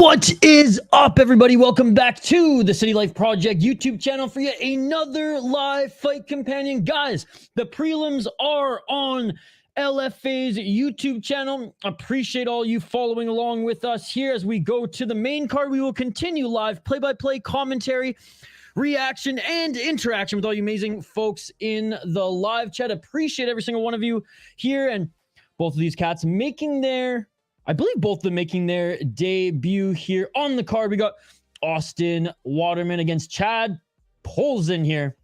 What is up, everybody? Welcome back to the City Life Project YouTube channel for yet another live fight companion. Guys, the prelims are on LFA's YouTube channel. Appreciate all you following along with us here as we go to the main card. We will continue live play-by-play commentary, reaction, and interaction with all you amazing folks in the live chat. Appreciate every single one of you here, and both of these cats making their, I believe both of them making their debut here on the card. We got Austin Waterman against Chad Polson here.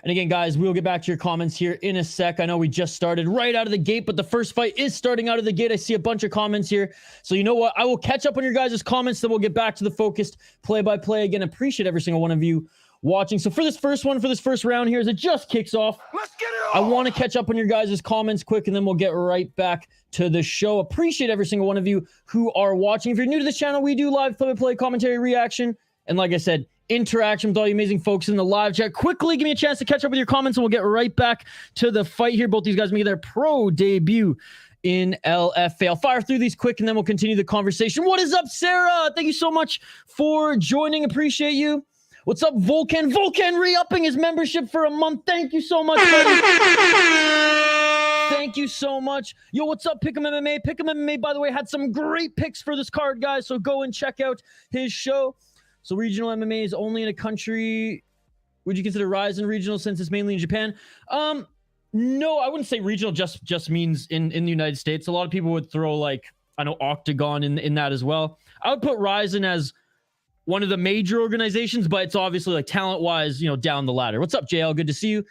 And again, guys, we'll get back to your comments here in a sec. I know we just started right out of the gate, but the first fight is starting out of the gate. I see a bunch of comments here. So you know what? I will catch up on your guys' comments, then we'll get back to the focused play-by-play. Again, appreciate every single one of you watching. So for this first round here, as it just kicks off, let's get it I on. want to catch up on your guys' comments quick, and then we'll get right back to the show. Appreciate every single one of you who are watching. If you're new to this channel, we do live play-by-play commentary, reaction, and like I said, interaction with all you amazing folks in the live chat. Quickly give me a chance to catch up with your comments, and we'll get right back to the fight here. Both these guys make their pro debut in LFA. I'll fire through these quick, and then we'll continue the conversation. What is up, Sarah? Thank you so much for joining. Appreciate you. What's up, Volcan? Volcan re-upping his membership for a month. Thank you so much, buddy. Thank you so much. Yo, what's up, Pick'em MMA? Pick'em MMA, by the way, had some great picks for this card, guys, so go and check out his show. So regional MMA is only in a country. Would you consider Ryzen regional since it's mainly in Japan? No, I wouldn't say regional just means in the United States. A lot of people would throw, like, I know, Octagon in that as well. I would put Ryzen as one of the major organizations, but it's obviously, like, talent-wise, you know, down the ladder. What's up, JL? Good to see you.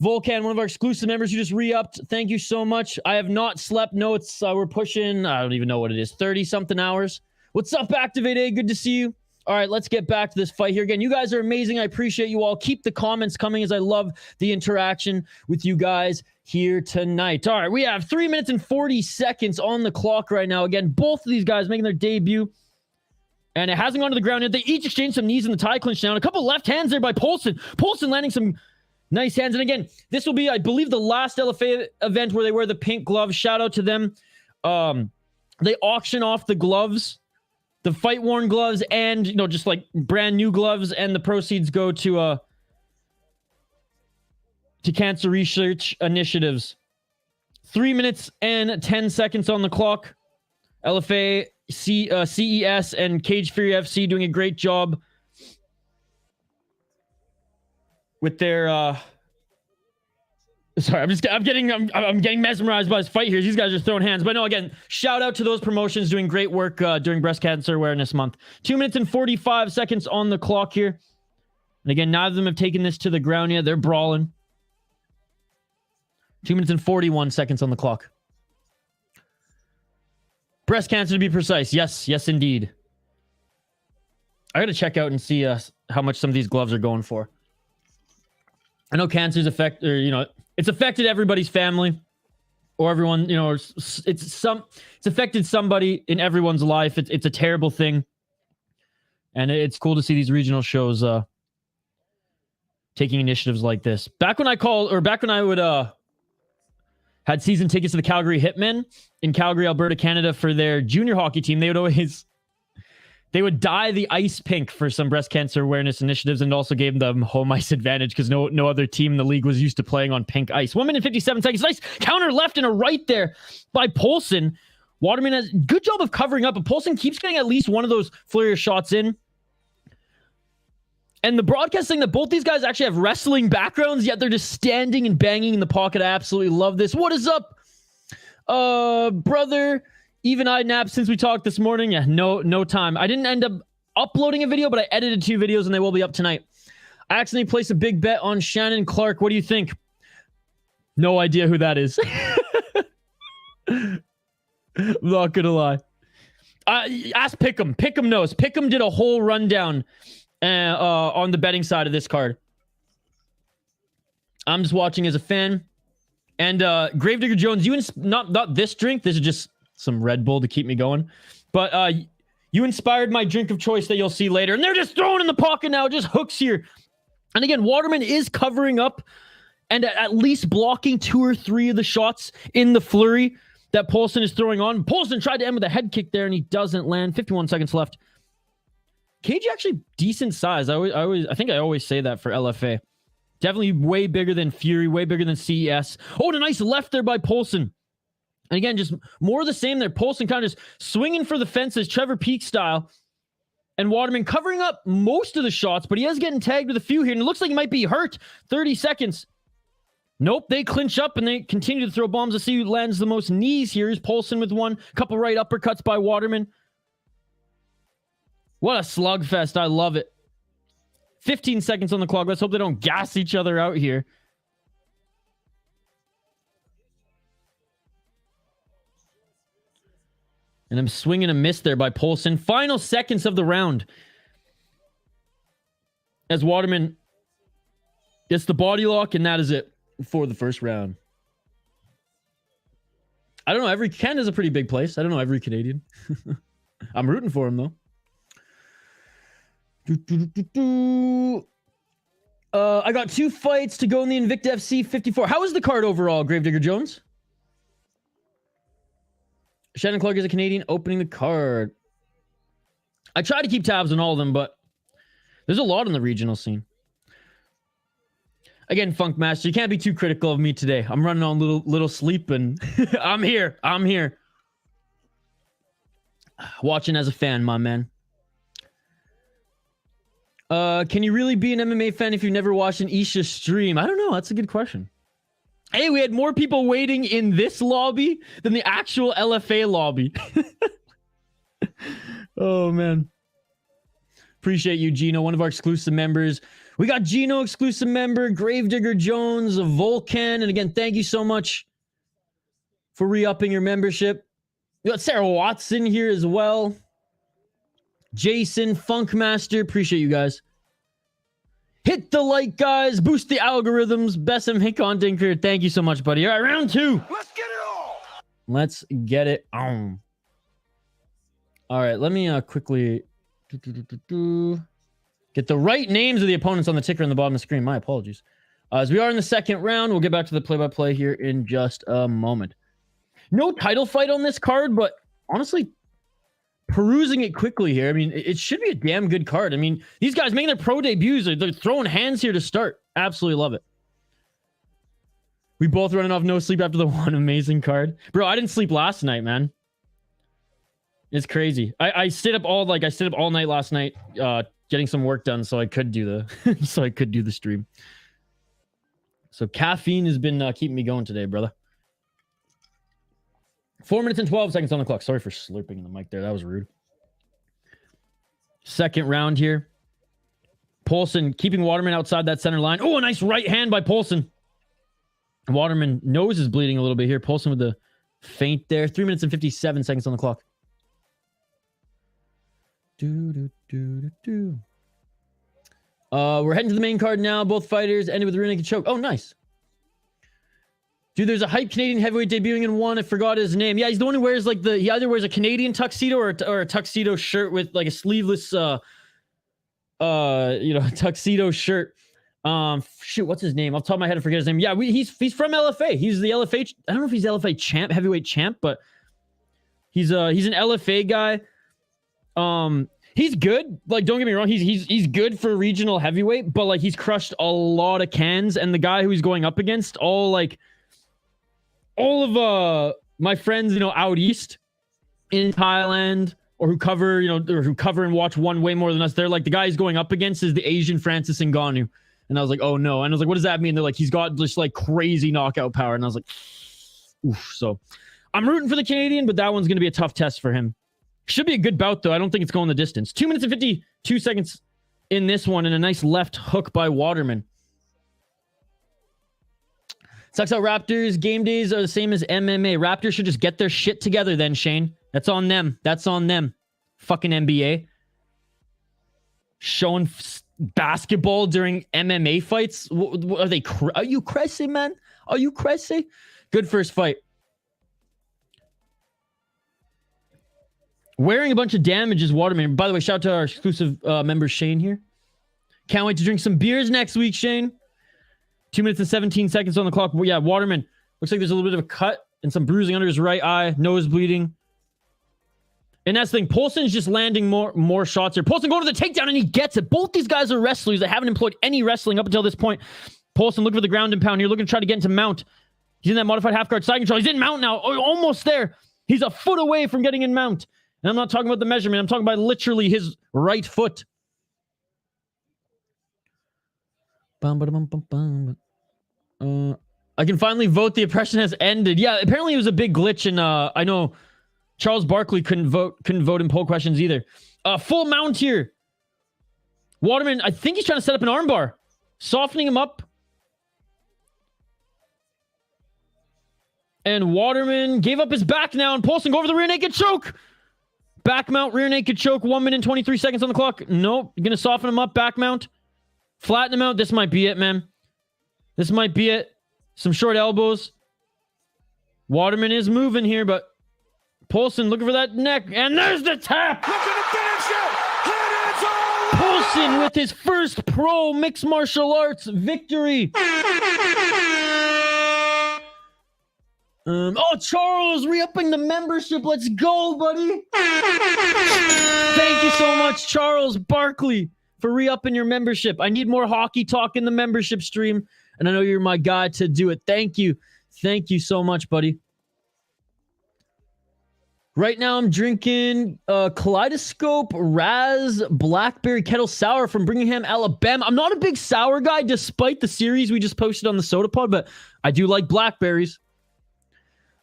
Volcan, one of our exclusive members, you just re-upped. Thank you so much. I have not slept. No, it's we're pushing, I don't even know what it is, 30-something hours. What's up, Activate A? Good to see you. All right, let's get back to this fight here. Again, you guys are amazing. I appreciate you all. Keep the comments coming as I love the interaction with you guys here tonight. All right, we have 3 minutes and 40 seconds on the clock right now. Again, both of these guys making their debut. And it hasn't gone to the ground yet. They each exchanged some knees in the tie clinch now. And a couple left hands there by Polson. Polson landing some nice hands. And again, this will be, I believe, the last LFA event where they wear the pink gloves. Shout out to them. They auction off the gloves, the fight-worn gloves, and, you know, just like brand new gloves, and the proceeds go to cancer research initiatives. 3 minutes and 10 seconds on the clock. LFA, CES, and Cage Fury FC doing a great job with their. Sorry, I'm getting mesmerized by this fight here. These guys are throwing hands. But no, again, shout out to those promotions doing great work during Breast Cancer Awareness Month. 2 minutes and 45 seconds on the clock here. And again, neither of them have taken this to the ground yet. They're brawling. 2 minutes and 41 seconds on the clock. Breast cancer, to be precise. Yes, yes, indeed. I got to check out and see how much some of these gloves are going for. I know cancer's it's affected everybody's family, or everyone, you know, it's affected somebody in everyone's life. It's a terrible thing, and it's cool to see these regional shows taking initiatives like this. Back when I would had season tickets to the Calgary Hitmen in Calgary, Alberta, Canada for their junior hockey team, they would dye the ice pink for some breast cancer awareness initiatives, and also gave them home ice advantage because no other team in the league was used to playing on pink ice. 1 minute 57 seconds. Nice counter left and a right there by Polson. Waterman has good job of covering up, but Polson keeps getting at least one of those flurry of shots in. And the broadcast saying that both these guys actually have wrestling backgrounds, yet they're just standing and banging in the pocket. I absolutely love this. What is up, brother? Even I napped since we talked this morning. Yeah, no time. I didn't end up uploading a video, but I edited 2 videos and they will be up tonight. I accidentally placed a big bet on Shannon Clark. What do you think? No idea who that is. I'm not gonna lie. Ask Pick'em. Pick'em knows. Pick'em did a whole rundown on the betting side of this card. I'm just watching as a fan. And Gravedigger Jones, not this drink. This is just some Red Bull to keep me going. But you inspired my drink of choice that you'll see later. And they're just throwing in the pocket now. Just hooks here. And again, Waterman is covering up and at least blocking 2 or 3 of the shots in the flurry that Polson is throwing on. Polson tried to end with a head kick there, and he doesn't land. 51 seconds left. Cage actually decent size. I think I always say that for LFA. Definitely way bigger than Fury, way bigger than CES. Oh, and a nice left there by Poulsen. And again, just more of the same there. Poulsen kind of just swinging for the fences, Trevor Peak style. And Waterman covering up most of the shots, but he is getting tagged with a few here. And it looks like he might be hurt. 30 seconds. Nope, they clinch up and they continue to throw bombs to see who lands the most knees here. Is Poulsen with one. Couple right uppercuts by Waterman. What a slugfest. I love it. 15 seconds on the clock. Let's hope they don't gas each other out here. And I'm swinging a miss there by Poulsen. Final seconds of the round. As Waterman gets the body lock, and that is it for the first round. I don't know. Every Canada's a pretty big place. I don't know every Canadian. I'm rooting for him, though. I got 2 fights to go in the Invicta FC 54. How was the card overall, Gravedigger Jones? Shannon Clark is a Canadian opening the card. I try to keep tabs on all of them, but there's a lot in the regional scene. Again, Funk Master, you can't be too critical of me today. I'm running on little sleep, and I'm here. Watching as a fan, my man. Can you really be an MMA fan if you've never watched an Isha stream? I don't know. That's a good question. Hey, we had more people waiting in this lobby than the actual LFA lobby. Oh, man. Appreciate you, Gino, one of our exclusive members. We got Gino, exclusive member, Gravedigger Jones, Volcan. And again, thank you so much for re-upping your membership. We got Sarah Watson here as well. Jason, Funkmaster, appreciate you guys. Hit the like, guys. Boost the algorithms. Bessem Hickon Dinker, thank you so much, buddy. All right, round 2. Let's get it on. Let's get it on. All right, let me quickly get the right names of the opponents on the ticker on the bottom of the screen. My apologies. As we are in the second round, we'll get back to the play-by-play here in just a moment. No title fight on this card, but honestly, perusing it quickly here, I mean, it should be a damn good card. I mean, these guys making their pro debuts, they're throwing hands here to start. Absolutely love it. We both running off no sleep after the one amazing card. Bro, I didn't sleep last night, man. It's crazy. I stayed up all night last night, getting some work done so I could do the stream. So caffeine has been keeping me going today, brother. 4 minutes and 12 seconds on the clock. Sorry for slurping in the mic there. That was rude. Second round here. Poulsen keeping Waterman outside that center line. Oh, a nice right hand by Poulsen. Waterman nose is bleeding a little bit here. Poulsen with the feint there. 3 minutes and 57 seconds on the clock. We're heading to the main card now. Both fighters ended with a rear naked choke. Oh, nice. Dude, there's a hype Canadian heavyweight debuting in one. I forgot his name. Yeah, he's the one who wears like he either wears a Canadian tuxedo or a tuxedo shirt with like a sleeveless tuxedo shirt. Shoot, what's his name? Off the top of my head, I forget his name. Yeah, he's from LFA. He's the LFA. I don't know if he's LFA champ, heavyweight champ, but he's an LFA guy. He's good. Like, don't get me wrong. He's good for regional heavyweight, but like he's crushed a lot of cans. And the guy who he's going up against, all of my friends, out east in Thailand, or who cover, and watch one way more than us. They're like, the guy he's going up against is the Asian Francis Ngannou. And I was like, oh no. And I was like, what does that mean? They're like, he's got just like crazy knockout power. And I was like, oof. So I'm rooting for the Canadian, but that one's going to be a tough test for him. Should be a good bout, though. I don't think it's going the distance. 2 minutes and 52 seconds in this one, and a nice left hook by Waterman. Sucks out Raptors. Game days are the same as MMA. Raptors should just get their shit together then, Shane. That's on them. That's on them. Fucking NBA. Showing basketball during MMA fights? Are they? Are you crazy, man? Are you crazy? Good first fight. Wearing a bunch of damage is Waterman. By the way, shout out to our exclusive member, Shane, here. Can't wait to drink some beers next week, Shane. 2 minutes and 17 seconds on the clock. Yeah, Waterman. Looks like there's a little bit of a cut and some bruising under his right eye. Nose bleeding. And that's the thing. Poulsen's just landing more shots here. Poulsen going to the takedown, and he gets it. Both these guys are wrestlers that haven't employed any wrestling up until this point. Poulsen looking for the ground and pound here, looking to try to get into mount. He's in that modified half guard side control. He's in mount now. Oh, almost there. He's a foot away from getting in mount. And I'm not talking about the measurement. I'm talking about literally his right foot. I can finally vote. The oppression has ended. Yeah, apparently it was a big glitch, and I know Charles Barkley couldn't vote in poll questions either. Full mount here. Waterman, I think he's trying to set up an armbar. Softening him up. And Waterman gave up his back now, and Poulsen go over the rear naked choke. Back mount, rear naked choke, 1 minute and 23 seconds on the clock. Nope. You're going to soften him up, back mount. Flatten him out. This might be it, man. This might be it. Some short elbows. Waterman is moving here, but Poulsen looking for that neck. And there's the tap. Looking to finish it. And it's all Poulsen with his first pro mixed martial arts victory. Oh, Charles, re-upping the membership. Let's go, buddy. Thank you so much, Charles Barkley, for re-upping your membership. I need more hockey talk in the membership stream, and I know you're my guy to do it. Thank you. Thank you so much, buddy. Right now, I'm drinking Kaleidoscope Raz Blackberry Kettle Sour from Birmingham, Alabama. I'm not a big sour guy, despite the series we just posted on the Soda Pod, but I do like blackberries.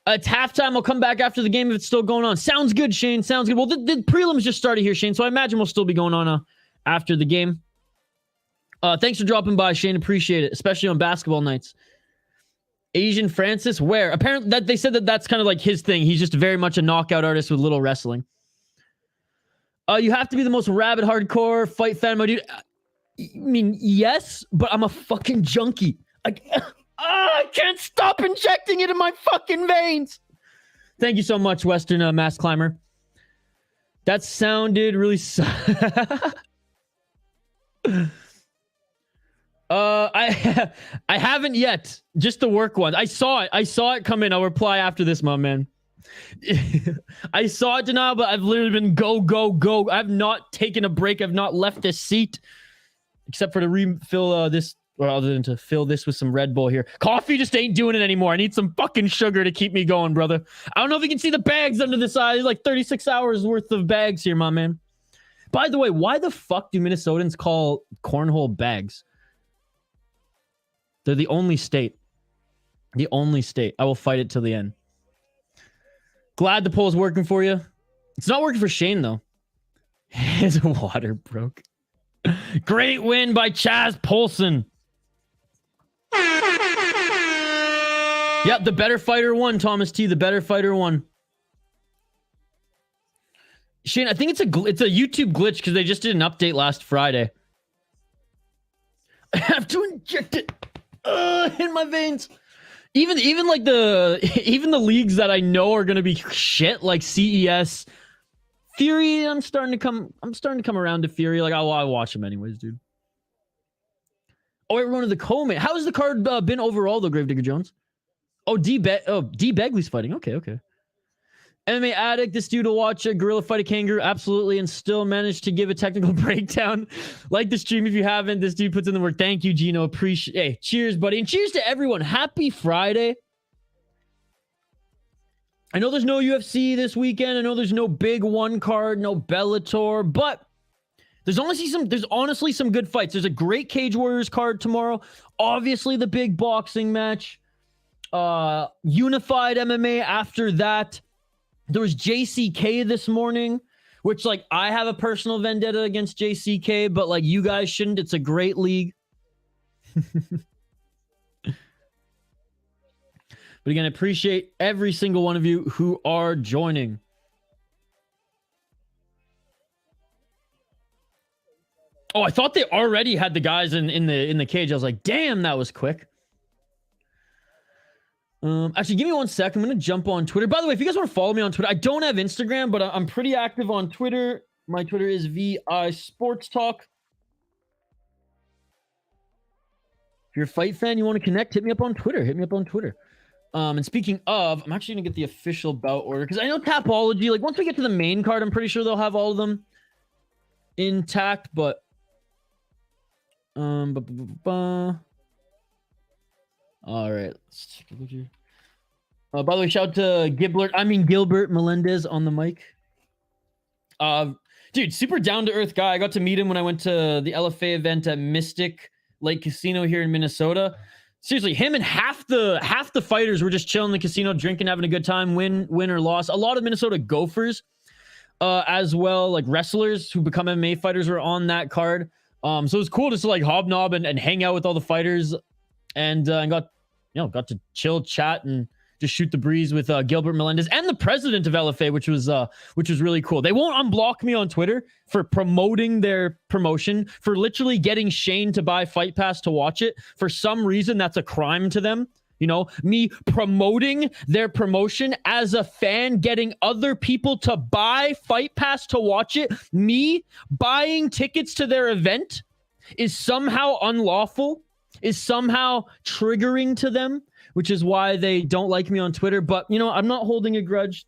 It's halftime. I'll come back after the game if it's still going on. Sounds good, Shane. Sounds good. Well, the prelims just started here, Shane, so I imagine we'll still be going on after the game. Thanks for dropping by, Shane. Appreciate it, especially on basketball nights. Asian Francis Ware. Apparently, that they said that's kind of like his thing. He's just very much a knockout artist with little wrestling. You have to be the most rabid hardcore fight fan, my dude. I mean, yes, but I'm a fucking junkie. I can't stop injecting it in my fucking veins. Thank you so much, Western Mass Climber. That sounded really... I haven't yet. Just the work one. I saw it come in. I'll reply after this, my man. I saw it, Denial, but I've literally been go. I've not taken a break. I've not left this seat. Except for to refill this... Or other than to fill this with some Red Bull here. Coffee just ain't doing it anymore. I need some fucking sugar to keep me going, brother. I don't know if you can see the bags under the side. There's like 36 hours worth of bags here, my man. By the way, why the fuck do Minnesotans call cornhole bags? They're the only state. The only state. I will fight it till the end. Glad the poll's working for you. It's not working for Shane, though. His water broke. Great win by Chaz Poulsen. Yep, the better fighter won, Thomas T. The better fighter won. Shane, I think it's a YouTube glitch because they just did an update last Friday. I have to inject it in my veins. Even like the leagues that I know are gonna be shit, like CES, Fury. I'm starting to come around to Fury. Like I'll watch them anyways, dude. Oh, everyone of the co-main. How's the card been overall, though, Gravedigger Jones? Oh, D. Begley's fighting. Okay. MMA Addict. This dude will watch a gorilla fight a kangaroo. Absolutely. And still managed to give a technical breakdown. Like the stream if you haven't. This dude puts in the work. Thank you, Gino. Appreciate. Hey, cheers, buddy. And cheers to everyone. Happy Friday. I know there's no UFC this weekend. I know there's no big one card, no Bellator, but there's honestly some good fights. There's a great Cage Warriors card tomorrow. Obviously, the big boxing match. Unified MMA after that. There was JCK this morning, which, like, I have a personal vendetta against JCK, but, like, you guys shouldn't. It's a great league. But again, I appreciate every single one of you who are joining. Oh, I thought they already had the guys in the cage. I was like, damn, that was quick. Actually, give me 1 second. I'm going to jump on Twitter. By the way, if you guys want to follow me on Twitter, I don't have Instagram, but I'm pretty active on Twitter. My Twitter is VI Sports Talk. If you're a fight fan, you want to connect, hit me up on Twitter. And speaking of, I'm actually going to get the official bout order because I know Tapology, like once we get to the main card, I'm pretty sure they'll have all of them intact, but All right. Let's take a look here. By the way, shout out to Gilbert Melendez on the mic. Dude, super down-to-earth guy. I got to meet him when I went to the LFA event at Mystic Lake Casino here in Minnesota. Seriously, him and half the fighters were just chilling in the casino, drinking, having a good time, win or loss. A lot of Minnesota Gophers, as well, like wrestlers who become MMA fighters were on that card. So it was cool just to like hobnob and hang out with all the fighters, and got to chill, chat, and just shoot the breeze with Gilbert Melendez and the president of LFA, which was really cool. They won't unblock me on Twitter for promoting their promotion, for literally getting Shane to buy Fight Pass to watch it. For some reason, that's a crime to them. You know, me promoting their promotion as a fan, getting other people to buy Fight Pass to watch it, me buying tickets to their event is somehow unlawful, is somehow triggering to them, which is why they don't like me on Twitter. But, you know, I'm not holding a grudge.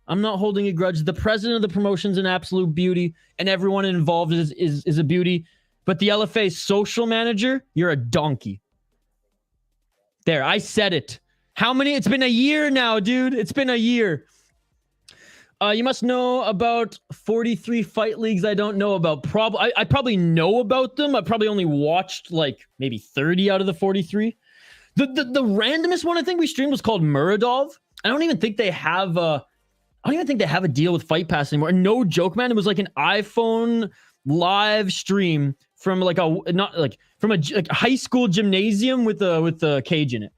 The president of the promotion's an absolute beauty, and everyone involved is a beauty. But the LFA social manager, you're a donkey. There, I said it. How many? It's been a year now, dude. It's been a year. You must know about 43 fight leagues I don't know about. I probably know about them. I probably only watched like maybe 30 out of the 43. The randomest one I think we streamed was called Muradov. I don't even think they have a deal with Fight Pass anymore. No joke, man. It was like an iPhone live stream from like a high school gymnasium with a cage in it.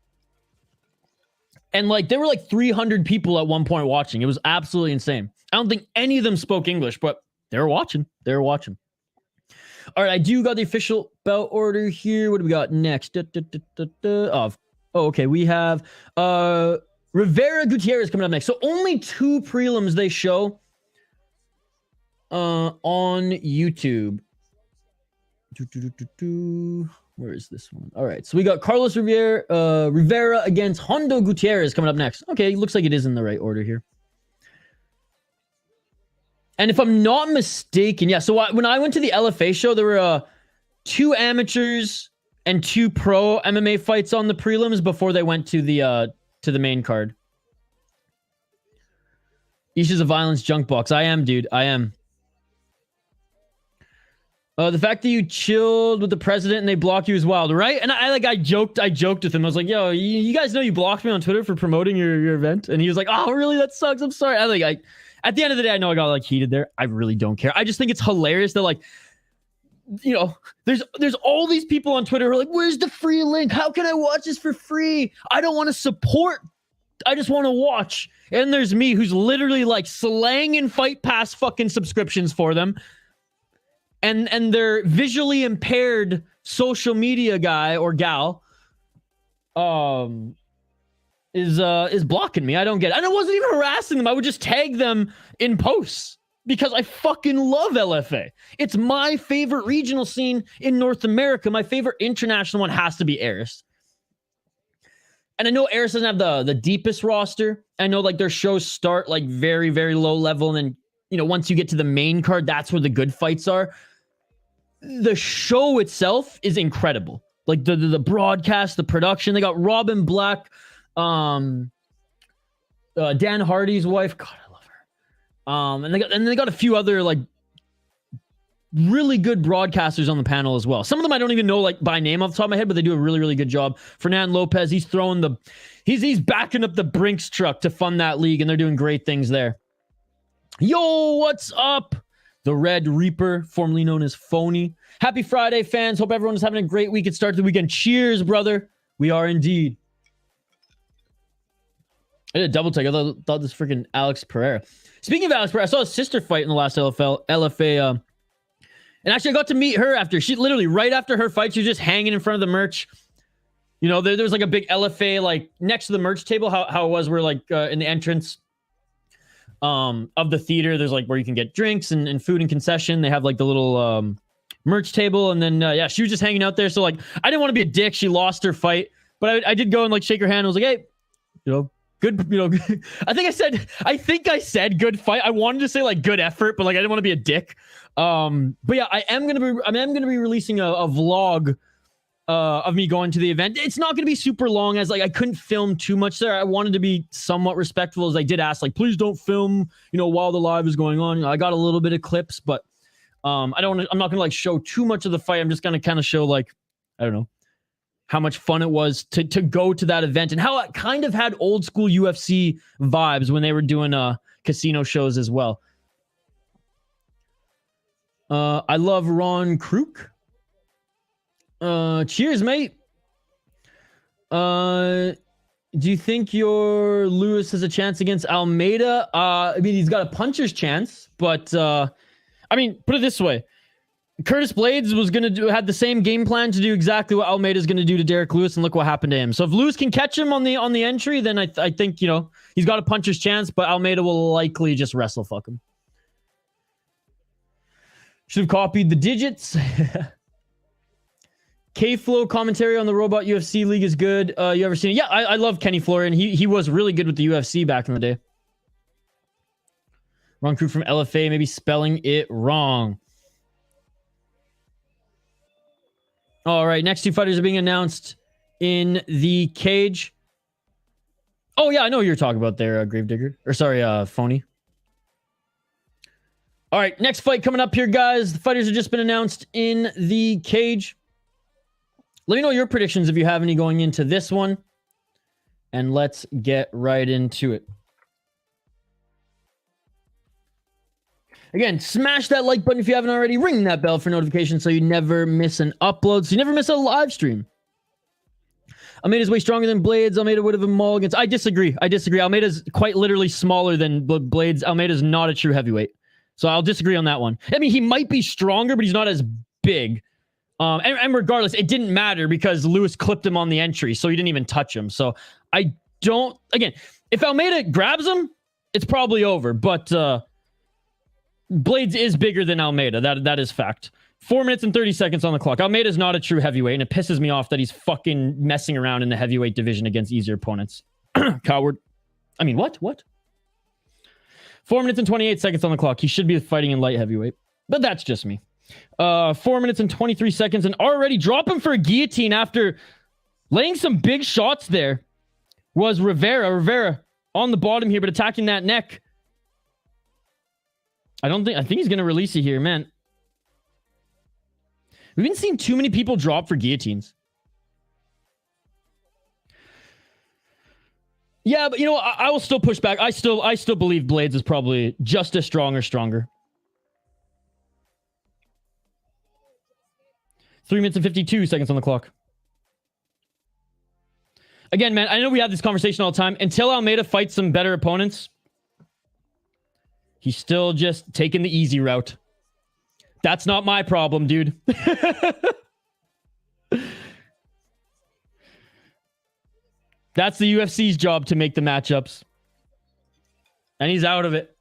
And like there were like 300 people at one point watching. It was absolutely insane. I don't think any of them spoke English, but they were watching. All right, I do got the official bout order here. What do we got next? Okay. We have Rivera Gutierrez coming up next. So only 2 prelims they show on YouTube. Where is this one? All right, so we got Carlos Rivera against Hondo Gutierrez coming up next. Okay, looks like it is in the right order here. And if I'm not mistaken, yeah, so when I went to the LFA show, there were 2 amateurs and 2 pro MMA fights on the prelims before they went to the main card. Isha's a violence junk box. I am, dude. I am. The fact that you chilled with the president and they blocked you is wild, right? And I joked with him. I was like, yo, you guys know you blocked me on Twitter for promoting your event? And he was like, oh, really? That sucks. I'm sorry. At the end of the day, I know I got like heated there. I really don't care. I just think it's hilarious that like, you know, there's all these people on Twitter who are like, where's the free link? How can I watch this for free? I don't want to support. I just want to watch. And there's me who's literally like slanging Fight Pass fucking subscriptions for them. And their visually impaired social media guy or gal is blocking me. I don't get it. And I wasn't even harassing them. I would just tag them in posts because I fucking love LFA. It's my favorite regional scene in North America. My favorite international one has to be Eris. And I know Eris doesn't have the deepest roster. I know like their shows start like very, very low level. And then, you know, once you get to the main card, that's where the good fights are. The show itself is incredible. Like the broadcast, the production. They got Robin Black, Dan Hardy's wife. God, I love her. And they got a few other like really good broadcasters on the panel as well. Some of them I don't even know like by name off the top of my head, but they do a really, really good job. Fernand Lopez, he's throwing he's backing up the Brinks truck to fund that league, and they're doing great things there. Yo, what's up? The Red Reaper, formerly known as Phony. Happy Friday, fans. Hope everyone is having a great week. It starts the weekend. Cheers, brother. We are indeed. I did a double take. I thought this freaking Alex Pereira. Speaking of Alex Pereira, I saw his sister fight in the last LFA. And actually, I got to meet her after. She literally, right after her fight, she was just hanging in front of the merch. You know, there was like a big LFA, like next to the merch table, how it was, where like in the entrance of the theater, there's like where you can get drinks and food and concession. They have like the little merch table. And then, yeah, she was just hanging out there. So like, I didn't want to be a dick. She lost her fight, but I did go and like shake her hand. I was like, hey, you know, good, you know, I think I said good fight. I wanted to say like good effort, but like, I didn't want to be a dick. But yeah, I am going to be releasing a vlog of me going to the event. It's not going to be super long, as like I couldn't film too much there. I wanted to be somewhat respectful, as I did ask, like, please don't film, while the live is going on. I got a little bit of clips, but I'm not going to like show too much of the fight. I'm just going to kind of show, like, I don't know, how much fun it was to go to that event, and how it kind of had old school UFC vibes when they were doing casino shows as well. I love Ron Kruk. Cheers, mate. Do you think your Lewis has a chance against Almeida? I mean, he's got a puncher's chance, but I mean, put it this way. Curtis Blades was had the same game plan to do exactly what Almeida's going to do to Derek Lewis, and look what happened to him. So if Lewis can catch him on the entry, then I think, he's got a puncher's chance, but Almeida will likely just wrestle fuck him. Should have copied the digits. K-Flow commentary on the Robot UFC League is good. You ever seen it? Yeah, I love Kenny Florian. He was really good with the UFC back in the day. Wrong crew from LFA, maybe spelling it wrong. All right, next two fighters are being announced in the cage. Oh, yeah, I know who you're talking about there, Gravedigger. Or sorry, Phony. All right, next fight coming up here, guys. The fighters have just been announced in the cage. Let me know your predictions if you have any going into this one. And let's get right into it. Again, smash that like button if you haven't already. Ring that bell for notifications so you never miss an upload, so you never miss a live stream. Almeida's way stronger than Blades. Almeida would have a mulligans. I disagree. Almeida's quite literally smaller than Blades. Almeida's not a true heavyweight. So I'll disagree on that one. I mean, he might be stronger, but he's not as big. And regardless, it didn't matter because Lewis clipped him on the entry, so he didn't even touch him. So I don't... Again, if Almeida grabs him, it's probably over. But Blades is bigger than Almeida. That is fact. 4 minutes and 30 seconds on the clock. Almeida's not a true heavyweight, and it pisses me off that he's fucking messing around in the heavyweight division against easier opponents. Coward. I mean, what? 4 minutes and 28 seconds on the clock. He should be fighting in light heavyweight. But that's just me. 4 minutes and 23 seconds, and already dropping for a guillotine after laying some big shots there was Rivera. Rivera on the bottom here, but attacking that neck. I think he's going to release it here, man. We've been seeing too many people drop for guillotines. Yeah, but I will still push back. I still believe Blades is probably just as strong or stronger. 3 minutes and 52 seconds on the clock. Again, man, I know we have this conversation all the time. Until Almeida fights some better opponents, he's still just taking the easy route. That's not my problem, dude. That's the UFC's job to make the matchups. And he's out of it.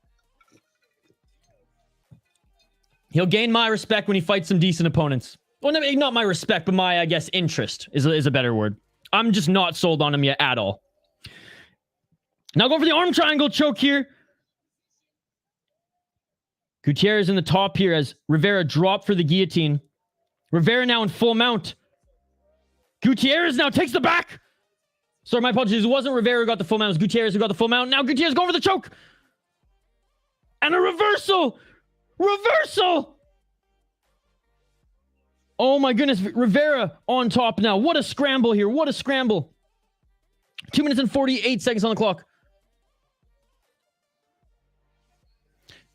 He'll gain my respect when he fights some decent opponents. Well, not my respect, but my, I guess, interest is a better word. I'm just not sold on him yet at all. Now going for the arm triangle choke here. Gutierrez in the top here as Rivera dropped for the guillotine. Rivera now in full mount. Gutierrez now takes the back. Sorry, my apologies. It wasn't Rivera who got the full mount. It was Gutierrez who got the full mount. Now Gutierrez going for the choke. And a reversal. Reversal. Oh my goodness. Rivera on top now. What a scramble here. What a scramble. 2 minutes and 48 seconds on the clock.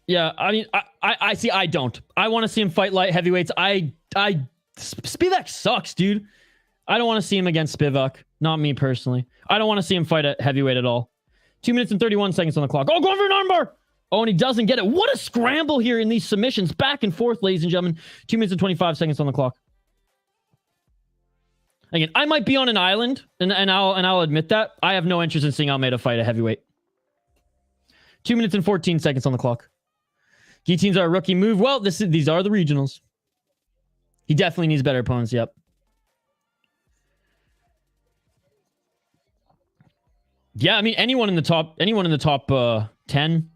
Yeah, I mean, I see. I don't. I want to see him fight light heavyweights. Spivak sucks, dude. I don't want to see him against Spivak. Not me personally. I don't want to see him fight at heavyweight at all. 2 minutes and 31 seconds on the clock. Oh, going for an armbar. Oh, and he doesn't get it. What a scramble here in these submissions. Back and forth, ladies and gentlemen. 2 minutes and 25 seconds on the clock. Again, I might be on an island, and I'll admit that. I have no interest in seeing Almeida fight a heavyweight. 2 minutes and 14 seconds on the clock. Guillotines are a rookie move. Well, these are the regionals. He definitely needs better opponents. Yep. Yeah, I mean anyone in the top 10.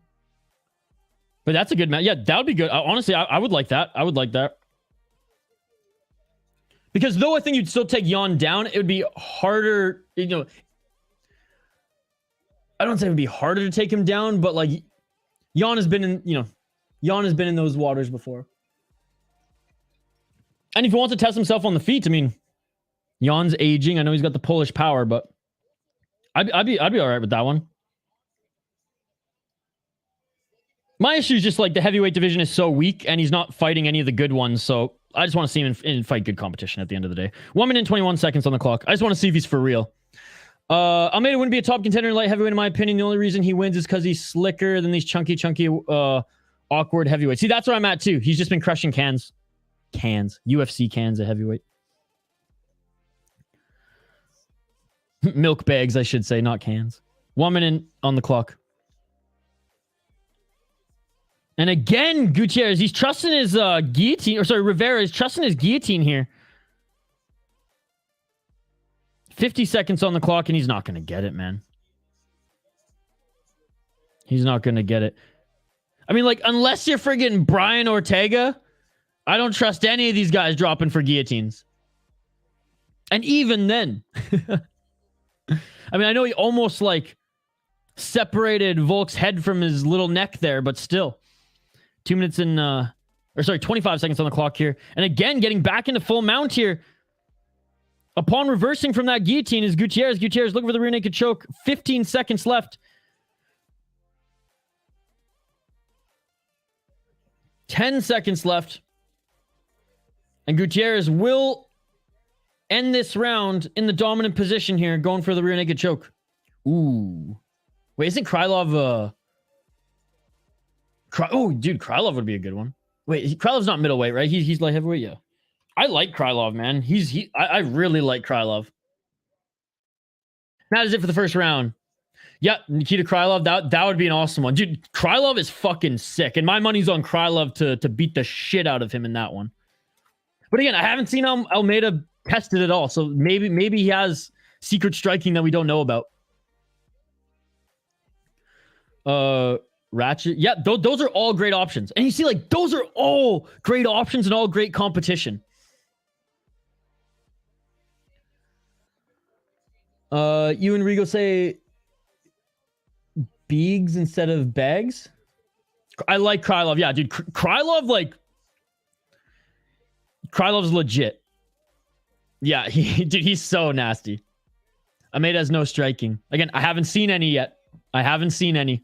But that's a good match. Yeah, that would be good. Honestly, I would like that. I would like that. Because though I think you'd still take Jan down, it would be harder, you know. I don't say it would be harder to take him down, but like Jan has been in, you know, Jan has been in those waters before. And if he wants to test himself on the feet, I mean, Jan's aging. I know he's got the Polish power, but I'd be all right with that one. My issue is just like the heavyweight division is so weak, and he's not fighting any of the good ones. So I just want to see him in fight good competition at the end of the day. 1 minute and 21 seconds on the clock. I just want to see if he's for real. Almeida wouldn't be a top contender in light heavyweight, in my opinion. The only reason he wins is because he's slicker than these chunky, awkward heavyweights. See, that's where I'm at too. He's just been crushing cans. UFC cans at heavyweight. Milk bags, I should say, not cans. 1 minute on the clock. And again, Gutierrez, he's trusting his guillotine, or sorry, Rivera is trusting his guillotine here. 50 seconds on the clock, and he's not going to get it, man. He's not going to get it. I mean, like, unless you're friggin' Brian Ortega, I don't trust any of these guys dropping for guillotines. And even then, I mean, I know he almost, like, separated Volk's head from his little neck there, but still. 2 minutes and, 25 seconds on the clock here. And again, getting back into full mount here. Upon reversing from that guillotine is Gutierrez. Gutierrez looking for the rear naked choke. 15 seconds left. 10 seconds left. And Gutierrez will end this round in the dominant position here, going for the rear naked choke. Ooh. Wait, isn't Krylov oh, dude, Krylov would be a good one. Wait, Krylov's not middleweight, right? He's light heavyweight, yeah. I like Krylov, man. I really like Krylov. That is it for the first round. Yeah, Nikita Krylov, that would be an awesome one. Dude, Krylov is fucking sick, and my money's on Krylov to beat the shit out of him in that one. But again, I haven't seen Almeida tested at all, so maybe he has secret striking that we don't know about. Ratchet. Yeah, those are all great options. And you see, like, those are all great options and all great competition. You and Rigo say Biegs instead of Bags. I like Krylov. Yeah, dude. Krylov, Krylov's legit. Yeah, dude, he's so nasty. Almeida has no striking. Again, I haven't seen any yet. I haven't seen any.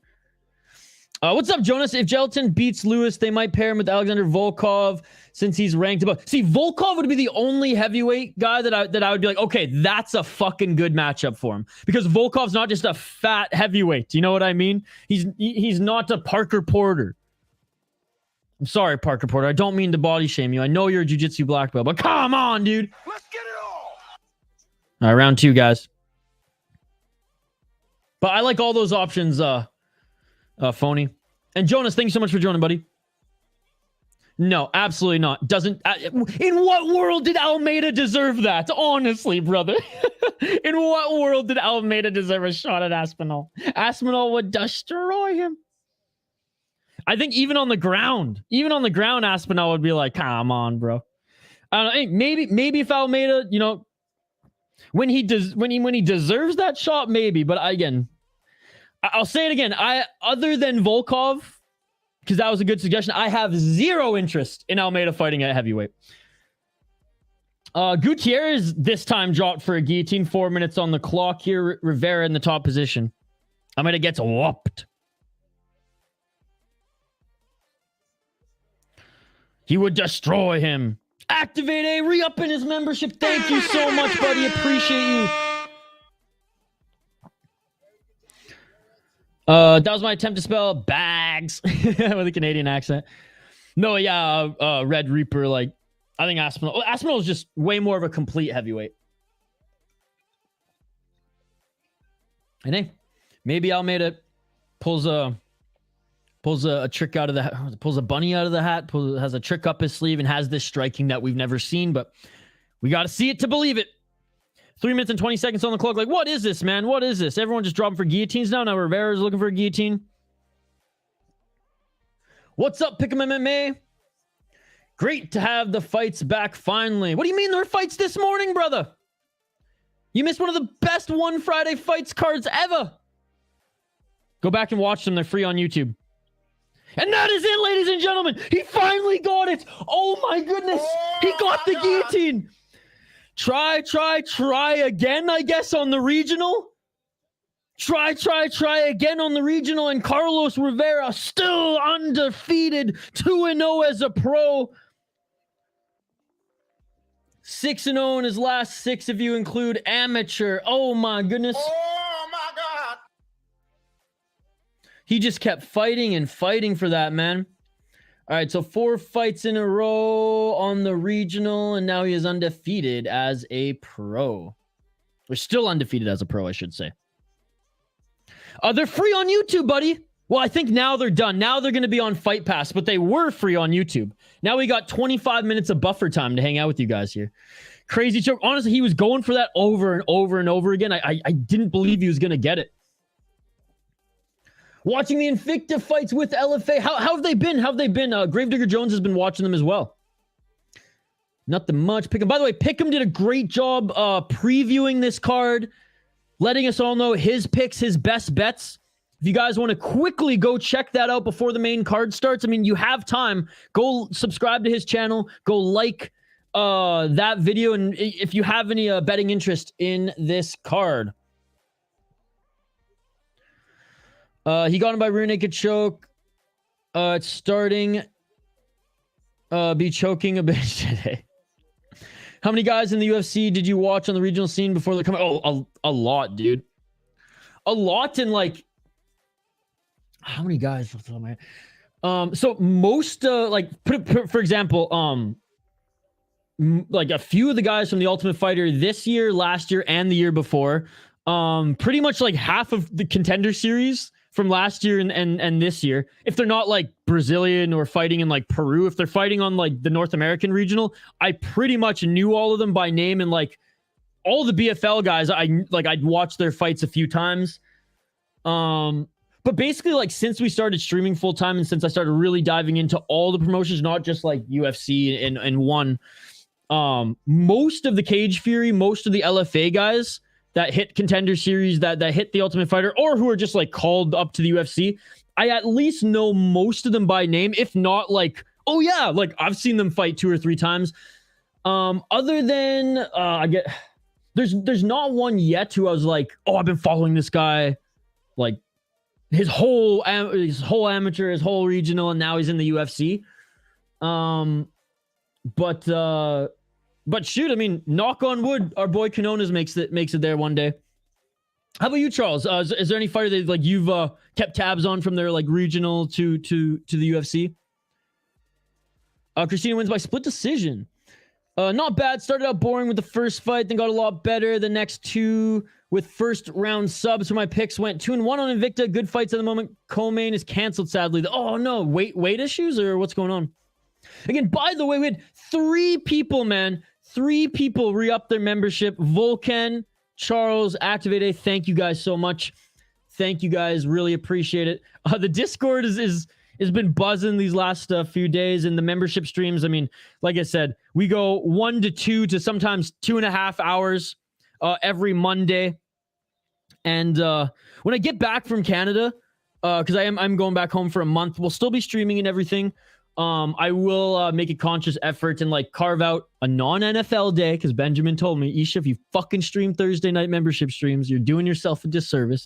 What's up, Jonas? If Gelatin beats Lewis, they might pair him with Alexander Volkov since he's ranked above. See, Volkov would be the only heavyweight guy that I would be like, okay, that's a fucking good matchup for him. Because Volkov's not just a fat heavyweight. You know what I mean? He's not a Parker Porter. I'm sorry, Parker Porter. I don't mean to body shame you. I know you're a jiu-jitsu black belt, but come on, dude. Let's get it all. All right, round 2, guys. But I like all those options, Phony. And Jonas, thank you so much for joining, buddy. No, absolutely not. Doesn't. In what world did Almeida deserve that? Honestly, brother. In what world did Almeida deserve a shot at Aspinall? Aspinall would destroy him. I think even on the ground, Aspinall would be like, come on, bro. I don't know. Maybe if Almeida, you know, when he deserves that shot, maybe. But again, I'll say it again. Other than Volkov, because that was a good suggestion, I have zero interest in Almeida fighting at heavyweight. Gutierrez this time dropped for a guillotine. 4 minutes on the clock here. Rivera in the top position. Almeida gets whooped. He would destroy him. Activate A, re-up in his membership. Thank you so much, buddy. Appreciate you. That was my attempt to spell bags with a Canadian accent. No, yeah, Red Reaper, like, I think Aspinall is just way more of a complete heavyweight. I think maybe Almeida pulls a trick out of the hat, pulls a bunny out of the hat, has a trick up his sleeve, and has this striking that we've never seen, but we got to see it to believe it. 3 minutes and 20 seconds on the clock. Like, what is this, man? What is this? Everyone just dropping for guillotines now. Now Rivera's looking for a guillotine. What's up, Pick'em MMA? Great to have the fights back finally. What do you mean there were fights this morning, brother? You missed one of the best One Friday Fights cards ever. Go back and watch them. They're free on YouTube. And that is it, ladies and gentlemen. He finally got it. Oh my goodness. He got the guillotine. Try again, I guess, on the regional. Try again on the regional. And Carlos Rivera still undefeated. 2-0 as a pro. 6-0 in his last 6 if you include amateur. Oh my goodness. Oh my God. He just kept fighting and fighting for that, man. All right, so 4 fights in a row on the regional, and now he is undefeated as a pro. We're still undefeated as a pro, I should say. They're free on YouTube, buddy. Well, I think now they're done. Now they're going to be on Fight Pass, but they were free on YouTube. Now we got 25 minutes of buffer time to hang out with you guys here. Crazy choke. Honestly, he was going for that over and over and over again. I didn't believe he was going to get it. Watching the Invicta fights with LFA. How have they been? How have they been? Gravedigger Jones has been watching them as well. Nothing much. Pick'em. By the way, Pick'em did a great job previewing this card, letting us all know his picks, his best bets. If you guys want to quickly go check that out before the main card starts, I mean, you have time. Go subscribe to his channel. Go like that video. And if you have any betting interest in this card. He got him by rear naked choke. It's starting be choking a bit today. How many guys in the UFC did you watch on the regional scene before they come? Oh, a lot, dude. A lot. And like, how many guys? So most like for example, like a few of the guys from the Ultimate Fighter this year, last year, and the year before, pretty much like half of the Contender Series from last year and this year, if they're not like Brazilian or fighting in like Peru, if they're fighting on like the North American regional, I pretty much knew all of them by name. And like all the BFL guys, I'd watched their fights a few times. But basically, like, since we started streaming full time and since I started really diving into all the promotions, not just like UFC and one, most of the Cage Fury, most of the LFA guys that hit Contender Series, that hit the Ultimate Fighter, or who are just like called up to the UFC, I at least know most of them by name, if not like, oh yeah, like I've seen them fight 2 or 3 times. Other than there's not one yet who I was like, oh, I've been following this guy like his whole amateur, his whole regional, and now he's in the UFC. But shoot, I mean, knock on wood, our boy Canonas makes it there one day. How about you, Charles? Is there any fighter that like you've kept tabs on from their like regional to the UFC? Christina wins by split decision. Not bad. Started out boring with the first fight, then got a lot better. The next 2 with first round subs for my picks went 2-1 on Invicta. Good fights at the moment. Co-main is canceled, sadly. Oh no, weight issues or what's going on? Again, by the way, we had 3 people, man. 3 people re-up their membership. Volcan, Charles, Activate. Thank you guys so much. Thank you guys. Really appreciate it. The Discord has been buzzing these last few days, and the membership streams, I mean, like I said, we go 1 to 2 to sometimes 2.5 hours every Monday. And when I get back from Canada, because I'm going back home for a month, we'll still be streaming and everything. I will make a conscious effort and like carve out a non-NFL day, because Benjamin told me, Isha, if you fucking stream Thursday night membership streams, you're doing yourself a disservice.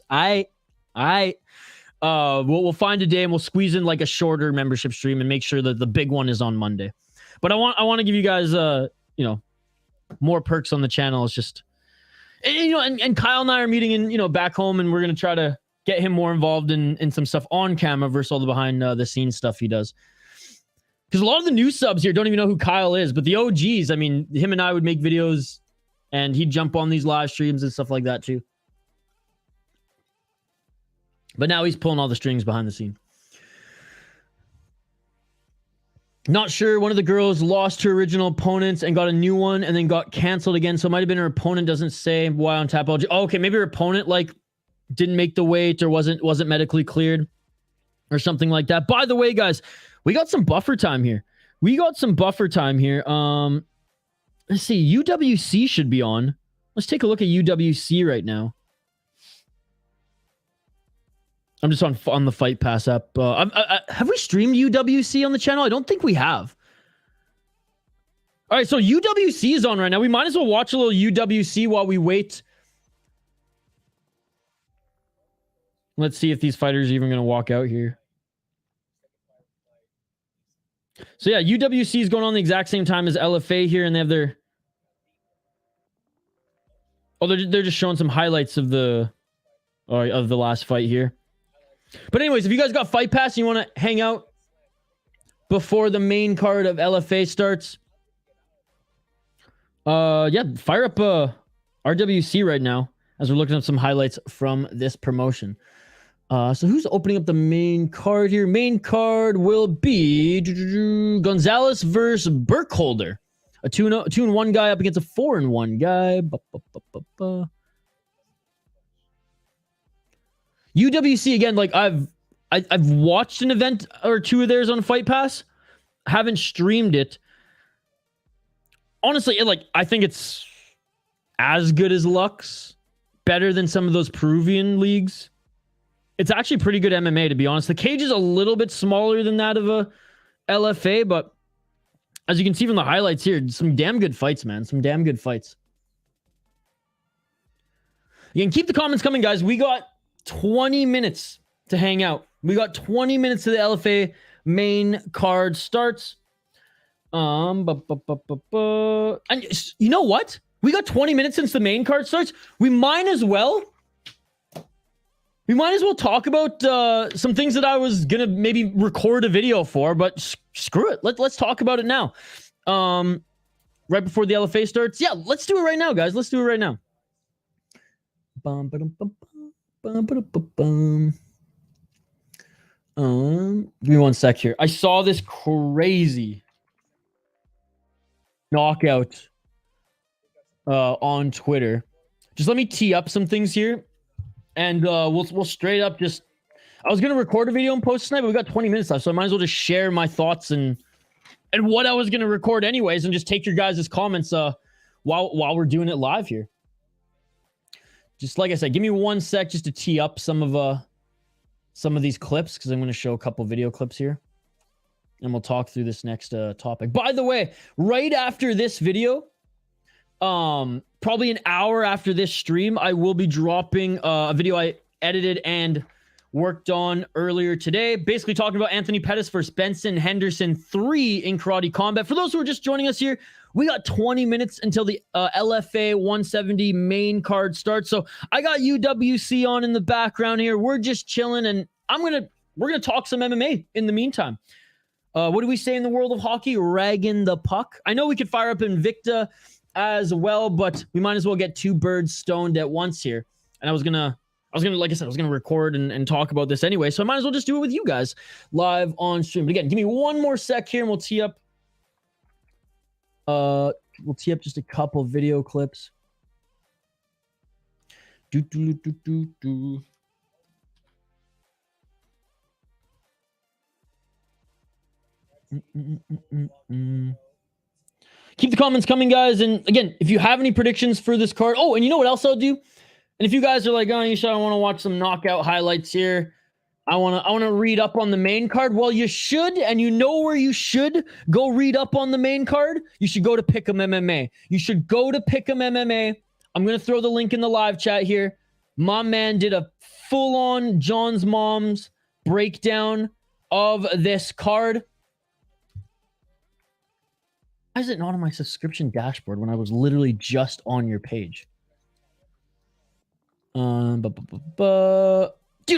We'll find a day and we'll squeeze in like a shorter membership stream and make sure that the big one is on Monday. But I want to give you guys more perks on the channel. It's just, and Kyle and I are meeting in back home, and we're gonna try to get him more involved in some stuff on camera versus all the behind the scenes stuff he does. Because a lot of the new subs here don't even know who Kyle is, but the OGs, I mean, him and I would make videos and he'd jump on these live streams and stuff like that too. But now he's pulling all the strings behind the scene. Not sure. One of the girls lost her original opponents and got a new one and then got canceled again. So it might have been her opponent. Doesn't say why on Tapology. Oh, okay, maybe her opponent like didn't make the weight or wasn't medically cleared or something like that. By the way, guys, we got some buffer time here. We got some buffer time here. Let's see. UWC should be on. Let's take a look at UWC right now. I'm just on the Fight Pass app. Have we streamed UWC on the channel? I don't think we have. All right, so UWC is on right now. We might as well watch a little UWC while we wait. Let's see if these fighters are even going to walk out here. So yeah, UWC is going on the exact same time as LFA here, and they have their... Oh, they're just showing some highlights of the last fight here. But anyways, if you guys got Fight Pass and you want to hang out before the main card of LFA starts, yeah, fire up RWC right now as we're looking at some highlights from this promotion. So who's opening up the main card here? Main card will be Gonzales versus Burkholder. A 2-1 guy up against a 4-1 guy. UWC again, like I've watched an event or two of theirs on Fight Pass. Haven't streamed it. Honestly, I think it's as good as Lux. Better than some of those Peruvian leagues. It's actually pretty good MMA, to be honest. The cage is a little bit smaller than that of a LFA, but as you can see from the highlights here, some damn good fights, man. Some damn good fights. You can keep the comments coming, guys. We got 20 minutes to hang out. We got 20 minutes to the LFA main card starts. And you know what? We got 20 minutes since the main card starts. We might as well talk about some things that I was gonna maybe record a video for, but screw it. Let's talk about it now. Right before the LFA starts. Yeah, let's do it right now, guys. Let's do it right now. Give me one sec here. I saw this crazy knockout on Twitter. Just let me tee up some things here. And we'll straight up just... I was going to record a video and post tonight, but we got 20 minutes left, so I might as well just share my thoughts and what I was going to record anyways, and just take your guys' comments while we're doing it live here. Just like I said, give me one sec just to tee up some of these clips, because I'm going to show a couple video clips here. And we'll talk through this next topic. By the way, right after this video... probably an hour after this stream, I will be dropping a video I edited and worked on earlier today, basically talking about Anthony Pettis versus Benson Henderson 3 in Karate Combat. For those who are just joining us here, we got 20 minutes until the LFA 170 main card starts. So I got UWC on in the background here. We're just chilling, and we're gonna talk some MMA in the meantime. What do we say in the world of hockey? Ragging the puck. I know we could fire up Invicta as well, but we might as well get two birds stoned at once here. And I was gonna, like I said, I was gonna record and talk about this anyway, so I might as well just do it with you guys live on stream. But again, give me one more sec here, and we'll tee up just a couple video clips. Keep the comments coming, guys. And again, if you have any predictions for this card... Oh, and you know what else I'll do? And if you guys are like, oh, you should, I want to watch some knockout highlights here. I want to read up on the main card. Well, you should, and you know where you should go read up on the main card? You should go to Pick'em MMA. You should go to Pick'em MMA. I'm going to throw the link in the live chat here. My man did a full-on John's Mom's breakdown of this card. Why is it not on my subscription dashboard when I was literally just on your page? Dude,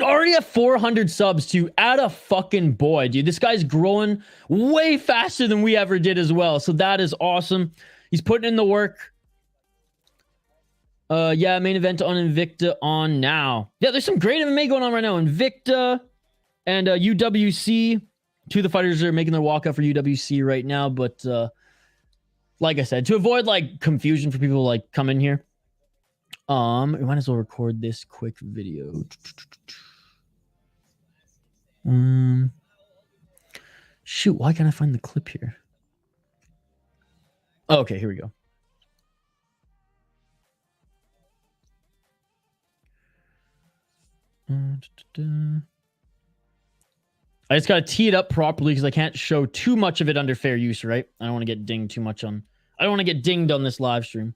already at 400 subs too. At a fucking boy, dude. This guy's growing way faster than we ever did as well. So that is awesome. He's putting in the work. Yeah, main event on Invicta on now. Yeah, there's some great MMA going on right now. Invicta and UWC. Two of the fighters are making their walkout for UWC right now, but like I said, to avoid like confusion for people like come in here, we might as well record this quick video. Shoot, why can't I find the clip here? Okay, here we go. I just gotta tee it up properly because I can't show too much of it under fair use, right? I don't want to get dinged too much on. I don't want to get dinged on this live stream.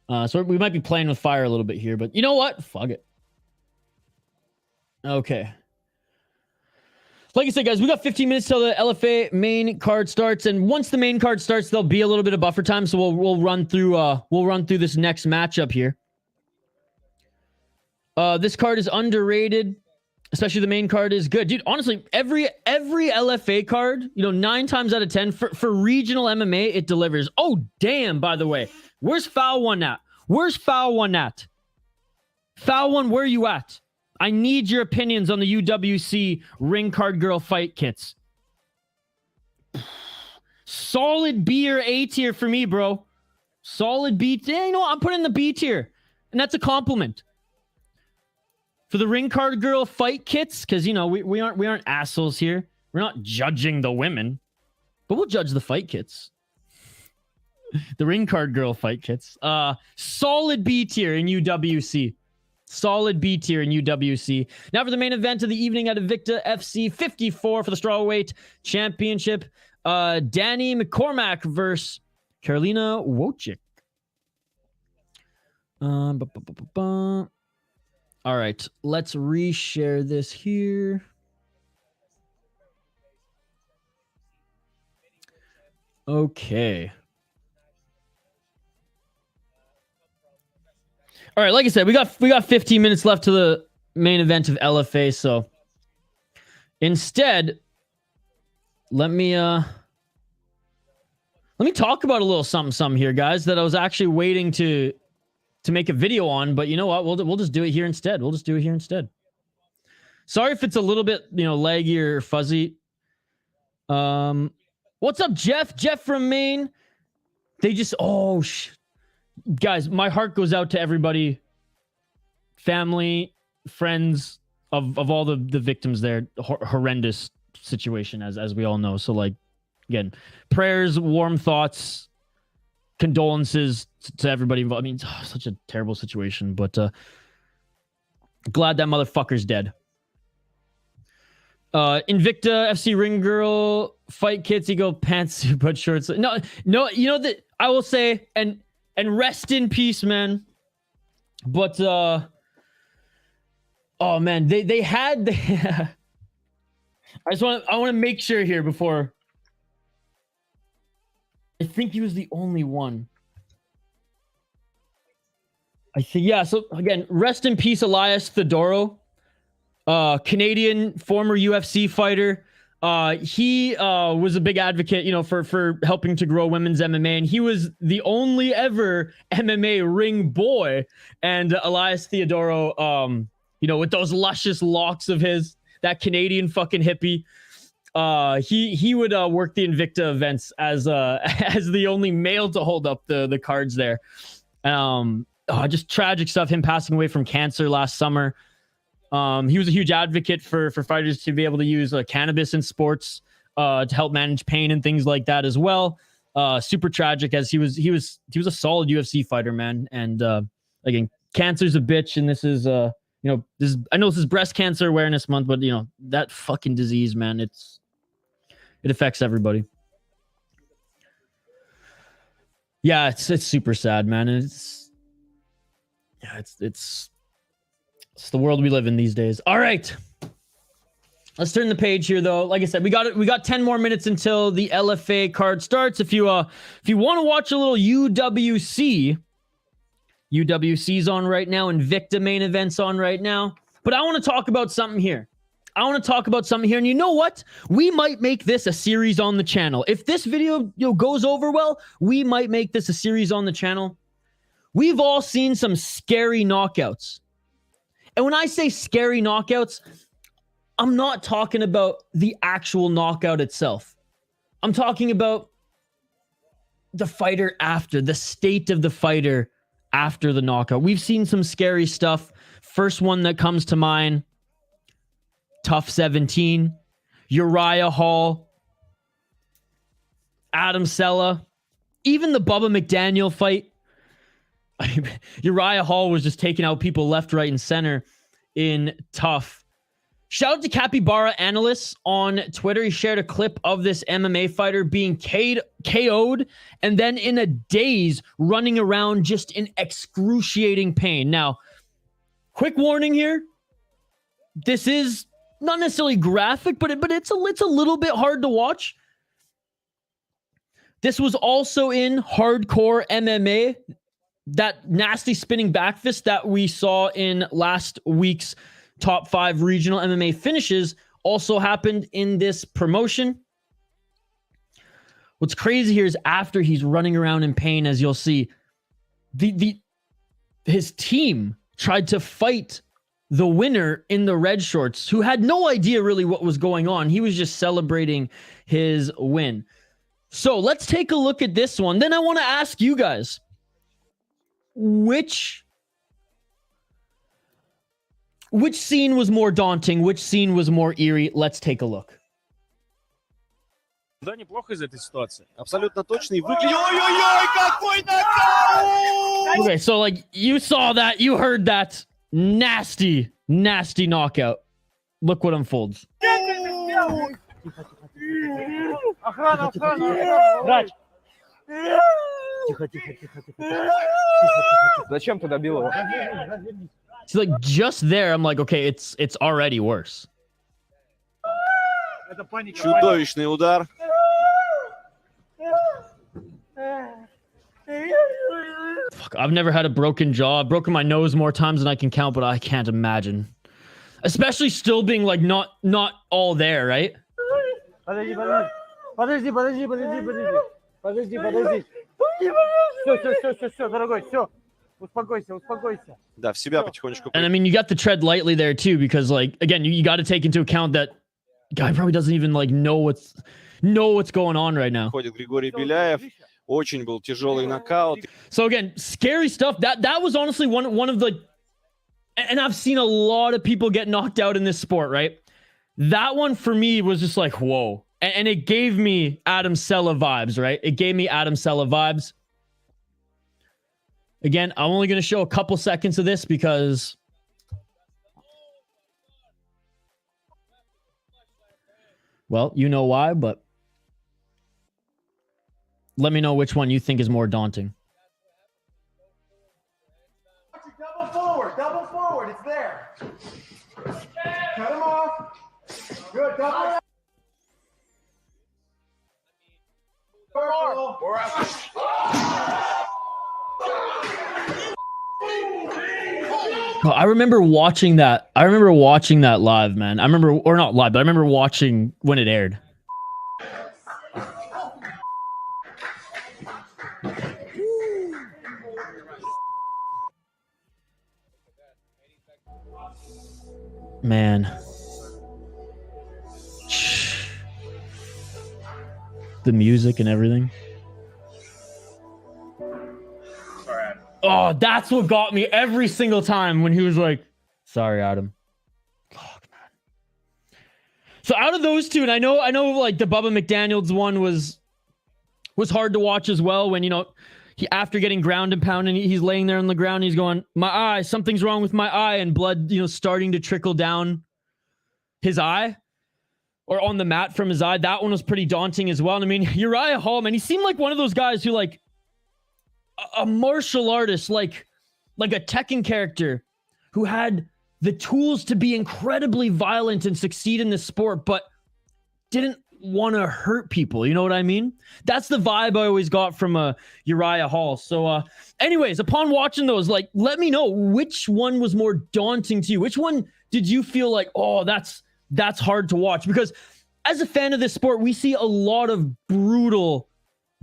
So we might be playing with fire a little bit here, but you know what? Fuck it. Okay. Like I said, guys, we got 15 minutes till the LFA main card starts, and once the main card starts, there'll be a little bit of buffer time, so we'll run through this next matchup here. This card is underrated, especially the main card is good, dude. Honestly, every LFA card, 9 times out of 10 for regional MMA, it delivers. Oh damn! By the way, where's Foul One at? Foul One, where are you at? I need your opinions on the UWC ring card girl fight kits. Solid B or A tier for me, bro. Solid B. Yeah, you know what? I'm putting the B tier, and that's a compliment for the ring card girl fight kits, because we aren't assholes here. We're not judging the women, but we'll judge the fight kits. The ring card girl fight kits. Solid B tier in UWC. Solid B tier in UWC. Now for the main event of the evening at Invicta FC 54 for the strawweight championship. Danny McCormack versus Karolina Wojcik. All right, let's reshare this here. Okay. All right, like I said, we got 15 minutes left to the main event of LFA, so instead, let me talk about a little something here, guys, that I was actually waiting to make a video on, but you know what? We'll just do it here instead. Sorry if it's a little bit, laggy or fuzzy. What's up, Jeff? Jeff from Maine. They just guys, my heart goes out to everybody, family, friends of all the victims there. Horrendous situation, as we all know. So, again, prayers, warm thoughts, condolences to everybody involved. I mean, it's such a terrible situation, but glad that motherfucker's dead. Invicta FC ring girl fight kits. You go pantsuit but shorts. No, that I will say, and rest in peace, man. But oh man, they had I want to make sure here before. I think he was the only one. I think, yeah. So again, rest in peace, Elias Theodoro, Canadian former UFC fighter. He was a big advocate, for helping to grow women's MMA, and he was the only ever MMA ring boy. And Elias Theodoro, with those luscious locks of his, that Canadian fucking hippie, he would work the Invicta events as the only male to hold up the cards there. Just tragic stuff. Him passing away from cancer last summer. He was a huge advocate for fighters to be able to use cannabis in sports to help manage pain and things like that as well. Super tragic, as he was a solid UFC fighter, man. And again, cancer's a bitch, and this is I know this is Breast Cancer Awareness Month, but that fucking disease, man, it affects everybody. Yeah, it's super sad, man. And it's the world we live in these days. All right. Let's turn the page here, though. Like I said, we got 10 more minutes until the LFA card starts. If you want to watch a little UWC's on right now, Invicta main events on right now. But I want to talk about something here. And you know what? We might make this a series on the channel. If this video goes over well, we might make this a series on the channel. We've all seen some scary knockouts. And when I say scary knockouts, I'm not talking about the actual knockout itself. I'm talking about the fighter after, the state of the fighter after the knockout. We've seen some scary stuff. First one that comes to mind, Tough 17, Uriah Hall. Adam Sella, even the Bubba McDaniel fight. Uriah Hall was just taking out people left, right, and center in tough. Shout out to Capybara Analysts on Twitter. He shared a clip of this MMA fighter being KO'd and then in a daze running around just in excruciating pain. Now, quick warning here. This is not necessarily graphic, but it's a little bit hard to watch. This was also in hardcore MMA. That nasty spinning back fist that we saw in last week's top 5 regional MMA finishes also happened in this promotion. What's crazy here is after he's running around in pain, as you'll see, his team tried to fight the winner in the red shorts, who had no idea really what was going on. He was just celebrating his win. So let's take a look at this one. Then I want to ask you guys, which scene was more daunting? Which scene was more eerie? Let's take a look. Да, неплохо из этой ситуации. Абсолютно точный. Ой-ой-ой, какой нокаут! Okay, so like you saw that, you heard that nasty knockout. Look what unfolds. Охрана! Тихо. Зачем ты добил его? So like just there, I'm like, okay, it's already worse. Чудовищный удар. Fuck, I've never had a broken jaw. I've broken my nose more times than I can count, but I can't imagine. Especially still being like not all there, right? Подожди. Все, дорогой, все. Успокойся. Да, в себя потихонечку. And I mean, you got to tread lightly there too, because like, again, you got to take into account that guy probably doesn't even like know what's going on right now. Ходит Григорий Беляев. Очень был тяжелый нокаут. So again, scary stuff. That was honestly one of the, and I've seen a lot of people get knocked out in this sport, right? That one for me was just like, whoa. And it gave me Adam Sella vibes, right? It gave me Adam Sella vibes. Again, I'm only going to show a couple seconds of this because well, you know why, but let me know which one you think is more daunting. Double forward, it's there. Cut him off. Good, double. I remember watching that. I remember watching that live, man. I remember, or not live, but I remember watching when it aired. Man. The music and everything. Oh, that's what got me every single time when he was like, sorry, Adam. Fuck, man. So out of those two, and I know like the Bubba McDaniels one was hard to watch as well, when, you know, he, after getting ground and pound, and he's laying there on the ground, and he's going, my eye, something's wrong with my eye, and blood, you know, starting to trickle down his eye or on the mat from his eye. That one was pretty daunting as well. And I mean, Uriah Hall, man, he seemed like one of those guys who, like, a martial artist, like a Tekken character who had the tools to be incredibly violent and succeed in this sport, but didn't want to hurt people. You know what I mean? That's the vibe I always got from Uriah Hall. So anyways, upon watching those, like, let me know which one was more daunting to you. Which one did you feel like, oh, that's hard to watch? Because as a fan of this sport, we see a lot of brutal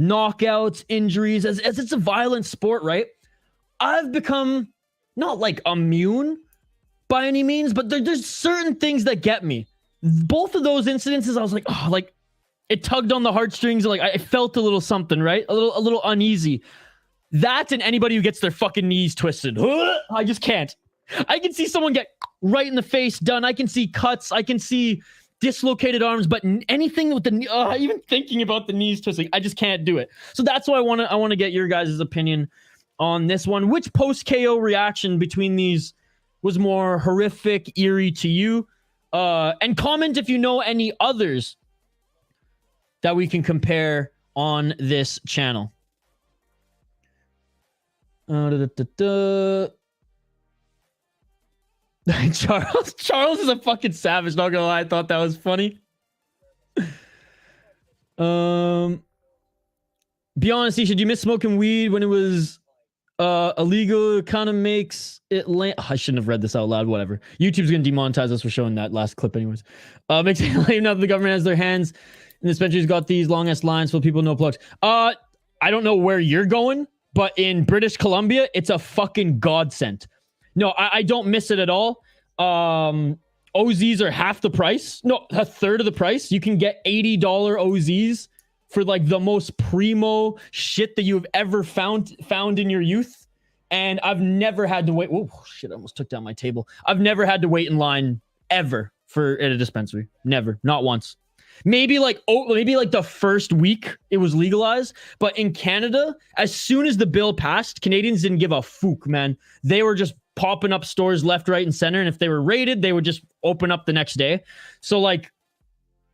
knockouts, injuries, as it's a violent sport, right? I've become not like immune by any means, but there's certain things that get me. Both of those incidences, I was like, oh, like it tugged on the heartstrings. Like I felt a little something, right? A little uneasy. That and anybody who gets their fucking knees twisted. I just can't. I can see someone get right in the face done. I can see cuts. I can see dislocated arms, but anything with the knee, even thinking about the knees twisting, I just can't do it. So that's why I want to get your guys' opinion on this one. Which post-KO reaction between these was more horrific, eerie to you? And comment if you know any others that we can compare on this channel. Charles is a fucking savage, not gonna lie. I thought that was funny. Be honest, Isha, do you miss smoking weed when it was illegal? It kind of makes it lame. I shouldn't have read this out loud. Whatever. YouTube's gonna demonetize us for showing that last clip anyways. Makes it lame now that the government has their hands and the dispensary's got these long ass lines full of people, no plugs. I don't know where you're going, but in British Columbia, it's a fucking godsend. No, I don't miss it at all. OZs are half the price. No, a third of the price. You can get $80 OZs for like the most primo shit that you've ever found in your youth. And I've never had to wait. Oh shit, I almost took down my table. I've never had to wait in line ever at a dispensary. Never. Not once. Maybe like the first week it was legalized, but in Canada, as soon as the bill passed, Canadians didn't give a fuck, man. They were just popping up stores left, right, and center, and if they were raided, they would just open up the next day. So like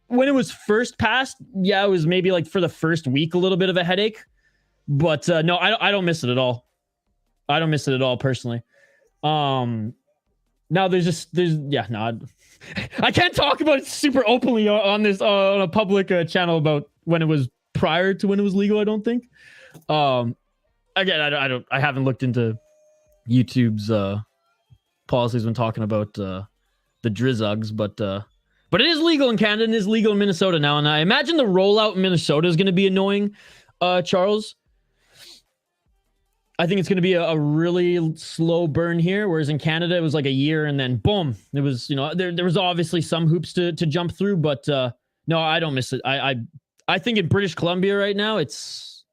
when it was first passed, yeah, it was maybe like for the first week a little bit of a headache, but no, I don't miss it at all. I don't miss it at all personally. Now I can't talk about it super openly on this on a public channel about when it was prior to when it was legal. I don't think. Again, I haven't looked into YouTube's policies when talking about the Drizzugs, but it is legal in Canada and is legal in Minnesota now. And I imagine the rollout in Minnesota is going to be annoying, Charles. I think it's going to be a really slow burn here, whereas in Canada it was like a year and then boom, it was, there was obviously some hoops to jump through, but no, I don't miss it. I think in British Columbia right now, it's,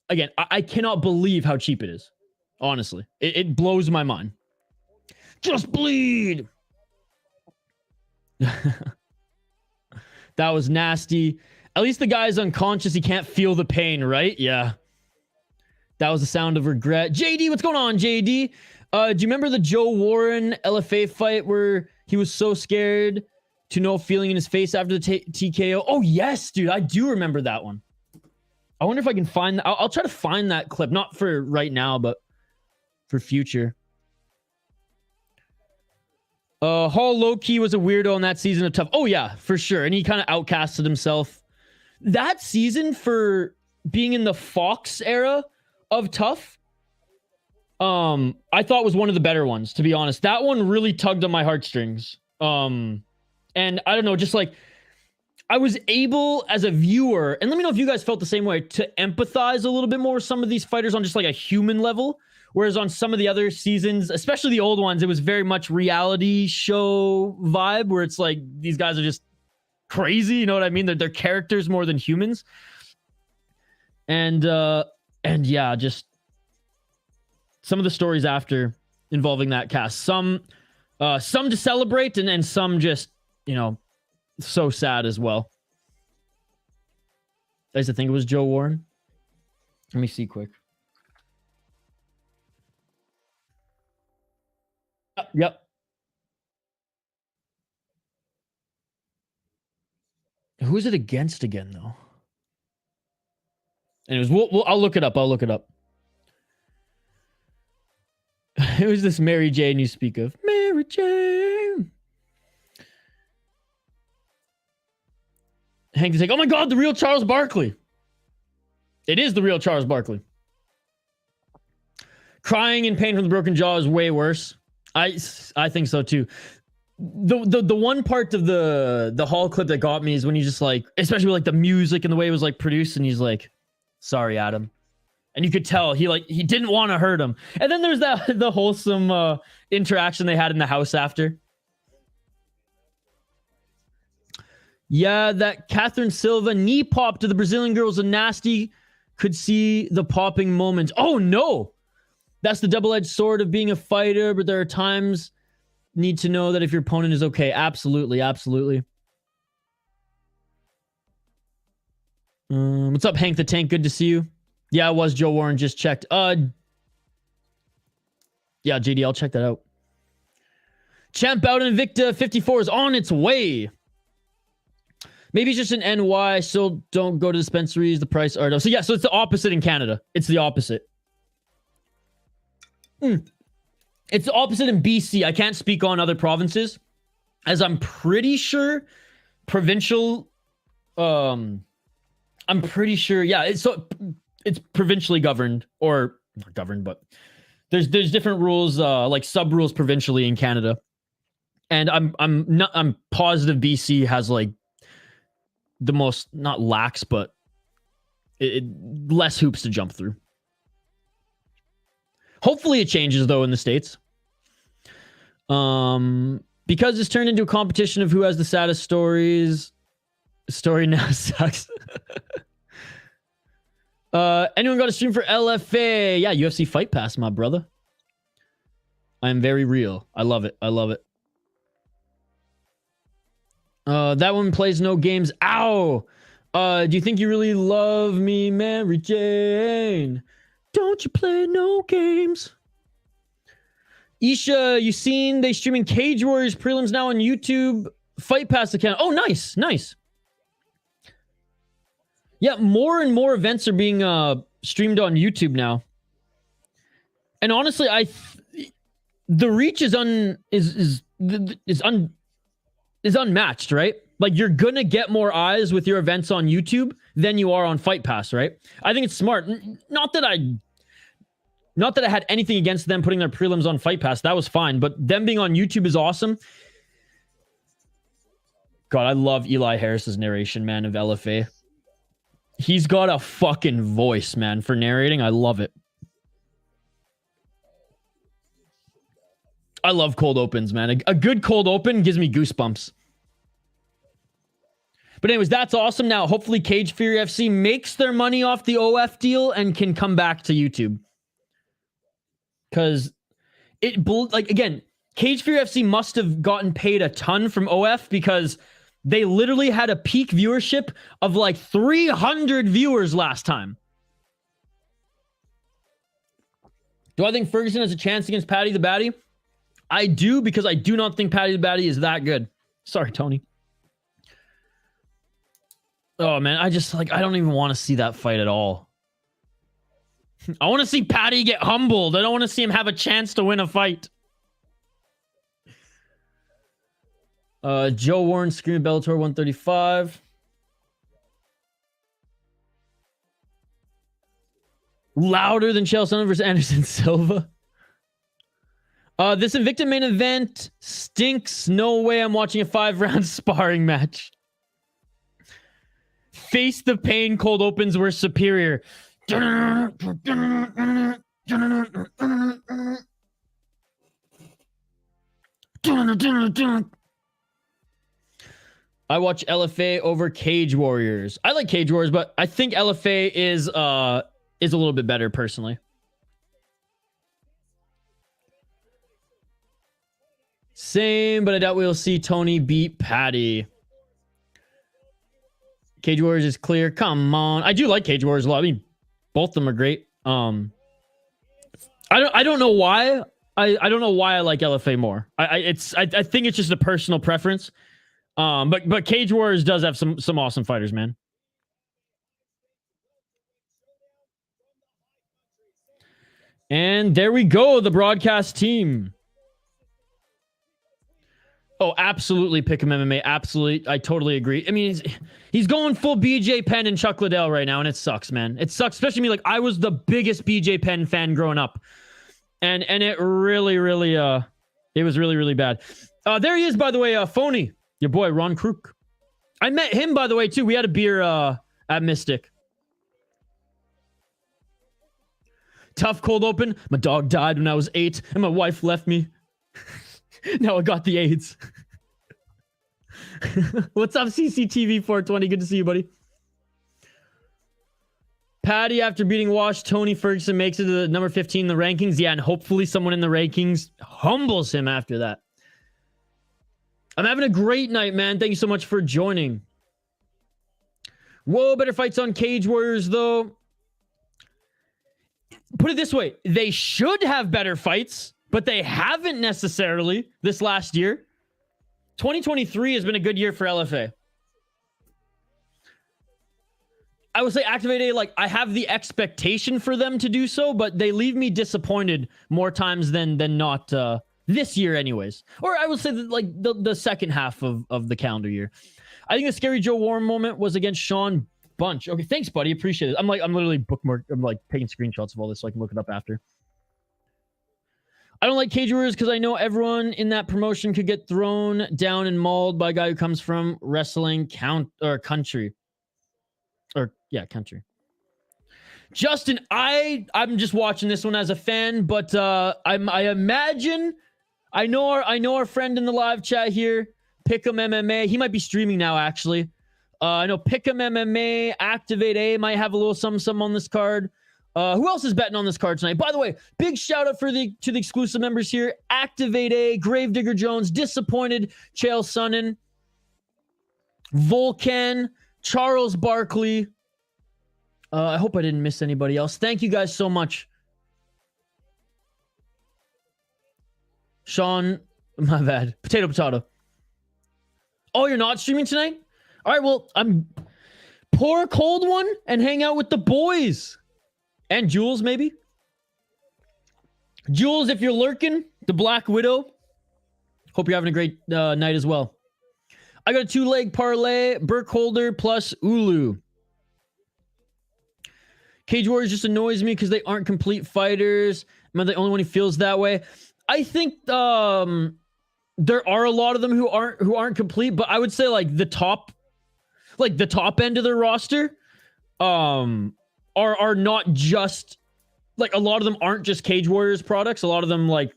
again, I cannot believe how cheap it is. Honestly, it blows my mind. Just bleed. That was nasty. At least the guy's unconscious. He can't feel the pain, right? Yeah. That was the sound of regret. JD, what's going on, JD? Do you remember the Joe Warren LFA fight where he was so scared to no feeling in his face after the TKO? Oh, yes, dude. I do remember that one. I wonder if I can find that. I'll try to find that clip. Not for right now, but for future. Hall low-key was a weirdo in that season of Tough. Oh, yeah, for sure. And he kind of outcasted himself. That season for being in the Fox era of Tough, I thought was one of the better ones, to be honest. That one really tugged on my heartstrings. And I don't know, just like I was able as a viewer, and let me know if you guys felt the same way, to empathize a little bit more with some of these fighters on just like a human level. Whereas on some of the other seasons, especially the old ones, it was very much reality show vibe where it's like these guys are just crazy. You know what I mean? They're characters more than humans. And yeah, just some of the stories after involving that cast. Some to celebrate and some just, so sad as well. I used to think it was Joe Warren. Let me see quick. Yep. Who is it against again, though? Anyways, I'll look it up. Who's this Mary Jane you speak of? Mary Jane. Hank is like, oh my God, the real Charles Barkley. It is the real Charles Barkley. Crying in pain from the broken jaw is way worse. I think so too. The one part of the Hall clip that got me is when he's just like, especially with like the music and the way it was like produced, and he's like, sorry, Adam. And you could tell he didn't want to hurt him. And then there's the wholesome interaction they had in the house after. Yeah, that Catherine Silva knee pop to the Brazilian girl was a nasty. Could see the popping moment. Oh no, that's the double-edged sword of being a fighter. But there are times need to know that if your opponent is okay. Absolutely, absolutely. What's up, Hank the Tank? Good to see you. Yeah, it was Joe Warren. Just checked. Yeah, JD, I'll check that out. Champ Bout Invicta 54 is on its way. Maybe it's just an NY. Still don't go to dispensaries. The price are. So yeah, so it's the opposite in Canada. It's the opposite. It's the opposite in BC. I can't speak on other provinces, as I'm pretty sure provincial. I'm pretty sure. Yeah, it's provincially governed, or not governed, but there's different rules, like sub rules provincially in Canada, and I'm positive BC has like the most, not lax, but less hoops to jump through. Hopefully it changes though in the States. Because it's turned into a competition of who has the saddest stories. Story now sucks. Anyone got a stream for LFA? Yeah, UFC Fight Pass, my brother. I am very real. I love it. I love it. That one plays no games. Ow! Do you think you really love me, Mary Jane? Don't you play no games? Isha, you seen they streaming Cage Warriors prelims now on YouTube Fight Pass account? Oh, nice, nice. Yeah, more and more events are being streamed on YouTube now. And honestly, the reach is unmatched, right? Like, you're gonna get more eyes with your events on YouTube than you are on Fight Pass, right? I think it's smart. Not that I had anything against them putting their prelims on Fight Pass. That was fine. But them being on YouTube is awesome. God, I love Eli Harris's narration, man, of LFA. He's got a fucking voice, man, for narrating. I love it. I love cold opens, man. A good cold open gives me goosebumps. But anyways, that's awesome. Now, hopefully Cage Fury FC makes their money off the OF deal and can come back to YouTube. Because again, Cage Fury FC must have gotten paid a ton from OF, because they literally had a peak viewership of like 300 viewers last time. Do I think Ferguson has a chance against Paddy the Baddy? I do, because I do not think Paddy the Baddy is that good. Sorry, Tony. Oh, man, I don't even want to see that fight at all. I want to see Paddy get humbled. I don't want to see him have a chance to win a fight. Joe Warren screaming Bellator 135. Louder than Chael Sonnen versus Anderson Silva. This Invicta main event stinks. No way I'm watching a 5-round sparring match. Face the pain, cold opens were superior. I watch LFA over Cage Warriors. I like Cage Warriors, but I think LFA is a little bit better personally. Same, but I doubt we'll see Tony beat Paddy. Cage Warriors is clear. Come on. I do like Cage Warriors a lot. I mean, both of them are great. I don't know why. I don't know why I like LFA more. I think it's just a personal preference. But Cage Warriors does have some awesome fighters, man. And there we go, the broadcast team. Oh, absolutely pick him MMA. Absolutely. I totally agree. I mean, he's going full BJ Penn and Chuck Liddell right now, and it sucks, man. It sucks, especially me. Like, I was the biggest BJ Penn fan growing up. And it really, it was really, really bad. There he is, by the way, Phony. Your boy, Ron Crook. I met him, by the way, too. We had a beer at Mystic. Tough cold open. My dog died when I was 8, and my wife left me. Now I got the AIDS. What's up, CCTV 420? Good to see you, buddy. Paddy, after beating Wash, Tony Ferguson makes it to the number 15 in the rankings. Yeah, and hopefully someone in the rankings humbles him after that. I'm having a great night, man. Thank you so much for joining. Whoa, better fights on Cage Warriors, though. Put it this way. They should have better fights, but they haven't necessarily this last year. 2023 has been a good year for LFA. I would say Activate A, like, I have the expectation for them to do so, but they leave me disappointed more times than not this year anyways. Or I would say that, like, the second half of the calendar year. I think the Scary Joe Warren moment was against Sean Bunch. Okay, thanks, buddy. Appreciate it. I'm literally bookmarked. I'm like taking screenshots of all this so I can look it up after. I don't like Cage Warriors because I know everyone in that promotion could get thrown down and mauled by a guy who comes from wrestling country. Country. Justin, I'm just watching this one as a fan, but I imagine I know our friend in the live chat here, Pick'em MMA. He might be streaming now, actually. I know Pick'em MMA, Activate A might have a little some on this card. Who else is betting on this card tonight? By the way, big shout out to the exclusive members here. Activate A, Gravedigger Jones, Disappointed, Chael Sonnen, Volcan, Charles Barkley. I hope I didn't miss anybody else. Thank you guys so much. Sean, my bad. Potato. Oh, you're not streaming tonight? All right, well, pour a cold one and hang out with the boys. And Jules, maybe? Jules, if you're lurking, the Black Widow. Hope you're having a great night as well. I got a 2-leg parlay, Burkholder plus Uulu. Cage Warriors just annoys me because they aren't complete fighters. Am I the only one who feels that way? I think there are a lot of them who aren't complete, but I would say like the top end of their roster are not just like, a lot of them aren't just Cage Warriors products. A lot of them like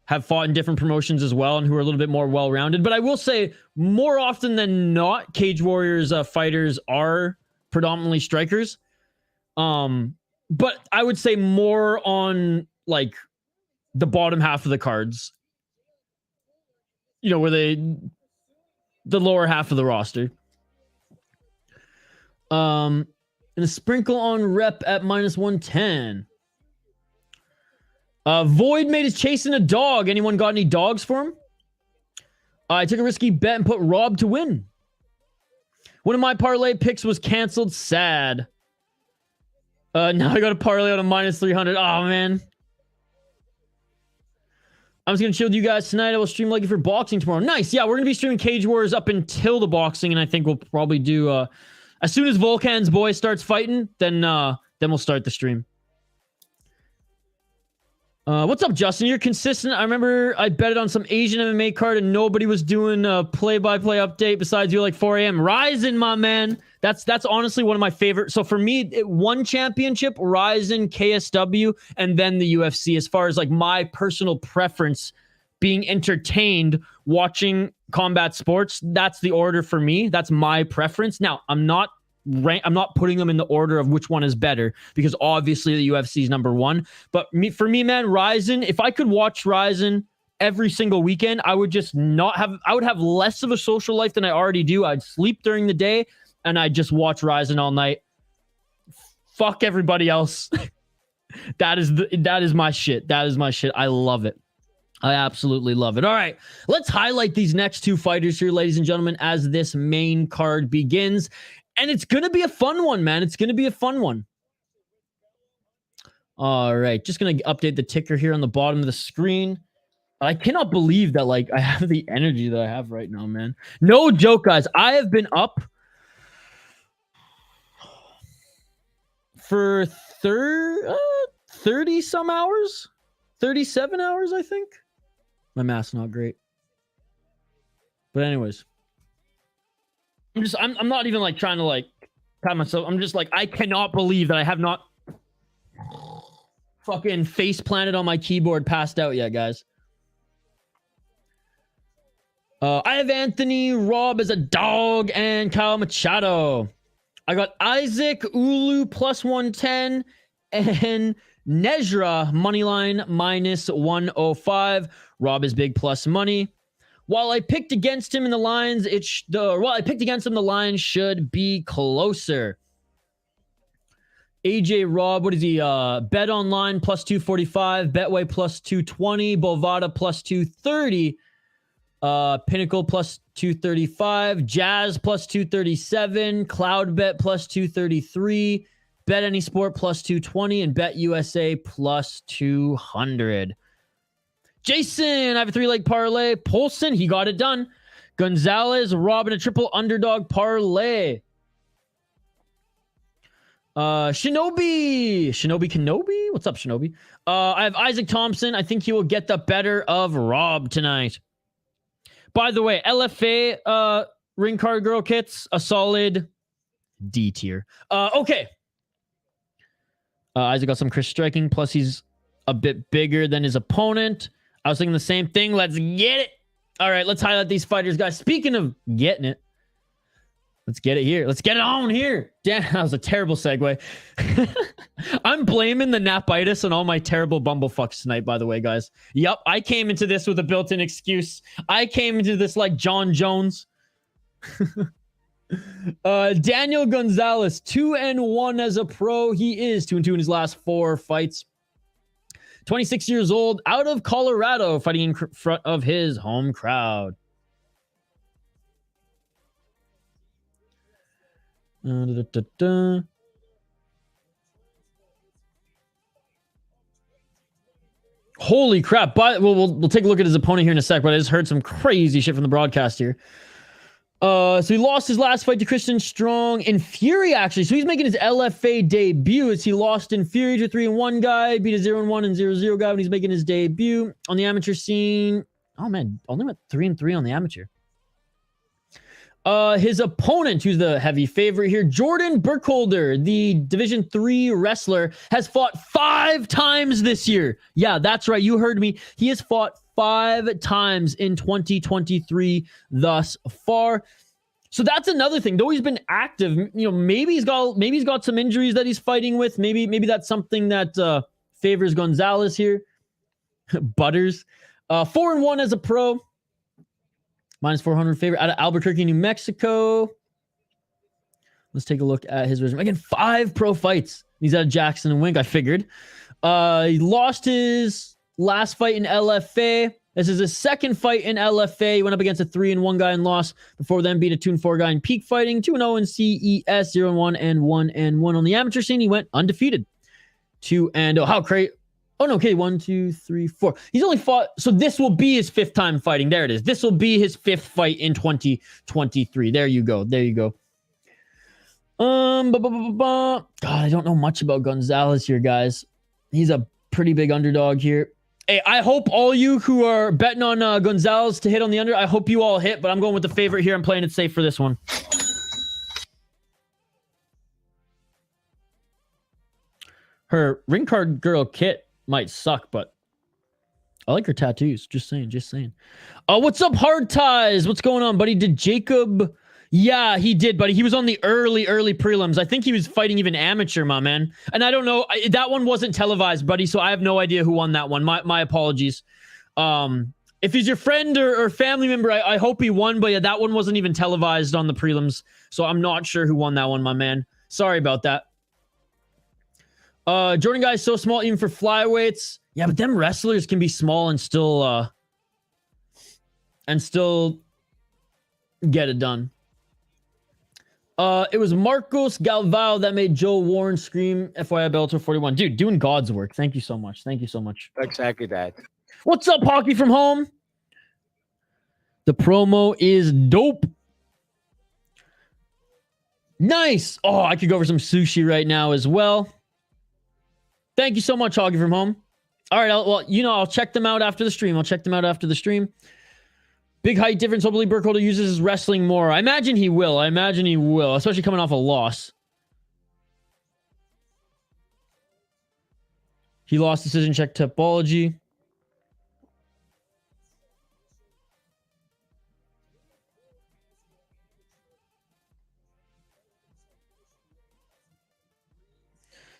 have fought in different promotions as well and who are a little bit more well-rounded. But I will say more often than not, Cage Warriors fighters are predominantly strikers. But I would say more on like the bottom half of the cards, you know, where the lower half of the roster. And a sprinkle on Repp at -110. Void made his chasing a dog. Anyone got any dogs for him? I took a risky bet and put Robb to win. One of my parlay picks was canceled. Sad. Now I got a parlay on a -300. Oh, man. I'm just going to chill with you guys tonight. I will stream Leggy for boxing tomorrow. Nice. Yeah, we're going to be streaming Cage Wars up until the boxing, and I think we'll probably do... as soon as Volcan's boy starts fighting, then we'll start the stream. What's up, Justin? You're consistent. I remember I betted on some Asian MMA card and nobody was doing a play-by-play update besides you like 4 a.m. Ryzen, my man. That's honestly one of my favorite. So for me, one championship, Ryzen, KSW, and then the UFC. As far as like my personal preference, being entertained watching combat sports, that's the order for me. That's my preference. Now, I'm not putting them in the order of which one is better because obviously the UFC is number one. But for me, man, Ryzen, if I could watch Ryzen every single weekend, I would have less of a social life than I already do. I'd sleep during the day and I'd just watch Ryzen all night. Fuck everybody else. That is my shit. That is my shit. I love it. I absolutely love it. All right, let's highlight these next two fighters here, ladies and gentlemen, as this main card begins. And it's going to be a fun one, man. It's going to be a fun one. All right, just going to update the ticker here on the bottom of the screen. I cannot believe that, like, I have the energy that I have right now, man. No joke, guys. I have been up for 30-some hours. 37 hours, I think. My math's not great. But anyways. I'm not even like trying to like pat myself. I'm just like, I cannot believe that I have not fucking face planted on my keyboard, passed out yet, guys. I have Anthony, Robb as a dog, and Kyle Machado. I got Isaac, Uulu +110, and Nejra moneyline -105. Robb is big plus money. While I picked against him in the lines, the lines should be closer. AJ Robb, what is he? Bet online plus 245, Betway plus 220, Bovada plus 230, Pinnacle plus 235, Jazz plus 237, Cloudbet plus 233, Bet Any Sport plus 220, and Bet USA plus 200. Jason, I have a 3-leg parlay. Polson, he got it done. Gonzales, Robb, and a triple underdog parlay. Shinobi Kenobi. What's up, Shinobi? I have Isaac Thomson. I think he will get the better of Robb tonight. By the way, LFA ring card girl kits, a solid D tier. Okay. Isaac got some Chris striking, plus he's a bit bigger than his opponent. I was thinking the same thing. Let's get it. All right, let's highlight these fighters, guys. Speaking of getting it, let's get it here. Let's get it on here. Damn, that was a terrible segue. I'm blaming the napitis on all my terrible bumblefucks tonight, by the way, guys. Yup, I came into this with a built-in excuse. I came into this like John Jones. Daniel Gonzales, 2-1 as a pro. He is 2-2 in his last 4 fights. 26 years old, out of Colorado, fighting in front of his home crowd. Holy crap. But we'll take a look at his opponent here in a sec, but I just heard some crazy shit from the broadcast here. So he lost his last fight to Christian Strong in Fury, actually. So he's making his LFA debut. As he lost in Fury to a 3-1 guy, beat a 0-1 and 0-0 guy when he's making his debut on the amateur scene. Oh man, only went 3-3 on the amateur. His opponent, who's the heavy favorite here, Jordan Burkholder, the Division 3 wrestler, has fought 5 times this year. Yeah, that's right. You heard me. He has fought 5 times in 2023 thus far. So that's another thing. Though he's been active, you know, maybe he's got some injuries that he's fighting with. Maybe that's something that favors Gonzales here. Butters. 4-1 as a pro. Minus 400 favorite out of Albuquerque, New Mexico. Let's take a look at his resume. Again, 5 pro fights. He's out of Jackson and Wink, I figured. He lost his last fight in LFA. This is his second fight in LFA. He went up against a 3-1 guy and lost. Before then, beat a 2-4 guy in peak fighting. 2-0 in CES, 0-1 and 1-1 on the amateur scene. He went undefeated. 2-0. How crazy. Oh, no. Okay. 1, 2, 3, 4. He's only fought. So this will be his 5th time fighting. There it is. This will be his 5th fight in 2023. There you go. There you go. God, I don't know much about Gonzales here, guys. He's a pretty big underdog here. Hey, I hope all you who are betting on Gonzales to hit on the under, I hope you all hit, but I'm going with the favorite here. I'm playing it safe for this one. Her ring card girl kit might suck, but I like her tattoos. Just saying, just saying. What's up, Hard Ties? What's going on, buddy? Did Jacob... Yeah, he did, buddy. He was on the early prelims. I think he was fighting even amateur, my man. And I don't know. That one wasn't televised, buddy, so I have no idea who won that one. My apologies. If he's your friend or family member, I hope he won, but yeah, that one wasn't even televised on the prelims, so I'm not sure who won that one, my man. Sorry about that. Jordan Guy's so small even for flyweights. Yeah, but them wrestlers can be small and still get it done. It was Marcos Galvao that made Joe Warren scream FYI Bellator 41. Dude, doing God's work. Thank you so much. Thank you so much. Exactly that. What's up, Hockey from Home? The promo is dope. Nice. Oh, I could go for some sushi right now as well. Thank you so much, Hockey from Home. All right, I'll check them out after the stream. Big height difference. Hopefully Burkholder uses his wrestling more. I imagine he will. Especially coming off a loss. He lost decision check topology.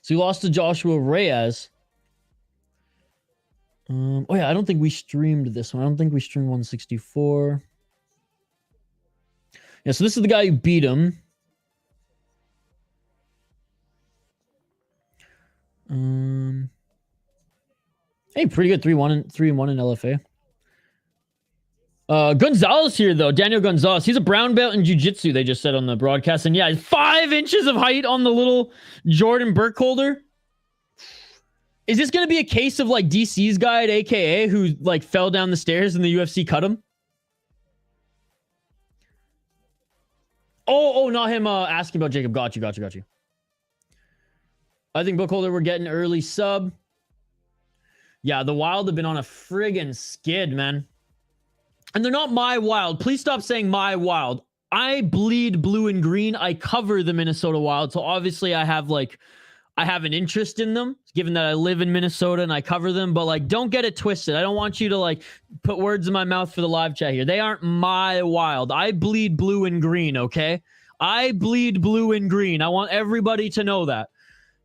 So he lost to Joshua Reyes. Oh yeah, I don't think we streamed this one. I don't think we streamed 164. Yeah, so this is the guy who beat him. Hey, pretty good. 3-1 in 3-1 in LFA. Gonzales here though. Daniel Gonzales. He's a brown belt in jiu-jitsu, they just said on the broadcast. And yeah, 5 inches of height on the little Jordan Burkholder. Is this going to be a case of like DC's guy at AKA who like fell down the stairs and the UFC cut him? Oh, not him asking about Jacob. Got you. I think Burkholder we're getting early sub. Yeah, the Wild have been on a friggin' skid, man. And they're not my Wild. Please stop saying my Wild. I bleed blue and green. I cover the Minnesota Wild. So obviously I have an interest in them, given that I live in Minnesota and I cover them. But like, don't get it twisted. I don't want you to like put words in my mouth for the live chat here. They aren't my Wild. I bleed blue and green, okay? I bleed blue and green. I want everybody to know that.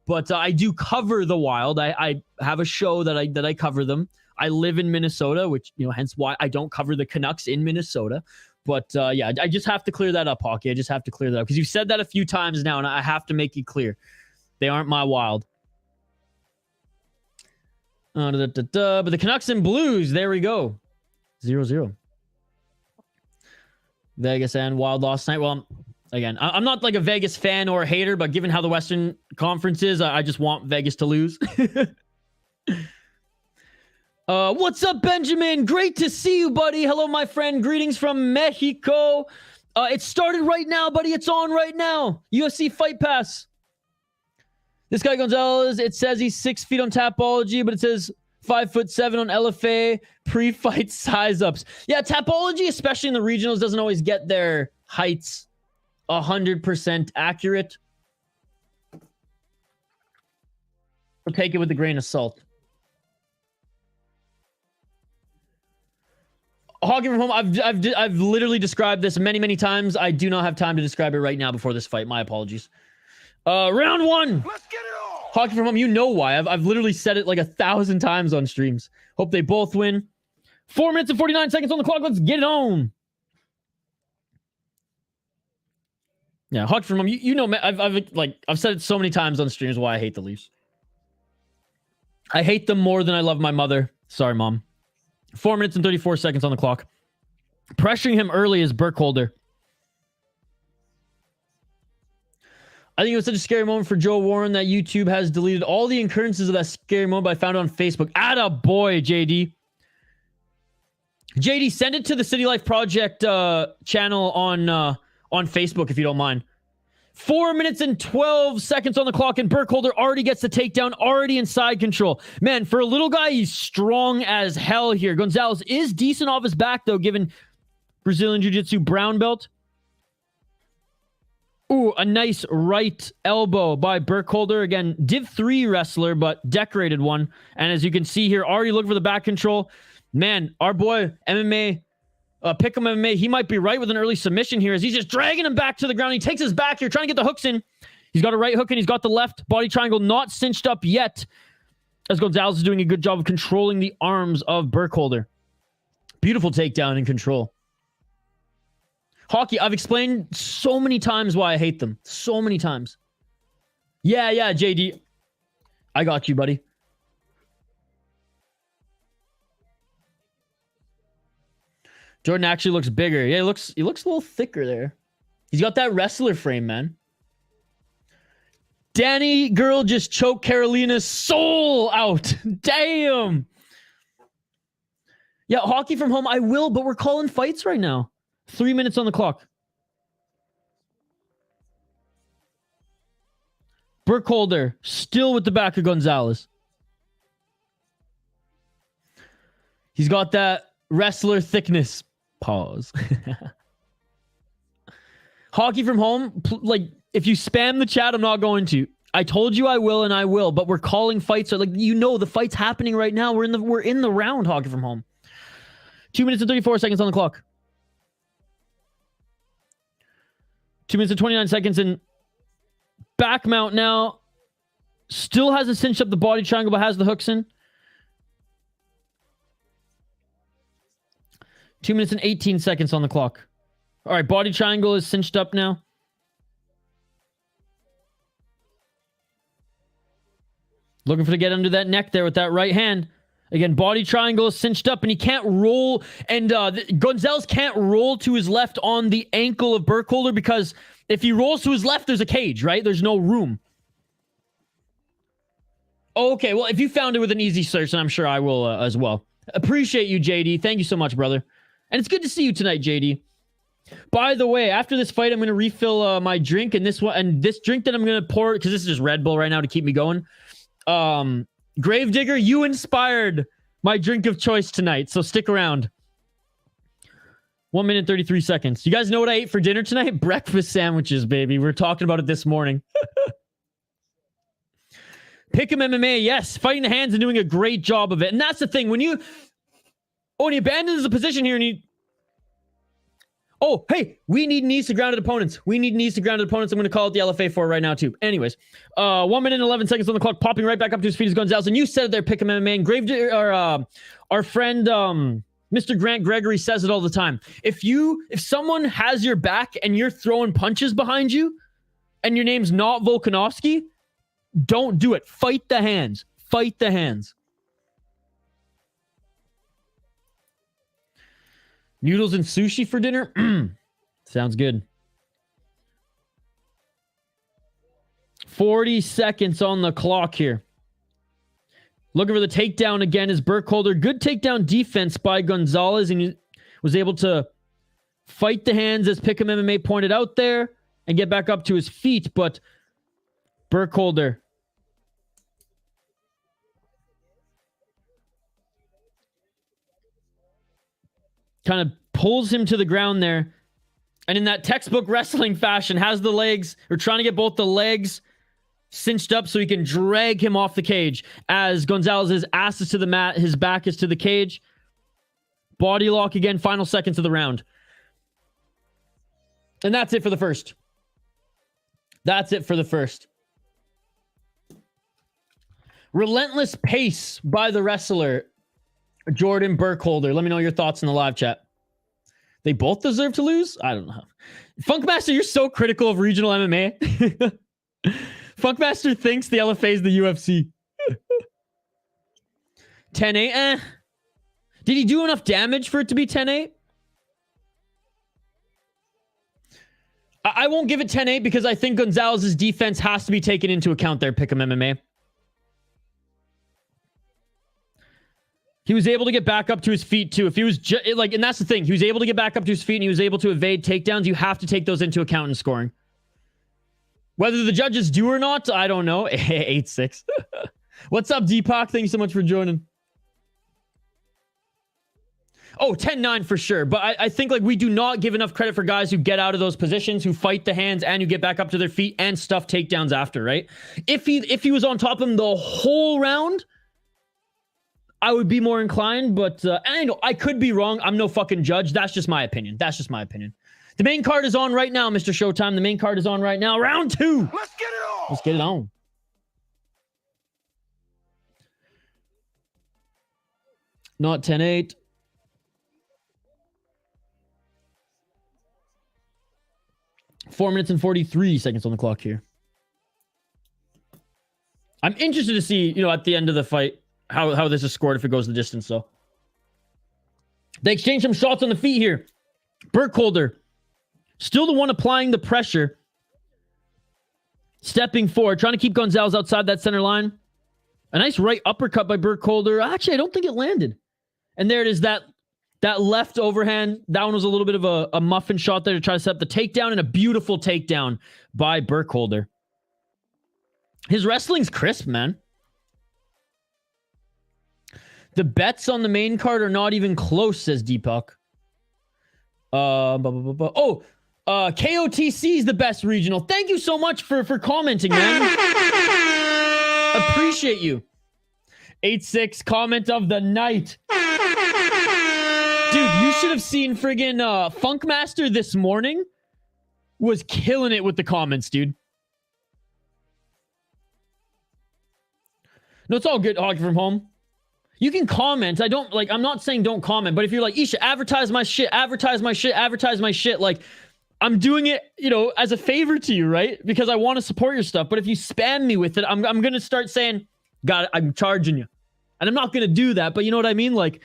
But I do cover the Wild. I have a show that I cover them. I live in Minnesota, which, you know, hence why I don't cover the Canucks in Minnesota. But yeah, I just have to clear that up, Hockey. I just have to clear that up because you've said that a few times now, and I have to make it clear. They aren't my Wild. But the Canucks and Blues, there we go. 0-0. Vegas and Wild lost tonight. Well, again, I'm not like a Vegas fan or a hater, but given how the Western Conference is, I just want Vegas to lose. What's up, Benjamin? Great to see you, buddy. Hello, my friend. Greetings from Mexico. It started right now, buddy. It's on right now. UFC Fight Pass. This guy Gonzales, it says he's 6 feet on Tapology, but it says 5'7" on LFA pre-fight size ups. Yeah, Tapology, especially in the regionals, doesn't always get their heights 100% accurate. Or take it with a grain of salt. Hogging from home, I've literally described this many times. I do not have time to describe it right now before this fight. My apologies. Round 1. Let's get it on. Hockey from home, you know why. I've literally said it like 1,000 times on streams. Hope they both win. 4 minutes and 49 seconds on the clock. Let's get it on. Yeah, Hockey from home, you know, I've said it so many times on streams why I hate the Leafs. I hate them more than I love my mother. Sorry, Mom. 4 minutes and 34 seconds on the clock. Pressuring him early is Burkholder. I think it was such a scary moment for Joe Warren that YouTube has deleted all the occurrences of that scary moment, but I found it on Facebook. Atta boy, JD. JD, send it to the City Life Project channel on Facebook if you don't mind. 4 minutes and 12 seconds on the clock, and Burkholder already gets the takedown, already in side control. Man, for a little guy, he's strong as hell here. Gonzales is decent off his back, though, given Brazilian Jiu-Jitsu brown belt. Ooh, a nice right elbow by Burkholder. Again, Div 3 wrestler, but decorated one. And as you can see here, already looking for the back control. Man, our boy, MMA, Pick'em MMA, he might be right with an early submission here as he's just dragging him back to the ground. He takes his back here, trying to get the hooks in. He's got a right hook and he's got the left body triangle not cinched up yet, as Gonzales is doing a good job of controlling the arms of Burkholder. Beautiful takedown and control. Hockey, I've explained so many times why I hate them. So many times. Yeah, JD. I got you, buddy. Jordan actually looks bigger. Yeah, he looks a little thicker there. He's got that wrestler frame, man. Danny girl just choked Carolina's soul out. Damn. Yeah, Hockey from home, I will, but we're calling fights right now. 3 minutes on the clock. Burkholder still with the back of Gonzales. He's got that wrestler thickness. Pause. Hockey from home, like, if you spam the chat, I'm not going to. I told you I will, and I will, but we're calling fights. So, like, you know, the fight's happening right now. We're in the round, Hockey from home. 2 minutes and 34 seconds on the clock. 2 minutes and 29 seconds, and back mount now. Still hasn't cinched up the body triangle, but has the hooks in. 2 minutes and 18 seconds on the clock. All right, body triangle is cinched up now. Looking for to get under that neck there with that right hand. Again, body triangle is cinched up, and he can't roll. And Gonzales can't roll to his left on the ankle of Burkholder, because if he rolls to his left, there's a cage, right? There's no room. Okay, well, if you found it with an easy search, then I'm sure I will as well. Appreciate you, JD. Thank you so much, brother. And it's good to see you tonight, JD. By the way, after this fight, I'm going to refill my drink, and this drink that I'm going to pour, because this is just Red Bull right now to keep me going. Gravedigger, you inspired my drink of choice tonight, so stick around. 1 minute 33 seconds. You guys know what I ate for dinner tonight? Breakfast sandwiches, baby. We were talking about it this morning. Pick'em MMA, yes. Fighting the hands and doing a great job of it. And that's the thing. When he abandons the position here and he... Oh, hey, we need knees to grounded opponents. We need knees to grounded opponents. I'm going to call it the LFA for right now, too. Anyways, 1 minute and 11 seconds on the clock, popping right back up to his feet is Gonzales. And you said it there, Pick'em MMA. And our friend, Mr. Grant Gregory says it all the time. If someone has your back and you're throwing punches behind you and your name's not Volkanovski, don't do it. Fight the hands. Fight the hands. Noodles and sushi for dinner? Sounds good. 40 seconds on the clock here. Looking for the takedown again is Burkholder. Good takedown defense by Gonzales, and he was able to fight the hands, as Pick'em MMA pointed out there, and get back up to his feet. But Burkholder kind of pulls him to the ground there. And in that textbook wrestling fashion, has the legs, or trying to get both the legs cinched up so he can drag him off the cage. As Gonzales' ass is to the mat, his back is to the cage. Body lock again, final seconds of the round. And that's it for the first. That's it for the first. Relentless pace by the wrestler, Jordan Burkholder. Let me know your thoughts in the live chat. They both deserve to lose? I don't know. Funkmaster, you're so critical of regional MMA. Funkmaster thinks the LFA is the UFC. 10-8, eh. Did he do enough damage for it to be 10-8? I won't give it 10-8 because I think Gonzales' defense has to be taken into account there, Pick'em MMA. He was able to get back up to his feet too. If he was and that's the thing. He was able to get back up to his feet and he was able to evade takedowns. You have to take those into account in scoring. Whether the judges do or not, I don't know. 8-6. What's up, Deepak? Thank you so much for joining. Oh, 10-9 for sure. But I think we do not give enough credit for guys who get out of those positions, who fight the hands and who get back up to their feet and stuff takedowns after, right? If he was on top of him the whole round, I would be more inclined, but I know I could be wrong. I'm no fucking judge. That's just my opinion. That's just my opinion. The main card is on right now, Mr. Showtime. The main card is on right now. Round 2. Let's get it on. Let's get it on. Not 10-8. Four minutes and 43 seconds on the clock here. I'm interested to see, at the end of the fight, how this is scored if it goes the distance, though. They exchange some shots on the feet here. Burkholder, still the one applying the pressure. Stepping forward, trying to keep Gonzales outside that center line. A nice right uppercut by Burkholder. Actually, I don't think it landed. And there it is, that left overhand. That one was a little bit of a muffin shot there to try to set up the takedown, and a beautiful takedown by Burkholder. His wrestling's crisp, man. The bets on the main card are not even close, says Deepak. KOTC is the best regional. Thank you so much for commenting, man. Appreciate you. 8-6 comment of the night. Dude, you should have seen friggin' Funkmaster this morning. Was killing it with the comments, dude. No, it's all good, Hockey from Home. You can comment. I'm not saying don't comment, but if you're like, Isha, advertise my shit, like, I'm doing it, as a favor to you, right? Because I want to support your stuff. But if you spam me with it, I'm going to start saying, God, I'm charging you. And I'm not going to do that, but you know what I mean? Like,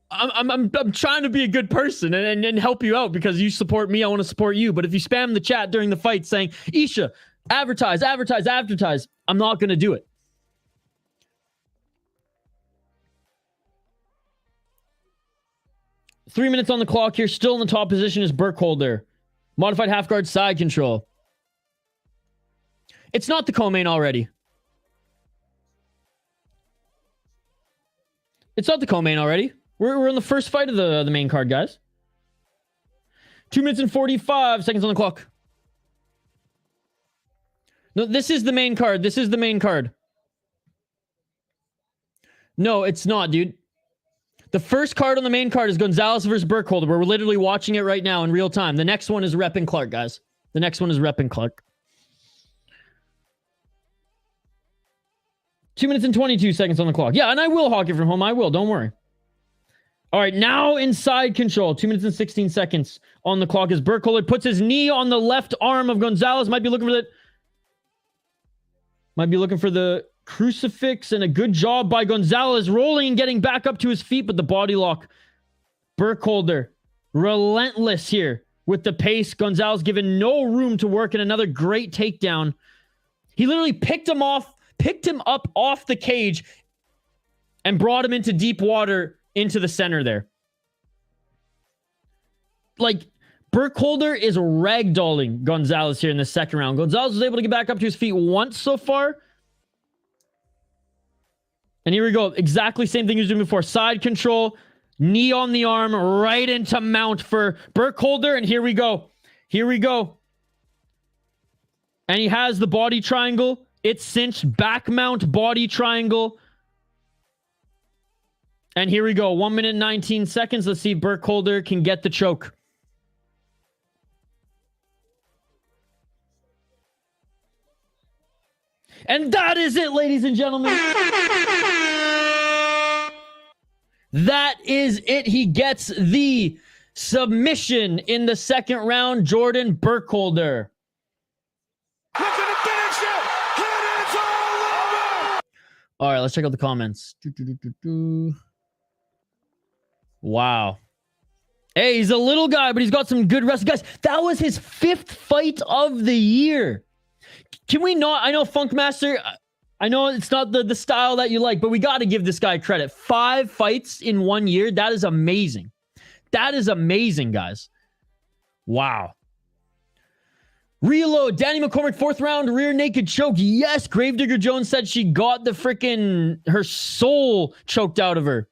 I'm trying to be a good person and help you out because you support me. I want to support you. But if you spam the chat during the fight saying, Isha, advertise, I'm not going to do it. Three minutes on the clock here. Still in the top position is Burkholder. Modified half guard side control. It's not the co-main already. It's not the co-main already. We're in the first fight of the main card, guys. 2 minutes and 45 seconds on the clock. No, this is the main card. This is the main card. No, it's not, dude. The first card on the main card is Gonzales versus Burkholder. We're literally watching it right now in real time. The next one is Repp and Clark, guys. The next one is Repp and Clark. 2 minutes and 22 seconds on the clock. Yeah, and I will hawk it from home. I will. Don't worry. All right, now inside control. 2 minutes and 16 seconds on the clock as Burkholder puts his knee on the left arm of Gonzales. Might be looking for the crucifix, and a good job by Gonzales rolling and getting back up to his feet, but the body lock. Burkholder relentless here with the pace. Gonzales given no room to work, and another great takedown. He literally picked him up off the cage and brought him into deep water into the center there. Like, Burkholder is ragdolling Gonzales here in the second round. Gonzales was able to get back up to his feet once so far. And here we go. Exactly same thing he was doing before. Side control, knee on the arm, right into mount for Burkholder. And here we go. Here we go. And he has the body triangle. It's cinched. Back mount, body triangle. And here we go. 1 minute and 19 seconds. Let's see if Burkholder can get the choke. And that is it, ladies and gentlemen. That is it. He gets the submission in the second round. Jordan Burkholder. Look at the finish it! And it's all over! All right, let's check out the comments. Wow. Hey, he's a little guy, but he's got some good wrestling. Guys, that was his 5th fight of the year. Can we not? I know Funkmaster, I know it's not the style that you like, but we got to give this guy credit. 5 fights in 1 year. That is amazing. That is amazing, guys. Wow. Reload. Danny McCormick, 4th round, rear naked choke. Yes, Gravedigger Jones said she got her soul choked out of her.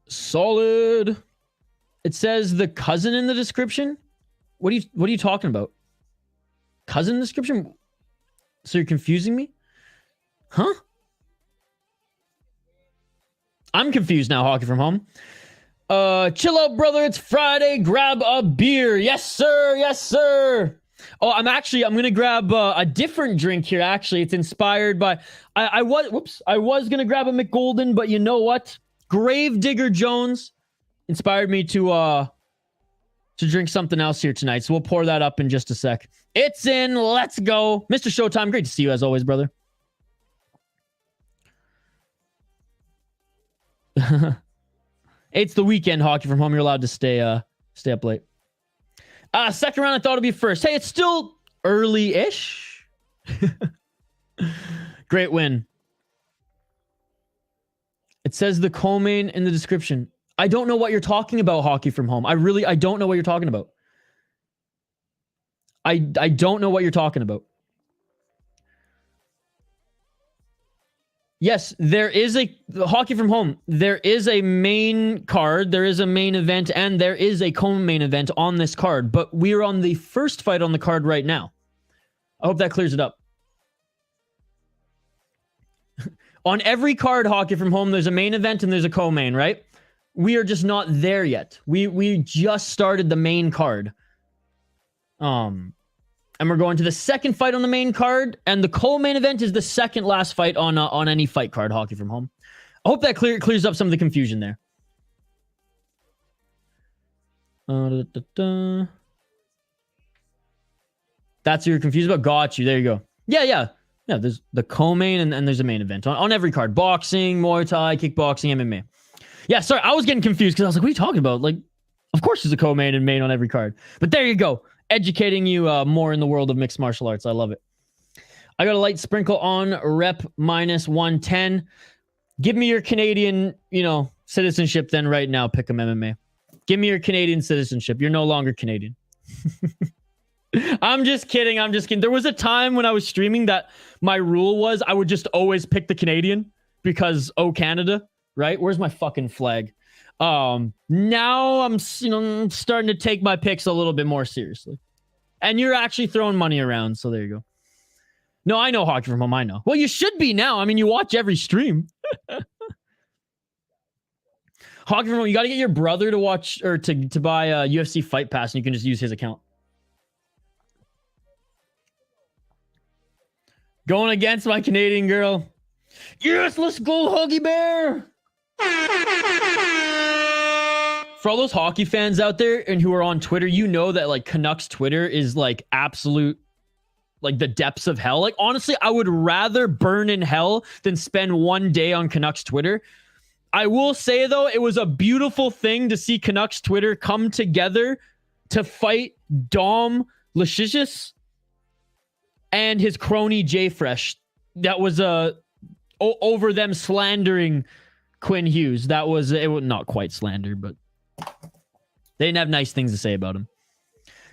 Solid. It says the cousin in the description. What are you talking about? Cousin description? So you're confusing me? Huh? I'm confused now, Hockey from Home. Chill out, brother. It's Friday. Grab a beer. Yes, sir. Yes, sir. Oh, I'm going to grab a different drink here, actually. It's inspired by... I was going to grab a McGolden, but you know what? Gravedigger Jones inspired me to drink something else here tonight. So we'll pour that up in just a sec. It's in. Let's go. Mr. Showtime, great to see you as always, brother. It's the weekend, Hockey from Home. You're allowed to stay up late. Second round, I thought it'd be first. Hey, it's still early-ish. Great win. It says the co-main in the description. I don't know what you're talking about, Hockey from Home. I don't know what you're talking about. I don't know what you're talking about. Yes, there is Hockey from Home. There is a main card, there is a main event, and there is a co-main event on this card. But we're on the first fight on the card right now. I hope that clears it up. On every card, Hockey from Home, there's a main event and there's a co-main, right? We are just not there yet. We just started the main card. And we're going to the second fight on the main card. And the co-main event is the second last fight on any fight card, Hockey from Home. I hope that clears up some of the confusion there. That's what you're confused about? Got you. There you go. Yeah, there's the co-main and there's a main event on every card. Boxing, Muay Thai, kickboxing, MMA. Yeah, sorry, I was getting confused because I was like, what are you talking about? Like, of course there's a co-main and main on every card. But there you go. Educating you more in the world of mixed martial arts. I love it. I got a light sprinkle on Repp -110. Give me your Canadian, citizenship then right now, Pick'em MMA. Give me your Canadian citizenship. You're no longer Canadian. I'm just kidding. There was a time when I was streaming that my rule was I would just always pick the Canadian because, Canada, right? Where's my fucking flag? Now I'm, starting to take my picks a little bit more seriously. And you're actually throwing money around, so there you go. No, I know Hockey from Home, I know. Well, you should be now. I mean, you watch every stream. Hockey from Home, you got to get your brother to watch or to buy a UFC Fight Pass, and you can just use his account. Going against my Canadian girl. Yes, let's go, Huggy Bear. For all those hockey fans out there and who are on Twitter, you know that like Canucks Twitter is like absolute, like the depths of hell. Like honestly, I would rather burn in hell than spend one day on Canucks Twitter. I will say though, it was a beautiful thing to see Canucks Twitter come together to fight Dom Lucius and his crony Jay Fresh. That was over them slandering Quinn Hughes. That was, it was not quite slander, but they didn't have nice things to say about him.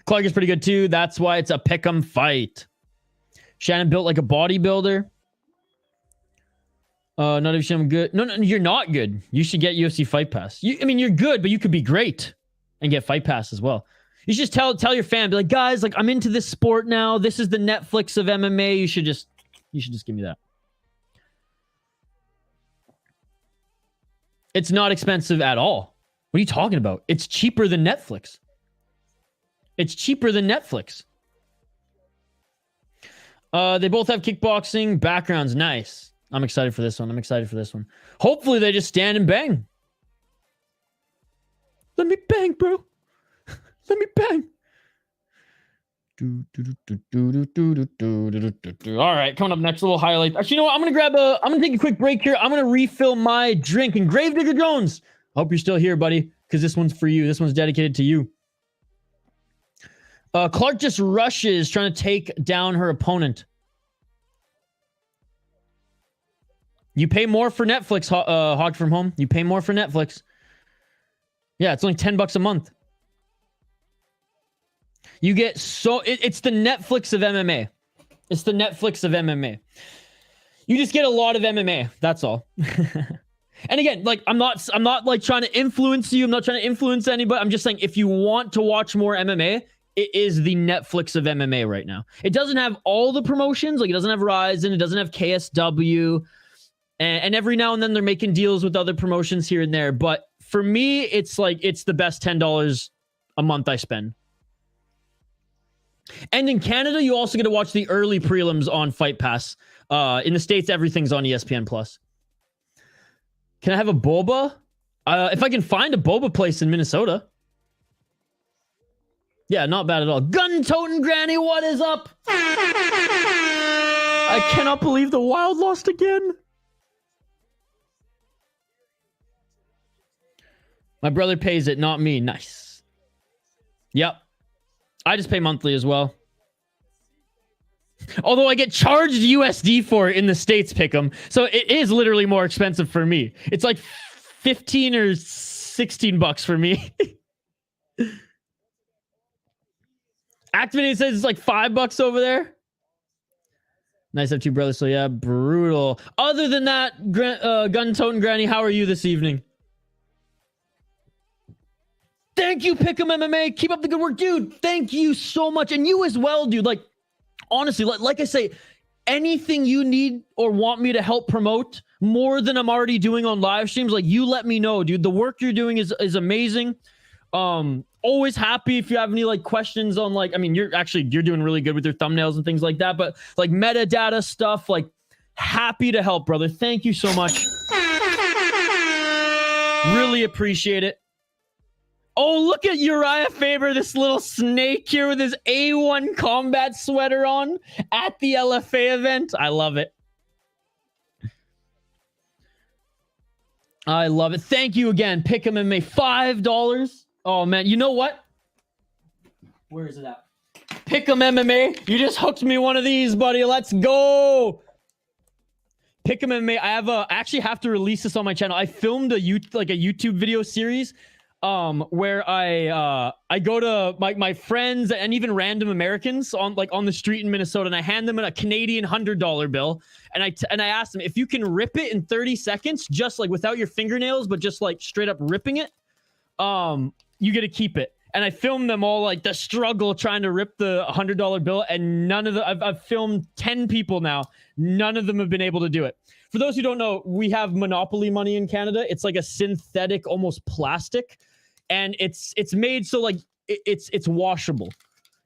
Clark is pretty good too. That's why it's a pick'em fight. Shannon built like a bodybuilder. Not if I'm good. No, you're not good. You should get UFC Fight Pass. You're good, but you could be great and get Fight Pass as well. You should just tell your fan, be like, guys, like I'm into this sport now. This is the Netflix of MMA. You should just give me that. It's not expensive at all. What are you talking about? It's cheaper than Netflix. It's cheaper than Netflix. They both have kickboxing backgrounds. Nice. I'm excited for this one. Hopefully they just stand and bang. Let me bang, bro. Let me bang. All right, coming up next, a little highlight. Actually, you know what? I'm gonna take a quick break here. I'm gonna refill my drink. And Gravedigger Jones, I hope you're still here, buddy, because this one's for you. This one's dedicated to you. Clark just rushes, trying to take down her opponent. You pay more for Netflix, Hog from Home. You pay more for Netflix. Yeah, it's only $10 a month. You get it's the Netflix of MMA. It's the Netflix of MMA. You just get a lot of MMA. That's all. And again, like I'm not like trying to influence you. I'm not trying to influence anybody. I'm just saying if you want to watch more MMA, it is the Netflix of MMA right now. It doesn't have all the promotions. Like it doesn't have Ryzen. It doesn't have KSW. And every now and then they're making deals with other promotions here and there. But for me, it's like it's the best $10 a month I spend. And in Canada, you also get to watch the early prelims on Fight Pass. In the States, everything's on ESPN+. Can I have a boba? If I can find a boba place in Minnesota. Yeah, not bad at all. Gun-toting Granny, what is up? I cannot believe the Wild lost again. My brother pays it, not me. Nice. Yep. I just pay monthly as well. Although I get charged USD for it in the States, Pick'em. So it is literally more expensive for me. It's like 15 or 16 bucks for me. Activated says it's like $5 over there. Nice to have two brothers. So yeah, brutal. Other than that, gun-toting Granny, how are you this evening? Thank you, Pick'em MMA. Keep up the good work, dude. Thank you so much. And you as well, dude. Like, honestly, like I say, anything you need or want me to help promote more than I'm already doing on live streams, like you let me know, dude. The work you're doing is amazing. always happy if you have any like questions on like, I mean, you're doing really good with your thumbnails and things like that, but like metadata stuff, like happy to help, brother. Thank you so much. Really appreciate it. Oh, look at Uriah Faber, this little snake here with his A1 combat sweater on at the LFA event. I love it. I love it. Thank you again. Pick'em MMA, $5. Oh, man. You know what? Where is it at? Pick'em MMA. You just hooked me one of these, buddy. Let's go. Pick'em MMA. I actually have to release this on my channel. I filmed a YouTube video series where I go to my friends and even random Americans on the street in Minnesota, and I hand them a Canadian $100 bill, and I ask them if you can rip it in 30 seconds, just like without your fingernails, but just like straight up ripping it, you get to keep it. And I filmed them all like the struggle trying to rip the $100 bill, and none of the I've filmed 10 people now. None of them have been able to do it. For those who don't know, we have Monopoly money in Canada. It's like a synthetic, almost plastic. And it's made so like it's washable,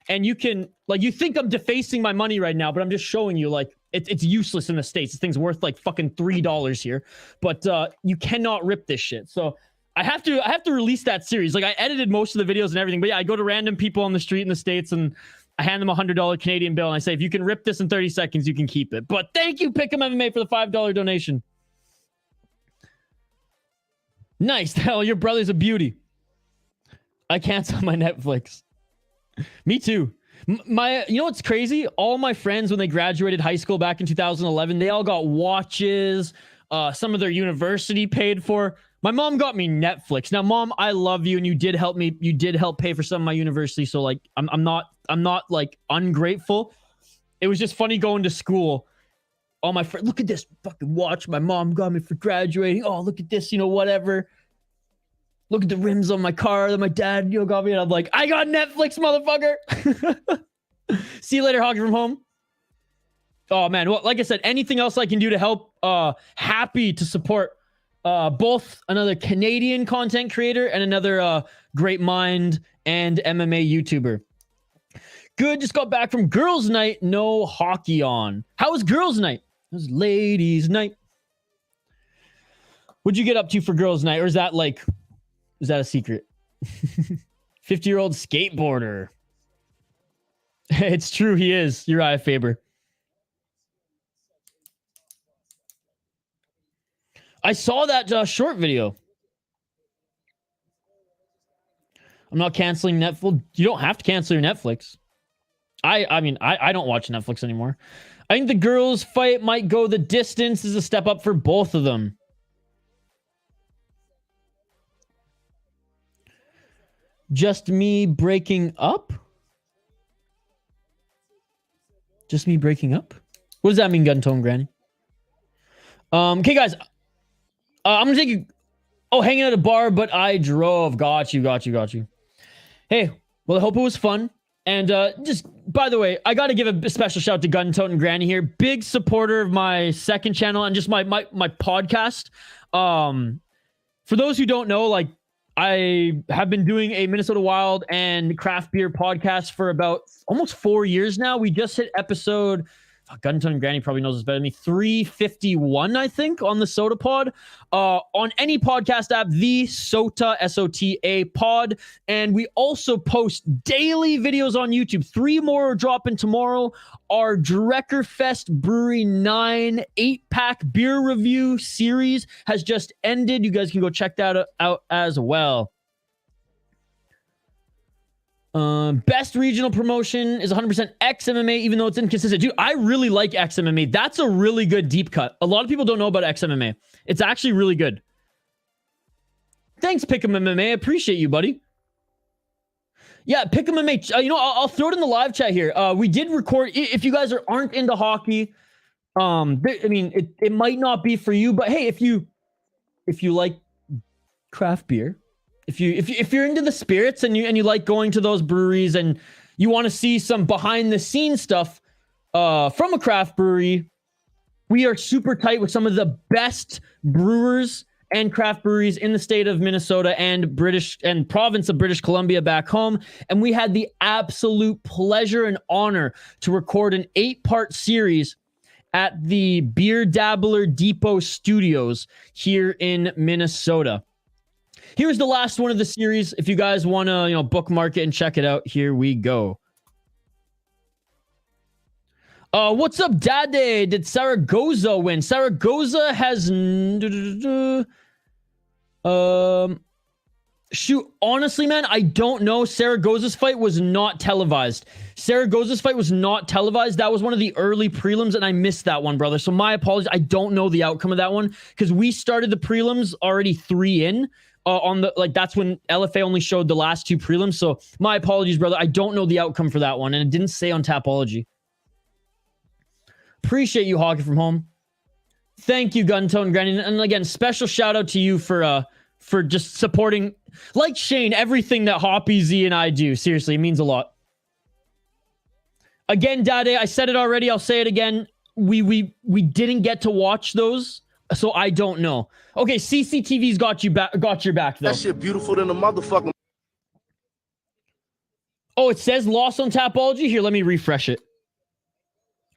and you can like, you think I'm defacing my money right now, but I'm just showing you like it's useless in the States. This thing's worth like fucking $3 here, but you cannot rip this shit. So I have to release that series. Like I edited most of the videos and everything, but yeah, I go to random people on the street in the States and I hand them a $100 Canadian bill and I say, if you can rip this in 30 seconds, you can keep it. But thank you, Pick'em MMA, for the $5 donation. Nice. Hell, your brother's a beauty. I canceled my Netflix. Me too. You know what's crazy? All my friends, when they graduated high school back in 2011, they all got watches. Some of their university paid for. My mom got me Netflix. Now, Mom, I love you, and you did help me. You did help pay for some of my university. So, like, I'm not like ungrateful. It was just funny going to school. All my friends, look at this fucking watch my mom got me for graduating. Oh, look at this, whatever. Look at the rims on my car that my dad, got me. And I'm like, I got Netflix, motherfucker. See you later, Hockey from Home. Oh, man. Well, like I said, anything else I can do to help, happy to support both another Canadian content creator and another great mind and MMA YouTuber. Good. Just got back from girls' night. No hockey on. How was girls' night? It was ladies' night. What'd you get up to for girls' night? Or is that a secret? 50-year-old skateboarder. It's true, he is. Uriah Faber. I saw that short video. I'm not canceling Netflix. You don't have to cancel your Netflix. I mean, I don't watch Netflix anymore. I think the girls' fight might go the distance. Is a step up for both of them. Just me breaking up? Just me breaking up? What does that mean, Gun Tone Granny? Okay, guys. I'm gonna take you. Oh, hanging at a bar, but I drove. Got you. Hey, well, I hope it was fun. And just, by the way, I got to give a special shout to Gun Tote and Granny here. Big supporter of my second channel and just my podcast. For those who don't know, like, I have been doing a Minnesota Wild and craft beer podcast for about almost 4 years now. We just hit episode, Gun Tote and Granny probably knows this better than me, 351, I think, on the Soda Pod. On any podcast app, the SOTA, S-O-T-A pod. And we also post daily videos on YouTube. 3 more are dropping tomorrow. Our Dreckerfest Brewery 9 8-pack beer review series has just ended. You guys can go check that out as well. Best regional promotion is 100% XMMA, even though it's inconsistent. Dude, I really like XMMA. That's a really good deep cut. A lot of people don't know about XMMA. It's actually really good. Thanks, Pick'em MMA. I appreciate you, buddy. Yeah, Pick'em MMA. I'll throw it in the live chat here. We did record. If you guys aren't into hockey, it might not be for you. But hey, if you like craft beer. If you're into the spirits and you like going to those breweries and you want to see some behind the scenes stuff from a craft brewery, we are super tight with some of the best brewers and craft breweries in the state of Minnesota and province of British Columbia back home. And we had the absolute pleasure and honor to record an 8-part series at the Beer Dabbler Depot Studios here in Minnesota. Here's the last one of the series. If you guys want to, bookmark it and check it out, here we go. What's up, Dade? Did Zaragoza win? Zaragoza has... Shoot, honestly, man, I don't know. Zaragoza's fight was not televised. That was one of the early prelims, and I missed that one, brother. So my apologies. I don't know the outcome of that one because we started the prelims already 3 in. That's when LFA only showed the last 2 prelims. So my apologies, brother. I don't know the outcome for that one, and it didn't say on Tapology. Appreciate you, Hockey from Home. Thank you, Guntone Granny. And again, special shout out to you for just supporting, like Shane, everything that Hoppy, Z, and I do. Seriously, it means a lot. Again, Dade, I said it already. I'll say it again. We didn't get to watch those, so I don't know. Okay, CCTV's got your back though. That shit beautiful than a motherfucking. Oh, it says lost on Tapology. Here, let me refresh it.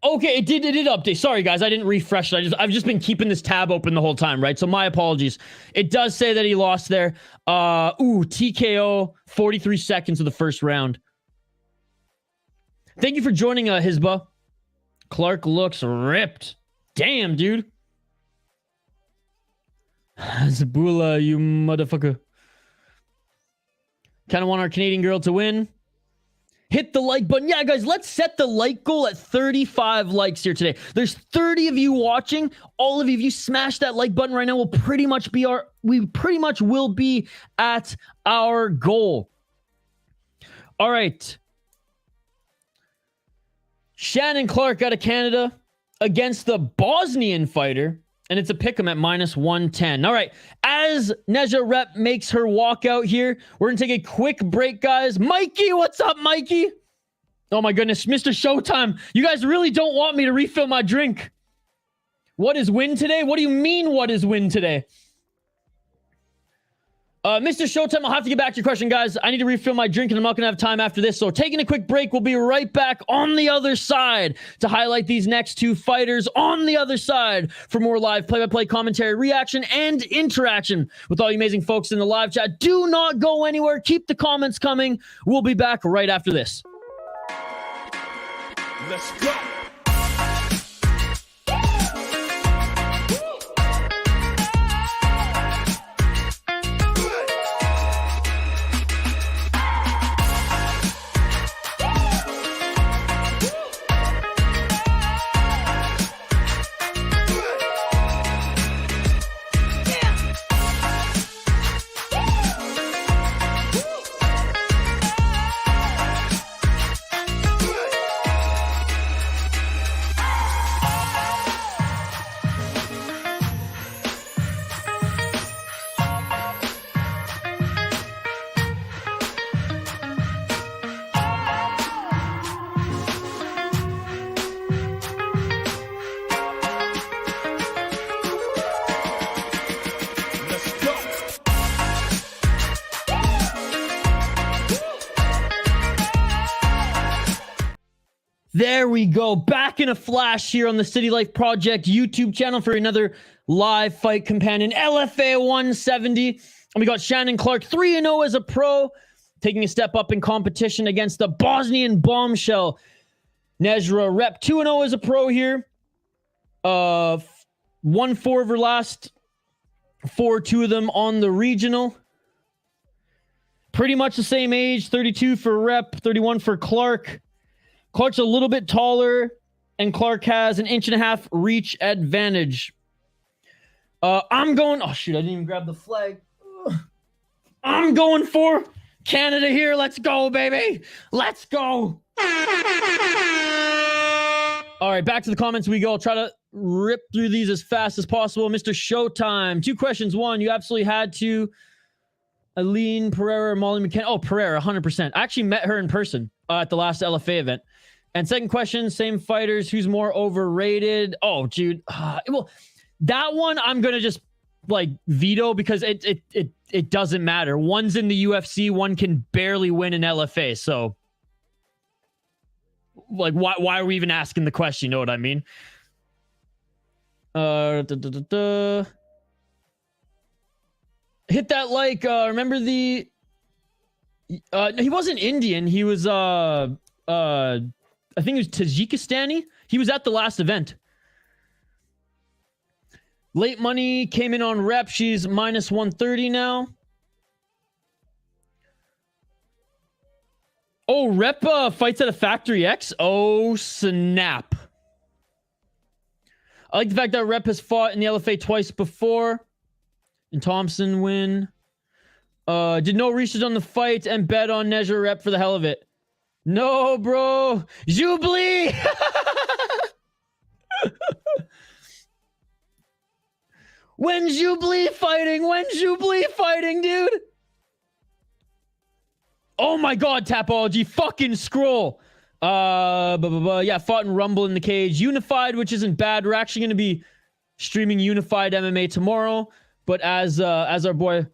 Okay, it did update. Sorry, guys, I didn't refresh it. I've just been keeping this tab open the whole time, right? So my apologies. It does say that he lost there. TKO, 43 seconds of the first round. Thank you for joining, Hisba. Clark looks ripped. Damn, dude. Zabula, you motherfucker. Kind of want our Canadian girl to win. Hit the like button. Yeah, guys, let's set the like goal at 35 likes here today. There's 30 of you watching. All of you, if you smash that like button right now, we pretty much will be at our goal. All right. Shannon Clark out of Canada against the Bosnian fighter. And it's a pick'em at -110. All right. As Nejra Repp makes her walk out here, we're going to take a quick break, guys. Mikey, what's up, Mikey? Oh, my goodness. Mr. Showtime. You guys really don't want me to refill my drink. What is win today? What do you mean, what is win today? Mr. Showtime, I'll have to get back to your question, guys. I need to refill my drink, and I'm not going to have time after this. So taking a quick break. We'll be right back on the other side to highlight these next 2 fighters on the other side for more live play-by-play commentary, reaction, and interaction with all you amazing folks in the live chat. Do not go anywhere. Keep the comments coming. We'll be back right after this. Let's go. There we go. Back in a flash here on the City Life Project YouTube channel for another live fight companion, LFA 170. And we got Shannon Clark, 3-0 as a pro, taking a step up in competition against the Bosnian bombshell, Nejra Repp. 2-0 as a pro here. 1-4 of her last 4, 2 of them on the regional. Pretty much the same age, 32 for Repp, 31 for Clark. Clark's a little bit taller, and Clark has an 1.5 inch reach advantage. I'm going... Oh, shoot, I didn't even grab the flag. I'm going for Canada here. Let's go, baby. Let's go. All right, back to the comments we go. I'll try to rip through these as fast as possible. Mr. Showtime. 2 questions. 1, you absolutely had to... Aline Pereira, Molly McKenna. Oh, Pereira, 100%. I actually met her in person at the last LFA event. And second question, same fighters. Who's more overrated? Oh, dude. Well, that one, I'm going to just like veto because it doesn't matter. One's in the UFC, one can barely win an LFA. So like why are we even asking the question? You know what I mean? Hit that like remember the he wasn't Indian, he was I think it was Tajikistani. He was at the last event. Late money came in on Repp. She's minus 130 now. Oh, Repp fights at a Factory X. Oh, snap. I like the fact that Repp has fought in the LFA twice before. And Thomson win. Did no research on the fight and bet on Nejra Repp for the hell of it. No, bro. Jubli! When's Jubli fighting? When's Jubli fighting, dude? Oh my god, Tapology. Fucking scroll. Yeah, fought in Rumble in the cage. Unified, which isn't bad. We're actually going to be streaming Unified MMA tomorrow. But as our boy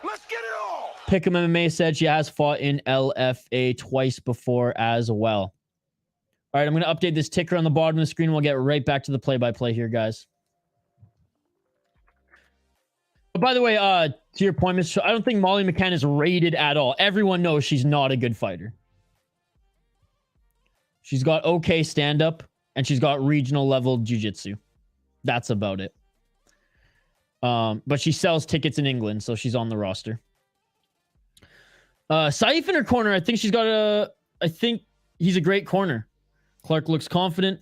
Let's get it all. Pick'em MMA said, she has fought in LFA twice before as well. All right, I'm going to update this ticker on the bottom of the screen. We'll get right back to the play-by-play here, guys. But by the way, to your point, Mr. I don't think Molly McCann is rated at all. Everyone knows she's not a good fighter. She's got okay stand-up, and she's got regional level jiu-jitsu. That's about it. But she sells tickets in England, so she's on the roster. Saif in her corner, I think she's got a... I think he's a great corner. Clark looks confident.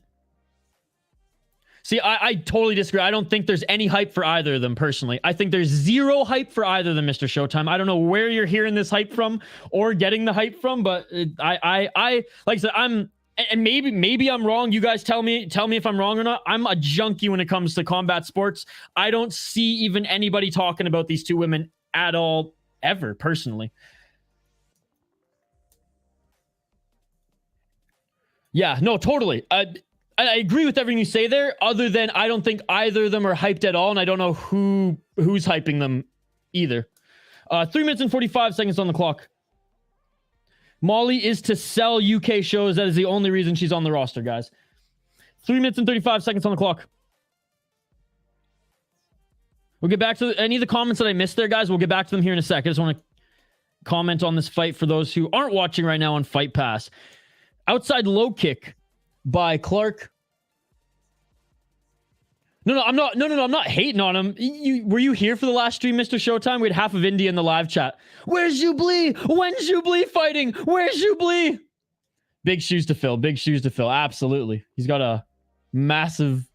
See, I totally disagree. I don't think there's any hype for either of them, personally. I think there's zero hype for either of them, Mr. Showtime. I don't know where you're hearing this hype from or getting the hype from, but I like I said, and maybe I'm wrong. You guys tell me if I'm wrong or not. I'm a junkie when it comes to combat sports. I don't see even anybody talking about these two women at all, ever, personally. Yeah, no, totally. I agree with everything you say there, other than I don't think either of them are hyped at all, and I don't know who's hyping them either. 3 minutes and 45 seconds on the clock. Molly is to sell UK shows. That is the only reason she's on the roster, guys. 3 minutes and 35 seconds on the clock. We'll get back to any of the comments that I missed there, guys. We'll get back to them here in a sec. I just want to comment on this fight for those who aren't watching right now on Fight Pass. Outside low kick by Clark. I'm not hating on him. Were you here for the last stream, Mr. Showtime? We had half of India in the live chat. Where's Jubli? When's Jubli fighting? Where's Jubli? Big shoes to fill. Big shoes to fill. Absolutely. He's got a massive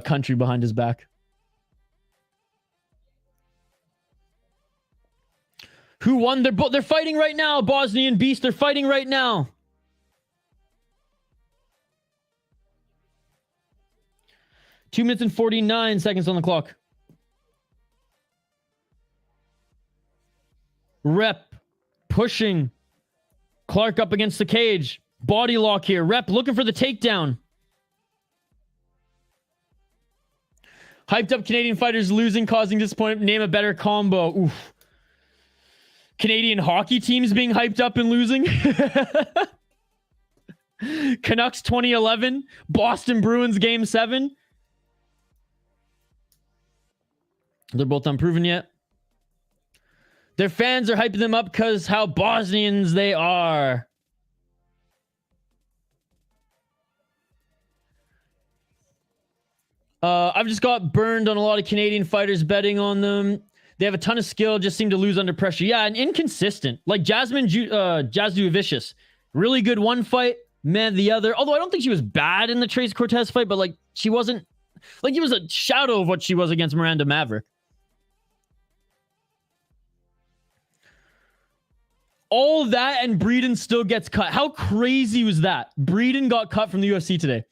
country behind his back. Who won? They're fighting right now. Bosnian Beast. They're fighting right now. Two minutes and 49 seconds on the clock. Repp pushing Clark up against the cage. Body lock here. Repp looking for the takedown. Hyped up Canadian fighters losing, causing disappointment. Name a better combo. Oof. Canadian hockey teams being hyped up and losing. Canucks 2011. Boston Bruins Game 7. They're both unproven yet. Their fans are hyping them up because how Bosnians they are. I've just got burned on a lot of Canadian fighters betting on them. They have a ton of skill, just seem to lose under pressure. Yeah, and inconsistent. Like Jasmine Jasdovicius. Really good one fight, man the other. Although I don't think she was bad in the Trace Cortez fight, but like she wasn't... Like it was a shadow of what she was against Miranda Maverick. All that and Breeden still gets cut. How crazy was that? Breeden got cut from the UFC today.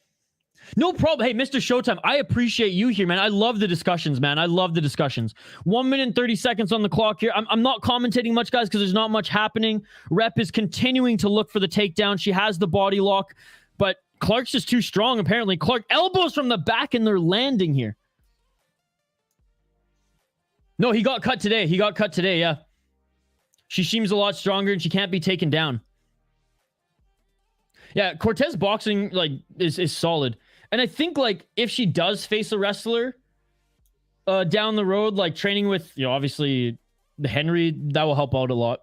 No problem. Hey, Mr. Showtime, I appreciate you here, man. I love the discussions, man. I love the discussions. 1 minute and 30 seconds on the clock here. I'm not commentating much, guys, because there's not much happening. Repp is continuing to look for the takedown. She has the body lock, but Clark's just too strong, apparently. Clark elbows from the back, and they're landing here. No, he got cut today. He got cut today, yeah. She seems a lot stronger and she can't be taken down. Yeah, Cortez boxing like is solid. And I think like if she does face a wrestler down the road, like training with, you know, obviously the Henry, that will help out a lot.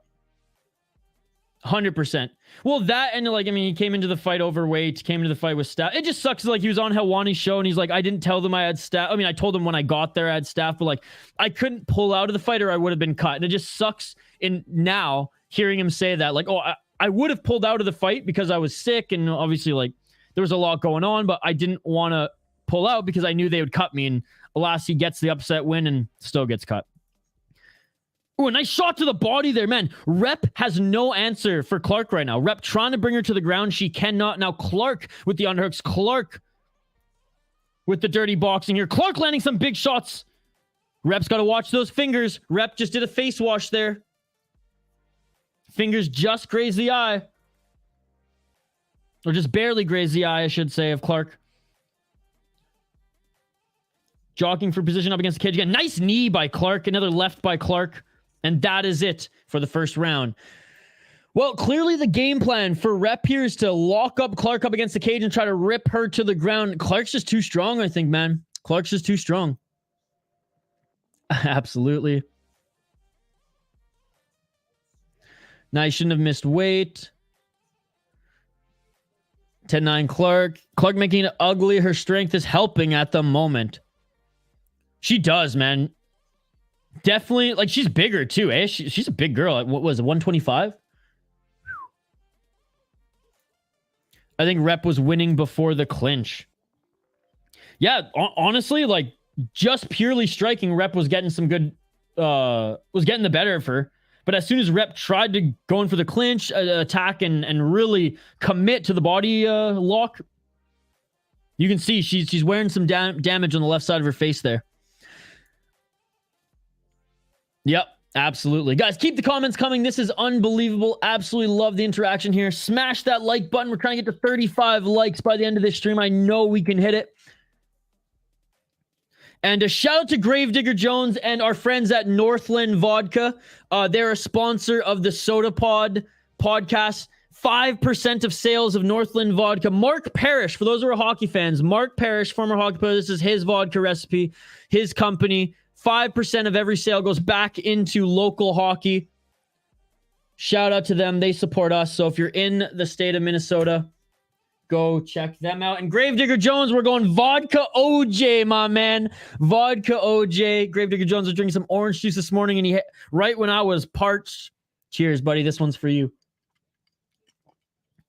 100%. Well, that and like, I mean, he came into the fight overweight, came into the fight with staff. It just sucks. Like he was on Helwani's show and he's like, I didn't tell them I had staff. I mean, I told them when I got there I had staff, but like I couldn't pull out of the fight or I would have been cut. And it just sucks in now hearing him say that, like, oh, I would have pulled out of the fight because I was sick. And obviously like there was a lot going on, but I didn't want to pull out because I knew they would cut me. And alas, he gets the upset win and still gets cut. Oh, a nice shot to the body there, man. Repp has no answer for Clark right now. Repp trying to bring her to the ground. She cannot. Now Clark with the underhooks. Clark with the dirty boxing here. Clark landing some big shots. Repp's got to watch those fingers. Repp just did a face wash there. Fingers just grazed the eye. Or just barely grazed the eye, I should say, of Clark. Jogging for position up against the cage again. Nice knee by Clark. Another left by Clark. And that is it for the first round. Well, clearly the game plan for Repp here is to lock up Clark up against the cage and try to rip her to the ground. Clark's just too strong, I think, man. Clark's just too strong. Absolutely. Nice, shouldn't have missed weight. 10-9 Clark. Clark making it ugly. Her strength is helping at the moment. She does, man. Definitely, like, she's bigger, too, eh? She's a big girl. Like, what was it, 125? I think Repp was winning before the clinch. Yeah, honestly, like, just purely striking, Repp was getting some good, was getting the better of her. But as soon as Repp tried to go in for the clinch, attack, and really commit to the body lock, you can see she's wearing some damage on the left side of her face there. Yep, absolutely. Guys, keep the comments coming. This is unbelievable. Absolutely love the interaction here. Smash that like button. We're trying to get to 35 likes by the end of this stream. I know we can hit it. And a shout out to Gravedigger Jones and our friends at Northland Vodka. They're a sponsor of the Soda Pod podcast. 5% of sales of Northland Vodka. Mark Parrish, for those who are hockey fans, Mark Parrish, former hockey player, this is his vodka recipe, his company. 5% of every sale goes back into local hockey. Shout out to them. They support us. So if you're in the state of Minnesota, go check them out. And Gravedigger Jones, we're going vodka OJ, my man. Vodka OJ. Gravedigger Jones was drinking some orange juice this morning, and he hit right when I was parched. Cheers, buddy. This one's for you.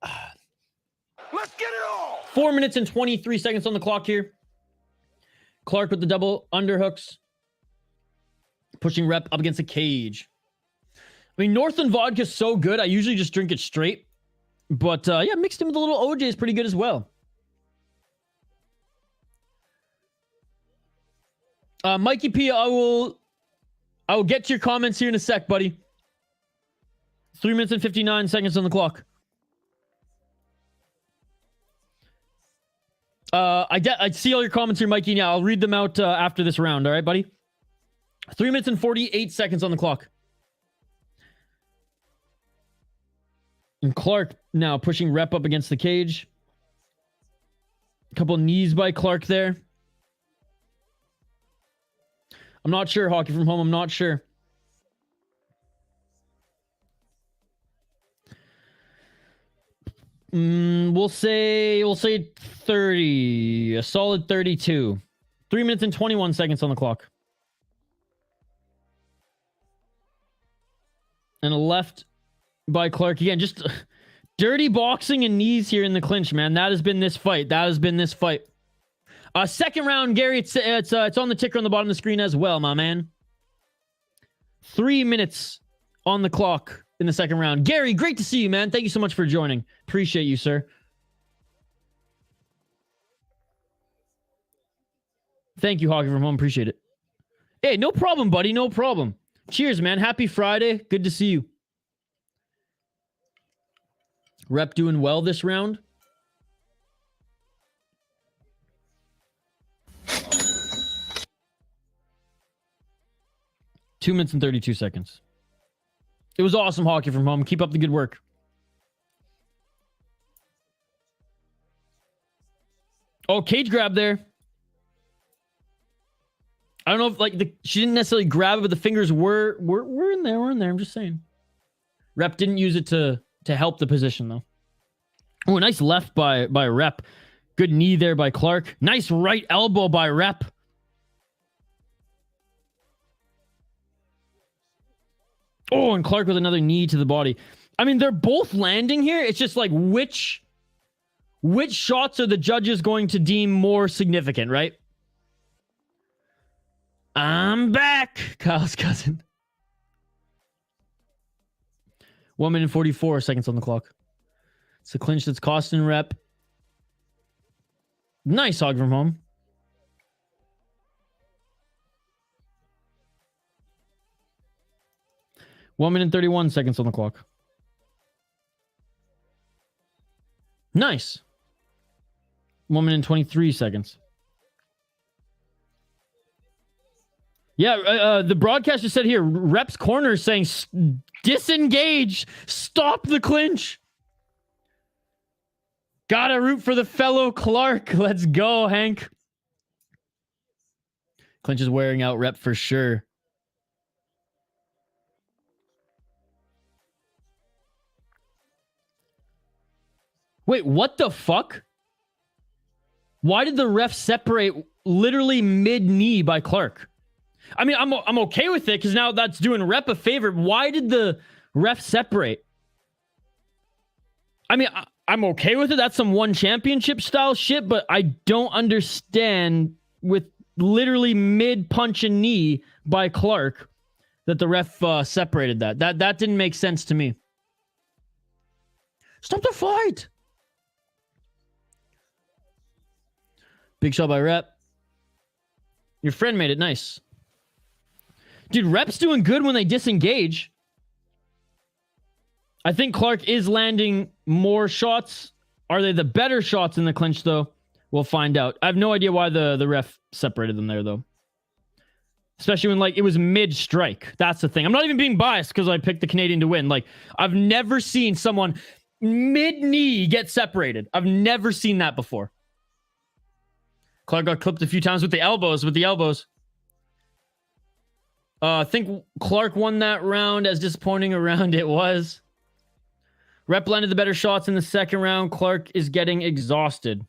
Let's get it all. 4 minutes and 23 seconds on the clock here. Clark with the double underhooks. Pushing Repp up against the cage. I mean, Northland Vodka is so good. I usually just drink it straight. But, yeah, mixed in with a little OJ is pretty good as well. Mikey P, I will get to your comments here in a sec, buddy. 3 minutes and 59 seconds on the clock. I see all your comments here, Mikey. Now I'll read them out after this round. All right, buddy? 3 minutes and 48 seconds on the clock. And Clark now pushing Repp up against the cage. A couple knees by Clark there. I'm not sure, Hockey from Home. I'm not sure. We'll say 30. A solid 32. 3 minutes and 21 seconds on the clock. And a left by Clark. Again, just dirty boxing and knees here in the clinch, man. That has been this fight. Second round, Gary. It's on the ticker on the bottom of the screen as well, my man. 3 minutes on the clock in the second round. Gary, great to see you, man. Thank you so much for joining. Appreciate you, sir. Thank you, Hockey from Home. Appreciate it. Hey, no problem, buddy. No problem. Cheers, man. Happy Friday. Good to see you. Repp doing well this round. 2 minutes and 32 seconds. It was awesome hockey from home. Keep up the good work. Oh, cage grab there. I don't know if like she didn't necessarily grab it, but the fingers were in there. We're in there. I'm just saying. Repp didn't use it to help the position though. Oh, nice left by Repp. Good knee there by Clark. Nice right elbow by Repp. Oh, and Clark with another knee to the body. I mean, they're both landing here. It's just like which shots are the judges going to deem more significant, right? I'm back, Kyle's cousin. 1 minute 44 seconds on the clock. It's a clinch that's costing Repp. Nice hog from home. One minute 31 seconds on the clock. Nice. 1 minute and 23 seconds. Yeah, the broadcast just said here, Repp's corner is saying, disengage, stop the clinch. Gotta root for the fellow Clark. Let's go, Hank. Clinch is wearing out Repp for sure. Wait, what the fuck? Why did the ref separate literally mid-knee by Clark? I mean, I'm okay with it because now that's doing Repp a favor. Why did the ref separate? I mean, I'm okay with it. That's some one championship style shit, but I don't understand with literally mid-punch and knee by Clark that the ref separated that. That didn't make sense to me. Stop the fight! Big shot by Repp. Your friend made it. Nice. Dude, Repp's doing good when they disengage. I think Clark is landing more shots. Are they the better shots in the clinch, though? We'll find out. I have no idea why the ref separated them there, though. Especially when, like, it was mid-strike. That's the thing. I'm not even being biased because I picked the Canadian to win. Like, I've never seen someone mid-knee get separated. I've never seen that before. Clark got clipped a few times with the elbows. I think Clark won that round, as disappointing a round it was. Repp landed the better shots in the second round. Clark is getting exhausted.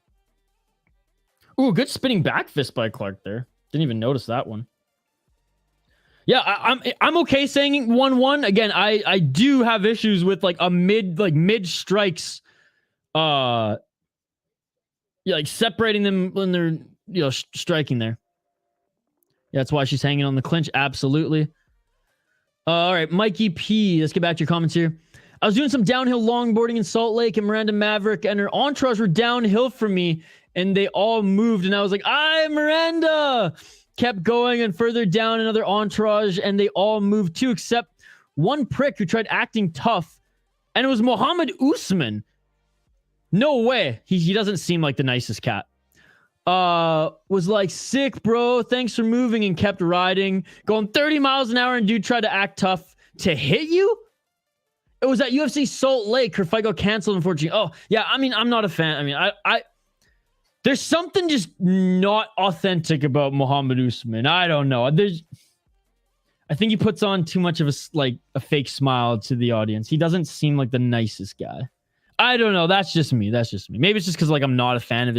Ooh, good spinning back fist by Clark there. Didn't even notice that one. Yeah, I'm okay saying 1-1. Again, I do have issues with like mid strikes, yeah, like separating them when they're striking there. Yeah, that's why she's hanging on the clinch. Absolutely. All right, Mikey P. Let's get back to your comments here. I was doing some downhill longboarding in Salt Lake, and Miranda Maverick and her entourage were downhill from me, and they all moved, and I was like, "Aye, Miranda!" Kept going, and further down, another entourage, and they all moved too, except one prick who tried acting tough, and it was Muhammad Usman. No way. He doesn't seem like the nicest cat. Was like, sick, bro. Thanks for moving, and kept riding. Going 30 miles an hour, and dude tried to act tough to hit you? It was at UFC Salt Lake. Her fight got canceled, unfortunately. Oh, yeah, I mean, I'm not a fan. I mean, I there's something just not authentic about Muhammad Usman. I don't know. I think he puts on too much of a fake smile to the audience. He doesn't seem like the nicest guy. I don't know. That's just me. Maybe it's just because like I'm not a fan of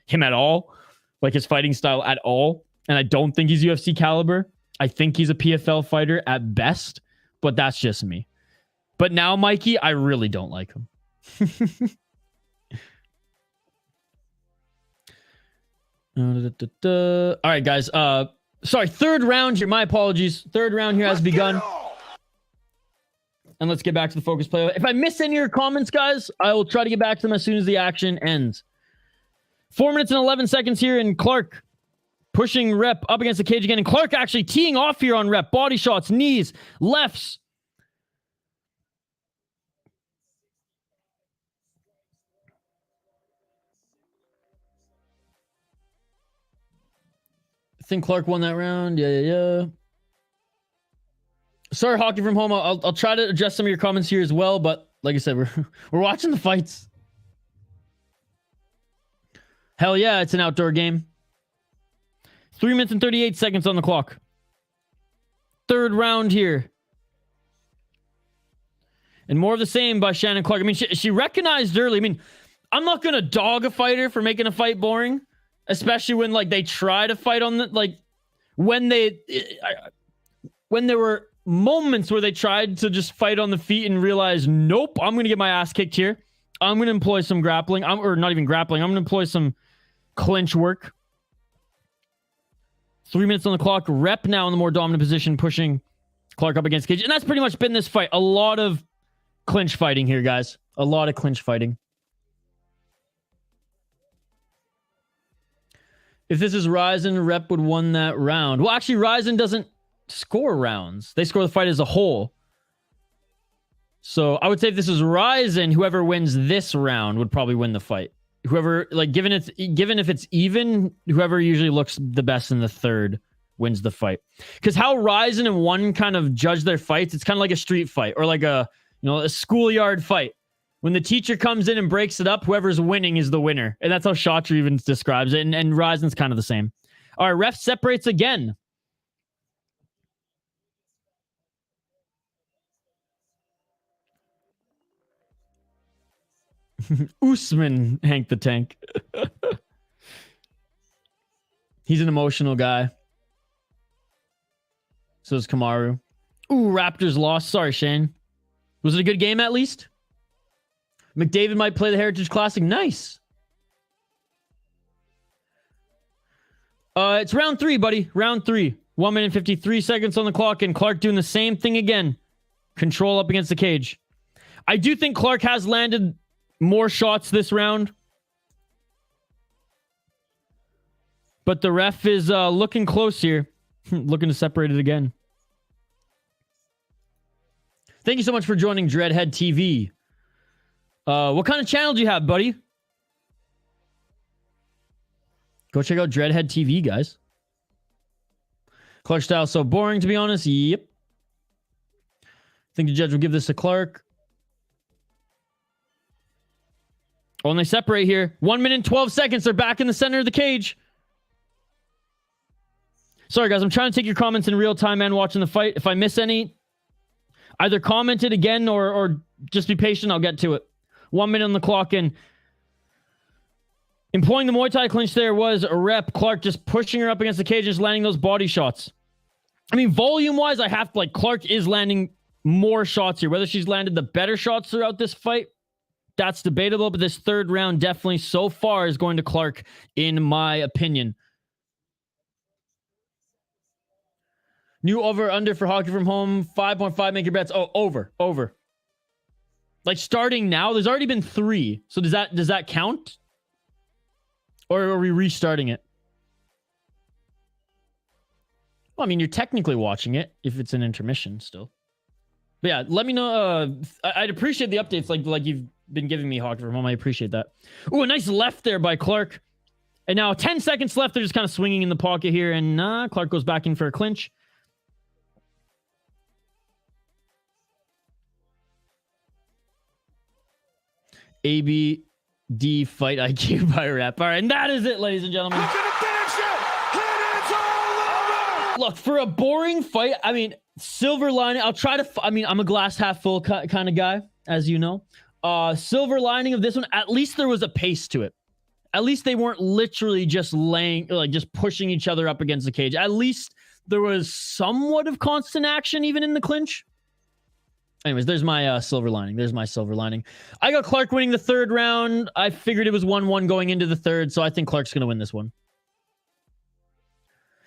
him at all, like his fighting style at all. And I don't think he's UFC caliber. I think he's a PFL fighter at best, but that's just me. But now, Mikey, I really don't like him. All right, guys. Sorry, third round here. My apologies. Third round here has begun. And let's get back to the focus play. If I miss any of your comments, guys, I will try to get back to them as soon as the action ends. 4 minutes and 11 seconds here, and Clark pushing Repp up against the cage again. And Clark actually teeing off here on Repp. Body shots, knees, lefts. I think Clark won that round. Yeah. Sorry, Hockey from Home. I'll try to address some of your comments here as well, but like I said, we're watching the fights. Hell yeah, it's an outdoor game. 3 minutes and 38 seconds on the clock. Third round here. And more of the same by Shannon Clark. I mean, she recognized early. I mean, I'm not going to dog a fighter for making a fight boring, especially when, like, they try to fight on the, like, when there were moments where they tried to just fight on the feet and realized, nope, I'm going to get my ass kicked here. I'm going to employ some grappling. Or not even grappling. I'm going to employ some clinch work. 3 minutes on the clock. Repp now in the more dominant position, pushing Clark up against cage. And that's pretty much been this fight. A lot of clinch fighting here, guys. A lot of clinch fighting. If this is Ryzen, Repp would won that round. Well, actually, Ryzen doesn't score rounds. They score the fight as a whole. So I would say if this is Ryzen, whoever wins this round would probably win the fight. Whoever, like, given if it's even, whoever usually looks the best in the third wins the fight. Because how Ryzen and one kind of judge their fights, it's kind of like a street fight or like a schoolyard fight. When the teacher comes in and breaks it up, whoever's winning is the winner. And that's how Shatra even describes it. And Ryzen's kind of the same. All right, ref separates again. Usman, Hank the Tank. He's an emotional guy. So is Kamaru. Ooh, Raptors lost. Sorry, Shane. Was it a good game at least? McDavid might play the Heritage Classic. Nice. It's round 3, buddy. Round 3. 1 minute and 53 seconds on the clock, and Clark doing the same thing again. Control up against the cage. I do think Clark has landed more shots this round. But the ref is looking close here. Looking to separate it again. Thank you so much for joining Dreadhead TV. What kind of channel do you have, buddy? Go check out Dreadhead TV, guys. Clark style so boring, to be honest. Yep. I think the judge will give this to Clark. Oh, and they separate here. 1 minute and 12 seconds. They're back in the center of the cage. Sorry, guys. I'm trying to take your comments in real time and watching the fight. If I miss any, either comment it again or just be patient. I'll get to it. 1 minute on the clock, and employing the Muay Thai clinch there was a Repp. Clark just pushing her up against the cage and just landing those body shots. I mean, volume-wise, I have to, like, Clark is landing more shots here. Whether she's landed the better shots throughout this fight, that's debatable, but this third round definitely so far is going to Clark, in my opinion. New over-under for Hockey from Home, 5.5. Make your bets. Oh, over. Like, starting now, there's already been 3. So does that count? Or are we restarting it? Well, I mean, you're technically watching it if it's an intermission still. But yeah, let me know. I'd appreciate the updates like you've been giving me, Hockey from Home. I appreciate that. Ooh, a nice left there by Clark. And now 10 seconds left. They're just kind of swinging in the pocket here. And Clark goes back in for a clinch. ABD fight IQ by Repp. All right, and that is it, ladies and gentlemen. Look, for a boring fight, I mean, silver lining. I'll try to. I'm a glass half full kind of guy, as you know. Silver lining of this one, at least there was a pace to it. At least they weren't literally just just pushing each other up against the cage. At least there was somewhat of constant action, even in the clinch. Anyways, there's my silver lining. I got Clark winning the third round. I figured it was 1-1 going into the third, so I think Clark's going to win this one.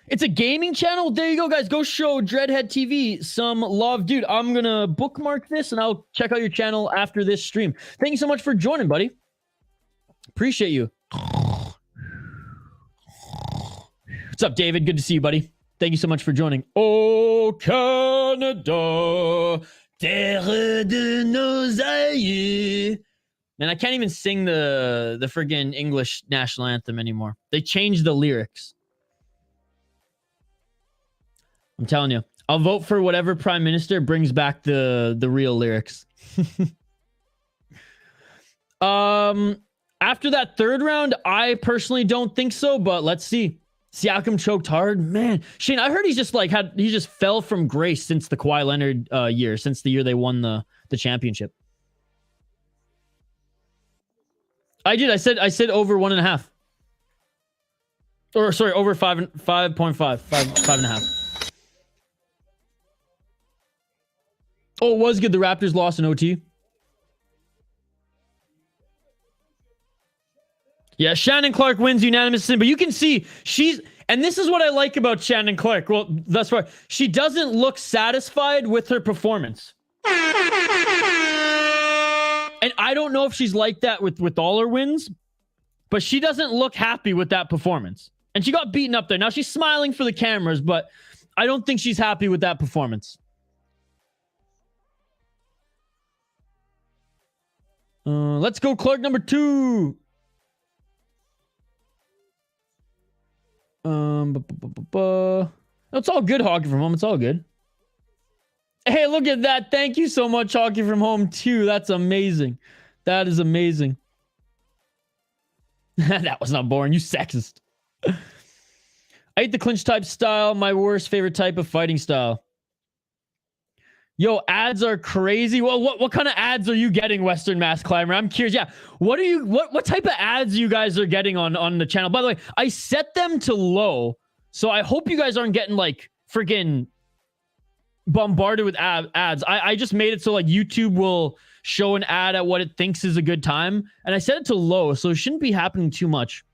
It's a gaming channel. There you go, guys. Go show Dreadhead TV some love. Dude, I'm going to bookmark this, and I'll check out your channel after this stream. Thank you so much for joining, buddy. Appreciate you. What's up, David? Good to see you, buddy. Thank you so much for joining. Oh, Canada, terre de nos aïeux. Man, I can't even sing the friggin' English national anthem anymore. They changed the lyrics. I'm telling you. I'll vote for whatever prime minister brings back the real lyrics. After that third round, I personally don't think so, but let's see. Siakam choked hard. Man, Shane, I heard he's just like he just fell from grace since the Kawhi Leonard year, since the year they won the championship. I did. I said over 1.5. Or sorry, over 5.5. Oh, it was good. The Raptors lost in OT. Yeah, Shannon Clark wins unanimous decision, but you can see and this is what I like about Shannon Clark. Well, thus far, she doesn't look satisfied with her performance. And I don't know if she's like that with all her wins, but she doesn't look happy with that performance. And she got beaten up there. Now she's smiling for the cameras, but I don't think she's happy with that performance. Let's go Clark number 2. It's all good, Hockey from Home. It's all good. Hey, look at that. Thank you so much, Hockey from Home, too. That's amazing. That is amazing. That was not boring. You sexist. I hate the clinch type style. My worst favorite type of fighting style. Yo, ads are crazy. Well, what kind of ads are you getting, Western Mass Climber? I'm curious. Yeah, what type of ads you guys are getting on the channel? By the way, I set them to low, so I hope you guys aren't getting like freaking bombarded with ads. I just made it so like YouTube will show an ad at what it thinks is a good time, and I set it to low, so it shouldn't be happening too much.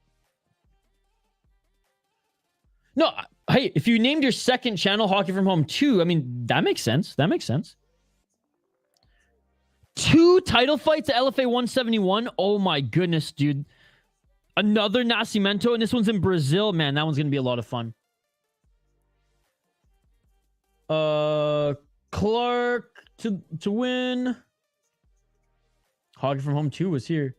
No. Hey, if you named your second channel Hockey from Home 2, I mean, that makes sense. That makes sense. 2 title fights at LFA 171. Oh my goodness, dude. Another Nascimento, and this one's in Brazil. Man, that one's going to be a lot of fun. Clark to win. Hockey from Home 2 was here.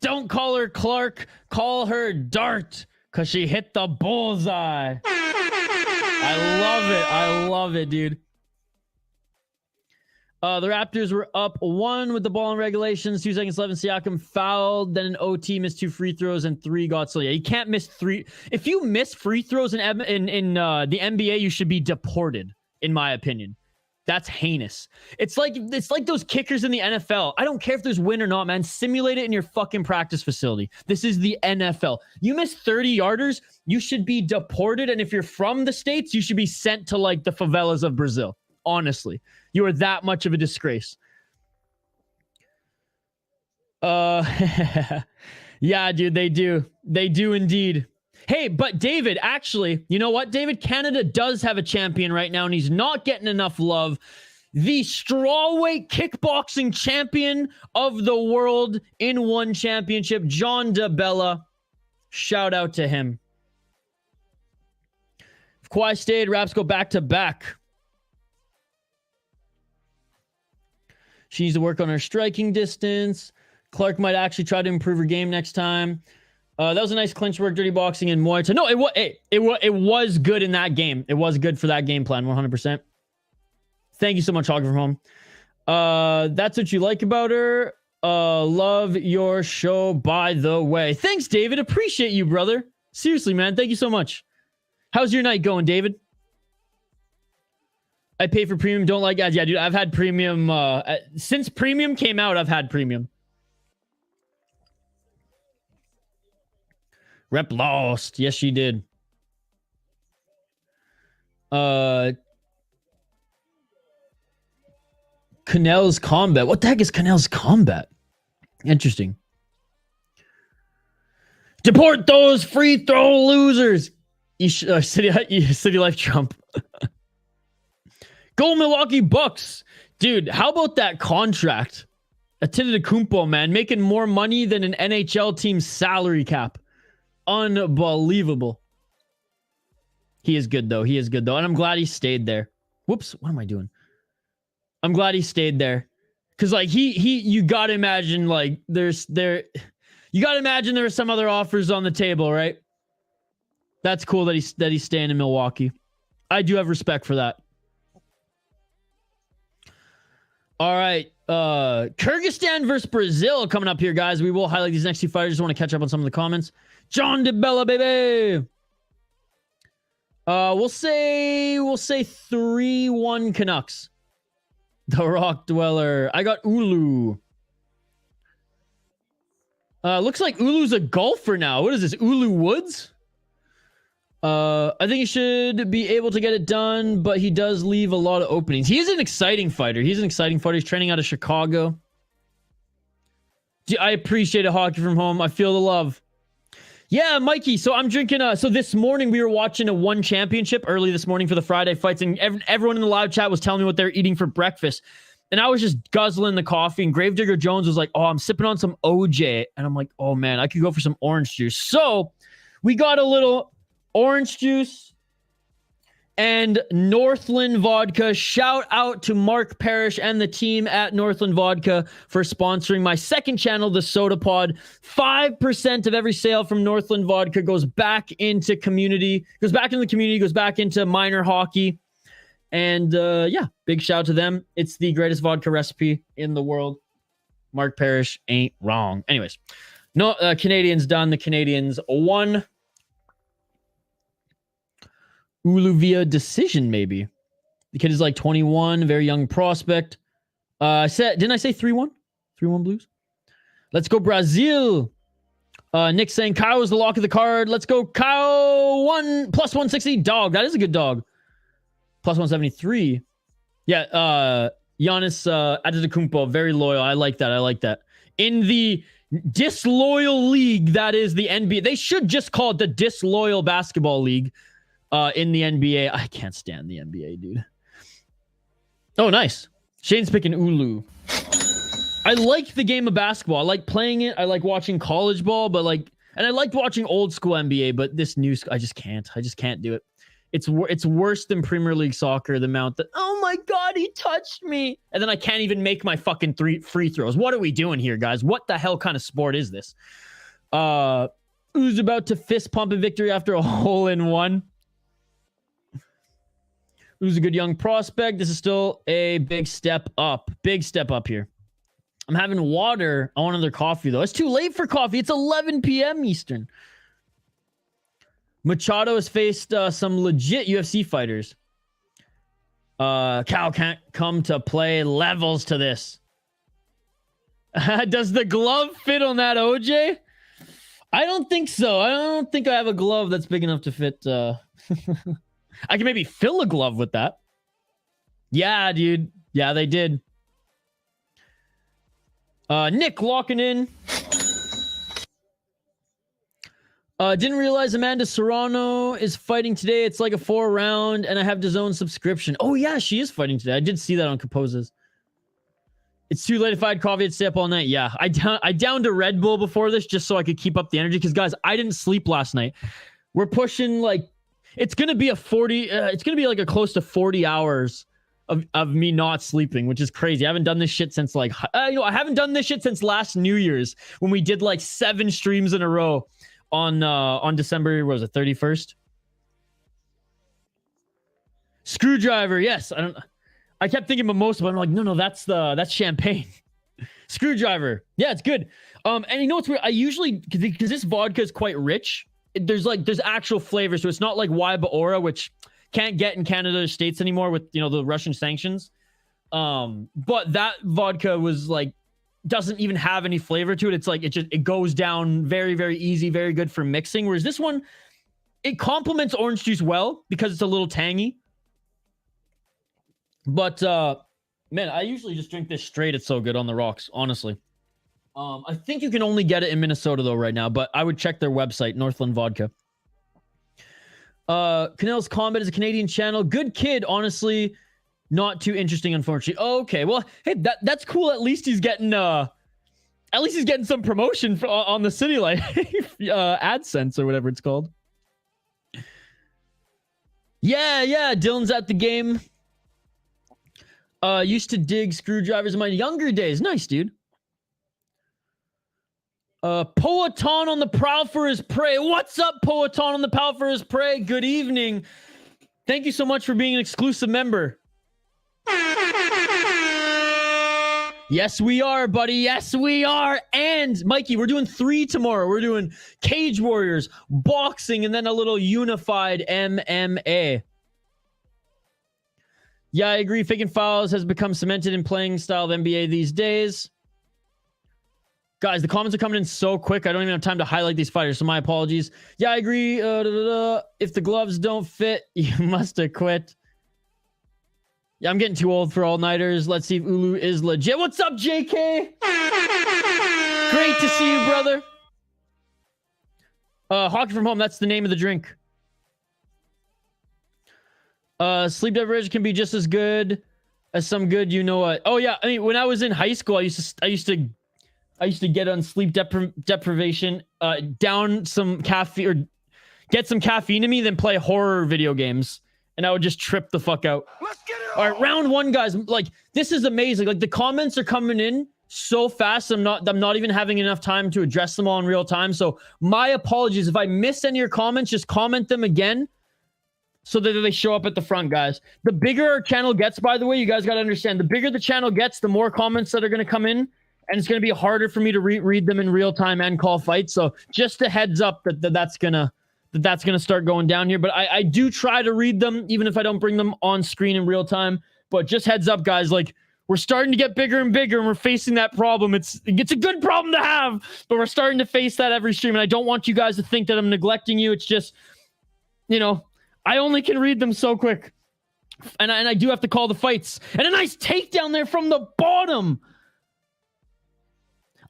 Don't call her Clark, call her Dart, because she hit the bullseye. I love it, dude. The Raptors were up 1 with the ball in regulations, 2 seconds left, and Siakam fouled, then an OT, missed 2 free throws, and 3 got so yeah, you can't miss 3. If you miss free throws in the NBA, you should be deported, in my opinion. That's heinous. It's like those kickers in the NFL. I don't care if there's win or not, man. Simulate it in your fucking practice facility. This is the NFL. You miss 30-yarders, you should be deported. And if you're from the States, you should be sent to like the favelas of Brazil. Honestly, you are that much of a disgrace. Yeah, dude, they do. They do indeed. Hey, but David, actually, you know what, David? Canada does have a champion right now, and he's not getting enough love. The strawweight kickboxing champion of the world in one championship, John DeBella. Shout out to him. If Kawhi stayed, Raps go back to back. She needs to work on her striking distance. Clark might actually try to improve her game next time. That was a nice clinch work, dirty boxing, and Muay Thai. No, it was good in that game. It was good for that game plan, 100%. Thank you so much, Hogger from Home. That's what you like about her. Love your show, by the way. Thanks, David. Appreciate you, brother. Seriously, man. Thank you so much. How's your night going, David? I pay for premium. Don't like ads. Yeah, dude, I've had premium. Since premium came out, I've had premium. Repp lost. Yes, she did. Canel's Combat. What the heck is Canel's Combat? Interesting. Deport those free throw losers. City Life Trump. Go Milwaukee Bucks. Dude, how about that contract? Antetokounmpo, man, making more money than an NHL team's salary cap. Unbelievable. He is good, though. He is good, though. And I'm glad he stayed there. Whoops. What am I doing? I'm glad he stayed there. Because, like, you got to imagine, like, you got to imagine there were some other offers on the table, right? That's cool that he's staying in Milwaukee. I do have respect for that. All right. Kyrgyzstan versus Brazil coming up here, guys. We will highlight these next 2 fighters. Just want to catch up on some of the comments. John DeBella, baby. We'll say 3-1 Canucks. The Rock Dweller. I got Uulu. Looks like Ulu's a golfer now. What is this? Uulu Woods? I think he should be able to get it done, but he does leave a lot of openings. He's an exciting fighter. He's training out of Chicago. I appreciate it, Hockey from Home. I feel the love. Yeah, Mikey. So I'm drinking. So this morning we were watching a One Championship early this morning for the Friday fights, and everyone in the live chat was telling me what they're eating for breakfast. And I was just guzzling the coffee, and Gravedigger Jones was like, "Oh, I'm sipping on some OJ," and I'm like, "Oh man, I could go for some orange juice." So we got a little orange juice and Northland Vodka. Shout out to Mark Parrish and the team at Northland Vodka for sponsoring my second channel, The Soda Pod. 5% of every sale from Northland Vodka goes back into community, goes back into minor hockey. And yeah, big shout out to them. It's the greatest vodka recipe in the world. Mark Parrish ain't wrong. Anyways, no, Canadians done. The Canadians won. Uulu via decision, maybe. The kid is like 21, very young prospect. Didn't I say 3-1? 3-1 Blues? Let's go Brazil. Nick saying Caio is the lock of the card. Let's go Caio. Plus 160. Dog. That is a good dog. Plus 173. Yeah. Giannis Antetokounmpo, very loyal. I like that. In the disloyal league, that is the NBA. They should just call it the disloyal basketball league. In the NBA. I can't stand the NBA, dude. Oh, nice. Shane's picking Uulu. I like the game of basketball. I like playing it. I like watching college ball, and I liked watching old school NBA, but this new, I just can't do it. It's worse than Premier League soccer, the amount that, oh my God, he touched me. And then I can't even make my fucking 3 free throws. What are we doing here, guys? What the hell kind of sport is this? Who's about to fist pump a victory after a hole-in-one? Who's a good young prospect? This is still a big step up. Big step up here. I'm having water. I want another coffee, though. It's too late for coffee. It's 11 p.m. Eastern. Machado has faced some legit UFC fighters. Cal can't come to play. Levels to this. Does the glove fit on that OJ? I don't think so. I don't think I have a glove that's big enough to fit... I can maybe fill a glove with that. Yeah, dude. Yeah, they did. Nick locking in. Didn't realize Amanda Serrano is fighting today. It's like a 4-round, and I have DAZN subscription. Oh, yeah, she is fighting today. I did see that on Capoz's. It's too late if I had coffee. I'd stay up all night. Yeah, I downed a Red Bull before this just so I could keep up the energy. Because, guys, I didn't sleep last night. We're pushing, like... It's going to be like a close to 40 hours of me not sleeping, which is crazy. I haven't done this shit since I haven't done this shit since last New Year's when we did like 7 streams in a row on December, what was it, 31st? Screwdriver. Yes. I kept thinking mimosa, but I'm like, no, that's champagne. Screwdriver. Yeah, it's good. And you know what's weird? I usually, because this vodka is quite rich, there's actual flavor, so it's not like Waiba Aura, which can't get in Canada or States anymore with the Russian sanctions. But that vodka was like doesn't even have any flavor to it. It's like it goes down very, very easy, very good for mixing. Whereas this one, it complements orange juice well because it's a little tangy. But man, I usually just drink this straight. It's so good on the rocks, honestly. I think you can only get it in Minnesota, though, right now. But I would check their website, Northland Vodka. Canel's Combat is a Canadian channel. Good kid, honestly. Not too interesting, unfortunately. Oh, okay, well, hey, that's cool. At least he's getting some promotion on the City Light AdSense or whatever it's called. Yeah. Dylan's at the game. Used to dig screwdrivers in my younger days. Nice, dude. Poeton on the prowl for his prey. What's up, Poeton on the prowl for his prey? Good evening. Thank you so much for being an exclusive member. Yes, we are, buddy. Yes, we are. And Mikey, we're doing 3 tomorrow. We're doing Cage Warriors, boxing, and then a little unified MMA. Yeah, I agree. Faking fouls has become cemented in playing style of NBA these days. Guys, the comments are coming in so quick. I don't even have time to highlight these fighters, so my apologies. Yeah, I agree. If the gloves don't fit, you must have quit. Yeah, I'm getting too old for all-nighters. Let's see if Uulu is legit. What's up, JK? Great to see you, brother. Hockey from home, that's the name of the drink. Sleep deprivation can be just as good as some good, you know what. Oh yeah, I mean, when I was in high school, I used to get on sleep deprivation, down some caffeine or get some caffeine in me, then play horror video games, and I would just trip the fuck out. Let's get it All right, round 1, guys. Like, this is amazing. Like, the comments are coming in so fast. I'm not even having enough time to address them all in real time. So my apologies if I missed any of your comments. Just comment them again so that they show up at the front, guys. The bigger our channel gets, by the way, you guys got to understand, the bigger the channel gets, the more comments that are going to come in, and it's going to be harder for me to read them in real time and call fights. So just a heads up that's gonna start going down here. But I do try to read them, even if I don't bring them on screen in real time. But just heads up, guys, like, we're starting to get bigger and bigger, and we're facing that problem. It's a good problem to have, but we're starting to face that every stream. And I don't want you guys to think that I'm neglecting you. It's just, you know, I only can read them so quick. And I do have to call the fights. And a nice takedown there from the bottom.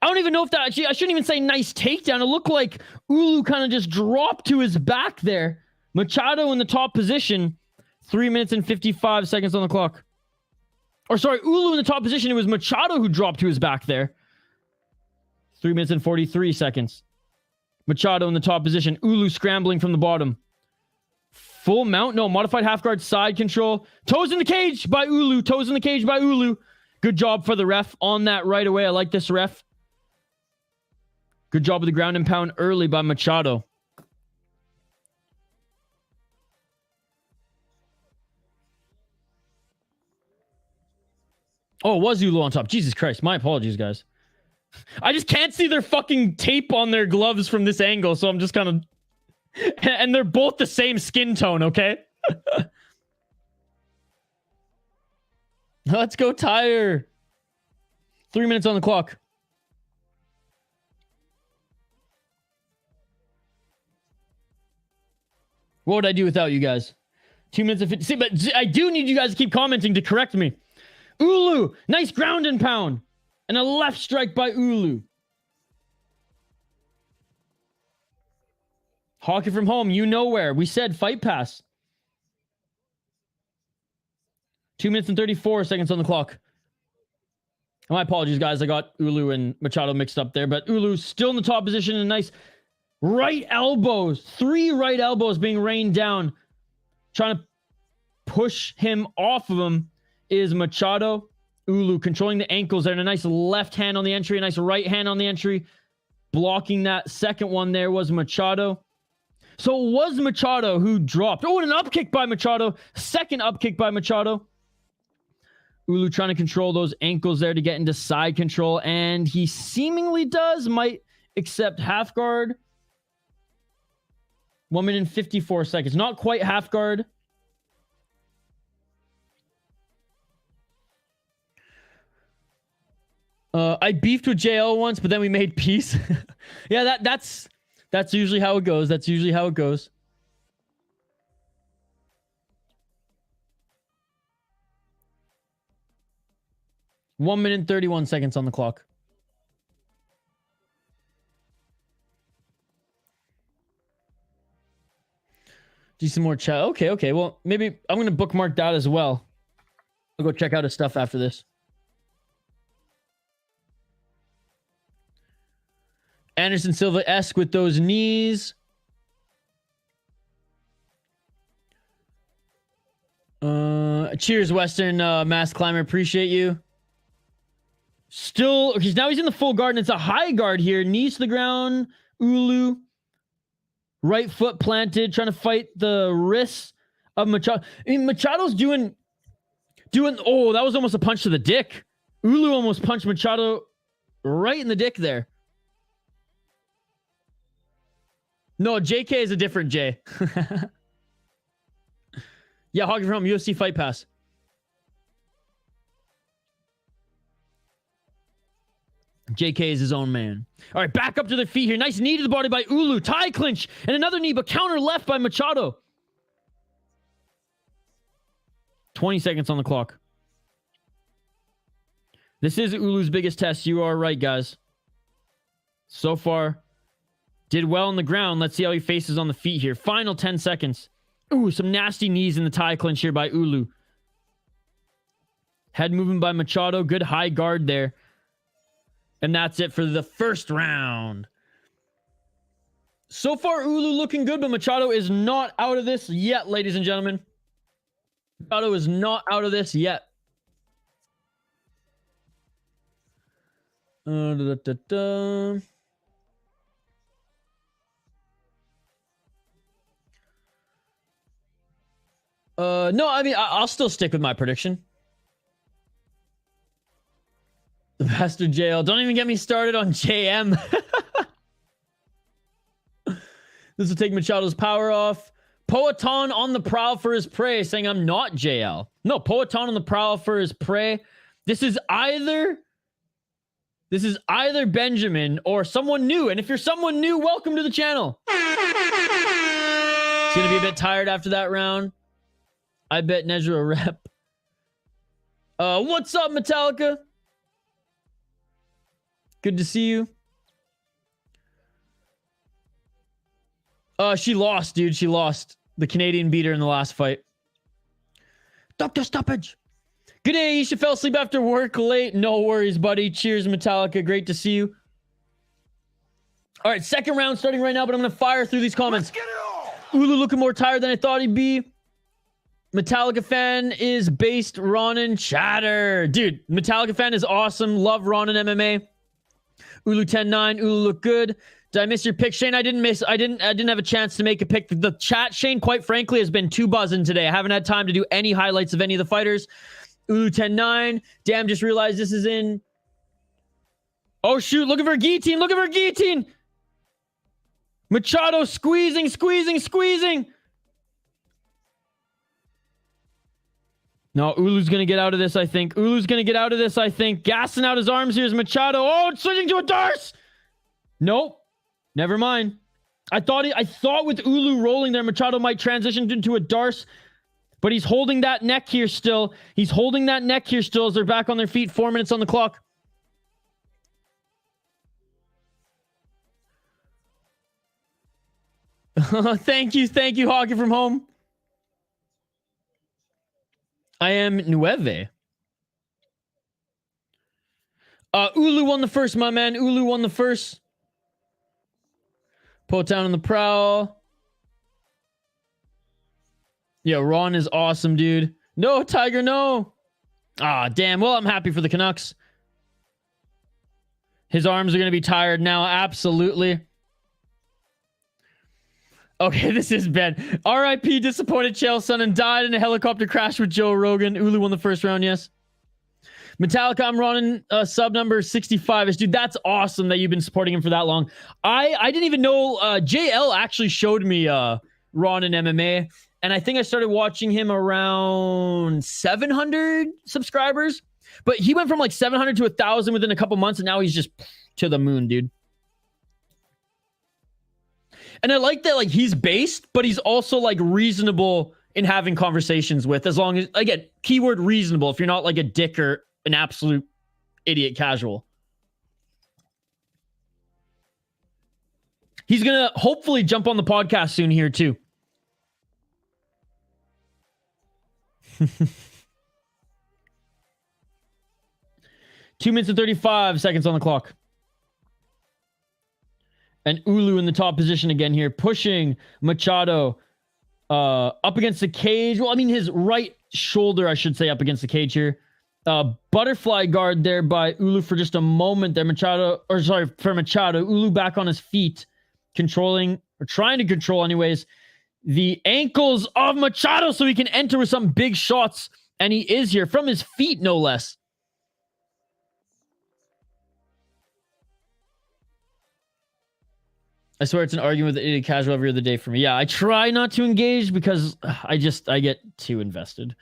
I don't even know if that actually, I shouldn't even say nice takedown. It looked like Uulu kind of just dropped to his back there. Machado in the top position. 3 minutes and 55 seconds on the clock. Or sorry, Uulu in the top position. It was Machado who dropped to his back there. 3 minutes and 43 seconds. Machado in the top position. Uulu scrambling from the bottom. Full mount. No, modified half guard side control. Toes in the cage by Uulu. Toes in the cage by Uulu. Good job for the ref on that right away. I like this ref. Good job with the ground and pound early by Machado. Oh, it was Uulu on top. Jesus Christ. My apologies, guys. I just can't see their fucking tape on their gloves from this angle, so I'm just kind of... And they're both the same skin tone, okay? Let's go, Tyre. 3 minutes on the clock. What would I do without you guys? 2 minutes and 50. See, but I do need you guys to keep commenting to correct me. Uulu, nice ground and pound. And a left strike by Uulu. Hockey from home, you know where. We said fight pass. 2 minutes and 34 seconds on the clock. My apologies, guys. I got Uulu and Machado mixed up there. But Uulu still in the top position. And nice right elbows. 3 right elbows being rained down. Trying to push him off of him is Machado. Uulu controlling the ankles there. And a nice left hand on the entry. A nice right hand on the entry. Blocking that second one there was Machado. So it was Machado who dropped. Oh, and an up kick by Machado. Second up kick by Machado. Uulu trying to control those ankles there to get into side control. And he seemingly does. Might accept half guard. 1 minute and 54 seconds. Not quite half guard. I beefed with JL once, but then we made peace. Yeah, that's usually how it goes. That's usually how it goes. One minute and 31 seconds on the clock. Do some more chat. Okay. Well, maybe I'm going to bookmark that as well. I'll go check out his stuff after this. Anderson Silva-esque with those knees. Cheers, Western Mass Climber. Appreciate you. Still, now he's in the full guard, and it's a high guard here. Knees to the ground. Uulu. Right foot planted, trying to fight the wrists of Machado. I mean, Machado's doing. Oh, that was almost a punch to the dick. Uulu almost punched Machado right in the dick there. No, JK is a different J. Yeah, Hockey from Home, UFC Fight Pass. JK is his own man. All right, back up to their feet here. Nice knee to the body by Uulu. Tie clinch and another knee, but counter left by Machado. 20 seconds on the clock. This is Ulu's biggest test. You are right, guys. So far, did well on the ground. Let's see how he faces on the feet here. Final 10 seconds. Ooh, some nasty knees in the tie clinch here by Uulu. Head movement by Machado. Good high guard there. And that's it for the first round. So far, Uulu looking good, but Machado is not out of this yet, ladies and gentlemen. Machado is not out of this yet. No, I mean, I'll still stick with my prediction. The bastard JL. Don't even get me started on JM. This will take Machado's power off. Poetan on the prowl for his prey, saying I'm not JL. No, Poetan on the prowl for his prey. This is either Benjamin or someone new. And if you're someone new, welcome to the channel. He's going to be a bit tired after that round. I bet Nejra Repp. What's up, Metallica? Good to see you. She lost, dude. She lost. The Canadian beat her in the last fight. Doctor Stoppage. Good day, Isha. Fell asleep after work late. No worries, buddy. Cheers, Metallica. Great to see you. All right, second round starting right now, but I'm going to fire through these comments. Uulu looking more tired than I thought he'd be. Metallica fan is based Ronin chatter. Dude, Metallica fan is awesome. Love Ronin MMA. Uulu 10-9. Uulu look good. Did I miss your pick, Shane? I didn't have a chance to make a pick. The chat, Shane, quite frankly, has been too buzzing today. I haven't had time to do any highlights of any of the fighters. Uulu 10-9. Damn, just realized this is in. Oh, shoot. Look at her guillotine. Look at her guillotine. Machado squeezing. No, Ulu's going to get out of this, I think. Gassing out his arms here is Machado. Oh, it's switching to a Darce. Nope. Never mind. I thought with Uulu rolling there, Machado might transition into a Darce. But he's holding that neck here still. As they're back on their feet. 4 minutes on the clock. Thank you, Hockey from Home. I am Nueve. Uulu won the first, my man. Uulu won the first. Poetan on the prowl. Yeah, Ron is awesome, dude. No, Tiger, no. Ah, damn. Well, I'm happy for the Canucks. His arms are going to be tired now. Absolutely. Okay, this is Ben. R.I.P. disappointed Chael Sonnen died in a helicopter crash with Joe Rogan. Uulu won the first round, yes. Metallica, I'm Ronin, sub number 65. Dude, that's awesome that you've been supporting him for that long. I didn't even know JL actually showed me Ronin MMA. And I think I started watching him around 700 subscribers. But he went from like 700 to 1,000 within a couple months. And now he's just to the moon, dude. And I like that, like, he's based, but he's also, like, reasonable in having conversations with, as long as, again, keyword reasonable, if you're not, like, a dick or an absolute idiot casual. He's going to hopefully jump on the podcast soon here, too. Two minutes and 35 seconds on the clock. And Uulu in the top position again here, pushing Machado up against the cage. Well, I mean, his right shoulder, I should say, up against the cage here. Butterfly guard there by Uulu for just a moment there. Machado. Uulu back on his feet, controlling, or trying to control anyways, the ankles of Machado so he can enter with some big shots. And he is here from his feet, no less. I swear it's an argument with the idiot casual every other day for me. Yeah, I try not to engage because I get too invested,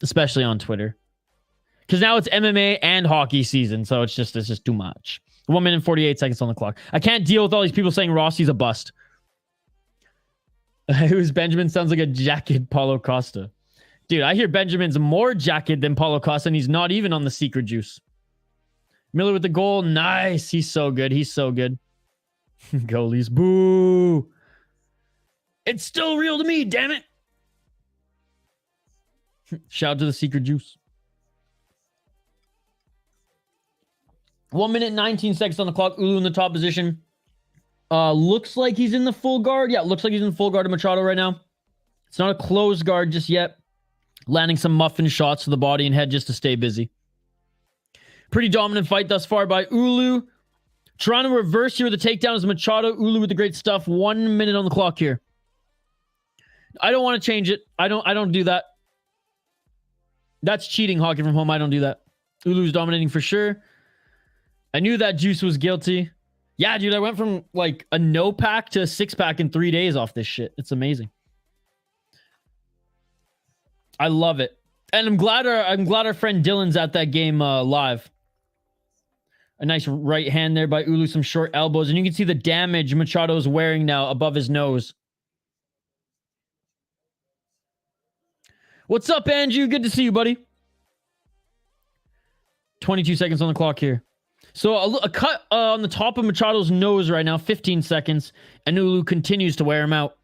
especially on Twitter. Because now it's MMA and hockey season, so it's just too much. 1 minute and 48 seconds on the clock. I can't deal with all these people saying Rossi's a bust. Who's Benjamin? Sounds like a jacket Paulo Costa. Dude, I hear Benjamin's more jacket than Paulo Costa, and he's not even on the secret juice. Miller with the goal. Nice. He's so good. He's so good. Goalies. Boo. It's still real to me, damn it. Shout out to the secret juice. 1 minute and 19 seconds on the clock. Uulu in the top position. Looks like he's in the full guard. Yeah, looks like he's in the full guard of Machado right now. It's not a closed guard just yet. Landing some muffin shots to the body and head just to stay busy. Pretty dominant fight thus far by Uulu. Trying to reverse here with the takedown is Machado. Uulu with the great stuff. 1 minute on the clock here. I don't want to change it. I don't do that. That's cheating, hockey from home. I don't do that. Ulu's dominating for sure. I knew that juice was guilty. Yeah, dude, I went from like a no pack to a 6-pack in 3 days off this shit. It's amazing. I love it. And I'm glad our friend Dylan's at that game live. A nice right hand there by Uulu, some short elbows, and you can see the damage Machado's wearing now above his nose. What's up, Andrew? Good to see you, buddy. 22 seconds on the clock here. So a cut on the top of Machado's nose right now, 15 seconds, and Uulu continues to wear him out.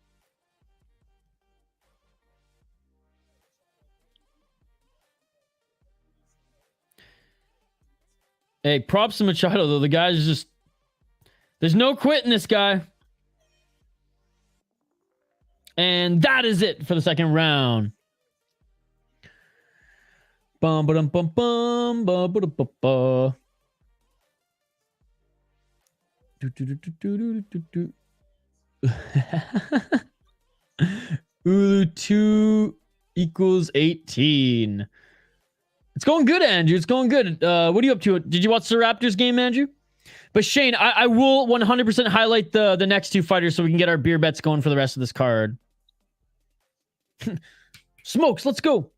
Hey, props to Machado, though. The guy's just... There's no quitting this guy. And that is it for the second round. Bum ba dum bum bum ba ba da ba ba. Uulu 2 equals 18. It's going good, Andrew. It's going good. What are you up to? Did you watch the Raptors game, Andrew? But Shane, I will 100% highlight the next two fighters so we can get our beer bets going for the rest of this card. Smokes, let's go.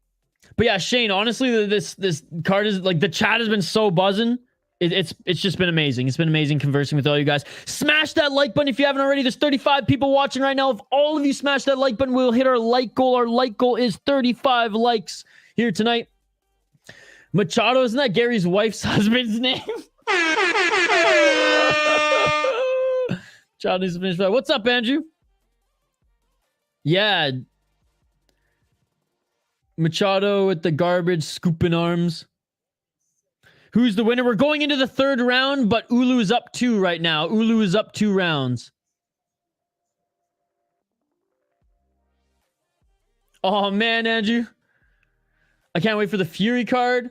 But yeah, Shane, honestly, this card is like, the chat has been so buzzing. It's just been amazing. It's been amazing conversing with all you guys. Smash that like button if you haven't already. There's 35 people watching right now. If all of you smash that like button, we'll hit our like goal. Our like goal is 35 likes here tonight. Machado, isn't that Gary's wife's husband's name? Machado needs to finish. What's up, Andrew? Yeah. Machado with the garbage scooping arms. Who's the winner? We're going into the third round, but Uulu is up 2 right now. Uulu is up 2 rounds. Oh, man, Andrew. I can't wait for the Fury card.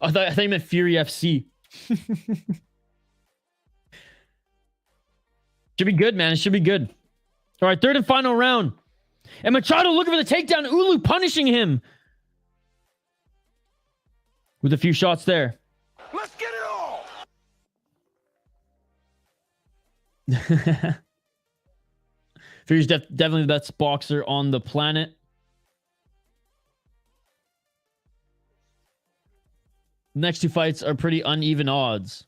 I thought you meant Fury FC. Should be good, man. It should be good. All right, third and final round. And Machado looking for the takedown. Uulu punishing him. With a few shots there. Let's get it all. Fury's definitely the best boxer on the planet. The next two fights are pretty uneven odds.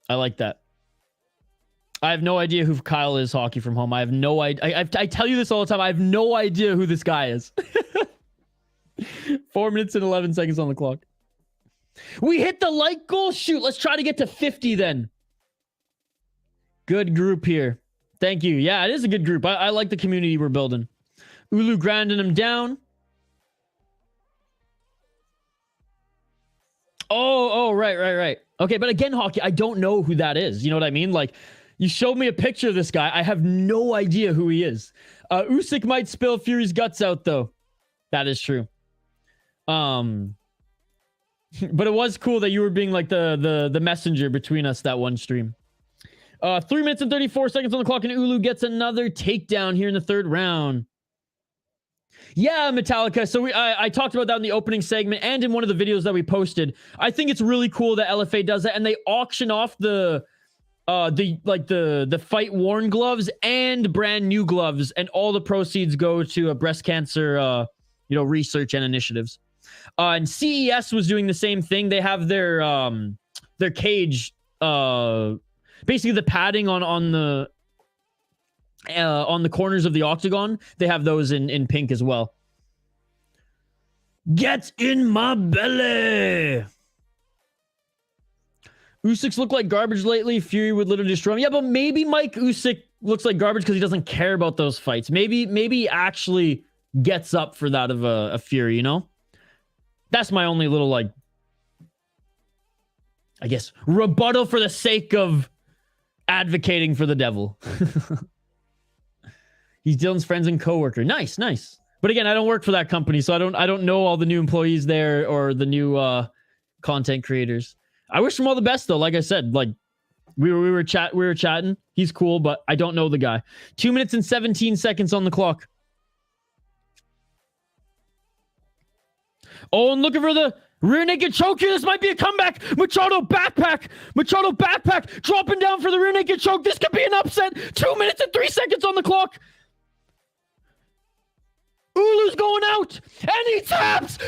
I like that. I have no idea who Kyle is, hockey from home. I have no idea. I tell you this all the time. I have no idea who this guy is. 4 minutes and 11 seconds on the clock. We hit the like goal. Shoot, let's try to get to 50 then. Good group here. Thank you. Yeah, it is a good group. I like the community we're building. Uulu grinding him down. Oh, right. Okay, but again, hockey, I don't know who that is. You know what I mean? Like, you showed me a picture of this guy. I have no idea who he is. Usyk might spill Fury's guts out, though. That is true. But it was cool that you were being like the messenger between us that one stream. 3 minutes and 34 seconds on the clock, and Uulu gets another takedown here in the third round. Yeah, Metallica. So I talked about that in the opening segment and in one of the videos that we posted. I think it's really cool that LFA does that, and they auction off the fight worn gloves and brand new gloves, and all the proceeds go to breast cancer research and initiatives. And CES was doing the same thing. They have their cage, basically the padding on the corners of the octagon. They have those in pink as well. Get in my belly. Usyk's look like garbage lately. Fury would literally destroy him. Yeah, but maybe Mike Usyk looks like garbage because he doesn't care about those fights. Maybe he actually gets up for that of a Fury, you know? That's my only little, I guess, rebuttal for the sake of advocating for the devil. He's Dylan's friends and coworker. Nice. But again, I don't work for that company, so I don't know all the new employees there or the new content creators. I wish him all the best though. Like I said, we were chatting. He's cool, but I don't know the guy. 2 minutes and 17 seconds on the clock. Oh, and looking for the rear naked choke here. This might be a comeback. Machado backpack, dropping down for the rear naked choke. This could be an upset. 2 minutes and 3 seconds on the clock. Uulu's going out, and he taps.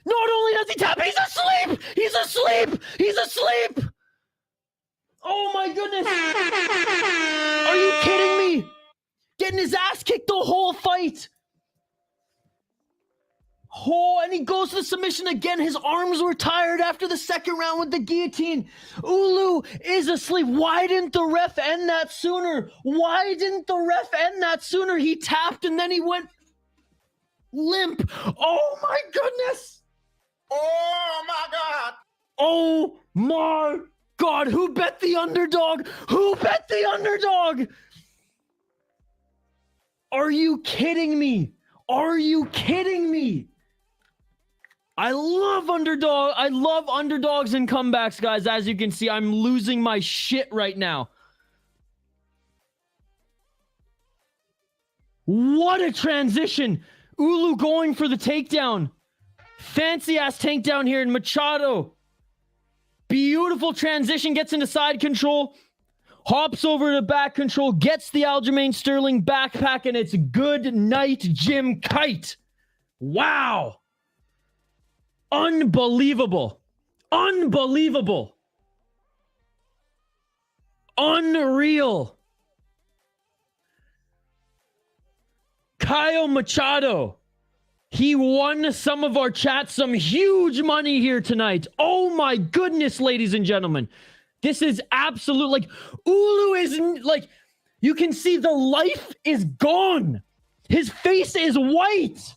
Not only does he tap, he's asleep. Oh my goodness. Are you kidding me? Getting his ass kicked the whole fight. Oh, and he goes to the submission again. His arms were tired after the second round with the guillotine. Uulu is asleep. Why didn't the ref end that sooner? He tapped and then he went limp. Oh my goodness. Oh my God. Oh my God. Who bet the underdog? Are you kidding me? I love underdogs and comebacks, guys. As you can see, I'm losing my shit right now. What a transition. Uulu going for the takedown. Fancy ass takedown here in Machado. Beautiful transition, gets into side control. Hops over to back control, gets the Aljamain Sterling backpack, and it's good night, Jim Kite. Wow. Unbelievable. Unreal. Caio Machado. He won some of our chat some huge money here tonight. Oh my goodness, ladies and gentlemen. This is absolute, Uulu is, you can see the life is gone. His face is white.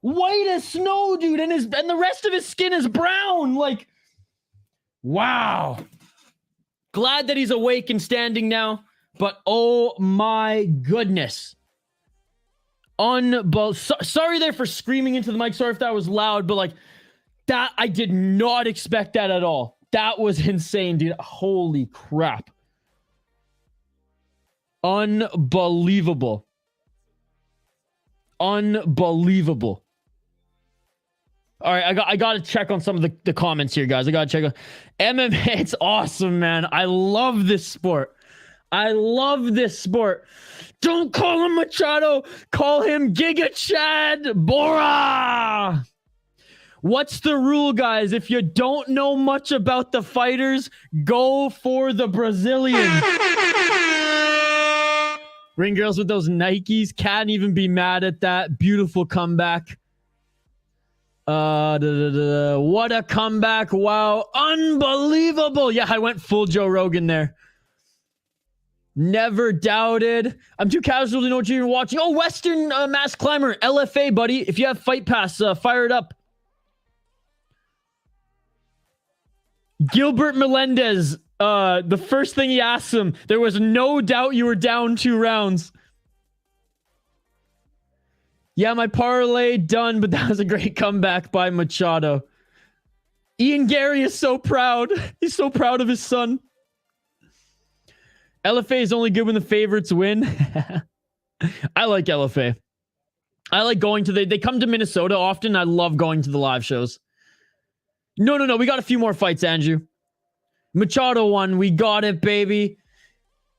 White as snow, dude, and the rest of his skin is brown. Wow. Glad that he's awake and standing now, but oh my goodness. Sorry there for screaming into the mic. Sorry if that was loud, but that, I did not expect that at all. That was insane, dude. Holy crap. Unbelievable. All right, I got to check on some of the comments here, guys. I got to check on MMA. It's awesome, man. I love this sport. Don't call him Machado. Call him Giga Chad Bora. What's the rule, guys? If you don't know much about the fighters, go for the Brazilian. Ring girls with those Nikes. Can't even be mad at that. Beautiful comeback. What a comeback. Wow. Unbelievable. Yeah, I went full Joe Rogan there. Never doubted. I'm too casual to know what you're watching. Oh, Western Mass Climber. LFA, buddy. If you have Fight Pass, fire it up. Gilbert Melendez. The first thing he asked him, there was no doubt you were down 2 rounds. Yeah, my parlay done, but that was a great comeback by Machado. Ian Gary is so proud. He's so proud of his son. LFA is only good when the favorites win. I like LFA. I like going to they come to Minnesota often. I love going to the live shows. No. We got a few more fights, Andrew. Machado won. We got it, baby.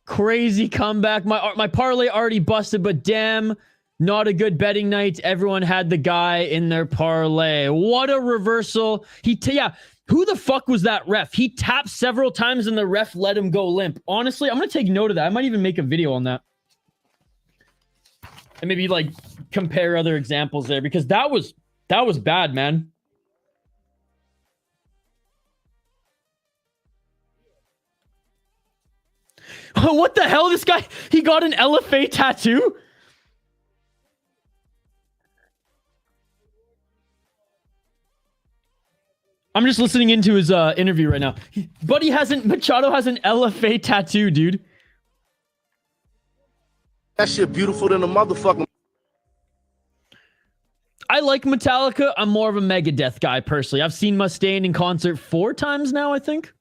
Crazy comeback. My parlay already busted, but damn, not a good betting night. Everyone had the guy in their parlay. What a reversal. Who the fuck was that ref? He tapped several times and the ref let him go limp. Honestly, I'm going to take note of that. I might even make a video on that. And maybe like compare other examples there, because that was bad, man. What the hell? This guy, he got an LFA tattoo? I'm just listening into his interview right now. Machado has an LFA tattoo, dude. That shit beautiful than a motherfucker. I like Metallica. I'm more of a Megadeth guy, personally. I've seen Mustaine in concert 4 times now, I think.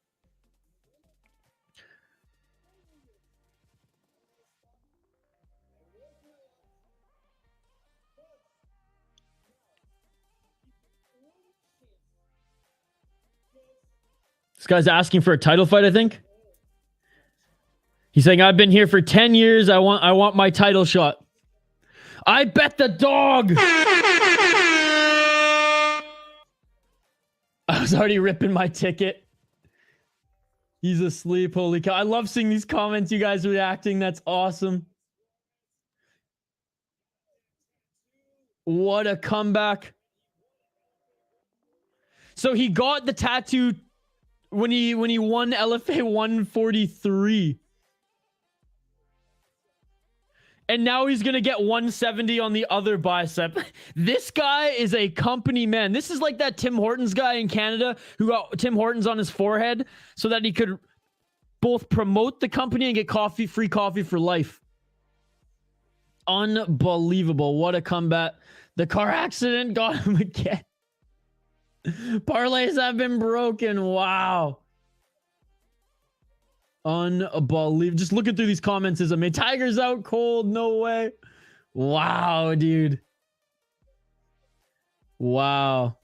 This guy's asking for a title fight, I think. He's saying, I've been here for 10 years. I want my title shot. I bet the dog. I was already ripping my ticket. He's asleep. Holy cow. I love seeing these comments, you guys reacting. That's awesome. What a comeback. So he got the tattoo when he won LFA 143. And now he's going to get 170 on the other bicep. This guy is a company man. This is like that Tim Hortons guy in Canada who got Tim Hortons on his forehead so that he could both promote the company and get free coffee for life. Unbelievable. What a comeback. The car accident got him again. Parlays have been broken. Wow. Unbelievable. Just looking through these comments is amazing. Tiger's out cold. No way. Wow, dude. Wow.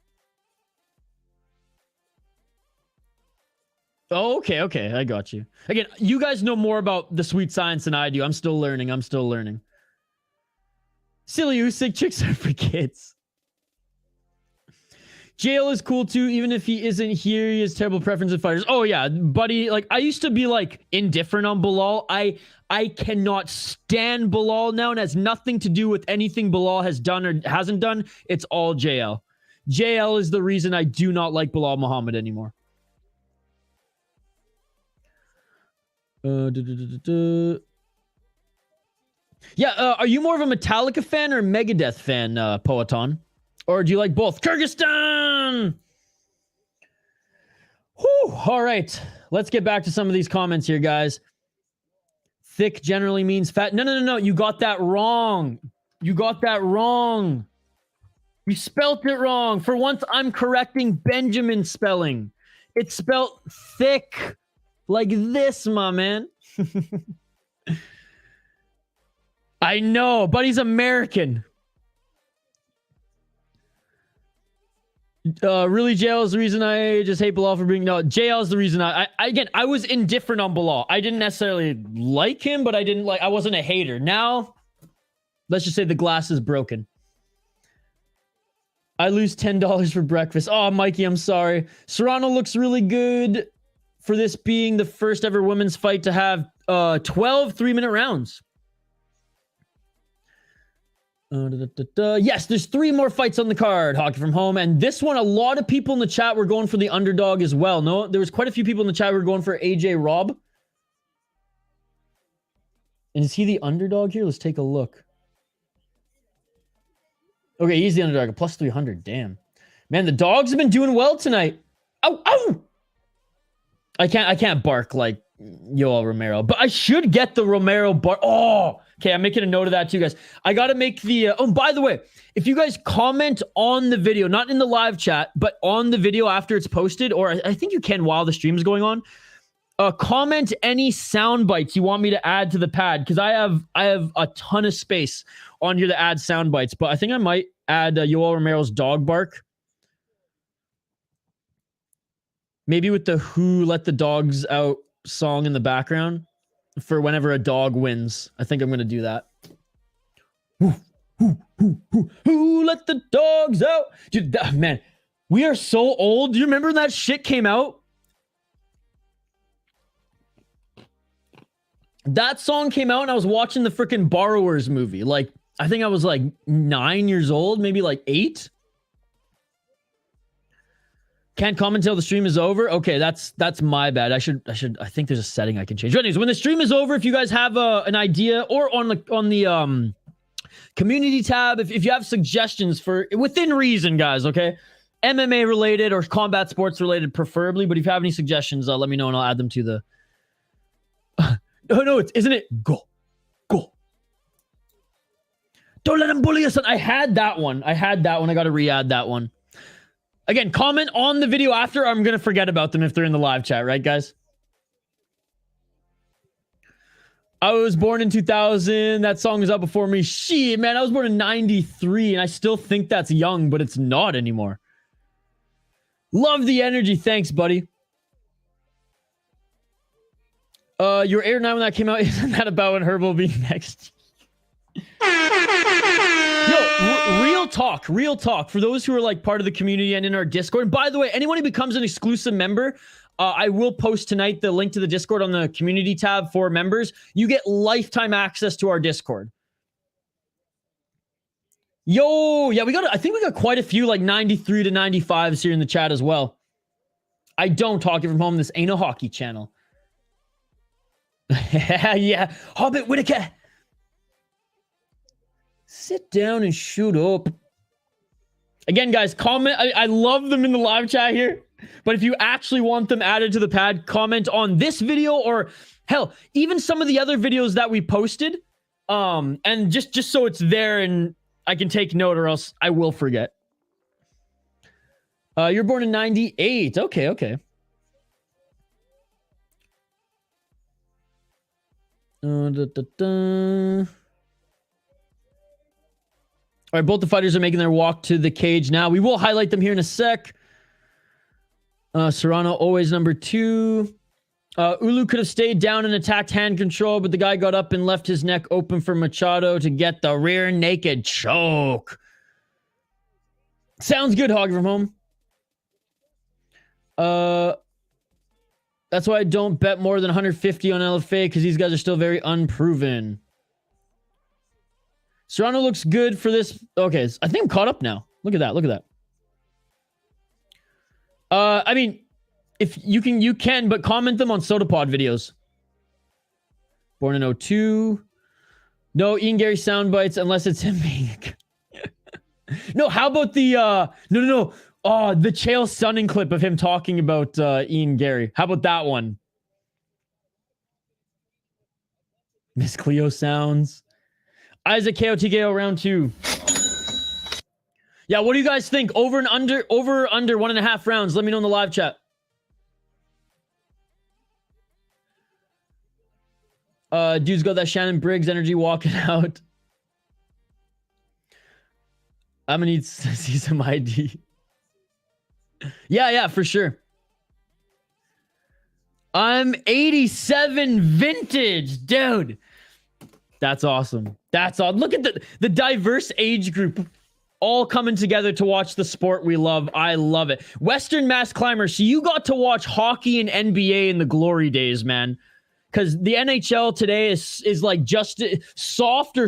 Oh, okay. I got you. Again, you guys know more about the sweet science than I do. I'm still learning. Silly Usyk, chicks are for kids. JL is cool too, even if he isn't here. He has terrible preference of fighters. Oh yeah, buddy. Like I used to be like indifferent on Bilal. I cannot stand Bilal now, and it has nothing to do with anything Bilal has done or hasn't done. It's all JL. JL is the reason I do not like Bilal Muhammad anymore. Yeah, are you more of a Metallica fan or Megadeth fan, Poeton? Or do you like both? Kyrgyzstan! Whew, all right. Let's get back to some of these comments here, guys. Thick generally means fat. No. You got that wrong. You spelt it wrong. For once, I'm correcting Benjamin's spelling. It's spelt thick. Like this, my man. I know, but he's American. Really, JL is the reason I just hate Bilal for being... No, JL is the reason I was indifferent on Bilal. I didn't necessarily like him, but I wasn't a hater. Now, let's just say the glass is broken. I lose $10 for breakfast. Oh, Mikey, I'm sorry. Serrano looks really good for this being the first ever women's fight to have 12 3-minute rounds. Yes, there's 3 more fights on the card. Hockey from home. And this one, a lot of people in the chat were going for the underdog as well. No, there was quite a few people in the chat who were going for AJ Robb. And is he the underdog here? Let's take a look. Okay, he's the underdog. Plus 300. Damn. Man, the dogs have been doing well tonight. Ow! I can't bark like Yoel Romero. But I should get the Romero bar. Oh, okay. I'm making a note of that too, guys. I got to make the... oh, by the way, if you guys comment on the video, not in the live chat, but on the video after it's posted, or I think you can while the stream is going on, comment any sound bites you want me to add to the pad, because I have a ton of space on here to add sound bites, but I think I might add Yoel Romero's dog bark. Maybe with the Who Let the Dogs Out song in the background for whenever a dog wins. I think I'm going to do that. Who let the dogs out? Dude, man, we are so old. Do you remember when that shit came out? That song came out and I was watching the freaking Borrowers movie. Like, I think I was like 9 years old, maybe like 8. Can't comment until the stream is over. Okay, that's my bad. I think there's a setting I can change. But anyways, when the stream is over, if you guys have an idea, or on the community tab, if you have suggestions for within reason, guys, okay, MMA related or combat sports related, preferably. But if you have any suggestions, let me know and I'll add them to the. No, isn't it? Go. Don't let them bully us. I had that one. I got to re-add that one. Again, comment on the video after. I'm going to forget about them if they're in the live chat, right, guys? I was born in 2000. That song was out before me. Shit, man, I was born in 93, and I still think that's young, but it's not anymore. Love the energy. Thanks, buddy. You were 8 or 9 when that came out. Isn't that about when Herb will be next? Yo, real talk. For those who are like part of the community and in our Discord. And by the way, anyone who becomes an exclusive member, I will post tonight the link to the Discord on the community tab for members. You get lifetime access to our Discord. Yo, yeah, I think we got quite a few like 93 to 95s here in the chat as well. I don't talk it from home. This ain't a hockey channel. Yeah, Hobbit Whittaker. Sit down and shoot up. Again, guys, comment. I love them in the live chat here. But if you actually want them added to the pad, comment on this video or, hell, even some of the other videos that we posted. And just so it's there and I can take note, or else I will forget. You're born in 98. Okay. All right, both the fighters are making their walk to the cage now. We will highlight them here in a sec. Serrano always number 2. Uulu could have stayed down and attacked hand control, but the guy got up and left his neck open for Machado to get the rear naked choke. Sounds good, Hog from home. That's why I don't bet more than 150 on LFA, because these guys are still very unproven. Serrano looks good for this. Okay, I think I'm caught up now. Look at that. I mean, if you can, but comment them on SodaPod videos. Born in 02. No Ian Gary sound bites unless it's him being. No, how about the no. Oh, the Chael Sonnen clip of him talking about Ian Gary. How about that one? Miss Cleo sounds. Isaac KO TKO round 2. Yeah, what do you guys think? Over under 1.5 rounds. Let me know in the live chat. Dude's got that Shannon Briggs energy walking out. I'm gonna need to see some ID. Yeah, for sure. I'm 87 vintage, dude. That's awesome. Look at the diverse age group all coming together to watch the sport we love. I love it. Western Mass Climber. So you got to watch hockey and NBA in the glory days, man. Because the NHL today is like just softer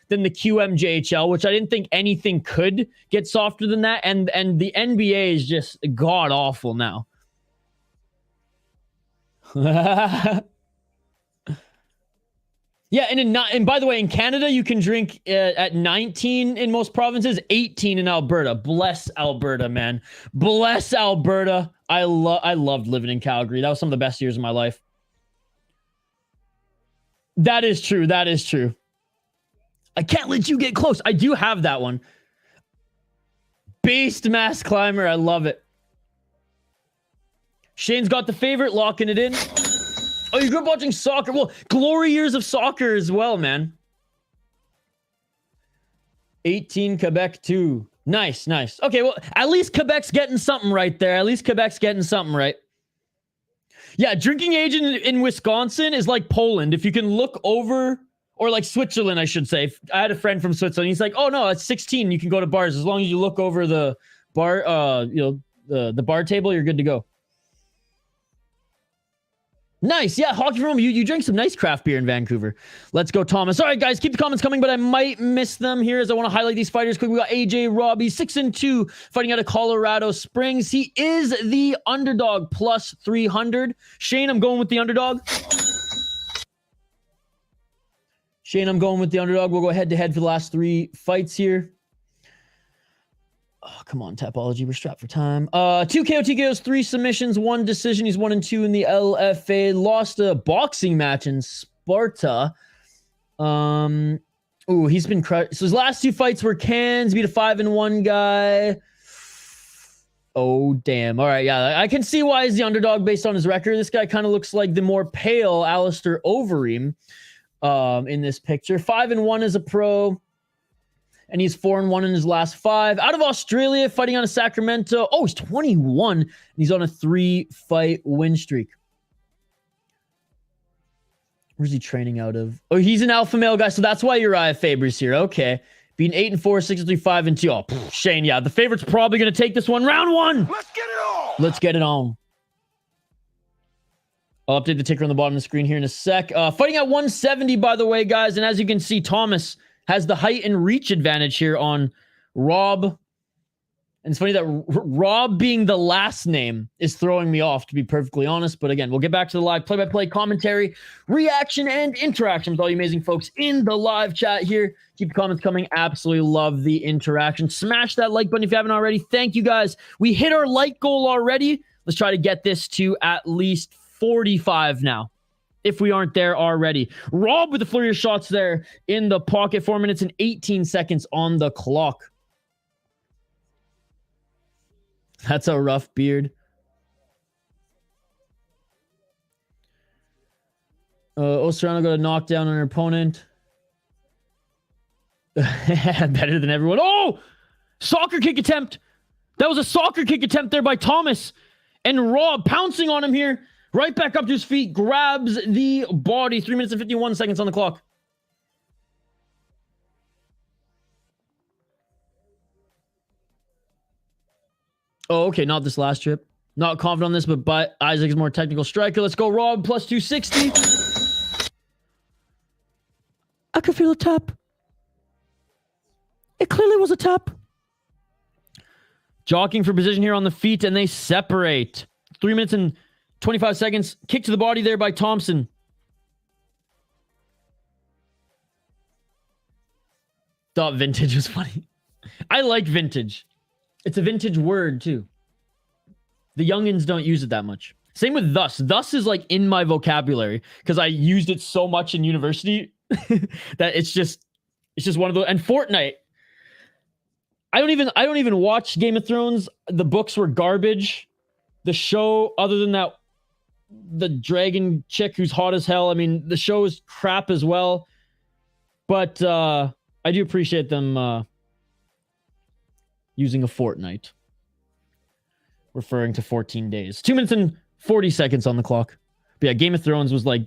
than the QMJHL, which I didn't think anything could get softer than that. And the NBA is just god awful now. Yeah, and by the way, in Canada, you can drink at 19 in most provinces, 18 in Alberta. Bless Alberta, man. Bless Alberta. I loved living in Calgary. That was some of the best years of my life. That is true. That is true. I can't let you get close. I do have that one. Based mass climber. I love it. Shane's got the favorite, locking it in. Oh, you grew up watching soccer. Well, glory years of soccer as well, man. 18 Quebec 2. Nice, nice. Okay, well, at least Quebec's getting something right there. At least Quebec's getting something right. Yeah, drinking age in Wisconsin is like Poland. If you can look over, or like Switzerland, I should say. I had a friend from Switzerland. He's like, oh no, it's 16. You can go to bars. As long as you look over the bar, the bar table, you're good to go. Nice. Yeah, Hockey from Home. You drink some nice craft beer in Vancouver. Let's go, Thomas. All right, guys, keep the comments coming, but I might miss them here as I want to highlight these fighters quick. We got AJ Robbie, 6-2, fighting out of Colorado Springs. He is the underdog, plus 300. Shane, I'm going with the underdog. Shane, I'm going with the underdog. We'll go head-to-head for the last 3 fights here. Oh, come on, Tapology. We're strapped for time. 2 KO TKOs, 3 submissions, 1 decision. He's 1-2 in the LFA. Lost a boxing match in Sparta. He's been crushed. So his last 2 fights were cans. Beat a 5-1 guy. Oh, damn. All right, yeah. I can see why he's the underdog based on his record. This guy kind of looks like the more pale Alistair Overeem in this picture. 5-1 as a pro. And he's 4-1 in his last 5. Out of Australia, fighting out of Sacramento. Oh, he's 21. And he's on a 3-fight win streak. Where's he training out of? Oh, he's an alpha male guy, so that's why Uriah Faber's here. Okay. Being 8-4, 6-3, 5-2. Oh, Shane, yeah. The favorite's probably going to take this one. Round 1. Let's get it on. Let's get it on. I'll update the ticker on the bottom of the screen here in a sec. Fighting at 170, by the way, guys. And as you can see, Thomas has the height and reach advantage here on Robb. And it's funny that Robb being the last name is throwing me off, to be perfectly honest. But again, we'll get back to the live play-by-play commentary, reaction, and interaction with all you amazing folks in the live chat here. Keep the comments coming. Absolutely love the interaction. Smash that like button if you haven't already. Thank you, guys. We hit our like goal already. Let's try to get this to at least 45 now, if we aren't there already. Robb with the flurry of shots there in the pocket. 4 minutes and 18 seconds on the clock. That's a rough beard. Ostrano got a knockdown on her opponent. Better than everyone. Oh! Soccer kick attempt. That was a soccer kick attempt there by Thomas. And Robb pouncing on him here. Right back up to his feet, grabs the body. 3 minutes and 51 seconds on the clock. Oh, okay, not this last trip. Not confident on this, but Isaac is more technical striker. Let's go, Robb, plus 260. I could feel a tap. It clearly was a tap. Jockeying for position here on the feet, and they separate. 3 minutes and 25 seconds. Kick to the body there by Thomson. Thought vintage was funny. I like vintage. It's a vintage word, too. The youngins don't use it that much. Same with thus. Thus is like in my vocabulary because I used it so much in university that it's just one of those. And Fortnite. I don't even watch Game of Thrones. The books were garbage. The show, other than that, the dragon chick who's hot as hell. I mean, the show is crap as well. But I do appreciate them using a fortnight. Referring to 14 days. 2 minutes and 40 seconds on the clock. But yeah, Game of Thrones was like,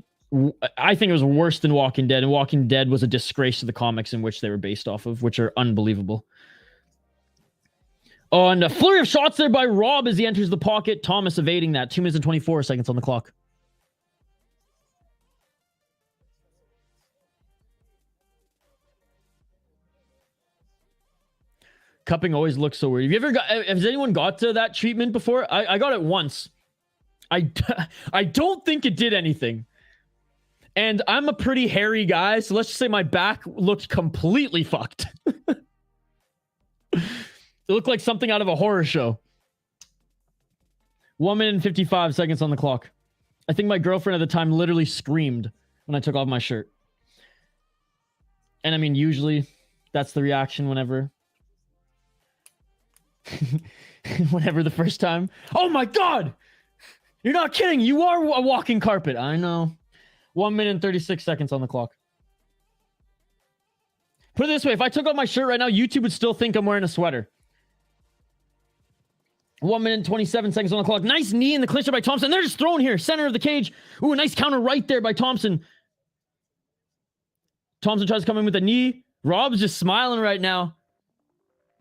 I think it was worse than Walking Dead. And Walking Dead was a disgrace to the comics in which they were based off of, which are unbelievable. Oh, and a flurry of shots there by Robb as he enters the pocket. Thomas evading that. 2 minutes and 24 seconds on the clock. Cupping always looks so weird. Has anyone got to that treatment before? I got it once. I don't think it did anything. And I'm a pretty hairy guy, so let's just say my back looked completely fucked. It looked like something out of a horror show. 1 minute and 55 seconds on the clock. I think my girlfriend at the time literally screamed when I took off my shirt. And I mean, usually that's the reaction whenever whenever the first time. Oh my God! You're not kidding. You are a walking carpet. I know. 1 minute and 36 seconds on the clock. Put it this way. If I took off my shirt right now, YouTube would still think I'm wearing a sweater. 1 minute and 27 seconds on the clock. Nice knee in the clincher by Thomson. They're just thrown here. Center of the cage. Ooh, a nice counter right there by Thomson. Thomson tries to come in with a knee. Robb's just smiling right now.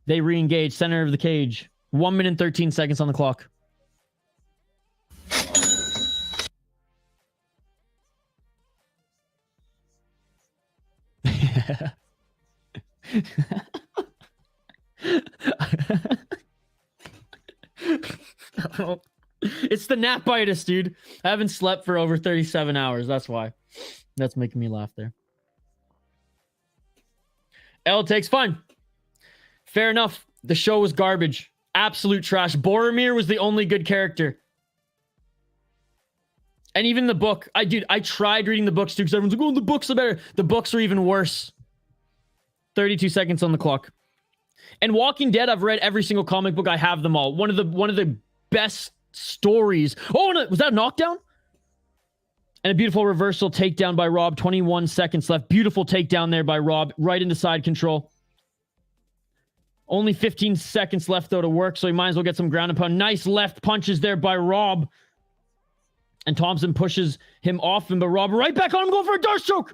They re-engage. Center of the cage. 1 minute and 13 seconds on the clock. It's the napitis, dude. I haven't slept for over 37 hours. That's why. That's making me laugh there. L takes fine. Fair enough. The show was garbage. Absolute trash. Boromir was the only good character. And even the book. I tried reading the books too because everyone's like, oh, the books are better. The books are even worse. 32 seconds on the clock. And Walking Dead, I've read every single comic book. I have them all. One of the best stories. Oh, no, was that a knockdown? And a beautiful reversal takedown by Robb. 21 seconds left. Beautiful takedown there by Robb. Right into side control. Only 15 seconds left, though, to work, so he might as well get some ground and pound. Nice left punches there by Robb. And Thomson pushes him off him, but Robb right back on him, going for a dart stroke.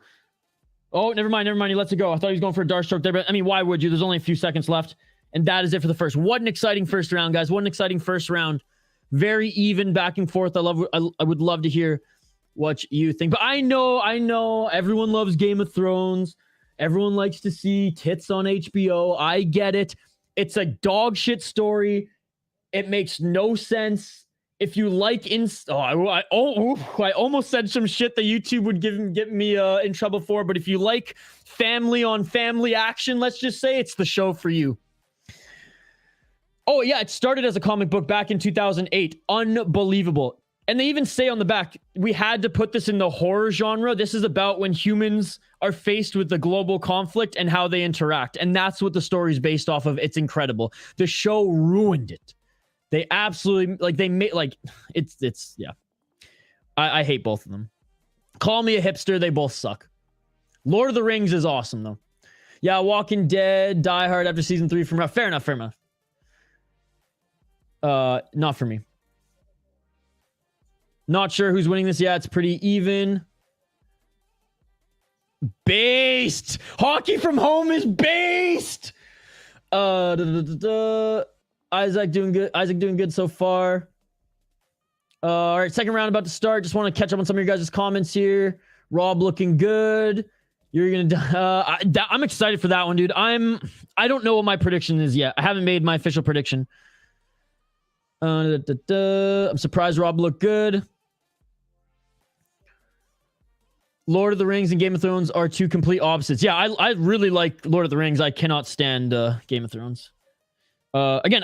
Oh, never mind. He lets it go. I thought he was going for a dart stroke there, but I mean, why would you? There's only a few seconds left. And that is it for the first. What an exciting first round, guys. What an exciting first round. Very even, back and forth. I would love to hear what you think. But I know everyone loves Game of Thrones. Everyone likes to see tits on HBO. I get it. It's a dog shit story. It makes no sense. If you like I almost said some shit that YouTube would get me in trouble for. But if you like family on family action, let's just say it's the show for you. Oh yeah, it started as a comic book back in 2008. Unbelievable. And they even say on the back, we had to put this in the horror genre. This is about when humans are faced with the global conflict and how they interact. And that's what the story is based off of. It's incredible. The show ruined it. They absolutely, yeah. I hate both of them. Call me a hipster. They both suck. Lord of the Rings is awesome, though. Yeah, Walking Dead, Die Hard after season 3 from... Fair enough. Not for me. Not sure who's winning this. Yeah, it's pretty even. Based! Hockey from home is based! Isaac doing good so far. All right, second round about to start. Just want to catch up on some of your guys' comments here. Robb looking good. You're gonna. I'm excited for that one, dude. I don't know what my prediction is yet. I haven't made my official prediction. I'm surprised Robb looked good. Lord of the Rings and Game of Thrones are two complete opposites. Yeah, I really like Lord of the Rings. I cannot stand Game of Thrones. Again,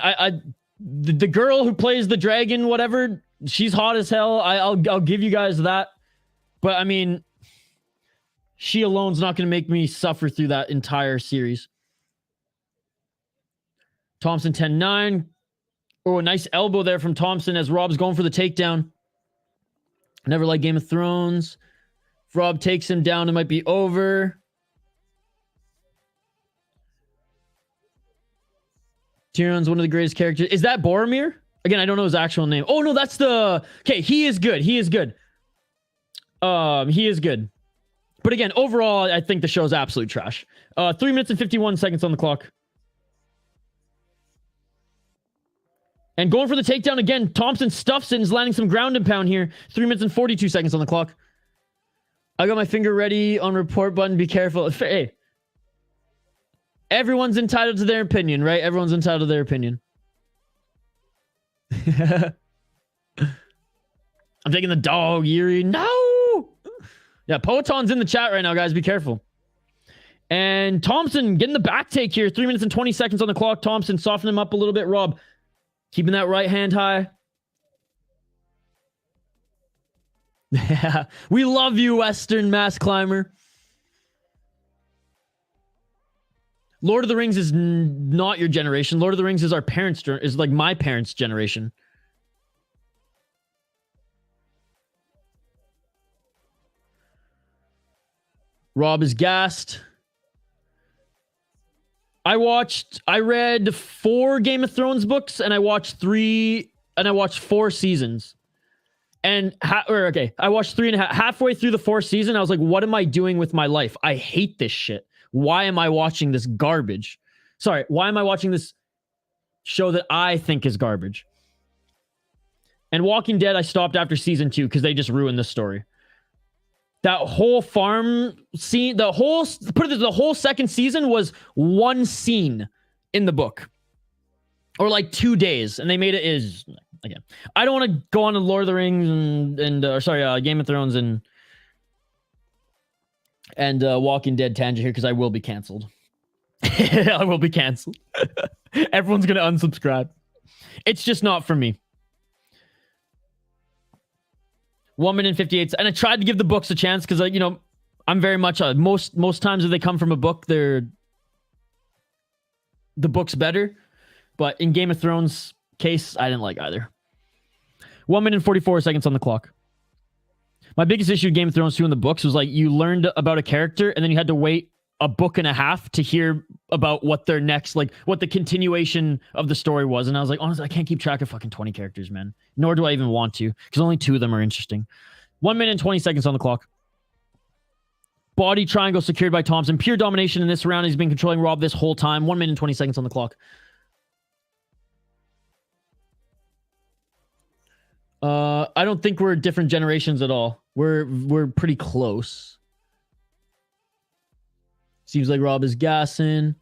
the girl who plays the dragon, whatever, she's hot as hell. I'll give you guys that. But I mean, she alone's not going to make me suffer through that entire series. Thomson 10-9. Oh, a nice elbow there from Thomson as Robb's going for the takedown. Never liked Game of Thrones. If Robb takes him down, it might be over. Tyrion's one of the greatest characters. Is that Boromir? Again, I don't know his actual name. Oh, no, that's the... Okay, he is good. He is good. He is good. But again, overall, I think the show's absolute trash. 3 minutes and 51 seconds on the clock. And going for the takedown again. Thomson stuffs it and is landing some ground and pound here. 3 minutes and 42 seconds on the clock. I got my finger ready on report button. Be careful. Hey. Everyone's entitled to their opinion, right? Everyone's entitled to their opinion. I'm taking the dog, Yuri. No! Yeah, Poeton's in the chat right now, guys. Be careful. And Thomson getting the back take here. 3 minutes and 20 seconds on the clock. Thomson softening him up a little bit. Robb keeping that right hand high. Yeah, we love you, Western Mass Climber. Lord of the Rings is not your generation. Lord of the Rings is our parents' is like my parents' generation. Robb is gassed. I read 4 Game of Thrones books and I watched 4 seasons. And I watched 3.5. Halfway through the 4th season, I was like, what am I doing with my life? I hate this shit. Why am I watching this garbage? Sorry, why am I watching this show that I think is garbage? And Walking Dead, I stopped after season 2 because they just ruined the story. That whole farm scene, the whole 2nd season was one scene in the book. Or like 2 days. And they made it is again. I don't want to go on to Lord of the Rings and Game of Thrones and Walking Dead tangent here because I will be canceled. I will be canceled. Everyone's gonna unsubscribe. It's just not for me. 1 minute and 58. And I tried to give the books a chance because I'm very much most times if they come from a book, the book's better. But in Game of Thrones case, I didn't like either. 1 minute and 44 seconds on the clock. My biggest issue with Game of Thrones 2 in the books was like you learned about a character and then you had to wait a book and a half to hear about what their next, like what the continuation of the story was. And I was like, honestly, I can't keep track of fucking 20 characters, man. Nor do I even want to because only 2 of them are interesting. 1 minute and 20 seconds on the clock. Body triangle secured by Thomson. Pure domination in this round. He's been controlling Robb this whole time. 1 minute and 20 seconds on the clock. I don't think we're different generations at all. We're pretty close. Seems like Robb is gassing.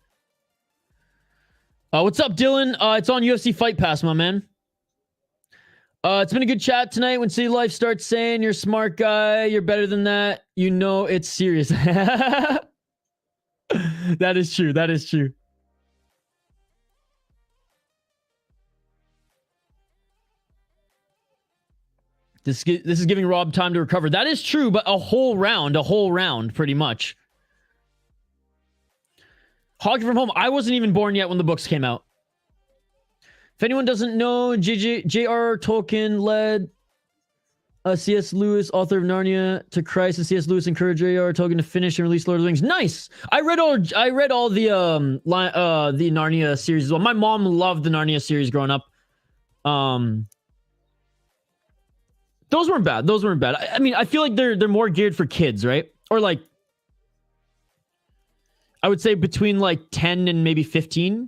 What's up, Dylan? It's on UFC Fight Pass, my man. It's been a good chat tonight. When City Life starts saying you're a smart guy, you're better than that, you know it's serious. That is true. That is true. This is giving Robb time to recover. That is true, but a whole round, pretty much. Hockey from home. I wasn't even born yet when the books came out. If anyone doesn't know, J.R.R. Tolkien led C.S. Lewis, author of Narnia, to Christ, and C.S. Lewis encouraged J.R.R. Tolkien to finish and release Lord of the Rings. Nice. I read all the Narnia series as well. My mom loved the Narnia series growing up. Those weren't bad. I mean, I feel like they're more geared for kids, right? Or like, I would say between like 10 and maybe 15.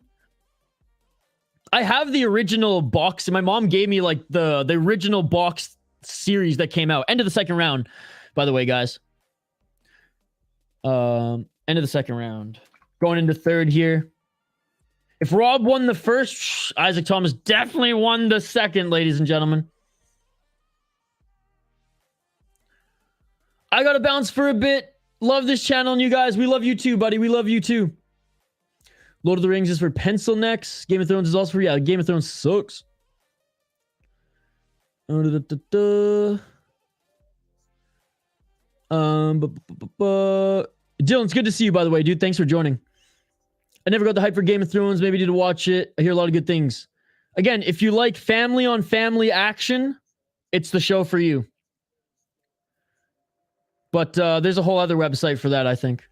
I have the original box, and my mom gave me like the original box series that came out. End of the 2nd round, by the way, guys. End of the 2nd round. Going into 3rd here. If Robb won the 1st, Isaac Thomas definitely won the 2nd, ladies and gentlemen. I gotta bounce for a bit. Love this channel, and you guys, we love you too, buddy. We love you too. Lord of the Rings is for pencil necks. Game of Thrones is also for, Game of Thrones sucks. Dylan, it's good to see you, by the way, dude. Thanks for joining. I never got the hype for Game of Thrones. Maybe need to watch it. I hear a lot of good things. Again, if you like family on family action, it's the show for you. But there's a whole other website for that, I think.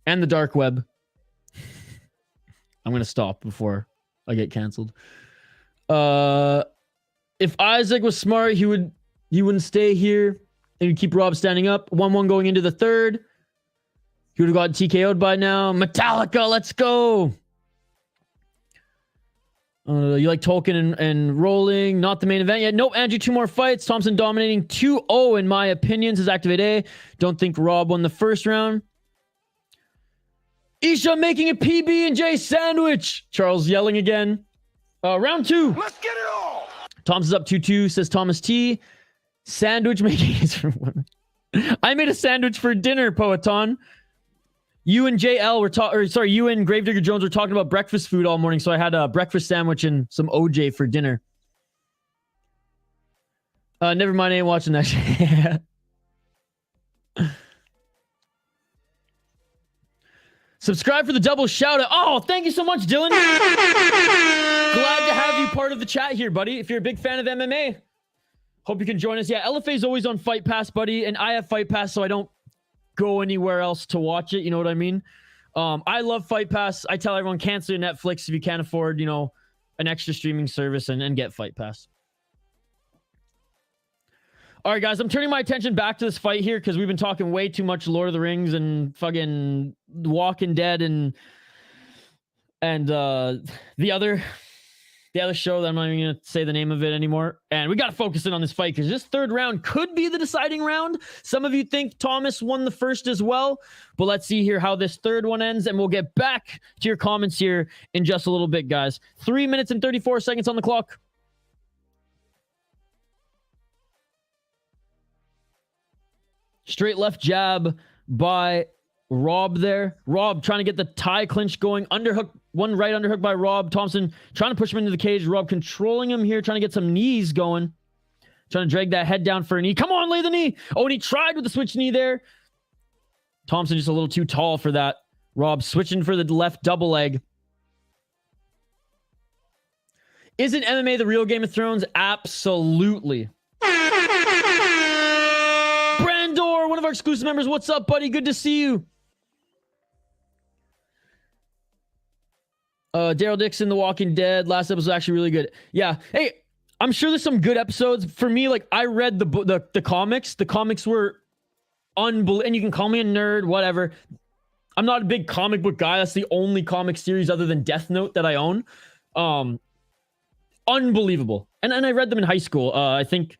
And the dark web. I'm going to stop before I get canceled. If Isaac was smart, he wouldn't stay here. And he'd keep Robb standing up. 1-1 going into the 3rd. He would have gotten TKO'd by now. Metallica, let's go. You like Tolkien and rolling. Not the main event yet. Nope, Andrew, 2 more fights. Thomson dominating 2-0 in my opinion. Says Activate A. Don't think Robb won the 1st round. Isha making a PB&J sandwich. Charles yelling again. Round 2. Let's get it all. Tom's is up 2-2, says Thomas T. Sandwich making is for women. I made a sandwich for dinner, Poeton. You and you and Gravedigger Jones were talking about breakfast food all morning, so I had a breakfast sandwich and some OJ for dinner. Never mind, I ain't watching that shit. Subscribe for the double shout out. Oh, thank you so much, Dylan. Glad to have you part of the chat here, buddy. If you're a big fan of MMA, hope you can join us. Yeah, LFA is always on Fight Pass, buddy. And I have Fight Pass, so I don't go anywhere else to watch it. You know what I mean? I love Fight Pass. I tell everyone, cancel your Netflix if you can't afford, you know, an extra streaming service and get Fight Pass. All right, guys, I'm turning my attention back to this fight here because we've been talking way too much Lord of the Rings and fucking Walking Dead and the other show that I'm not even going to say the name of it anymore. And we got to focus in on this fight because this third round could be the deciding round. Some of you think Thomas won the first as well, but let's see here how this third one ends, and we'll get back to your comments here in just a little bit, guys. 3 minutes and 34 seconds on the clock. Straight left jab by Robb there. Robb trying to get the tie clinch going. Underhook, one right underhook by Robb. Thomson trying to push him into the cage. Robb controlling him here, trying to get some knees going. Trying to drag that head down for a knee. Come on, lay the knee. Oh, and he tried with the switch knee there. Thomson just a little too tall for that. Robb switching for the left double leg. Isn't MMA the real Game of Thrones? Absolutely. One of our exclusive members, what's up, buddy? Good to see you. Daryl Dixon, The Walking Dead. Last episode was actually really good. Yeah. Hey, I'm sure there's some good episodes. For me, like, I read the comics. The comics were unbelievable. And you can call me a nerd, whatever. I'm not a big comic book guy. That's the only comic series other than Death Note that I own. Unbelievable. And I read them in high school. I think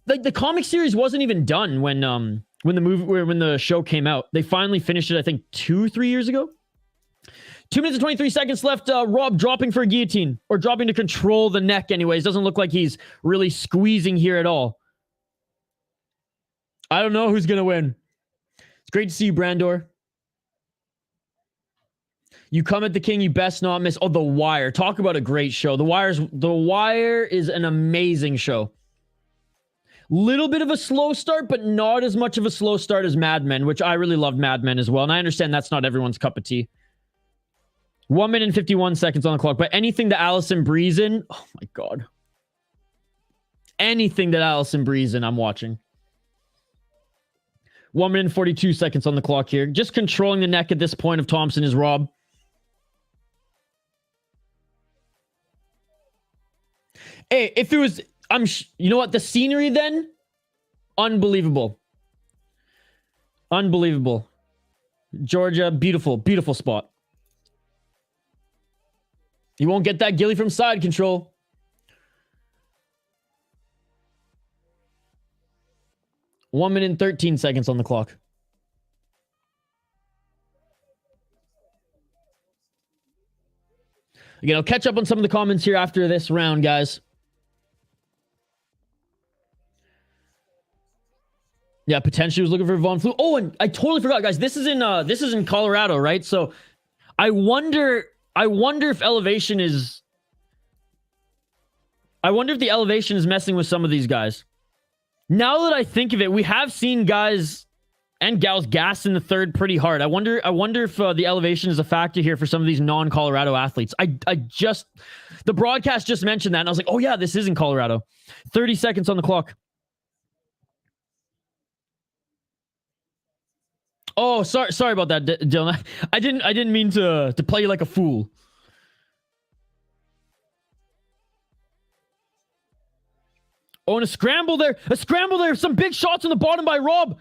like the comic series wasn't even done when the show came out. They finally finished it, I think 2-3 years ago. 2 minutes and 23 seconds left. Robb dropping for a guillotine, or dropping to control the neck anyways. Doesn't look like he's really squeezing here at all. I don't know who's going to win. It's great to see you, Brandor. You come at the king, you best not miss. Oh, The Wire. Talk about a great show. The Wire is an amazing show. Little bit of a slow start, but not as much of a slow start as Mad Men, which I really loved Mad Men as well. And I understand that's not everyone's cup of tea. 1 minute and 51 seconds on the clock. But anything that Allison Bree's in, oh my God. Anything that Allison Bree's in, I'm watching. 1 minute and 42 seconds on the clock here. Just controlling the neck at this point of Thomson is Robb. Hey, if it was... you know what? The scenery then, unbelievable. Unbelievable. Georgia, beautiful, beautiful spot. You won't get that ghillie from side control. One minute and 13 seconds on the clock. Again, I'll catch up on some of the comments here after this round, guys. Yeah, potentially was looking for Von Flue. Oh, and I totally forgot, guys. This is in Colorado, right? So I wonder if elevation is... I wonder if the elevation is messing with some of these guys. Now that I think of it, we have seen guys and gals gas in the third pretty hard. I wonder if the elevation is a factor here for some of these non-Colorado athletes. The broadcast just mentioned that, and I was like, oh yeah, this is in Colorado. 30 seconds on the clock. Oh, sorry about that, Dylan. I didn't mean to play you like a fool. Oh, and a scramble there. Some big shots on the bottom by Robb.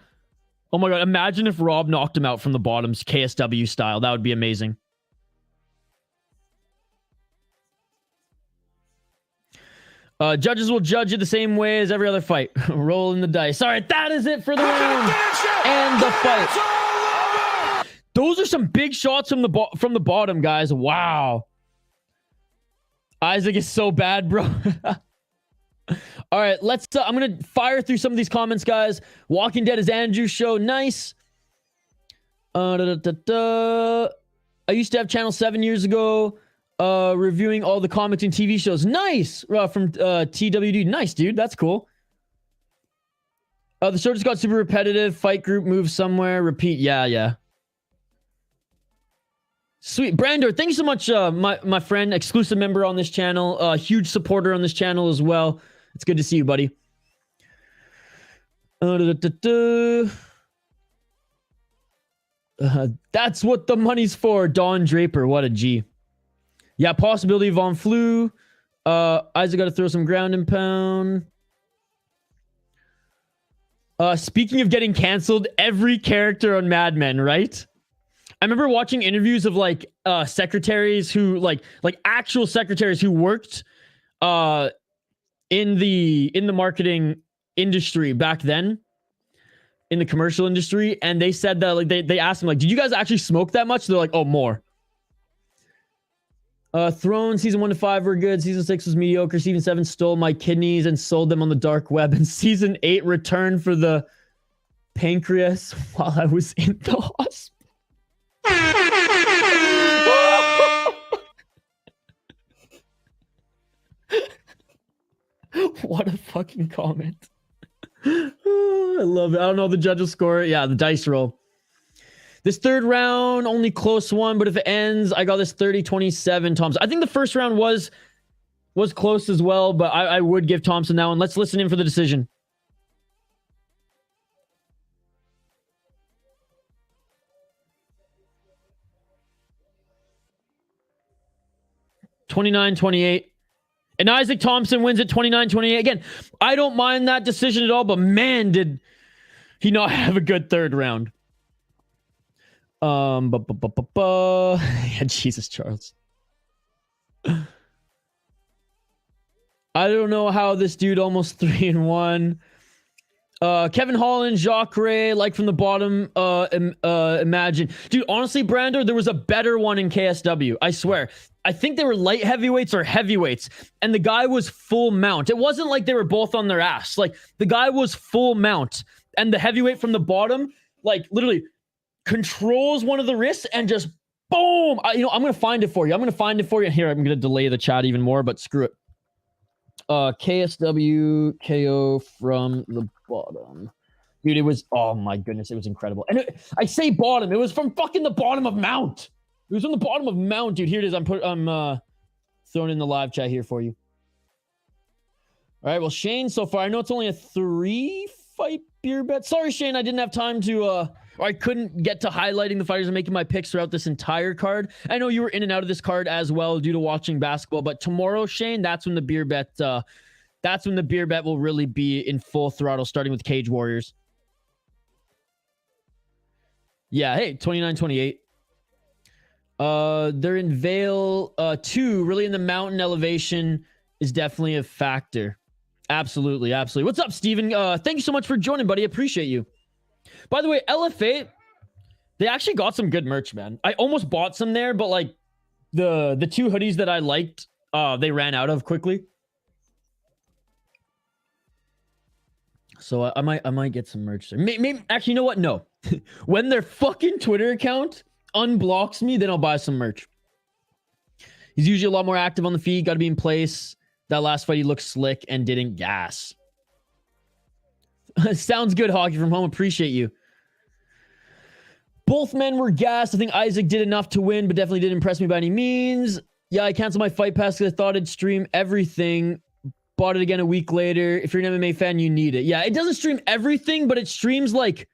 Oh my God, imagine if Robb knocked him out from the bottoms, KSW style. That would be amazing. Judges will judge it the same way as every other fight. Rolling the dice. All right, that is it for the round and the fight. Those are some big shots from the bottom, guys. Wow. Isaac is so bad, bro. All right, let's... I'm going to fire through some of these comments, guys. Walking Dead is Andrew's show. Nice. I used to have Channel 7 years ago, reviewing all the comics and TV shows. Nice. From TWD. Nice, dude. That's cool. The show just got super repetitive. Fight group moves somewhere. Repeat. Yeah. Sweet. Brando, thank you so much, my friend, exclusive member on this channel, huge supporter on this channel as well. It's good to see you, buddy. That's what the money's for. Don Draper, what a G. Yeah, possibility Von Flu. Isaac got to throw some ground and pound. Speaking of getting canceled, every character on Mad Men, right? I remember watching interviews of like secretaries who like actual secretaries who worked in the marketing industry back then, in the commercial industry, and they said that like they asked them like, did you guys actually smoke that much? They're like, oh, more. Throne season 1 to 5 were good. Season 6 was mediocre. Season 7 stole my kidneys and sold them on the dark web. And season 8 returned for the pancreas while I was in the hospital. What a fucking comment. I love it. I don't know the judge will score it. Yeah, the dice roll. This third round, only close one, but if it ends, I got this 30-27 Thomson. I think the first round was close as well, but I would give Thomson that one. Let's listen in for the decision. (29-28). And Isaac Thomson wins at 29-28. Again, I don't mind that decision at all, but man, did he not have a good third round. Yeah, Jesus, Charles. I don't know how this dude almost 3-1. Kevin Holland, Jacques Ray, like from the bottom, imagine. Dude, honestly, Brando, there was a better one in KSW. I swear. I think they were light heavyweights or heavyweights, and the guy was full mount. It wasn't like they were both on their ass. Like, the guy was full mount, and the heavyweight from the bottom, like, literally controls one of the wrists and just boom. I'm going to find it for you. Here, I'm going to delay the chat even more, but screw it. KSW, KO from the bottom. Dude, it was, oh my goodness, it was incredible. And I say bottom, it was from fucking the bottom of mount. It was on the bottom of mount, dude. Here it is. I'm throwing in the live chat here for you. All right, well, Shane, so far, I know it's only a 3-fight beer bet. Sorry, Shane, I didn't have time to, or I couldn't get to highlighting the fighters and making my picks throughout this entire card. I know you were in and out of this card as well due to watching basketball, but tomorrow, Shane, that's when the beer bet will really be in full throttle, starting with Cage Warriors. Yeah, hey, 29-28. They're in Vail 2, really in the mountain elevation is definitely a factor. Absolutely. What's up, Steven? Thank you so much for joining, buddy. Appreciate you. By the way, LFA, they actually got some good merch, man. I almost bought some there, but like the two hoodies that I liked, they ran out of quickly. So I might get some merch there. Maybe actually, you know what? No. When their fucking Twitter account unblocks me, then I'll buy some merch. He's usually a lot more active on the feed. Got to be in place. That last fight, he looked slick and didn't gas. Sounds good, Hockey from Home. Appreciate you. Both men were gassed. I think Isaac did enough to win, but definitely didn't impress me by any means. Yeah, I canceled my fight pass because I thought it'd stream everything. Bought it again a week later. If you're an MMA fan, you need it. Yeah, it doesn't stream everything, but it streams like...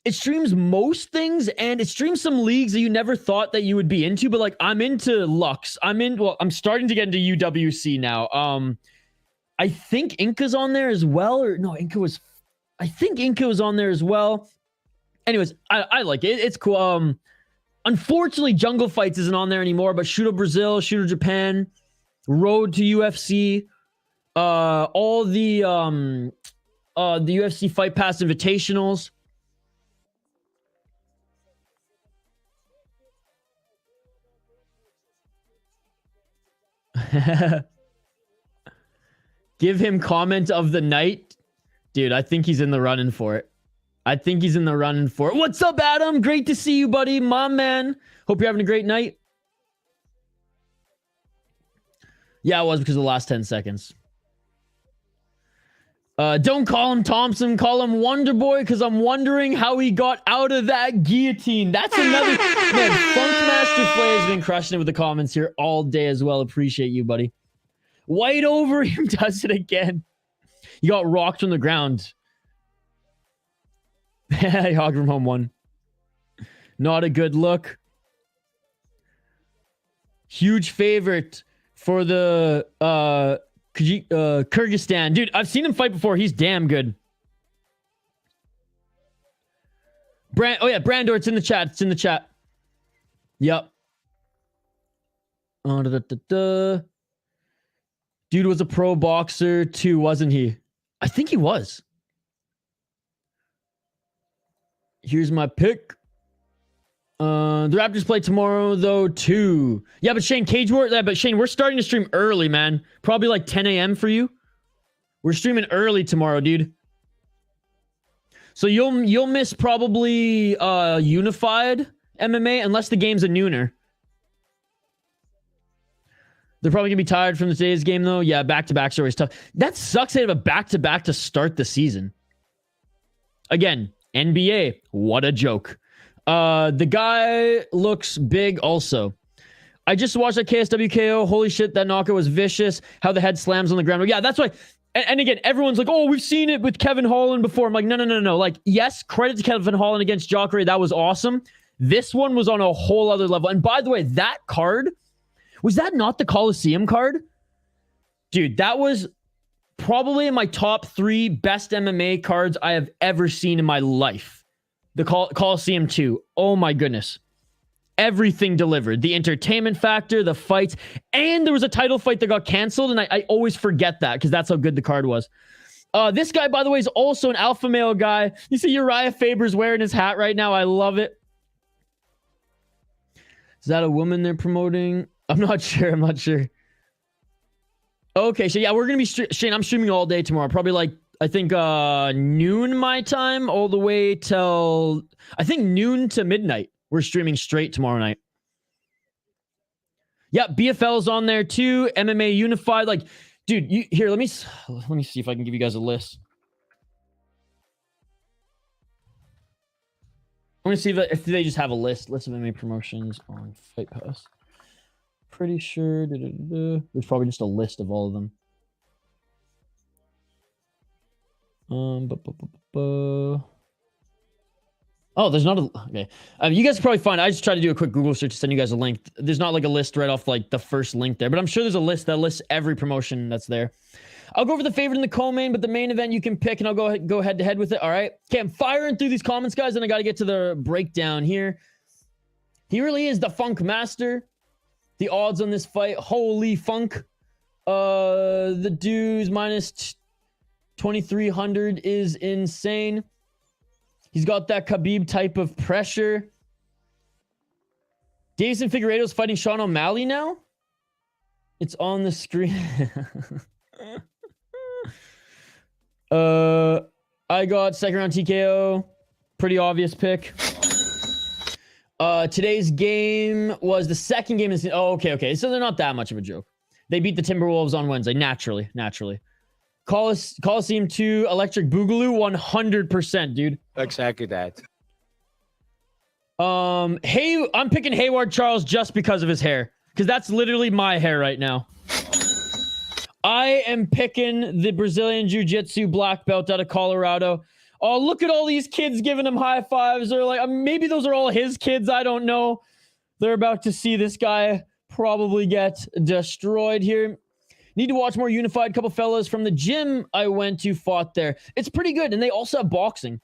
It streams most things, and it streams some leagues that you never thought that you would be into, but like, I'm into Lux. I'm starting to get into UWC now. I think Inca's on there as well, or no, I think Inca was on there as well. Anyways, I like it. It's cool. Unfortunately, Jungle Fights isn't on there anymore, but Shooto Brazil, Shooto Japan, Road to UFC, all the UFC Fight Pass Invitationals. Give him comment of the night. Dude, I think he's in the running for it. What's up, Adam? Great to see you, buddy. My man. Hope you're having a great night. Yeah, it was because of the last 10 seconds. Don't call him Thomson, call him Wonder Boy, because I'm wondering how he got out of that guillotine. That's another man. Funkmaster Flay has been crushing it with the comments here all day as well. Appreciate you, buddy. White over him does it again. He got rocked on the ground. Hog from home one. Not a good look. Huge favorite for the Kyrgyzstan. Dude, I've seen him fight before. He's damn good. Oh yeah, Brandor, it's in the chat. It's in the chat. Yep. Dude was a pro boxer too, wasn't he? I think he was. Here's my pick. The Raptors play tomorrow though too. Yeah, but Shane, Cage War. Yeah, but Shane, we're starting to stream early, man. Probably like 10 a.m. for you. We're streaming early tomorrow, dude. So you'll miss probably unified MMA unless the game's a nooner. They're probably gonna be tired from today's game though. Yeah, back-to-backs are always tough. That sucks. They have a back-to-back to start the season. Again, NBA. What a joke. The guy looks big also. I just watched that KSW KO. Holy shit, that knockout was vicious. How the head slams on the ground. Yeah, that's why. And again, everyone's like, oh, we've seen it with Kevin Holland before. I'm like, no. Like, yes, credit to Kevin Holland against Jacare. That was awesome. This one was on a whole other level. And by the way, that card, was that not the Coliseum card? Dude, that was probably in my top 3 best MMA cards I have ever seen in my life. The Coliseum 2. Oh my goodness. Everything delivered. The entertainment factor, the fights, and there was a title fight that got canceled, and I always forget that because that's how good the card was. This guy, by the way, is also an alpha male guy. You see Uriah Faber's wearing his hat right now. I love it. Is that a woman they're promoting? I'm not sure. Okay, so yeah, we're going to be... Shane, I'm streaming all day tomorrow. Probably like, I think noon my time, all the way till... I think noon to midnight. We're streaming straight tomorrow night. Yeah, BFL's on there too. MMA Unified. Like, dude, here, let me see if I can give you guys a list. I'm gonna see if they just have a list of MMA promotions on Fight Pass. Pretty sure there's probably just a list of all of them. Oh, there's not a... Okay. You guys probably find... I just tried to do a quick Google search to send you guys a link. There's not like a list right off like the first link there, but I'm sure there's a list that lists every promotion that's there. I'll go for the favorite in the co-main, but the main event you can pick, and I'll go head to head with it. All right. Okay, I'm firing through these comments, guys, and I got to get to the breakdown here. He really is the Funk Master. The odds on this fight, holy funk. The dudes minus 2,300 is insane. He's got that Khabib type of pressure. Davison Figueiredo's fighting Sean O'Malley now. It's on the screen. I got second round TKO. Pretty obvious pick. Today's game was the second game. Oh, okay. So they're not that much of a joke. They beat the Timberwolves on Wednesday. Naturally. Coliseum 2, Electric Boogaloo, 100%, dude. Exactly that. I'm picking Hayward Charles just because of his hair. Because that's literally my hair right now. I am picking the Brazilian Jiu-Jitsu black belt out of Colorado. Oh, look at all these kids giving him high fives. They're like, maybe those are all his kids. I don't know. They're about to see this guy probably get destroyed here. Need to watch more Unified. Couple fellas from the gym I went to fought there. It's pretty good, and they also have boxing.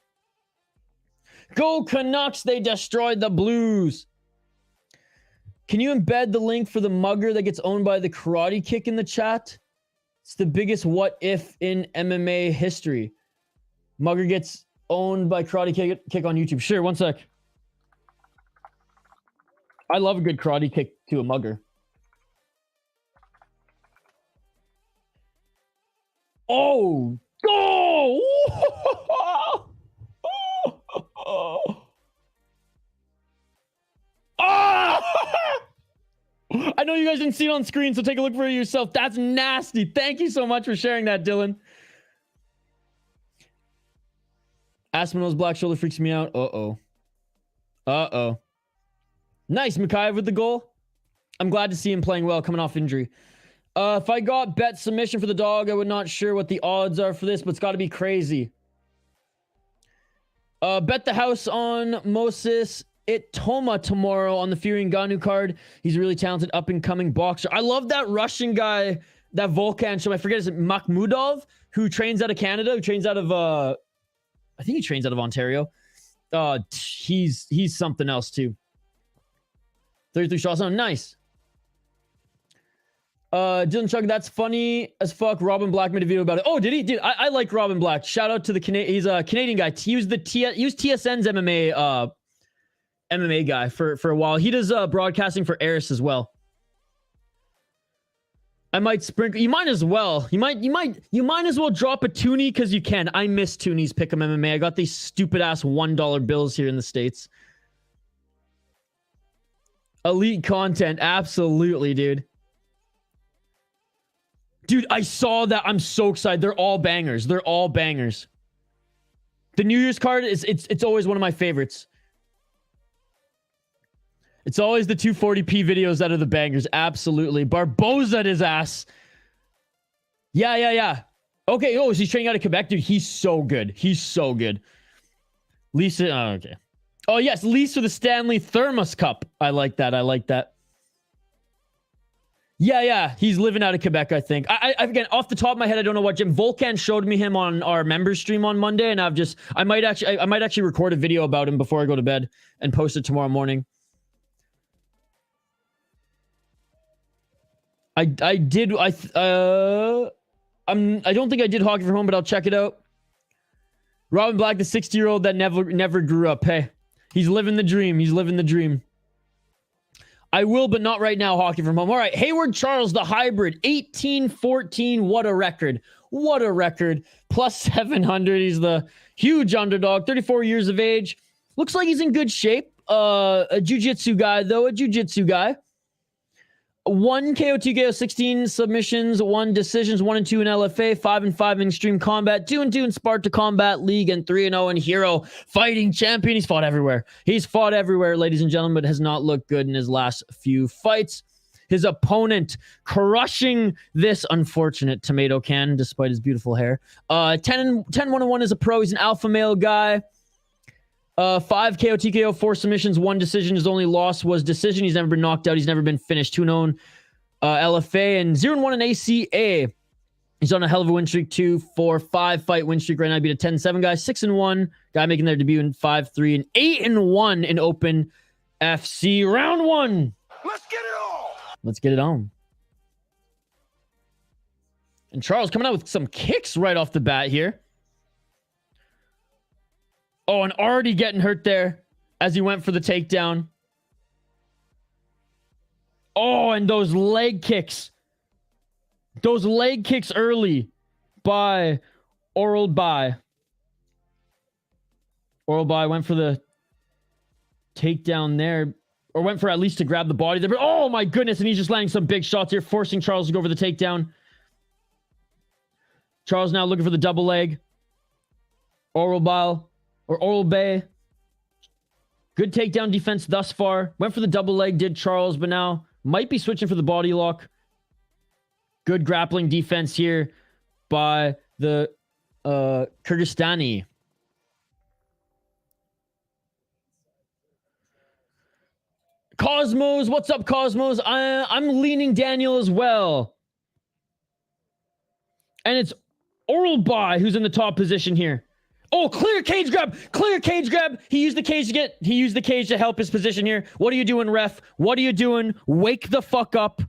Go Canucks. They destroyed the Blues. Can you embed the link for the mugger that gets owned by the Karate Kick in the chat? It's the biggest what if in MMA history. Mugger gets owned by Karate Kick on YouTube. Sure, one sec. I love a good karate kick to a mugger. Oh! Oh! I know you guys didn't see it on screen, so take a look for it yourself. That's nasty. Thank you so much for sharing that, Dylan. Aspinall's black shoulder freaks me out. Uh-oh. Uh-oh. Nice, Mikhaev with the goal. I'm glad to see him playing well, coming off injury. If I got bet submission for the dog, I would not sure what the odds are for this, but it's got to be crazy. Bet the house on Moses Itoma tomorrow on the Fury Ngannou card. He's a really talented up-and-coming boxer. I love that Russian guy, that Volkan show. I forget his name, Makhmudov, who trains out of Canada, who trains out of, I think he trains out of Ontario. He's something else, too. 33 shots on. Nice. Dylan Chug, that's funny as fuck. Robin Black made a video about it. Oh, did he? Dude, I like Robin Black. Shout out to the he's a Canadian guy. He was TSN's MMA guy for a while. He does broadcasting for Eris as well. I might sprinkle. You might as well. You might as well drop a toonie because you can. I miss toonies. Pick 'em MMA. I got these stupid ass $1 bills here in the States. Elite content, absolutely, dude. Dude, I saw that. I'm so excited. They're all bangers. They're all bangers. The New Year's card is it's always one of my favorites. It's always the 240p videos that are the bangers. Absolutely. Barboza at his ass. Yeah. Okay, oh, is he training out of Quebec? Dude, he's so good. He's so good. Lisa, oh, okay. Oh, yes, Lisa the Stanley Thermos Cup. I like that. Yeah. He's living out of Quebec, I think. I again, off the top of my head, I don't know what gym. Volkan showed me him on our members stream on Monday, and I might actually record a video about him before I go to bed and post it tomorrow morning. I don't think I did hockey from home, but I'll check it out. Robin Black, the 60-year-old that never grew up. Hey, he's living the dream. I will, but not right now, hockey from home. All right, Hayward Charles, the hybrid, 18-14. What a record. Plus 700. He's the huge underdog, 34 years of age. Looks like he's in good shape. A jiu-jitsu guy, though. 1 KO, 2 KO, 16 submissions, 1 decisions, 1 and 2 in LFA, 5 and 5 in Extreme Combat, 2 and 2 in Sparta Combat League, and 3 and 0 in Hero Fighting Champion. He's fought everywhere, ladies and gentlemen, but has not looked good in his last few fights. His opponent crushing this unfortunate tomato can, despite his beautiful hair. 10-1-1 as a pro. He's an alpha male guy. 5 KO, TKO, 4 submissions, 1 decision. His only loss was decision. He's never been knocked out. He's never been finished. 2-0 LFA and 0-1 in ACA. He's on a hell of a win streak. 2-4-5 fight win streak right now. He beat a 10-7 guy. 6-1 guy making their debut in 5-3 and 8-1 in Open FC. Round 1. Let's get it on. And Charles coming out with some kicks right off the bat here. Oh, and already getting hurt there as he went for the takedown. Oh, and those leg kicks. Those leg kicks early by Orolbai. Orolbai went for the takedown there. Or went for at least to grab the body there. But oh my goodness, and he's just landing some big shots here, forcing Charles to go for the takedown. Charles now looking for the double leg. Orolbai. Good takedown defense thus far. Went for the double leg, did Charles, but now might be switching for the body lock. Good grappling defense here by the Kyrgyzstani. Cosmos, what's up, Cosmos? I'm leaning Daniel as well. And it's Orolbai who's in the top position here. Oh, clear cage grab. He used the cage to help his position here. What are you doing, ref? What are you doing? Wake the fuck up.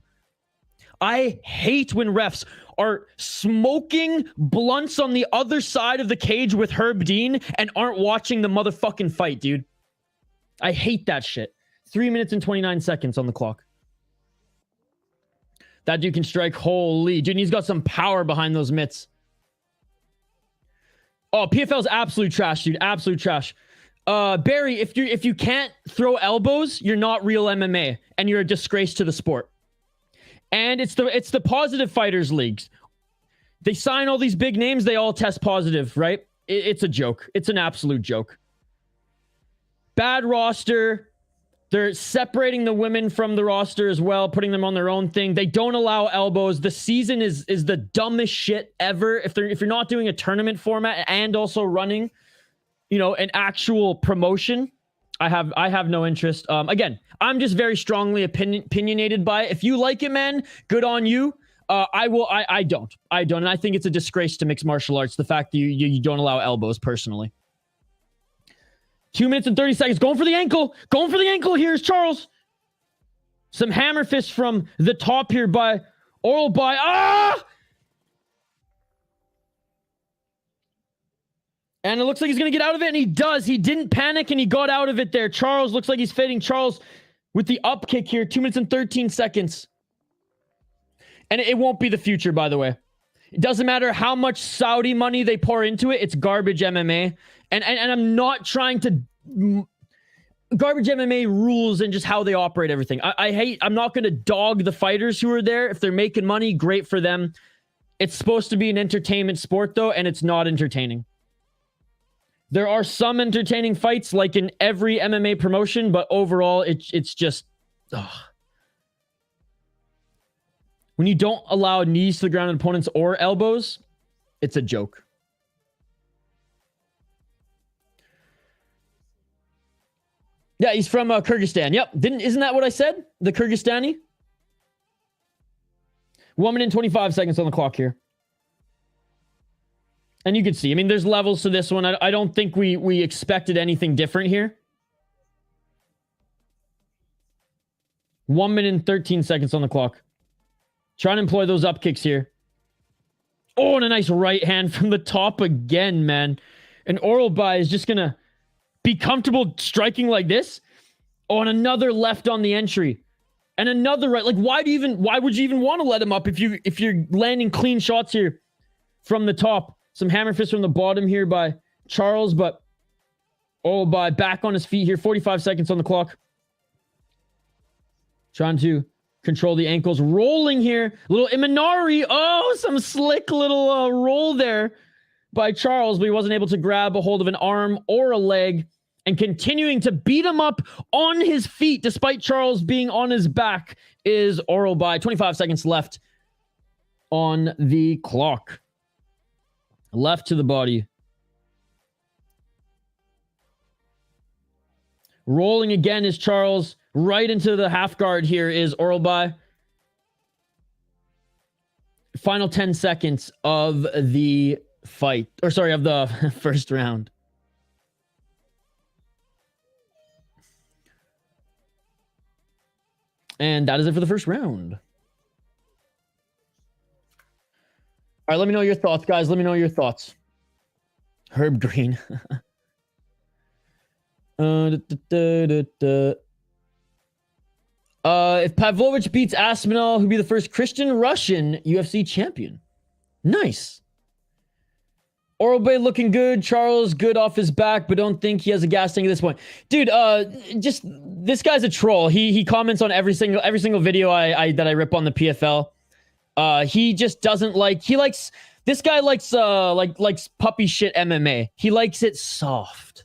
I hate when refs are smoking blunts on the other side of the cage with Herb Dean and aren't watching the motherfucking fight, dude. I hate that shit. 3 minutes and 29 seconds on the clock. That dude can strike. Holy, dude, he's got some power behind those mitts. Oh, PFL's absolute trash, dude. Absolute trash. Barry, if you can't throw elbows, you're not real MMA, and you're a disgrace to the sport. And it's the positive fighters leagues. They sign all these big names, they all test positive, right? it's a joke. It's an absolute joke. Bad roster. They're separating the women from the roster as well, putting them on their own thing. They don't allow elbows. The season is the dumbest shit ever. If you're not doing a tournament format and also running, you know, an actual promotion, I have no interest. Again, I'm just very strongly opinionated by it. If you like it, man, good on you. I don't. And I think it's a disgrace to mixed martial arts, the fact that you don't allow elbows, personally. 2 minutes and 30 seconds. Going for the ankle. Going for the ankle. Here's Charles. Some hammer fists from the top here by Orolbai. Ah! And it looks like he's going to get out of it, and he does. He didn't panic, and he got out of it there. Charles looks like he's fading. Charles with the up kick here. 2 minutes and 13 seconds. And it won't be the future, by the way. It doesn't matter how much Saudi money they pour into it. It's garbage MMA. And I'm not trying to... Garbage MMA rules and just how they operate everything. I'm not going to dog the fighters who are there. If they're making money, great for them. It's supposed to be an entertainment sport, though, and it's not entertaining. There are some entertaining fights, like in every MMA promotion, but overall, it's just... Ugh. When you don't allow knees to the ground on opponents or elbows, it's a joke. Yeah, he's from Kyrgyzstan. Yep. Isn't that what I said? The Kyrgyzstani? 1 minute and 25 seconds on the clock here. And you can see, I mean, there's levels to this one. I don't think we expected anything different here. 1 minute and 13 seconds on the clock. Trying to employ those up kicks here. Oh, and a nice right hand from the top again, man. And Orolbai is just going to be comfortable striking like this. Oh, and another left on the entry. And another right. Like, why would you even want to let him up if you're landing clean shots here from the top? Some hammer fists from the bottom here by Charles, but Orolbai back on his feet here. 45 seconds on the clock. Trying to control the ankles. Rolling here. Little Imanari. Oh, some slick little roll there by Charles, but he wasn't able to grab a hold of an arm or a leg. And continuing to beat him up on his feet, despite Charles being on his back, is Orolbai. 25 seconds left on the clock. Left to the body. Rolling again is Charles. Right into the half guard here is Orolbai. Final 10 seconds of the fight. Or sorry, of the first round. And that is it for the first round. All right, let me know your thoughts, guys. Let me know your thoughts. Herb Green. If Pavlovich beats Aspinall, who'd be the first Christian-Russian UFC champion. Nice. Orolbai looking good. Charles good off his back, but don't think he has a gas tank at this point. Dude, just this guy's a troll. He comments on every single video that I rip on the PFL. He just doesn't like. This guy likes puppy shit MMA. He likes it soft.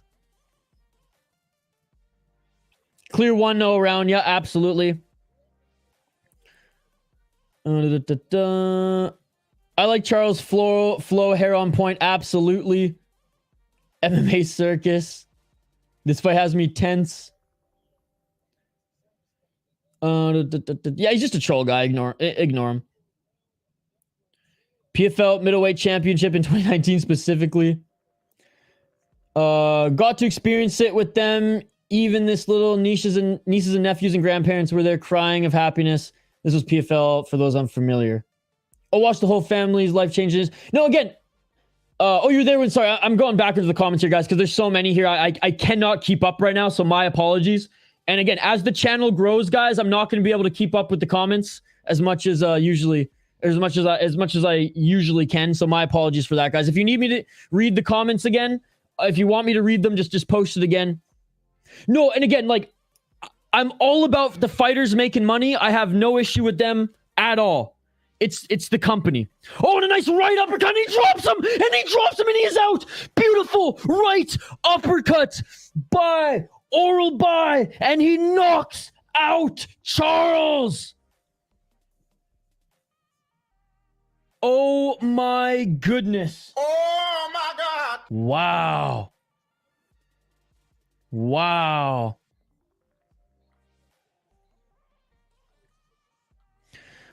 Clear 1-0 round. Yeah, absolutely. I like Charles flow hair on point. Absolutely. MMA circus. This fight has me tense. Yeah, he's just a troll guy. Ignore him. PFL middleweight championship in 2019 specifically. Got to experience it with them. Even this little nieces and nephews and grandparents were there crying of happiness. This was PFL for those unfamiliar. Oh, watch the whole family's life changes. No, again. You're there. Sorry, I'm going backwards to the comments here, guys, because there's so many here. I cannot keep up right now, so my apologies. And again, as the channel grows, guys, I'm not going to be able to keep up with the comments as much as I usually can. So my apologies for that, guys. If you need me to read the comments again, if you want me to read them, just post it again. No, and again, like, I'm all about the fighters making money. I have no issue with them at all. It's the company. Oh, and a nice right uppercut. And he drops him, and he is out. Beautiful right uppercut by Orolbai, and he knocks out Charles. Oh my goodness. Oh my God. Wow. Wow.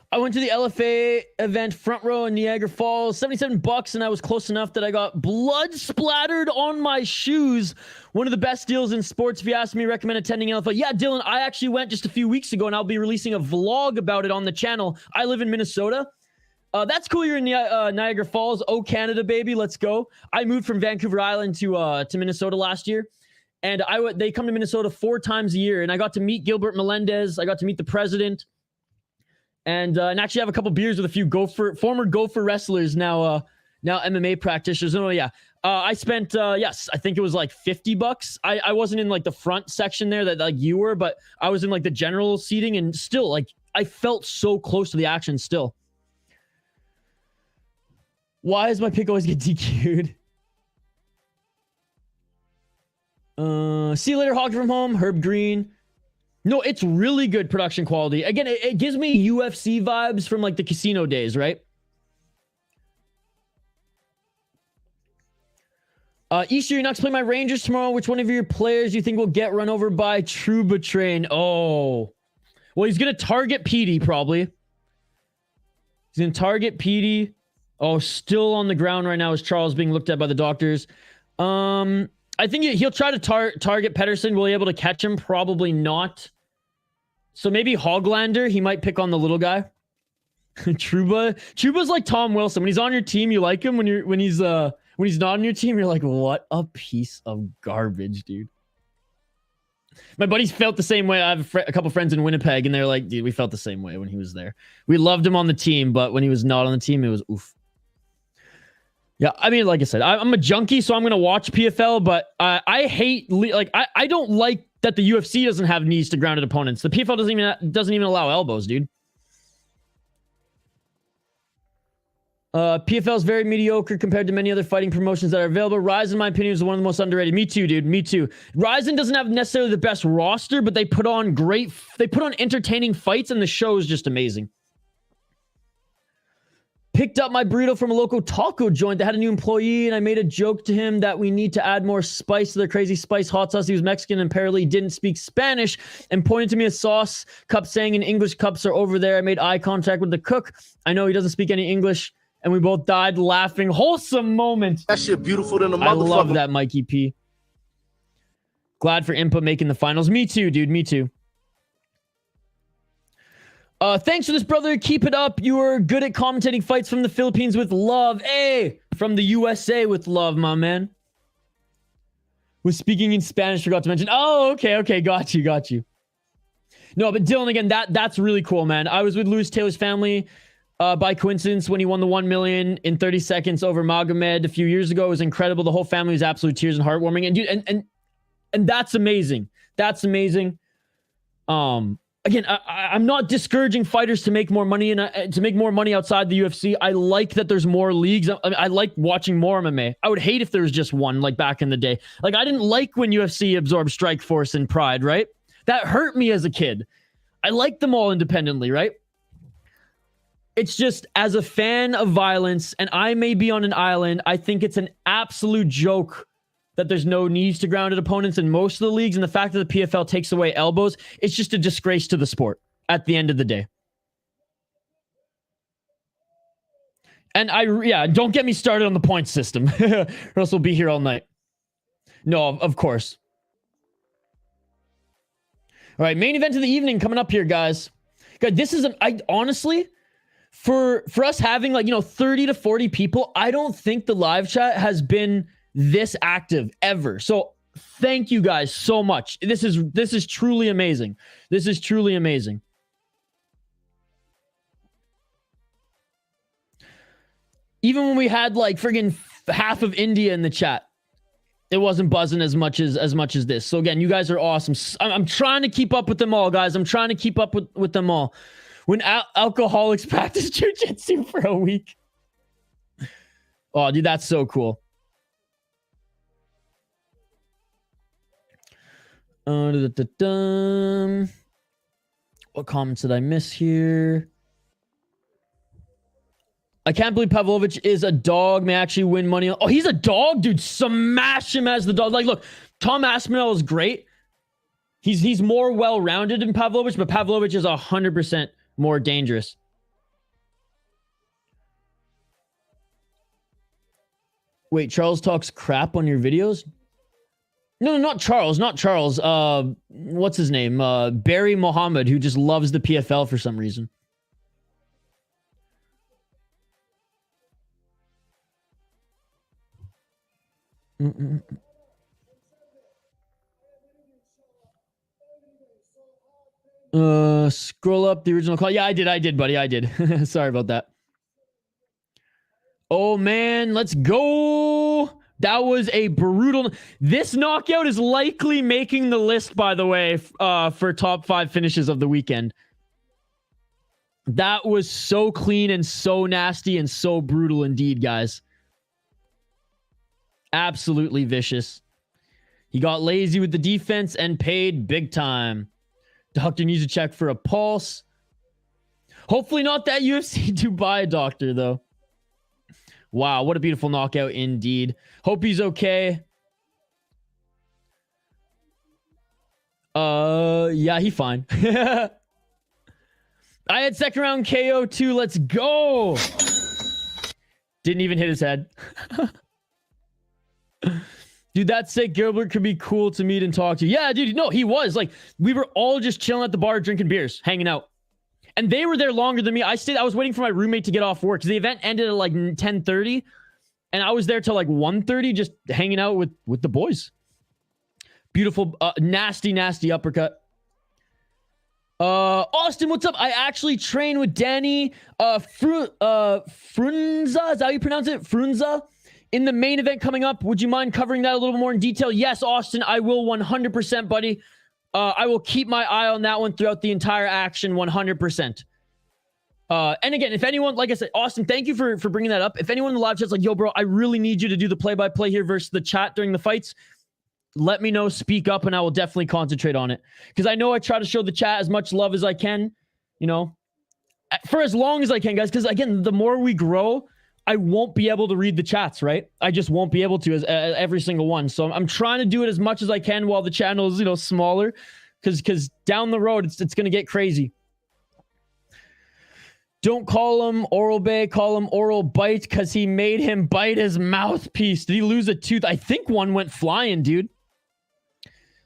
I went to the LFA event front row in Niagara Falls, $77, and I was close enough that I got blood splattered on my shoes. One of the best deals in sports, if you ask me. Recommend attending LFA. Yeah, Dylan, I actually went just a few weeks ago, and I'll be releasing a vlog about it on the channel. I live in Minnesota. That's cool. You're in Niagara Falls. Oh, Canada, baby. Let's go. I moved from Vancouver Island to Minnesota last year. And they come to Minnesota 4 times a year. And I got to meet Gilbert Melendez. I got to meet the president. And actually have a couple beers with a few former Gopher wrestlers, now MMA practitioners. Oh, yeah. I spent, yes, I think it was like $50. I wasn't in like the front section there that like you were, but I was in like the general seating, and still, like, I felt so close to the action still. Why does my pick always get DQ'd? See you later, Hog from home. Herb Green. No, it's really good production quality. Again, it gives me UFC vibes from like the casino days, right? Easter, you're not to play my Rangers tomorrow. Which one of your players do you think will get run over by Trouba Train? Oh, well, he's going to target Petey probably. He's going to target Petey. Oh, still on the ground right now is Charles being looked at by the doctors. I think he'll try to target Pedersen. Will he be able to catch him? Probably not. So maybe Hoglander. He might pick on the little guy. Trouba's like Tom Wilson. When he's on your team, you like him. When he's not on your team, you're like, what a piece of garbage, dude. My buddies felt the same way. I have a couple friends in Winnipeg, and they're like, dude, we felt the same way when he was there. We loved him on the team, but when he was not on the team, it was oof. Yeah, I mean, like I said, I'm a junkie, so I'm going to watch PFL, but I hate, like, I don't like that the UFC doesn't have knees to grounded opponents. The PFL doesn't even allow elbows, dude. PFL is very mediocre compared to many other fighting promotions that are available. Rise, in my opinion, is one of the most underrated. Me too, dude. Me too. Ryzen doesn't have necessarily the best roster, but they put on entertaining fights, and the show is just amazing. Picked up my burrito from a local taco joint that had a new employee, and I made a joke to him that we need to add more spice to their crazy spice hot sauce. He was Mexican and apparently didn't speak Spanish, and pointed to me a sauce cup saying in English cups are over there. I made eye contact with the cook. I know he doesn't speak any English, and we both died laughing. Wholesome moment. That shit beautiful than a motherfucker. I love that, Mikey P. Glad for Impa making the finals. Me too, dude. Me too. Thanks for this, brother. Keep it up. You are good at commentating fights from the Philippines with love. Hey, from the USA with love, my man. Was speaking in Spanish, forgot to mention. Oh, okay. Got you. No, but Dylan, again, that's really cool, man. I was with Lewis Taylor's family by coincidence when he won the 1 million in 30 seconds over Magomed a few years ago. It was incredible. The whole family was absolute tears and heartwarming. And dude, and that's amazing. That's amazing. Again, I'm not discouraging fighters to make more money and to make more money outside the UFC. I like that there's more leagues. I like watching more MMA. I would hate if there was just one, like back in the day. Like, I didn't like when UFC absorbed Strikeforce and Pride, right? That hurt me as a kid. I like them all independently, right? It's just, as a fan of violence, and I may be on an island, I think it's an absolute joke that there's no knees to grounded opponents in most of the leagues, and the fact that the PFL takes away elbows, it's just a disgrace to the sport at the end of the day. And don't get me started on the point system, or else we'll be here all night. No, of course. All right, main event of the evening coming up here, guys. God, this is honestly, for us having 30 to 40 people, I don't think the live chat has been this active ever. So thank you guys so much. This is truly amazing. This is truly amazing. Even when we had like friggin' half of India in the chat, it wasn't buzzing as much as this. So again, you guys are awesome. I'm trying to keep up with them all, guys. I'm trying to keep up with them all. When alcoholics practice jiu-jitsu for a week. Oh, dude, that's so cool. What comments did I miss here? I can't believe Pavlovich is a dog, may actually win money. Oh, he's a dog, dude. Smash him as the dog. Like, look, Tom Aspinall is great. He's more well-rounded than Pavlovich, but Pavlovich is 100% more dangerous. Wait, Charles talks crap on your videos? No, not Charles. Not Charles. What's his name? Barry Mohammed, who just loves the PFL for some reason. Scroll up the original call. Yeah, I did, buddy. I did. Sorry about that. Oh, man. Let's go. That was a brutal... This knockout is likely making the list, by the way, for top 5 finishes of the weekend. That was so clean and so nasty and so brutal indeed, guys. Absolutely vicious. He got lazy with the defense and paid big time. Doctor needs to check for a pulse. Hopefully not that UFC Dubai doctor, though. Wow, what a beautiful knockout indeed. Hope he's okay. Yeah, he fine. I had second round KO too. Let's go. Didn't even hit his head. Dude, that sick. Gilbert could be cool to meet and talk to. Yeah, dude. No, he was. Like, we were all just chilling at the bar, drinking beers, hanging out. And they were there longer than me. I was waiting for my roommate to get off work because the event ended at like 10:30. And I was there till like 1:30, just hanging out with the boys. Beautiful, nasty uppercut. Austin, what's up? I actually train with Danny Frunza. Is that how you pronounce it? Frunza. In the main event coming up, would you mind covering that a little more in detail? Yes, Austin, I will 100%, buddy. I will keep my eye on that one throughout the entire action 100%. And again, if anyone, like I said, Austin, thank you for bringing that up. If anyone in the live chat's like, yo, bro, I really need you to do the play-by-play here versus the chat during the fights, let me know, speak up, and I will definitely concentrate on it. Because I know I try to show the chat as much love as I can, you know, for as long as I can, guys. Because again, the more we grow, I won't be able to read the chats, right? I just won't be able to as every single one. So I'm trying to do it as much as I can while the channel is, you know, smaller. Because down the road, it's going to get crazy. Don't call him Orolbai, call him Oral Bite because he made him bite his mouthpiece. Did he lose a tooth? I think one went flying, dude.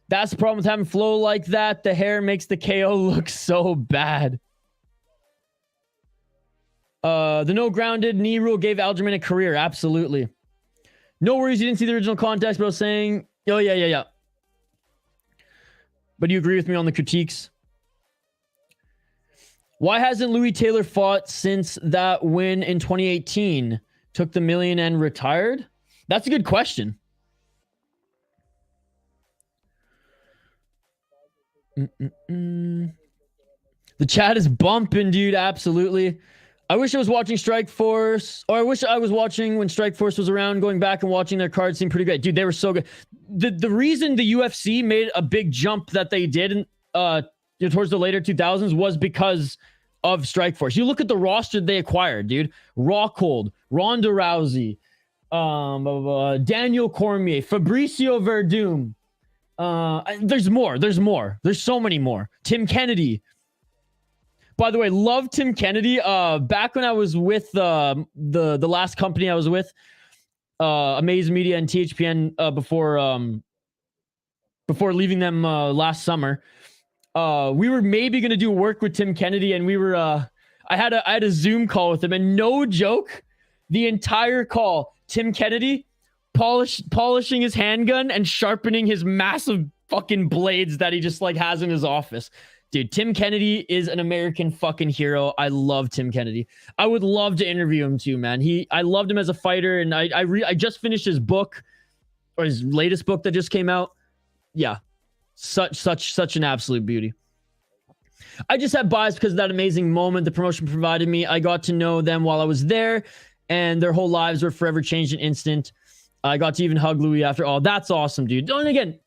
That's the problem with having flow like that. The hair makes the KO look so bad. The no grounded knee rule gave Aljamain a career. Absolutely. No worries. You didn't see the original context, but I was saying, oh, yeah. But do you agree with me on the critiques? Why hasn't Louis Taylor fought since that win in 2018? Took the $1 million and retired? That's a good question. The chat is bumping, dude. Absolutely. I wish I was watching Strikeforce, or I wish I was watching when Strikeforce was around. Going back and watching their cards seemed pretty great. Dude, they were so good. The reason the UFC made a big jump that they did in, towards the later 2000s was because of Strikeforce. You look at the roster they acquired, dude. Rockhold, Ronda Rousey, Daniel Cormier, Fabricio Verdum. There's more. There's so many more. Tim Kennedy. By the way, love Tim Kennedy. Back when I was with the last company I was with, Amaze Media and THPN, before leaving them last summer, we were maybe gonna do work with Tim Kennedy, and we were I had a Zoom call with him, and no joke, the entire call, Tim Kennedy polishing his handgun and sharpening his massive fucking blades that he just like has in his office. Dude, Tim Kennedy is an American fucking hero. I love Tim Kennedy. I would love to interview him too, man. I loved him as a fighter, and I just finished his book, or his latest book that just came out. Yeah, such an absolute beauty. I just have bias because of that amazing moment the promotion provided me. I got to know them while I was there, and their whole lives were forever changed in an instant. I got to even hug Louis after all. That's awesome, dude. And again,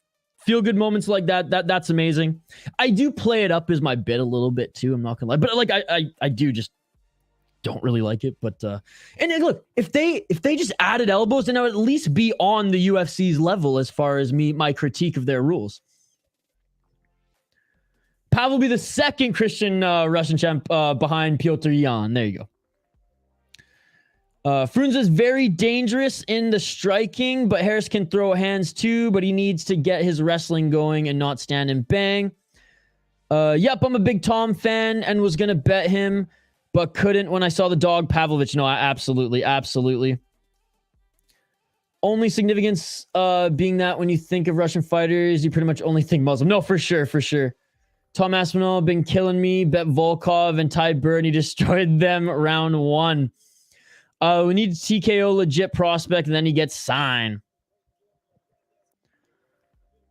feel good moments like that's amazing. I do play it up as my bit a little bit too. I'm not gonna lie, but like I do just don't really like it. But and then look, if they just added elbows, then I would at least be on the UFC's level as far as my critique of their rules. Pavel will be the second Christian Russian champ behind Piotr Yan. There you go. Frunza is very dangerous in the striking, but Harris can throw hands too, but he needs to get his wrestling going and not stand and bang. Yep, I'm a big Tom fan and was going to bet him, but couldn't when I saw the dog Pavlovich. No, absolutely. Only significance being that when you think of Russian fighters, you pretty much only think Muslim. No, for sure. Tom Aspinall been killing me, bet Volkov and Ty Bird, he destroyed them round 1. We need TKO legit prospect, and then he gets signed.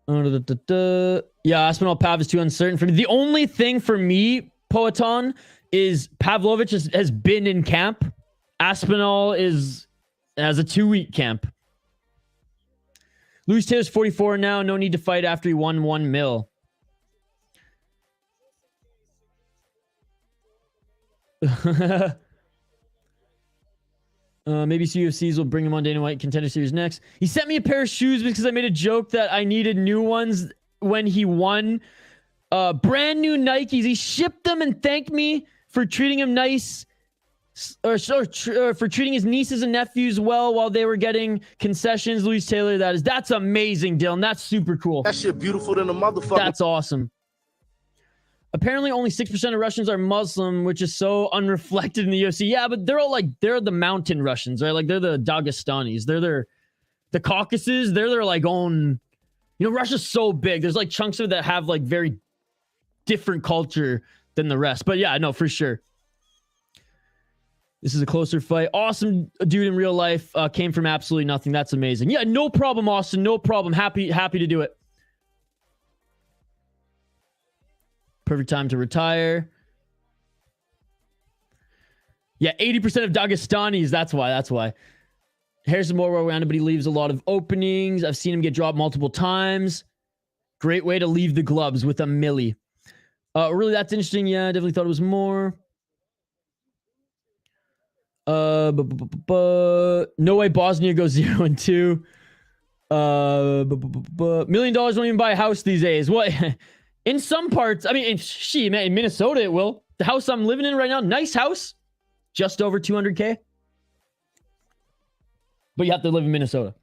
Yeah, Aspinall Pav is too uncertain for me. The only thing for me, Poeton, is Pavlovich has been in camp. Aspinall has a 2-week camp. Luis Taylor's 44 now. No need to fight after he won 1 mil. Maybe CUFCs will bring him on Dana White Contender Series next. He sent me a pair of shoes because I made a joke that I needed new ones when he won. Brand new Nikes. He shipped them and thanked me for treating him nice, or for treating his nieces and nephews well while they were getting concessions. Luis Taylor, that's amazing, Dylan. That's super cool. That shit beautiful than a motherfucker. That's awesome. Apparently, only 6% of Russians are Muslim, which is so unreflected in the UFC. Yeah, but they're all they're the mountain Russians, right? Like, they're the Dagestanis. They're the Caucasus. They're their, own... Russia's so big. There's, chunks of it that have, very different culture than the rest. But, yeah, no, for sure. This is a closer fight. Awesome dude in real life. Came from absolutely nothing. That's amazing. Yeah, no problem, Austin. No problem. Happy to do it. Perfect time to retire. Yeah, 80% of Dagestanis. That's why. Harrison more well-rounded, but he leaves a lot of openings. I've seen him get dropped multiple times. Great way to leave the gloves with a milli. Really, that's interesting. Yeah, I definitely thought it was more. No way Bosnia goes 0-2. $1 million won't even buy a house these days. What? In some parts, I mean, in Minnesota, it will. The house I'm living in right now, nice house, just over 200K. But you have to live in Minnesota.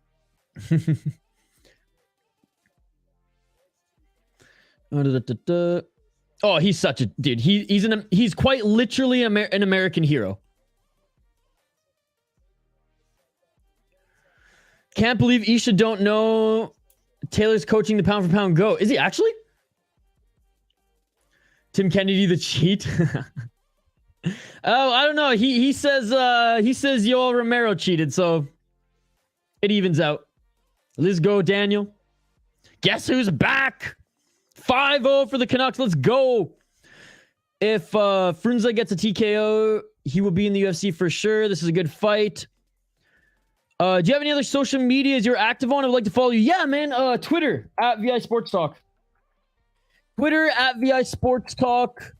Oh, he's such a dude. He's quite literally an American hero. Can't believe Isha don't know Taylor's coaching the pound for pound go. Is he actually? Tim Kennedy the cheat. Oh, I don't know. He says Yoel Romero cheated, so it evens out. Let's go, Daniel. Guess who's back? 5-0 for the Canucks. Let's go. If Frunza gets a TKO, he will be in the UFC for sure. This is a good fight. Do you have any other social medias you're active on? I would like to follow you. Yeah, man. Twitter @VI Sports Talk. Twitter @VI Sports Talk.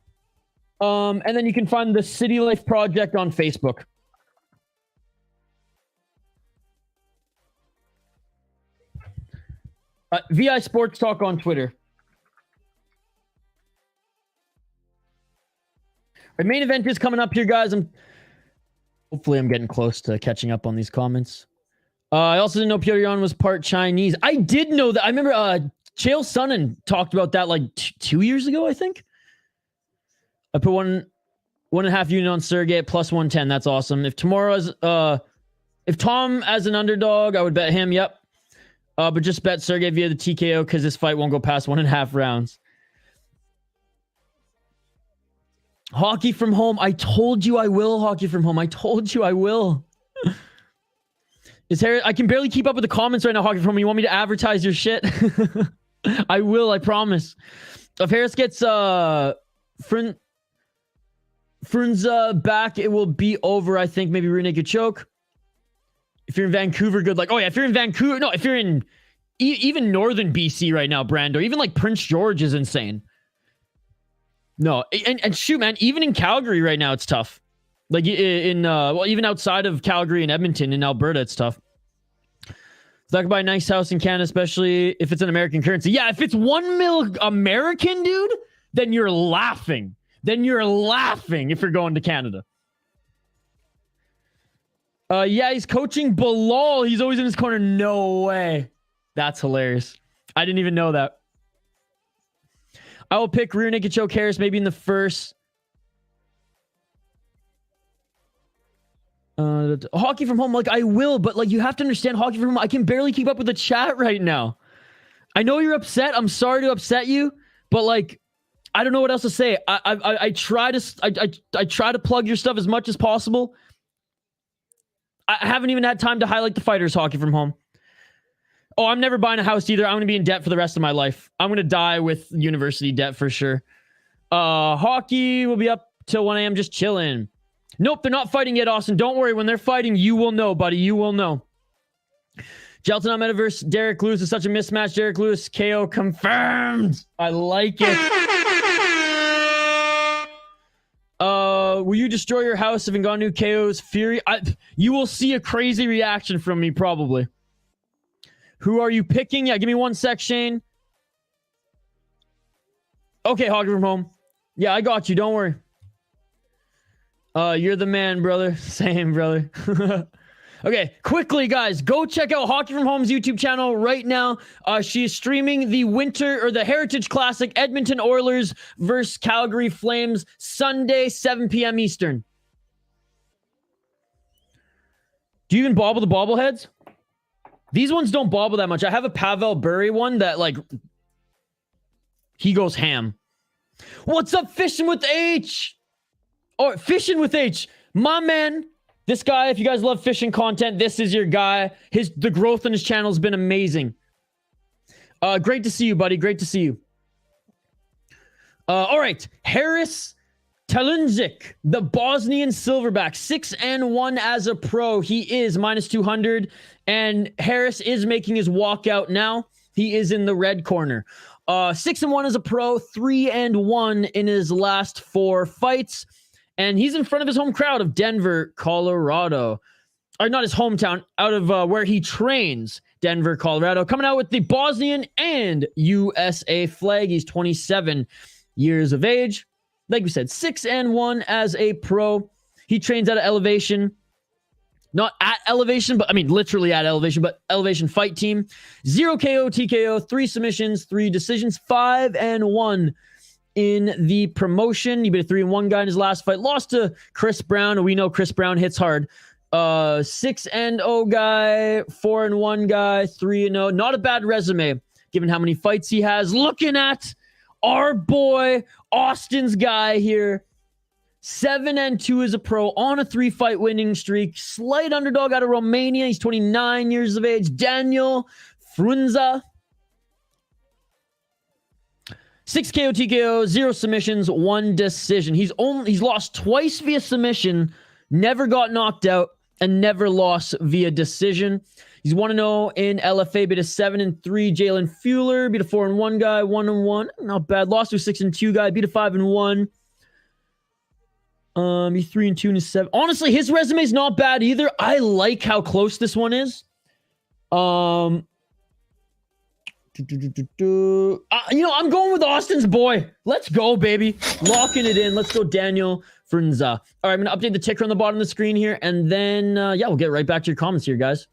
And then you can find the City Life Project on Facebook. VI Sports Talk on Twitter. Our main event is coming up here, guys. Hopefully I'm getting close to catching up on these comments. I also didn't know Piotr Yan was part Chinese. I did know that. I remember Chael Sonnen talked about that 2 years ago, I think. I put 1.5 unit on Sergey at +110. That's awesome. If Tom as an underdog, I would bet him. Yep. But just bet Sergey via the TKO because this fight won't go past 1.5 rounds. Hockey from home. I told you I will. Hockey from home. I told you I will. I can barely keep up with the comments right now, Hockey from home. You want me to advertise your shit? I will, I promise. If Harris gets Frunza back, it will be over. I think maybe rear naked choke. If you're in Vancouver, good luck. Oh yeah, if you're in Vancouver, no, if you're in even northern BC right now, Brando, even like Prince George is insane. No, and shoot, man, even in Calgary right now, it's tough. Like well, even outside of Calgary and Edmonton in Alberta, it's tough. So I could buy a nice house in Canada, especially if it's an American currency. Yeah, if it's 1 mil American, dude, then you're laughing. Then you're laughing if you're going to Canada. Yeah, he's coaching Bilal. He's always in his corner. No way. That's hilarious. I didn't even know that. I will pick rear naked choke Harris maybe in the first. Hockey from home, like I will, but like you have to understand hockey from home. I can barely keep up with the chat right now. I know you're upset. I'm sorry to upset you, but like I don't know what else to say. I try to plug your stuff as much as possible. I haven't even had time to highlight the fighters hockey from home. Oh, I'm never buying a house either. I'm going to be in debt for the rest of my life. I'm going to die with university debt for sure. Hockey will be up till 1 a.m. just chilling. Nope, they're not fighting yet, Austin. Don't worry. When they're fighting, you will know, buddy. You will know. Gelton on Metaverse. Derek Lewis is such a mismatch. Derek Lewis, KO confirmed. I like it. Will you destroy your house if Ngannou KO's Fury? You will see a crazy reaction from me, probably. Who are you picking? Yeah, give me 1 sec, Shane. Okay, Hockey from home. Yeah, I got you. Don't worry. You're the man, brother. Same, brother. Okay, quickly, guys, go check out Hockey from Home's YouTube channel right now. She is streaming the Heritage Classic, Edmonton Oilers versus Calgary Flames, Sunday, 7 p.m. Eastern. Do you even bobble the bobbleheads? These ones don't bobble that much. I have a Pavel Bure one that, like, he goes ham. What's up, Fishing with H? Oh, Fishing with H. My man. This guy, if you guys love fishing content, this is your guy. The growth on his channel has been amazing. Great to see you, buddy. Great to see you. All right. Harris Talundžić, the Bosnian silverback, 6-1 as a pro. He is -200, and Harris is making his walkout now. He is in the red corner. 6-1 as a pro, 3-1 in his last 4 fights. And he's in front of his home crowd of Denver, Colorado. Or not his hometown, out of where he trains, Denver, Colorado. Coming out with the Bosnian and USA flag. He's 27 years of age. Like we said, 6-1 as a pro. He trains at Elevation. Not at Elevation, but I mean literally at Elevation, but Elevation Fight Team. 0 KO, TKO, 3 submissions, 3 decisions, 5-1. In the promotion, he beat a 3-1 guy in his last fight. Lost to Chris Brown. We know Chris Brown hits hard. 6-0 guy, 4-1 guy, 3-0. Not a bad resume, given how many fights he has. Looking at our boy Austin's guy here. 7-2 as a pro on a 3-fight winning streak. Slight underdog out of Romania. He's 29 years of age. Daniel Frunza. 6 KO, TKO, 0 submissions, 1 decision. He's lost twice via submission, never got knocked out, and never lost via decision. He's 1-0 in LFA, beat a 7-3 Jalen Fuller, beat a 4-1 guy, 1-1, not bad. Lost to a 6-2 guy, beat a 5-1. He's 3-2 in his 7. Honestly, his resume is not bad either. I like how close this one is. I'm going with Austin's boy. Let's go, baby. Locking it in. Let's go, Daniel Frunza. All right, I'm going to update the ticker on the bottom of the screen here, and then, we'll get right back to your comments here, guys.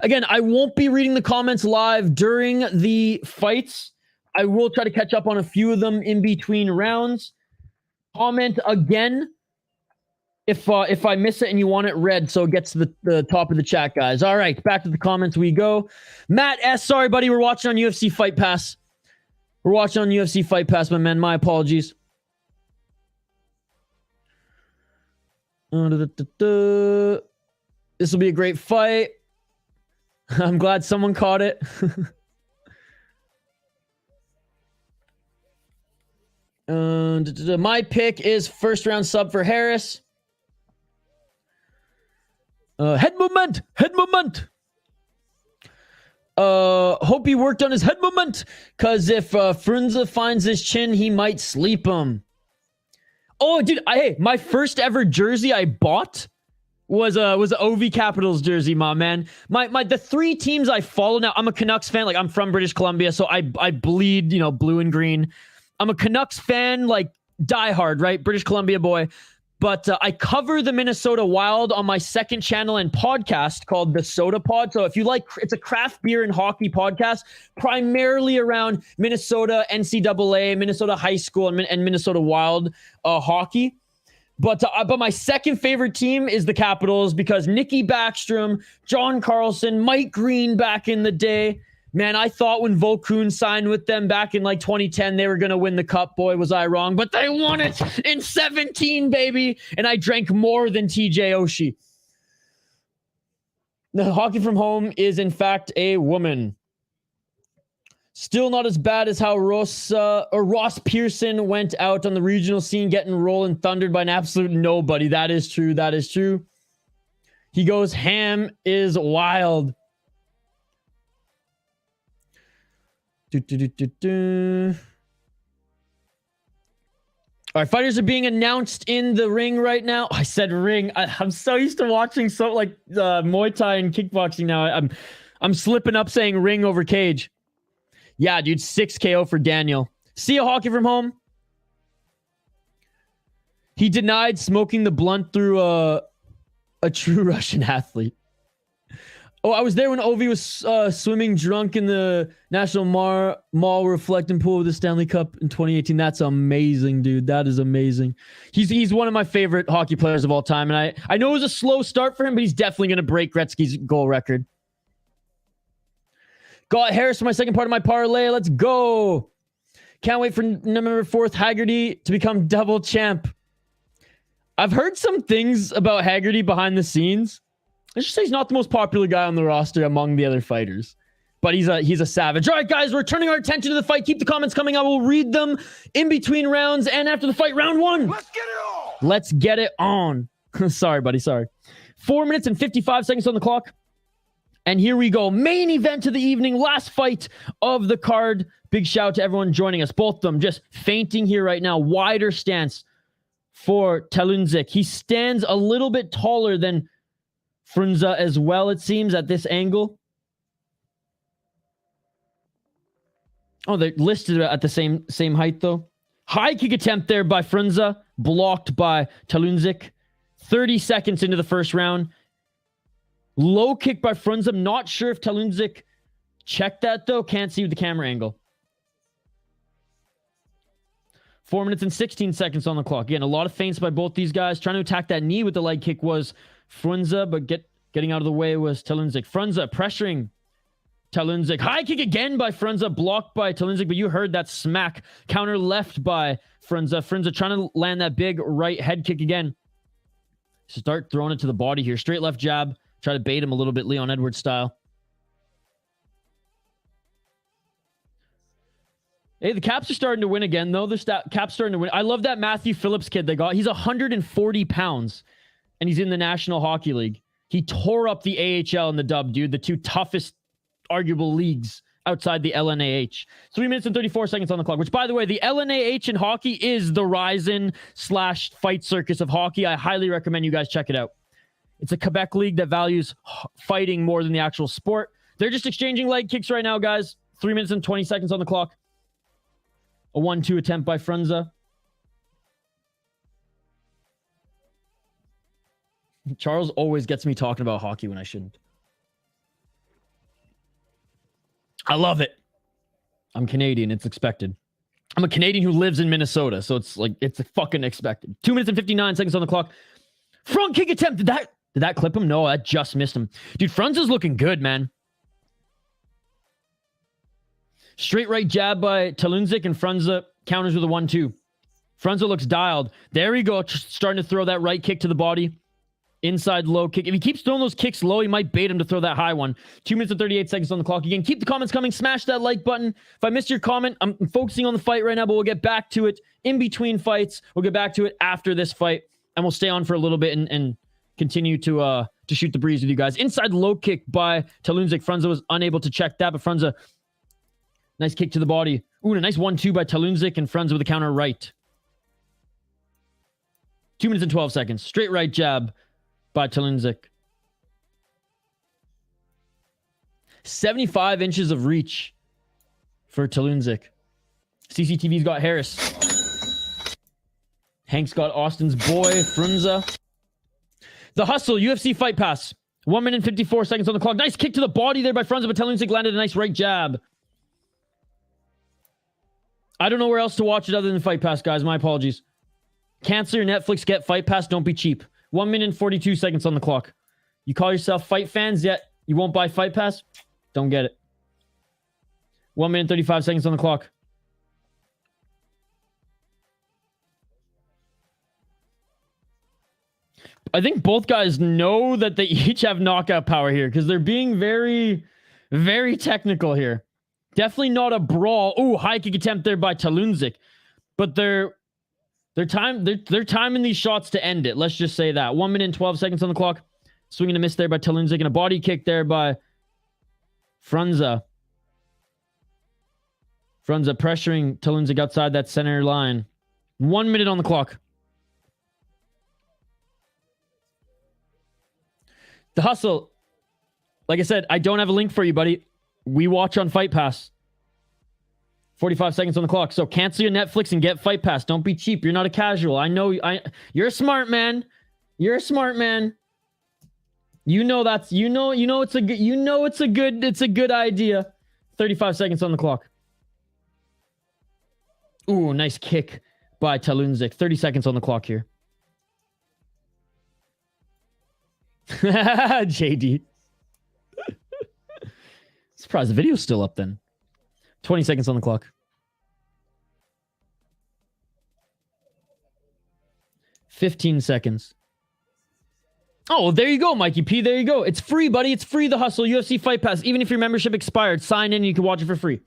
Again, I won't be reading the comments live during the fights. I will try to catch up on a few of them in between rounds. Comment again if I miss it and you want it read so it gets to the top of the chat, guys. All right, back to the comments we go. Matt S., sorry, buddy. We're watching on UFC Fight Pass. We're watching on UFC Fight Pass, my man. My apologies. This will be a great fight. I'm glad someone caught it. My pick is first round sub for Harris. Head movement. Hope he worked on his head movement, because if Frunza finds his chin, he might sleep him. Oh, dude, hey, my first ever jersey I bought was a OV Capitals jersey, my man. The three teams I follow now. I'm a Canucks fan. Like, I'm from British Columbia, so I bleed, blue and green. I'm a Canucks fan, like diehard, right? British Columbia boy. But I cover the Minnesota Wild on my second channel and podcast called The Soda Pod. So if you like, it's a craft beer and hockey podcast, primarily around Minnesota NCAA, Minnesota high school, and Minnesota Wild hockey. But my second favorite team is the Capitals, because Nicky Backstrom, John Carlson, Mike Green back in the day. Man, I thought when Volkun signed with them back in like 2010, they were going to win the cup. Boy, was I wrong. But they won it in 17, baby. And I drank more than TJ Oshie. The hockey from home is, in fact, a woman. Still not as bad as how Ross Pearson went out on the regional scene, getting rolling thundered by an absolute nobody. That is true. That is true. He goes, ham is wild. All right, fighters are being announced in the ring right now. I said ring. I'm so used to watching Muay Thai and kickboxing now. I'm slipping up saying ring over cage. Yeah, dude, 6 KO for Daniel. See a hockey from home. He denied smoking the blunt through a true Russian athlete. Oh, I was there when Ovi was swimming drunk in the National Mall reflecting pool of the Stanley Cup in 2018. That's amazing, dude. That is amazing. He's one of my favorite hockey players of all time. And I know it was a slow start for him, but he's definitely going to break Gretzky's goal record. Got Harris for my second part of my parlay. Let's go. Can't wait for November 4th, Haggerty to become double champ. I've heard some things about Haggerty behind the scenes. Let's just say he's not the most popular guy on the roster among the other fighters, but he's a savage. All right, guys, we're turning our attention to the fight. Keep the comments coming. I will read them in between rounds and after the fight. Round one. Let's get it on. Let's get it on. Sorry, buddy. Sorry. 4 minutes and 55 seconds on the clock. And here we go. Main event of the evening. Last fight of the card. Big shout out to everyone joining us. Both of them just fainting here right now. Wider stance for Talundžić. He stands a little bit taller than Frunza as well, it seems, at this angle. Oh, they're listed at the same height, though. High kick attempt there by Frunza, blocked by Talundžić. 30 seconds into the first round. Low kick by Frunza. I'm not sure if Talundžić checked that, though. Can't see with the camera angle. 4 minutes and 16 seconds on the clock. Again, a lot of feints by both these guys. Trying to attack that knee with the leg kick was Frunza, but getting out of the way was Talundžić. Frunza pressuring Talundžić. High kick again by Frunza, blocked by Talundžić, but you heard that smack. Counter left by Frunza. Frunza trying to land that big right head kick again. Start throwing it to the body here. Straight left jab. Try to bait him a little bit, Leon Edwards style. Hey, the Caps are starting to win again, though. The Caps starting to win. I love that Matthew Phillips kid they got. He's 140 pounds, and he's in the National Hockey League. He tore up the AHL and the dub, dude. The two toughest, arguable leagues outside the LNAH. 3 minutes and 34 seconds on the clock, which, by the way, the LNAH in hockey is the Ryzen/fight circus of hockey. I highly recommend you guys check it out. It's a Quebec league that values fighting more than the actual sport. They're just exchanging leg kicks right now, guys. 3 minutes and 20 seconds on the clock. A 1-2 attempt by Frunza. Charles always gets me talking about hockey when I shouldn't. I love it. I'm Canadian. It's expected. I'm a Canadian who lives in Minnesota, so it's fucking expected. 2 minutes and 59 seconds on the clock. Front kick attempt. Did that clip him? No, that just missed him. Dude, Frunza's looking good, man. Straight right jab by Talundžić, and Frunza counters with a 1-2. Frunza looks dialed. There we go. Starting to throw that right kick to the body. Inside low kick. If he keeps throwing those kicks low, he might bait him to throw that high one. 2 minutes and 38 seconds on the clock. Again, keep the comments coming. Smash that like button. If I missed your comment, I'm focusing on the fight right now, but we'll get back to it in between fights. We'll get back to it after this fight, and we'll stay on for a little bit and continue to shoot the breeze with you guys. Inside low kick by Talundžić. Frunza was unable to check that, but Frunza, nice kick to the body. Ooh, a nice 1-2 by Talundžić, and Frunza with a counter right. 2 minutes and 12 seconds. Straight right jab by Talundžić. 75 inches of reach for Talundžić. CCTV's got Harris. Hank's got Austin's boy, Frunza. The Hustle, UFC Fight Pass. 1 minute and 54 seconds on the clock. Nice kick to the body there by Frunza, but Talundžić landed a nice right jab. I don't know where else to watch it other than Fight Pass, guys. My apologies. Cancel your Netflix, get Fight Pass. Don't be cheap. 1 minute and 42 seconds on the clock. You call yourself fight fans, yet you won't buy Fight Pass? Don't get it. 1 minute and 35 seconds on the clock. I think both guys know that they each have knockout power here because they're being very, very technical here. Definitely not a brawl. Ooh, high kick attempt there by Talundžić. But they're timing these shots to end it. Let's just say that. 1 minute and 12 seconds on the clock. Swinging a miss there by Talundžić and a body kick there by Frunza. Frunza pressuring Talundžić outside that center line. 1 minute on the clock. The Hustle. Like I said, I don't have a link for you, buddy. We watch on Fight Pass. 45 seconds on the clock. So cancel your Netflix and get Fight Pass. Don't be cheap. You're not a casual. I know you're a smart man. You're a smart man. You know it's a good idea. 35 seconds on the clock. Ooh, nice kick by Talundžić. 30 seconds on the clock here. JD. Surprised the video's still up then. 20 seconds on the clock. 15 seconds. Oh, there you go, Mikey P. There you go. It's free, buddy. It's free, The Hustle. UFC Fight Pass. Even if your membership expired, sign in and you can watch it for free.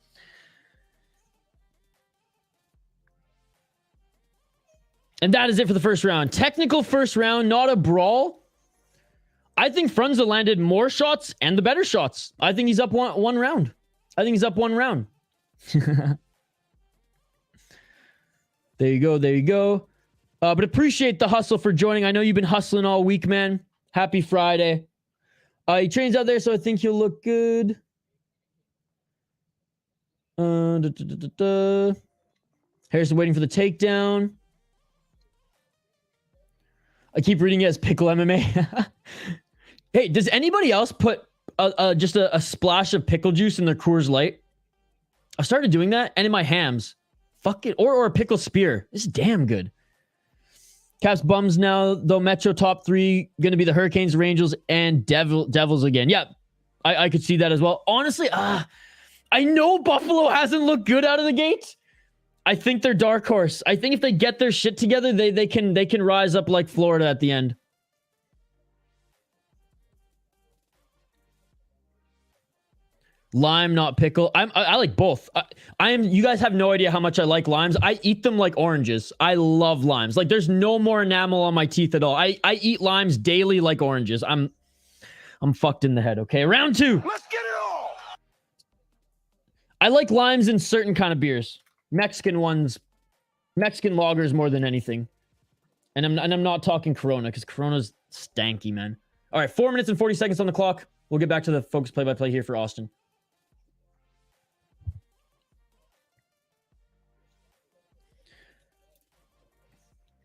And that is it for the first round. Technical first round, not a brawl. I think Frunza landed more shots and the better shots. I think he's up one round. I think he's up one round. There you go. There you go. But appreciate The Hustle for joining. I know you've been hustling all week, man. Happy Friday. He trains out there, so I think he'll look good. Harrison waiting for the takedown. I keep reading it as Pickle MMA. Hey, does anybody else put just a splash of pickle juice in their Coors Light? I started doing that, and in my hams. Fuck it. Or a pickle spear. This is damn good. Caps bums now, though. Metro top three going to be the Hurricanes, Rangers, and Devils again. Yeah, I could see that as well. Honestly, I know Buffalo hasn't looked good out of the gate. I think they're dark horse. I think if they get their shit together, they can rise up like Florida at the end. Lime, not pickle. I like both. You guys have no idea how much I like limes. I eat them like oranges. I love limes. Like there's no more enamel on my teeth at all. I eat limes daily like oranges. I'm fucked in the head. Okay, round two. Let's get it on. I like limes in certain kind of beers. Mexican ones, Mexican lagers more than anything. And I'm not talking Corona because Corona's stanky, man. All right, 4 minutes and 40 seconds on the clock. We'll get back to the focus play-by-play here for Austin.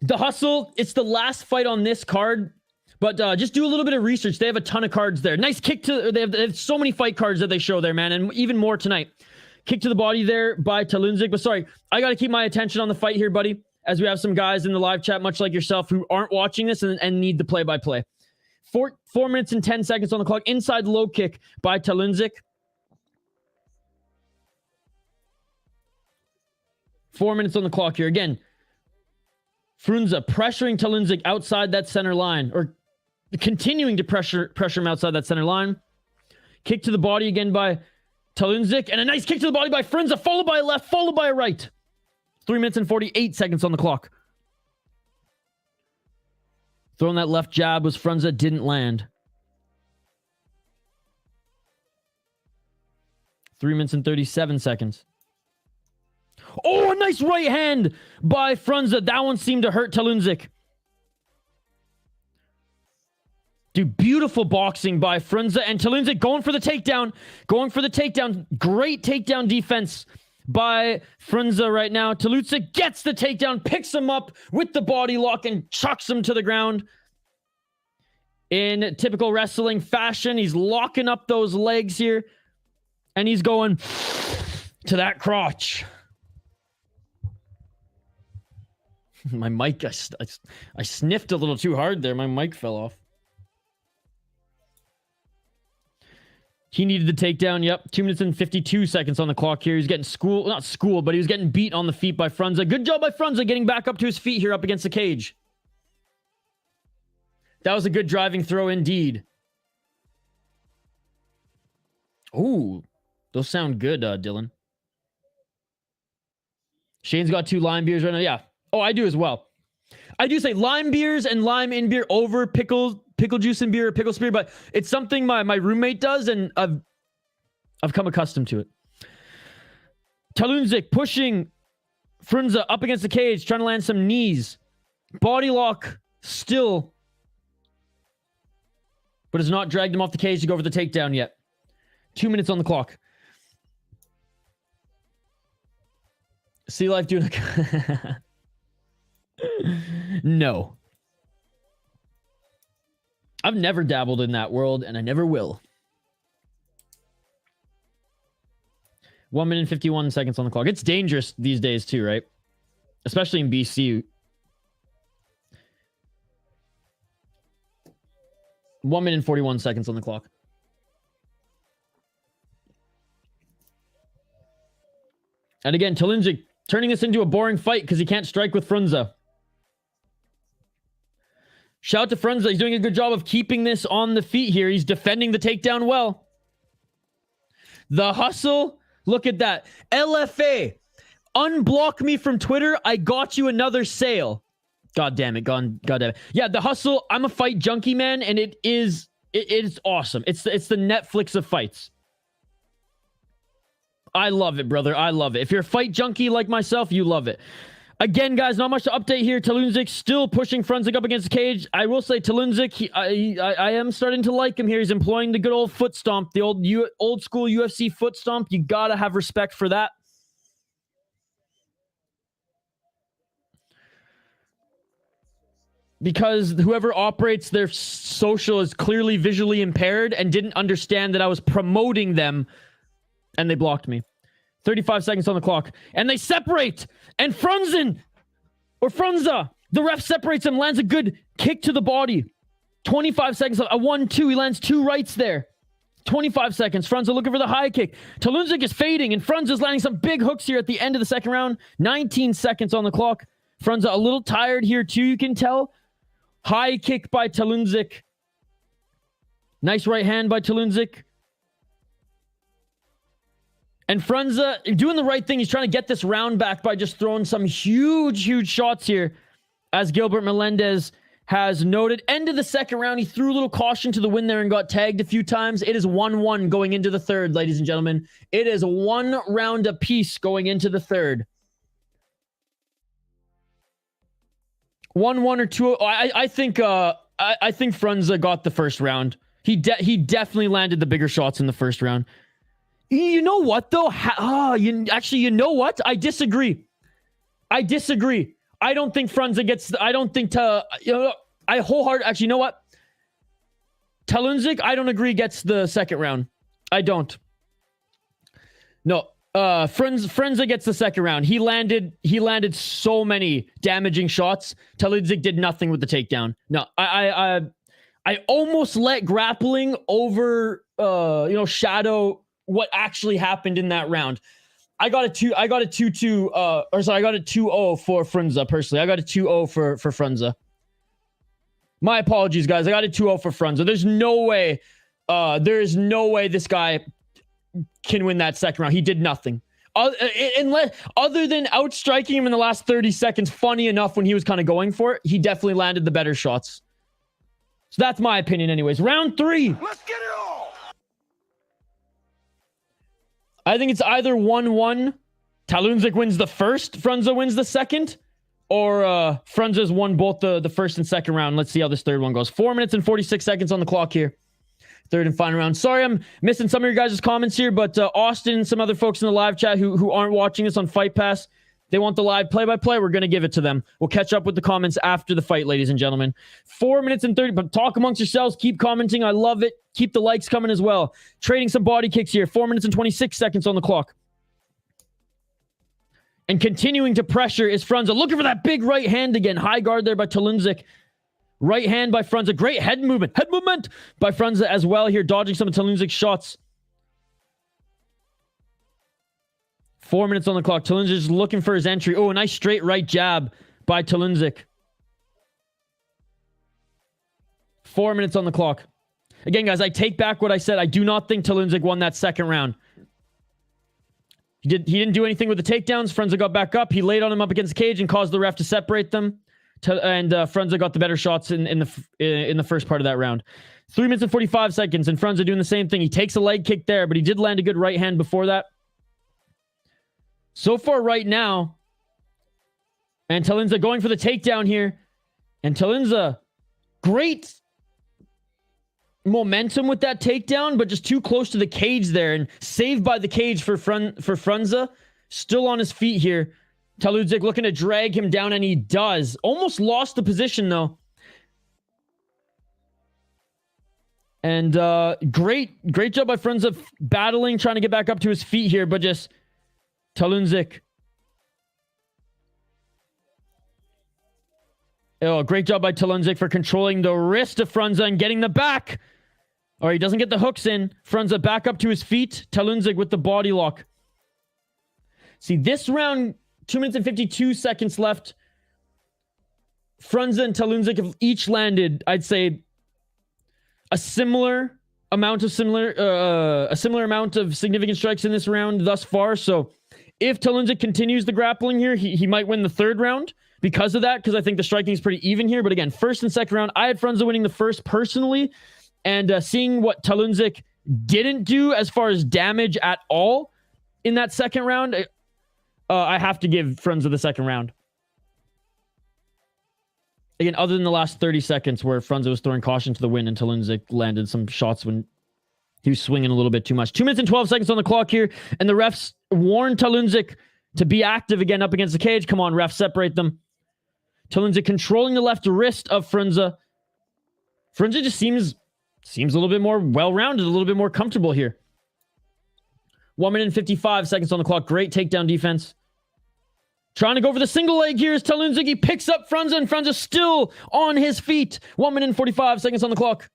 The Hustle, it's the last fight on this card, but just do a little bit of research. They have a ton of cards there. Nice kick to... They have so many fight cards that they show there, man, and even more tonight. Kick to the body there by Talundžić. But sorry, I got to keep my attention on the fight here, buddy, as we have some guys in the live chat, much like yourself, who aren't watching this and need the play-by-play. 4 minutes and 10 seconds on the clock. Inside low kick by Talundžić. 4 minutes on the clock here. Again, Frunza pressuring Talundžić outside that center line. Or continuing to pressure him outside that center line. Kick to the body again by Talundžić, and a nice kick to the body by Frunza, followed by a left, followed by a right. 3 minutes and 48 seconds on the clock. Throwing that left jab was Frunza, didn't land. 3 minutes and 37 seconds. Oh, a nice right hand by Frunza. That one seemed to hurt Talundžić. Dude, beautiful boxing by Frunza, and Talundžić going for the takedown. Going for the takedown. Great takedown defense by Frunza right now. Talundžić gets the takedown, picks him up with the body lock, and chucks him to the ground. In typical wrestling fashion, he's locking up those legs here, and he's going to that crotch. My mic, I sniffed a little too hard there. My mic fell off. He needed the takedown. Yep. 2 minutes and 52 seconds on the clock here. He's getting not schooled, but he was getting beat on the feet by Frunza. Good job by Frunza getting back up to his feet here up against the cage. That was a good driving throw indeed. Ooh, those sound good, Dylan. Shane's got 2 lime beers right now. Yeah. Oh, I do as well. I do say lime beers and lime in beer over pickle juice in beer or pickle beer, but it's something my roommate does, and I've come accustomed to it. Talundžić pushing Frunza up against the cage, trying to land some knees. Body lock still, but has not dragged him off the cage to go for the takedown yet. 2 minutes on the clock. Sea Life doing a... No. I've never dabbled in that world, and I never will. 1 minute and 51 seconds on the clock. It's dangerous these days too, right? Especially in BC. 1 minute and 41 seconds on the clock. And again, Talundžić turning this into a boring fight because he can't strike with Frunza. Shout out to Frunza. He's doing a good job of keeping this on the feet here. He's defending the takedown well. The hustle. Look at that. LFA. Unblock me from Twitter. I got you another sale. God damn it. God damn it. Yeah, the hustle. I'm a fight junkie, man. And it is awesome. It's the Netflix of fights. I love it, brother. I love it. If you're a fight junkie like myself, you love it. Again, guys, not much to update here. Talundžić still pushing Frunza up against the cage. I will say Talundžić, I am starting to like him here. He's employing the good old foot stomp, the old school UFC foot stomp. You gotta have respect for that. Because whoever operates their social is clearly visually impaired and didn't understand that I was promoting them, and they blocked me. 35 seconds on the clock. And they separate. And Frunza, the ref separates him, lands a good kick to the body. 25 seconds. A 1-2. He lands 2 rights there. 25 seconds. Frunza looking for the high kick. Talundžić is fading, and Frunza's landing some big hooks here at the end of the second round. 19 seconds on the clock. Frunza a little tired here too, you can tell. High kick by Talundžić. Nice right hand by Talundžić. And Frunza doing the right thing. He's trying to get this round back by just throwing some huge shots here. As Gilbert Melendez has noted. End of the second round. He threw a little caution to the wind there and got tagged a few times. It is 1-1 going into the third, ladies and gentlemen. It is 1 round apiece going into the third. 1-1 or 2. I think Frunza got the first round. He definitely landed the bigger shots in the first round. You know what, though? You know what? I disagree. I don't think Frunza gets... I don't think... I wholeheartedly... Actually, you know what? Talundžić, I don't agree, gets the second round. I don't. No. Frunza gets the second round. He landed so many damaging shots. Talundžić did nothing with the takedown. No. I almost let grappling over... shadow... what actually happened in that round. I got a 2-2 I got a 2-0 for Frunza personally. I got a 2-0 for Frunza. My apologies, guys. I got a 2-0 for Frunza. There's no way. There is no way this guy can win that second round. He did nothing. Other than outstriking him in the last 30 seconds, funny enough, when he was kind of going for it, he definitely landed the better shots. So that's my opinion anyways. Round 3. Let's get it all. I think it's either 1-1. Talundžić wins the first, Frunza wins the second, or Frunza's won both the first and second round. Let's see how this third one goes. 4 minutes and 46 seconds on the clock here. Third and final round. Sorry, I'm missing some of your guys' comments here, but Austin and some other folks in the live chat who aren't watching this on Fight Pass, they want the live play-by-play. We're going to give it to them. We'll catch up with the comments after the fight, ladies and gentlemen. 4 minutes and 30, but talk amongst yourselves. Keep commenting. I love it. Keep the likes coming as well. Trading some body kicks here. 4 minutes and 26 seconds on the clock. And continuing to pressure is Frunza. Looking for that big right hand again. High guard there by Talundžić. Right hand by Frunza. Great head movement. Head movement by Frunza as well here. Dodging some of Talundžić's shots. 4 minutes on the clock. Talundžić is looking for his entry. Oh, a nice straight right jab by Talundžić. 4 minutes on the clock. Again, guys, I take back what I said. I do not think Talundžić won that second round. He didn't do anything with the takedowns. Frunza got back up. He laid on him up against the cage and caused the ref to separate them. And Frunza got the better shots in the first part of that round. 3 minutes and 45 seconds, and Frunza doing the same thing. He takes a leg kick there, but he did land a good right hand before that. So far right now, and Talundžić going for the takedown here. And Talundžić, great momentum with that takedown, but just too close to the cage there, and saved by the cage for Frunza. Still on his feet here. Talundžić looking to drag him down, and he does. Almost lost the position though. And great job by Frunza battling, trying to get back up to his feet here, but just Talundžić. Oh, great job by Talundžić for controlling the wrist of Frunza and getting the back. Or he doesn't get the hooks in. Frunza back up to his feet. Talundžić with the body lock. See, this round, 2 minutes and 52 seconds left. Frunza and Talundžić have each landed, I'd say, a similar amount of significant strikes in this round thus far. So if Talundžić continues the grappling here, he might win the third round because of that, because I think the striking is pretty even here. But again, first and second round, I had Frunza winning the first personally, and seeing what Talundžić didn't do as far as damage at all in that second round, I have to give Frunza the second round. Again, other than the last 30 seconds where Frunza was throwing caution to the wind and Talundžić landed some shots when he was swinging a little bit too much. 2 minutes and 12 seconds on the clock here, and the refs warned Talundžić to be active again up against the cage. Come on, refs, separate them. Talundžić controlling the left wrist of Frunza. Frunza just seems a little bit more well-rounded, a little bit more comfortable here. 1 minute and 55 seconds on the clock. Great takedown defense. Trying to go for the single leg here is Talundžić. He picks up Frunza, and Frunza still on his feet. 1 minute and 45 seconds on the clock.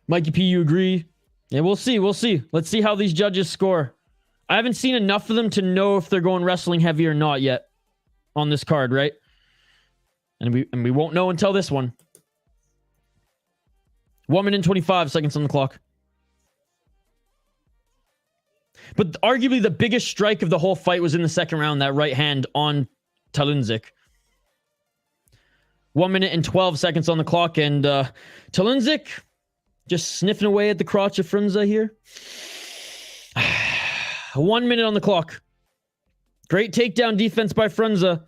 Mikey P, you agree? Yeah, we'll see. We'll see. Let's see how these judges score. I haven't seen enough of them to know if they're going wrestling heavy or not yet on this card, right? And we won't know until this one. 1 minute and 25 seconds on the clock. But arguably the biggest strike of the whole fight was in the second round, that right hand on Talundžić. 1 minute and 12 seconds on the clock, and Talundžić just sniffing away at the crotch of Frunza here. 1 minute on the clock. Great takedown defense by Frunza.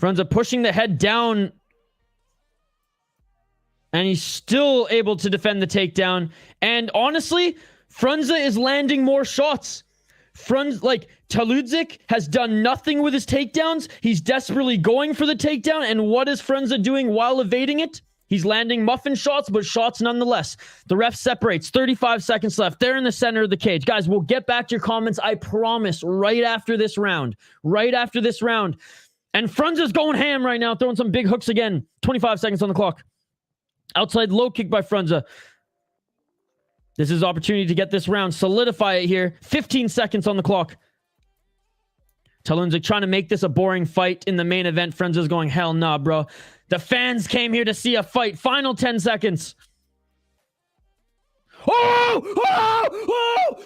Frunza pushing the head down, and he's still able to defend the takedown. And honestly, Frunza is landing more shots. Talundžić has done nothing with his takedowns. He's desperately going for the takedown. And what is Frunza doing while evading it? He's landing muffin shots, but shots nonetheless. The ref separates. 35 seconds left. They're in the center of the cage. Guys, we'll get back to your comments, I promise, right after this round. Right after this round. And Frunza's going ham right now, throwing some big hooks again. 25 seconds on the clock. Outside low kick by Frunza. This is opportunity to get this round. Solidify it here. 15 seconds on the clock. Talundžić trying to make this a boring fight in the main event. Frunza's going, hell nah, bro. The fans came here to see a fight. Final 10 seconds. Oh!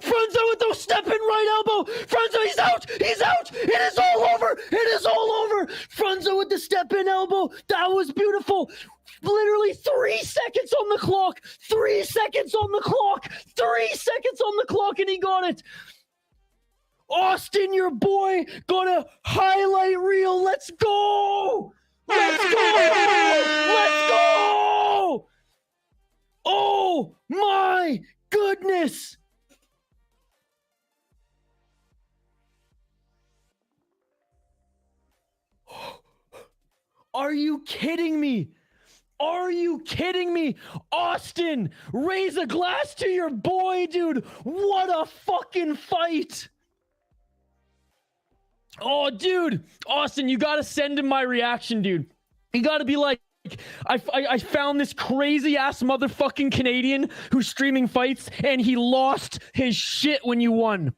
Frunza with those step in right elbow. Frunza, he's out. He's out. It is all over. It is all over. Frunza with the step in elbow. That was beautiful. Literally 3 seconds on the clock. 3 seconds on the clock. 3 seconds on the clock, and he got it. Austin, your boy, got a highlight reel. Let's go. Let's go. Let's go. Oh my goodness. Are you kidding me? Are you kidding me? Austin, raise a glass to your boy, dude. What a fucking fight. Oh, dude. Austin, you got to send him my reaction, dude. You got to be like, I found this crazy ass motherfucking Canadian who's streaming fights and he lost his shit when you won.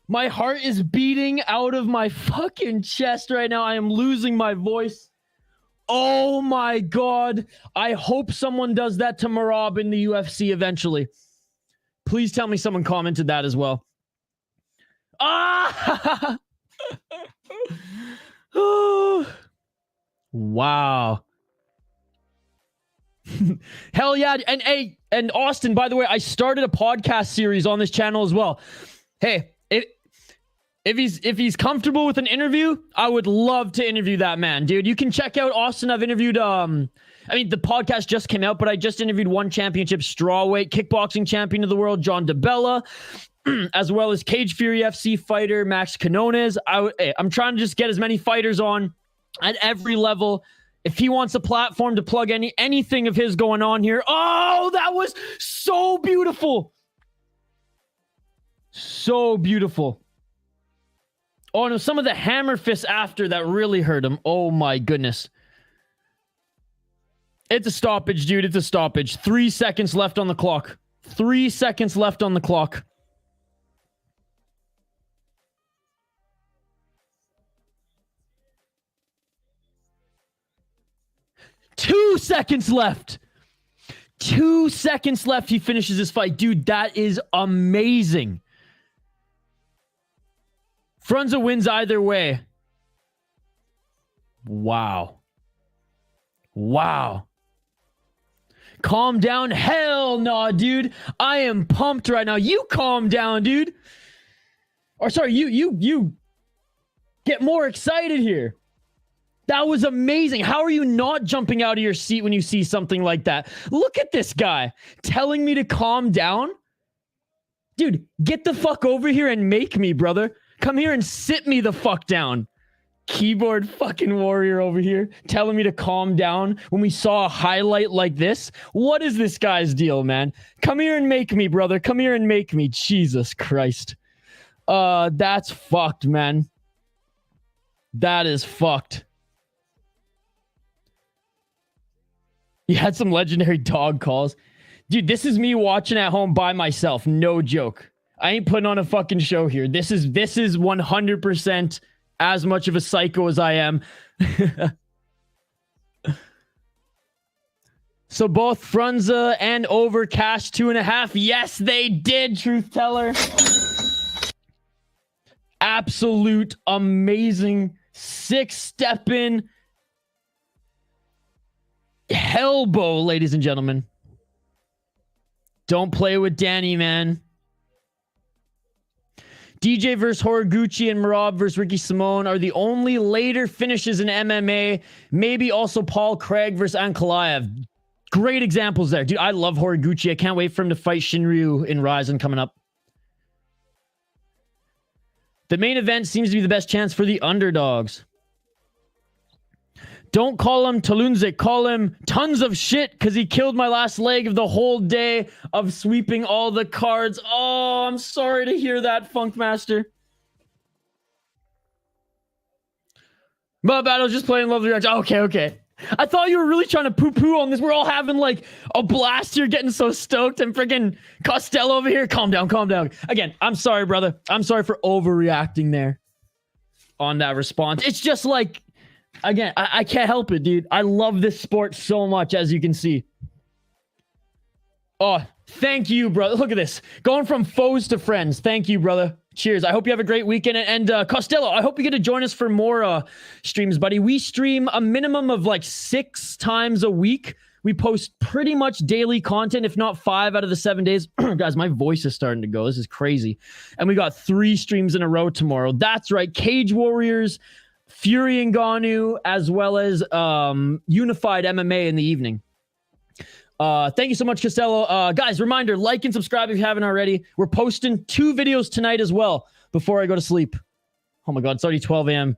My heart is beating out of my fucking chest right now. I am losing my voice. Oh my God. I hope someone does that to Robb in the UFC eventually. Please tell me someone commented that as well. Ah! Oh. Wow. Hell yeah. And Austin, by the way, I started a podcast series on this channel as well. Hey, if he's comfortable with an interview, I would love to interview that man, dude. You can check out Austin. I've interviewed I mean, the podcast just came out, but I just interviewed one championship strawweight kickboxing champion of the world, John DeBella, as well as Cage Fury FC fighter Max Canones. I'm trying to just get as many fighters on at every level. If he wants a platform to plug anything of his going on here. Oh, that was so beautiful. So beautiful. Oh, no, some of the hammer fists after that really hurt him. Oh, my goodness. It's a stoppage, dude. It's a stoppage. 3 seconds left on the clock. 3 seconds left on the clock. Two seconds left. 2 seconds left. He finishes his fight. Dude, that is amazing. Frunza wins either way. Wow. Wow. Calm down. Hell no, dude. I am pumped right now. You calm down, dude. Or sorry, you get more excited here. That was amazing. How are you not jumping out of your seat when you see something like that? Look at this guy telling me to calm down. Dude, get the fuck over here and make me, brother. Come here and sit me the fuck down. Keyboard fucking warrior over here telling me to calm down when we saw a highlight like this. What is this guy's deal, man? Come here and make me, brother. Come here and make me. Jesus Christ. That's fucked, man. That is fucked. You had some legendary dog calls. Dude, this is me watching at home by myself. No joke. I ain't putting on a fucking show here. This is 100% as much of a psycho as I am. So both Frunza and Over cashed 2.5. Yes, they did, truth teller. Absolute amazing 6-step in Hellbow, ladies and gentlemen. Don't play with Danny, man. DJ versus Horiguchi and Robb versus Ricky Simone are the only later finishes in MMA. Maybe also Paul Craig versus Ankalaev. Great examples there. Dude, I love Horiguchi. I can't wait for him to fight Shinryu in Ryzen coming up. The main event seems to be the best chance for the underdogs. Don't call him Talundžić. Call him tons of shit because he killed my last leg of the whole day of sweeping all the cards. Oh, I'm sorry to hear that, Funkmaster. My bad, I was just playing Lovely Reaction. Okay. I thought you were really trying to poo-poo on this. We're all having like a blast here, getting so stoked. And freaking Costello over here. Calm down, calm down. Again, I'm sorry, brother. I'm sorry for overreacting there on that response. It's just like, again, I can't help it, dude. I love this sport so much, as you can see. Oh, thank you, brother. Look at this. Going from foes to friends. Thank you, brother. Cheers. I hope you have a great weekend. And Costello, I hope you get to join us for more streams, buddy. We stream a minimum of like 6 times a week. We post pretty much daily content, if not 5 out of the 7 days. Guys, my voice is starting to go. This is crazy. And we got 3 streams in a row tomorrow. That's right. Cage Warriors, Fury and Ngannou, as well as Unified MMA in the evening. Thank you so much, Costello. Guys, reminder, like and subscribe if you haven't already. We're posting 2 videos tonight as well before I go to sleep. Oh my God, it's already 12 a.m.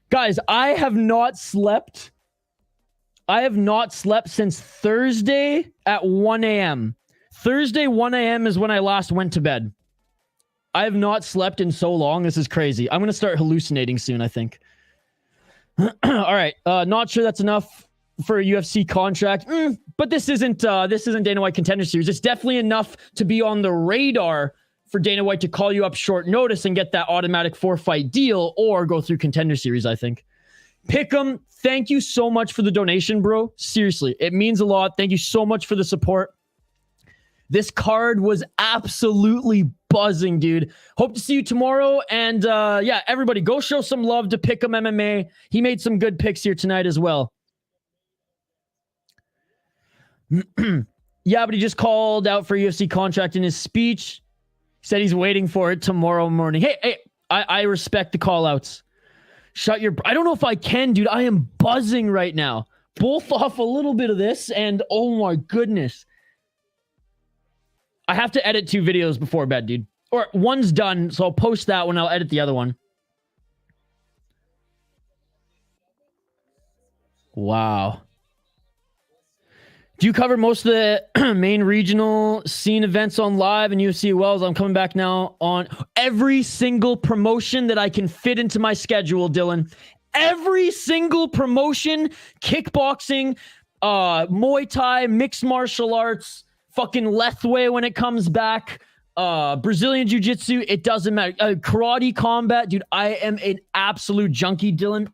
Guys, I have not slept since Thursday at 1 a.m. Thursday, 1 a.m. is when I last went to bed. I have not slept in so long. This is crazy. I'm going to start hallucinating soon, I think. All right. Not sure that's enough for a UFC contract, but this isn't Dana White Contender Series. It's definitely enough to be on the radar for Dana White to call you up short notice and get that automatic 4-fight deal or go through Contender Series, I think. Pick'em, thank you so much for the donation, bro. Seriously, it means a lot. Thank you so much for the support. This card was absolutely buzzing, dude. Hope to see you tomorrow. And yeah, everybody, go show some love to Pick'em MMA. He made some good picks here tonight as well. Yeah, but he just called out for UFC contract in his speech. Said he's waiting for it tomorrow morning. Hey, I respect the call outs. Shut your... I don't know if I can, dude. I am buzzing right now. Both off a little bit of this, and oh my goodness. I have to edit 2 videos before bed, dude. Or one's done, so I'll post that one. I'll edit the other one. Wow. Do you cover most of the main regional scene events on live and UFC Wells? I'm coming back now on every single promotion that I can fit into my schedule, Dylan. Every single promotion, kickboxing, Muay Thai, mixed martial arts, fucking Lethway when it comes back, Brazilian Jiu-Jitsu, it doesn't matter. Karate combat, dude, I am an absolute junkie, Dylan.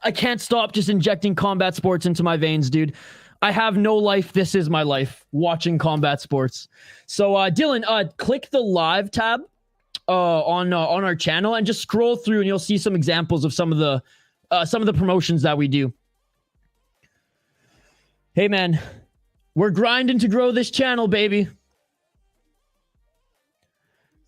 I can't stop just injecting combat sports into my veins, dude. I have no life. This is my life, watching combat sports. So, Dylan, click the live tab on our channel and just scroll through, and you'll see some examples of some of the promotions that we do. Hey, man, we're grinding to grow this channel, baby.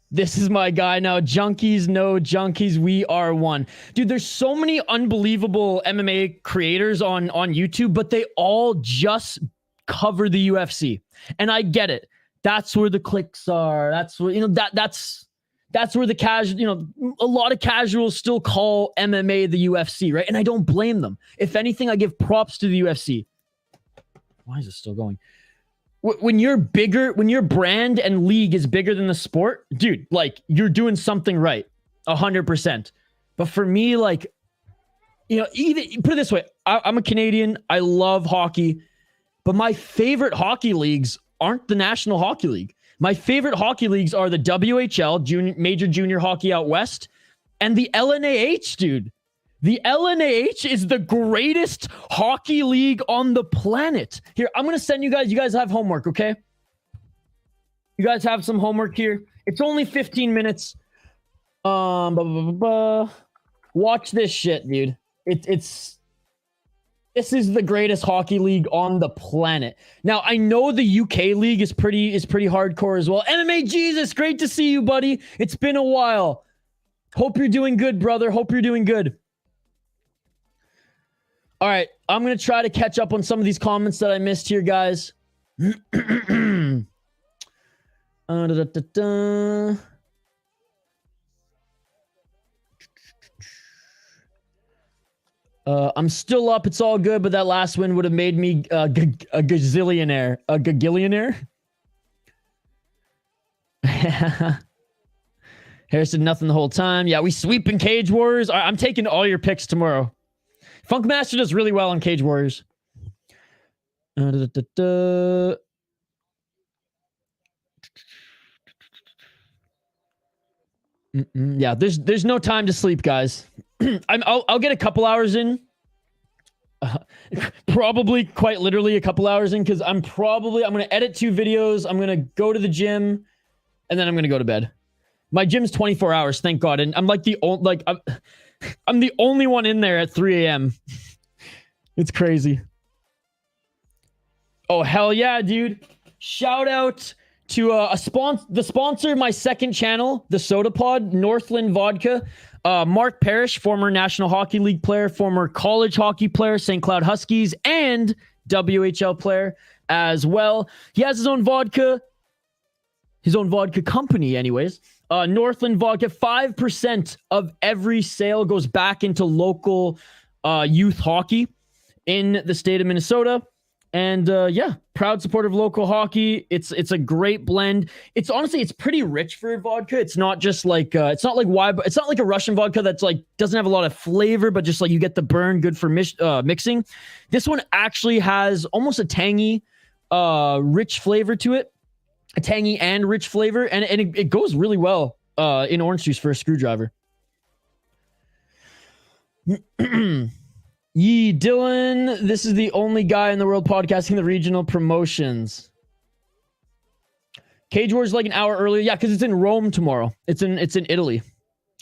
This is my guy now. Junkies, no junkies. We are one. Dude, there's so many unbelievable MMA creators on YouTube, but they all just cover the UFC. And I get it. That's where the clicks are. That's where, that's where the casual, a lot of casuals still call MMA the UFC, right? And I don't blame them. If anything, I give props to the UFC. Why is it still going? When you're bigger, when your brand and league is bigger than the sport, dude, like, you're doing something right, 100%. But for me, like, even put it this way, I'm a Canadian. I love hockey, but my favorite hockey leagues aren't the National Hockey League. My favorite hockey leagues are the WHL, Major Junior Hockey out west, and the LNAH, dude. The LNAH is the greatest hockey league on the planet. Here, I'm going to send you guys have homework, okay? You guys have some homework here. It's only 15 minutes. Watch this shit, dude. This is the greatest hockey league on the planet. Now, I know the UK league is pretty hardcore as well. MMA Jesus, great to see you, buddy. It's been a while. Hope you're doing good, brother. Hope you're doing good. All right, I'm going to try to catch up on some of these comments that I missed here, guys. I'm still up. It's all good, but that last win would have made me a gazillionaire. A gagillionaire? Harris did nothing the whole time. Yeah, we sweeping Cage Warriors. All right, I'm taking all your picks tomorrow. Funkmaster does really well on Cage Warriors. Yeah, there's no time to sleep, guys. I'll get a couple hours in. Probably quite literally a couple hours in, because I'm going to edit 2 videos. I'm going to go to the gym, and then I'm going to go to bed. My gym's 24 hours, thank God. And I'm like I'm the only one in there at 3 a.m. It's crazy. Oh, hell yeah, dude. Shout out to the sponsor of my second channel, the Soda Pod, Northland Vodka. Mark Parrish, former National Hockey League player, former college hockey player, St. Cloud Huskies, and WHL player as well. He has his own vodka company anyways. Northland Vodka, 5% of every sale goes back into local youth hockey in the state of Minnesota. And yeah, proud supporter of local hockey. It's a great blend. It's honestly, it's pretty rich for vodka. It's not just like it's not like a Russian vodka that's like doesn't have a lot of flavor, but just like you get the burn, good for mixing. This one actually has almost a tangy, rich flavor to it, a tangy and rich flavor, and it goes really well in orange juice for a screwdriver. Yee, Dylan, this is the only guy in the world podcasting the regional promotions. Cage Wars like an hour earlier. Yeah, because it's in Rome tomorrow. It's in Italy.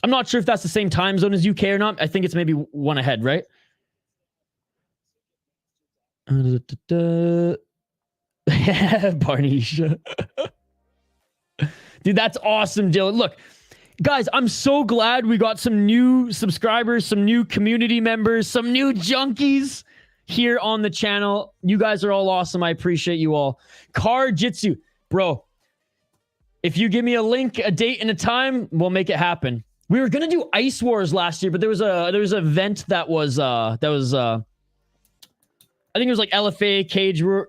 I'm not sure if that's the same time zone as UK or not. I think it's maybe one ahead, right? Barnish. Dude, that's awesome, Dylan. Look, guys, I'm so glad we got some new subscribers, some new community members, some new junkies here on the channel. You guys are all awesome. I appreciate you all. Car Jitsu. Bro, if you give me a link, a date, and a time, we'll make it happen. We were going to do Ice Wars last year, but there was an event that was I think it was like LFA,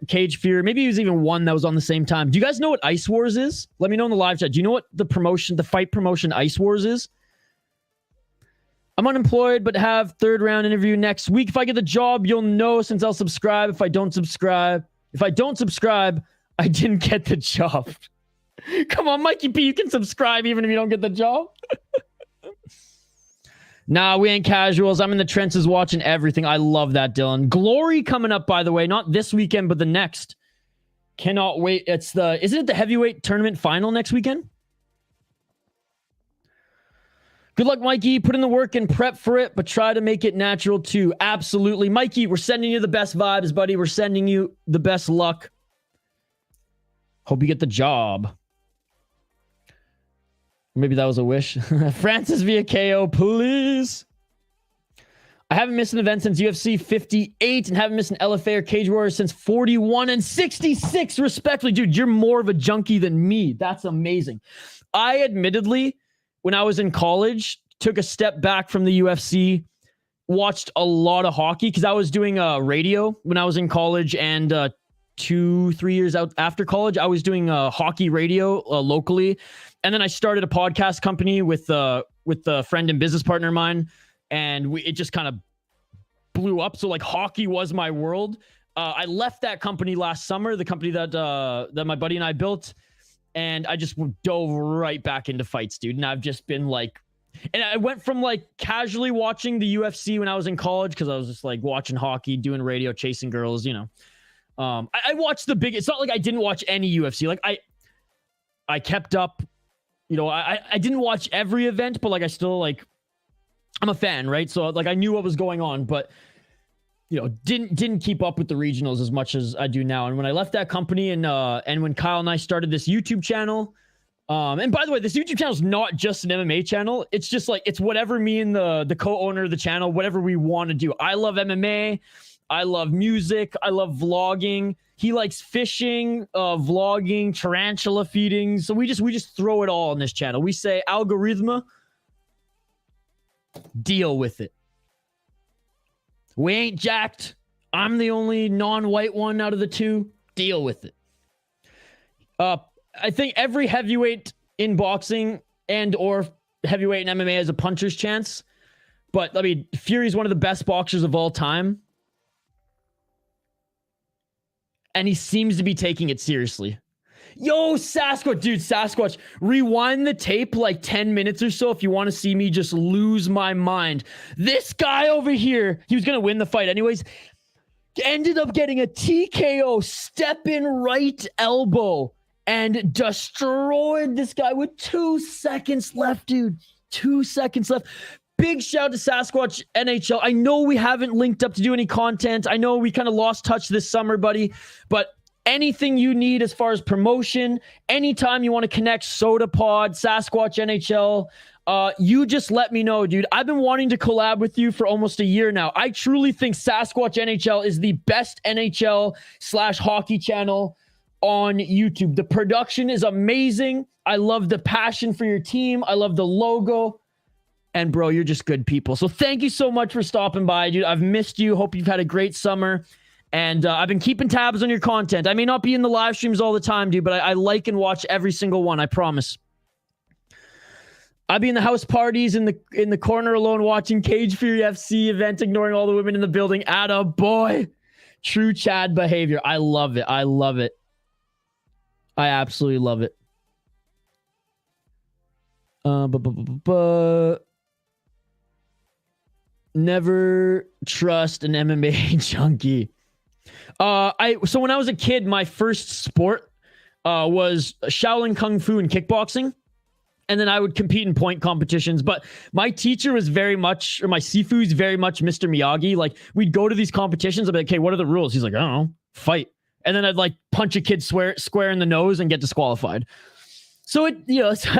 Cage Fear. Maybe it was even one that was on the same time. Do you guys know what Ice Wars is? Let me know in the live chat. Do you know what the fight promotion Ice Wars is? I'm unemployed, but have third round interview next week. If I get the job, you'll know since I'll subscribe. If I don't subscribe, I didn't get the job. Come on, Mikey P, you can subscribe even if you don't get the job. Nah, we ain't casuals. I'm in the trenches watching everything. I love that, Dylan. Glory coming up, by the way. Not this weekend, but the next. Cannot wait. Isn't it the heavyweight tournament final next weekend? Good luck, Mikey. Put in the work and prep for it, but try to make it natural too. Absolutely. Mikey, we're sending you the best vibes, buddy. We're sending you the best luck. Hope you get the job. Maybe that was a wish. Francis via KO, please. I haven't missed an event since UFC 58 and haven't missed an LFA or Cage Warriors since 41 and 66, respectively. Dude, you're more of a junkie than me. That's amazing. I admittedly, when I was in college, took a step back from the UFC, watched a lot of hockey because I was doing radio when I was in college, and 2-3 years out after college, I was doing hockey radio locally. And then I started a podcast company with a friend and business partner of mine, and it just kind of blew up. So like hockey was my world. I left that company last summer, the company that my buddy and I built, and I just dove right back into fights, dude. And I've just been like, and I went from like casually watching the UFC when I was in college because I was just like watching hockey, doing radio, chasing girls, you know. I watched the big. It's not like I didn't watch any UFC. Like I kept up. You know, I didn't watch every event, but like I still like, I'm a fan, right? So like I knew what was going on, but you know, didn't keep up with the regionals as much as I do now. And when I left that company and when Kyle and I started this YouTube channel, and by the way, this YouTube channel is not just an MMA channel. It's just like, it's whatever me and the co-owner of the channel, whatever we want to do. I love MMA. I love music. I love vlogging. He likes fishing, vlogging, tarantula feeding. So we just throw it all on this channel. We say, algorithm, deal with it. We ain't jacked. I'm the only non-white one out of the two. Deal with it. I think every heavyweight in boxing and or heavyweight in MMA has a puncher's chance. But I mean, Fury's one of the best boxers of all time. And he seems to be taking it seriously. Yo, Sasquatch, dude, Sasquatch, rewind the tape like 10 minutes or so if you want to see me just lose my mind. This guy over here, he was going to win the fight anyways, ended up getting a TKO step-in right elbow and destroyed this guy with 2 seconds left, dude. 2 seconds left. Big shout to Sasquatch NHL. I know we haven't linked up to do any content. I know we kind of lost touch this summer, buddy, but anything you need as far as promotion, anytime you want to connect Soda Pod, Sasquatch NHL, you just let me know, dude. I've been wanting to collab with you for almost a year now. I truly think Sasquatch NHL is the best NHL/hockey channel on YouTube. The production is amazing. I love the passion for your team. I love the logo. And bro, you're just good people. So thank you so much for stopping by, dude. I've missed you. Hope you've had a great summer. And I've been keeping tabs on your content. I may not be in the live streams all the time, dude, but I like and watch every single one. I promise. I'll be in the house parties in the corner alone watching Cage Fury FC event, ignoring all the women in the building. Atta boy. True Chad behavior. I love it. I love it. I absolutely love it. Never trust an MMA junkie. So when I was a kid, my first sport was Shaolin Kung Fu and kickboxing. And then I would compete in point competitions. But my teacher was very much, or my Sifu's very much Mr. Miyagi. Like, we'd go to these competitions. I'd be like, okay, what are the rules? He's like, I don't know, fight. And then I'd like punch a kid square in the nose and get disqualified. So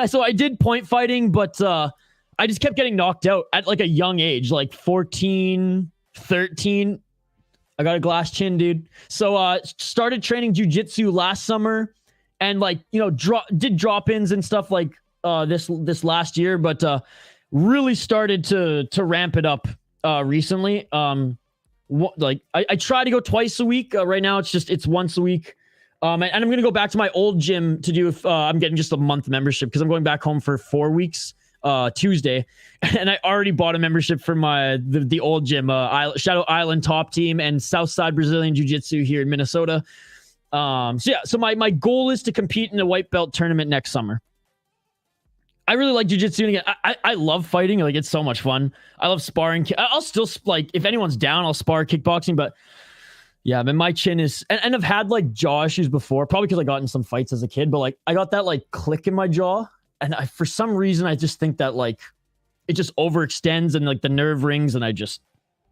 so I did point fighting, but I just kept getting knocked out at like a young age, like 14, 13. I got a glass chin, dude. So started training jiu-jitsu last summer and like, did drop-ins and stuff like this last year, but really started to ramp it up recently. I try to go twice a week. Right now it's once a week. And I'm going to go back to my old gym to do I'm getting just a month membership because I'm going back home for 4 weeks Tuesday. And I already bought a membership for the old gym, Shadow Island Top Team and Southside Brazilian Jiu-Jitsu here in Minnesota. So my goal is to compete in a white belt tournament next summer. I really like jiu-jitsu. And again, I love fighting. Like, it's so much fun. I love sparring. I'll still, like, if anyone's down, I'll spar kickboxing. But yeah, man, my chin is... And I've had, like, jaw issues before. Probably because I got in some fights as a kid. But, like, I got that, like, click in my jaw. And for some reason, I just think that, like, it just overextends and, like, the nerve rings. And I just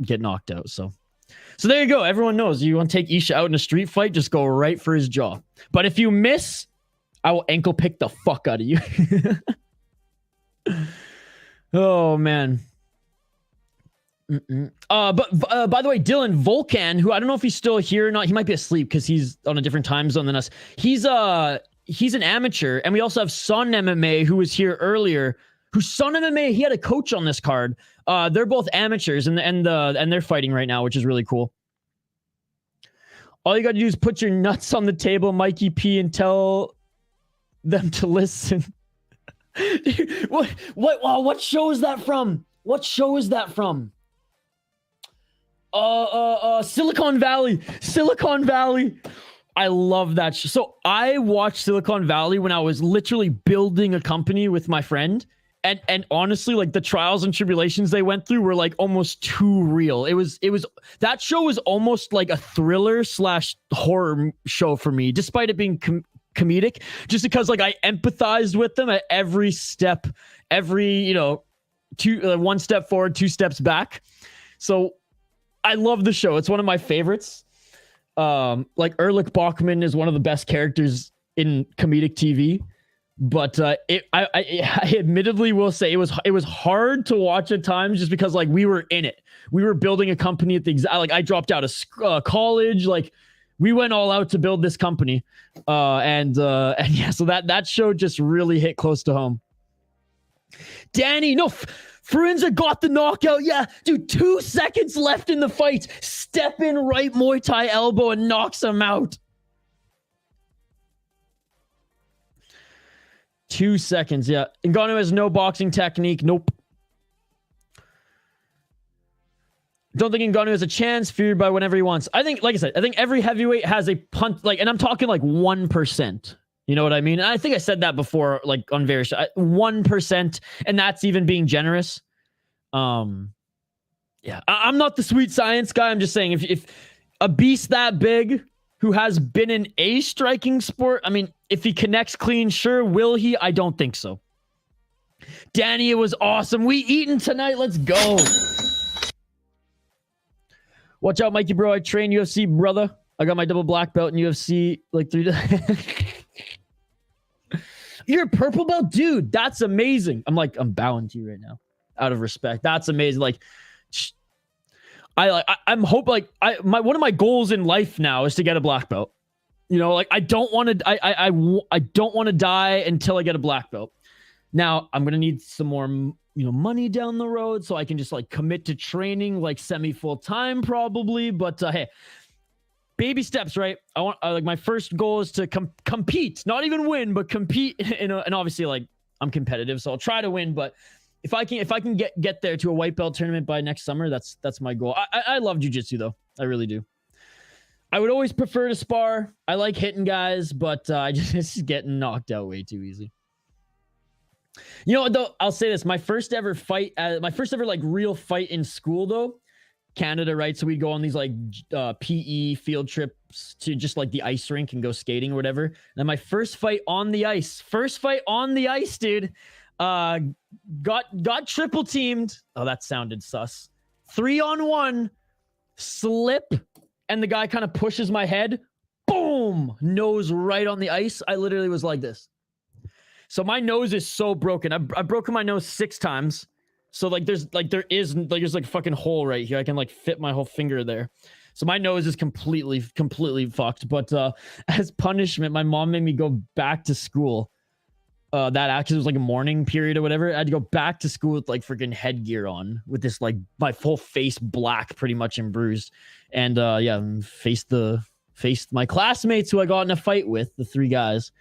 get knocked out. So there you go. Everyone knows. You want to take Isha out in a street fight, just go right for his jaw. But if you miss, I will ankle pick the fuck out of you. Oh man. But by the way, Dylan Volcan, who I don't know if he's still here or not, he might be asleep because he's on a different time zone than us. He's an amateur, and we also have Sun MMA, who was here earlier. Who's Sun MMA? He had a coach on this card. They're both amateurs, and they're fighting right now, which is really cool. All you got to do is put your nuts on the table, Mikey P, and tell them to listen. What show is that from? What show is that from? Silicon Valley. Silicon Valley. I love that show. So I watched Silicon Valley when I was literally building a company with my friend. And honestly, like, the trials and tribulations they went through were like almost too real. It was that show was almost like a thriller/horror show for me, despite it being comedic, just because like I empathized with them at every step, one step forward, 2 steps back. So I love the show. It's one of my favorites. Like, Erlich Bachman is one of the best characters in comedic TV. But I admittedly will say it was hard to watch at times, just because like we were in it. We were building a company at the exact, like, I dropped out of college. Like, we went all out to build this company. And yeah, so that show just really hit close to home. Danny, no, Frunza got the knockout. Yeah, dude, 2 seconds left in the fight. Step in right Muay Thai elbow and knocks him out. 2 seconds, yeah. Ngannou has no boxing technique. Nope. Don't think Ngannou has a chance, feared by whenever he wants. I think, like I said, I think every heavyweight has a punt, like, and I'm talking like 1%. You know what I mean? And I think I said that before, like on various 1%, and that's even being generous. Yeah, I'm not the sweet science guy. I'm just saying, if a beast that big who has been in a striking sport, I mean, if he connects clean, sure. Will he? I don't think so. Danny, it was awesome. We eating tonight. Let's go. Watch out, Mikey, bro. I train UFC, brother. I got my double black belt in UFC like 3 days. You're a purple belt? Dude, that's amazing. I'm bowing to you right now out of respect. That's amazing. Like, I'm hope like one of my goals in life now is to get a black belt. You know, like I don't want to I don't want to die until I get a black belt. Now, I'm going to need some more, money down the road so I can just like commit to training like semi full time probably, but hey, baby steps, right? I want like my first goal is to compete, not even win, but compete and obviously like I'm competitive, so I'll try to win, but if I can get there to a white belt tournament by next summer, that's my goal. I love jiu-jitsu though. I really do. I would always prefer to spar. I like hitting guys, but I just getting knocked out way too easy. You know what though? I'll say this. My first ever like real fight in school though, Canada, right? So we'd go on these like PE field trips to just like the ice rink and go skating or whatever. And then my first fight on the ice, dude, got triple teamed. Oh, that sounded sus. 3-on-1 slip, and the guy kind of pushes my head. Boom! Nose right on the ice. I literally was like this. So my nose is so broken. I've broken my nose 6 times. So like there's like a fucking hole right here. I can like fit my whole finger there. So my nose is completely fucked. But as punishment, my mom made me go back to school. That actually was like a morning period or whatever. I had to go back to school with like freaking headgear on, with this like my full face black, pretty much and bruised, and faced my classmates who I got in a fight with, the 3 guys,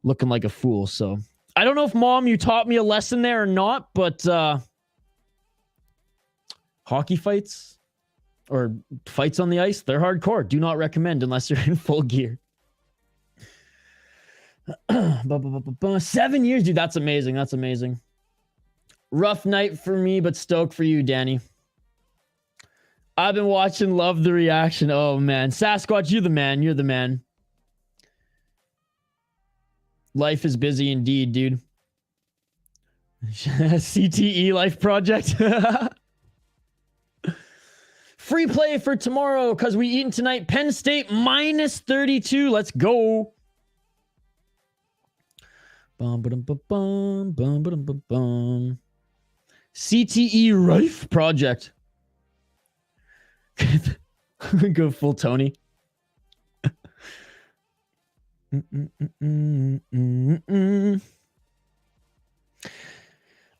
looking like a fool. So I don't know if Mom, you taught me a lesson there or not, but hockey fights or fights on the ice, they're hardcore. Do not recommend unless you're in full gear. 7 years, dude. That's amazing. That's amazing. Rough night for me, but stoked for you, Danny. I've been watching. Love the reaction. Oh man, Sasquatch, you're the man. You're the man. Life is busy indeed, dude. CTE life project. Free play for tomorrow because we eating tonight. Penn State -32. Let's go. CTE Rife project. Go full Tony.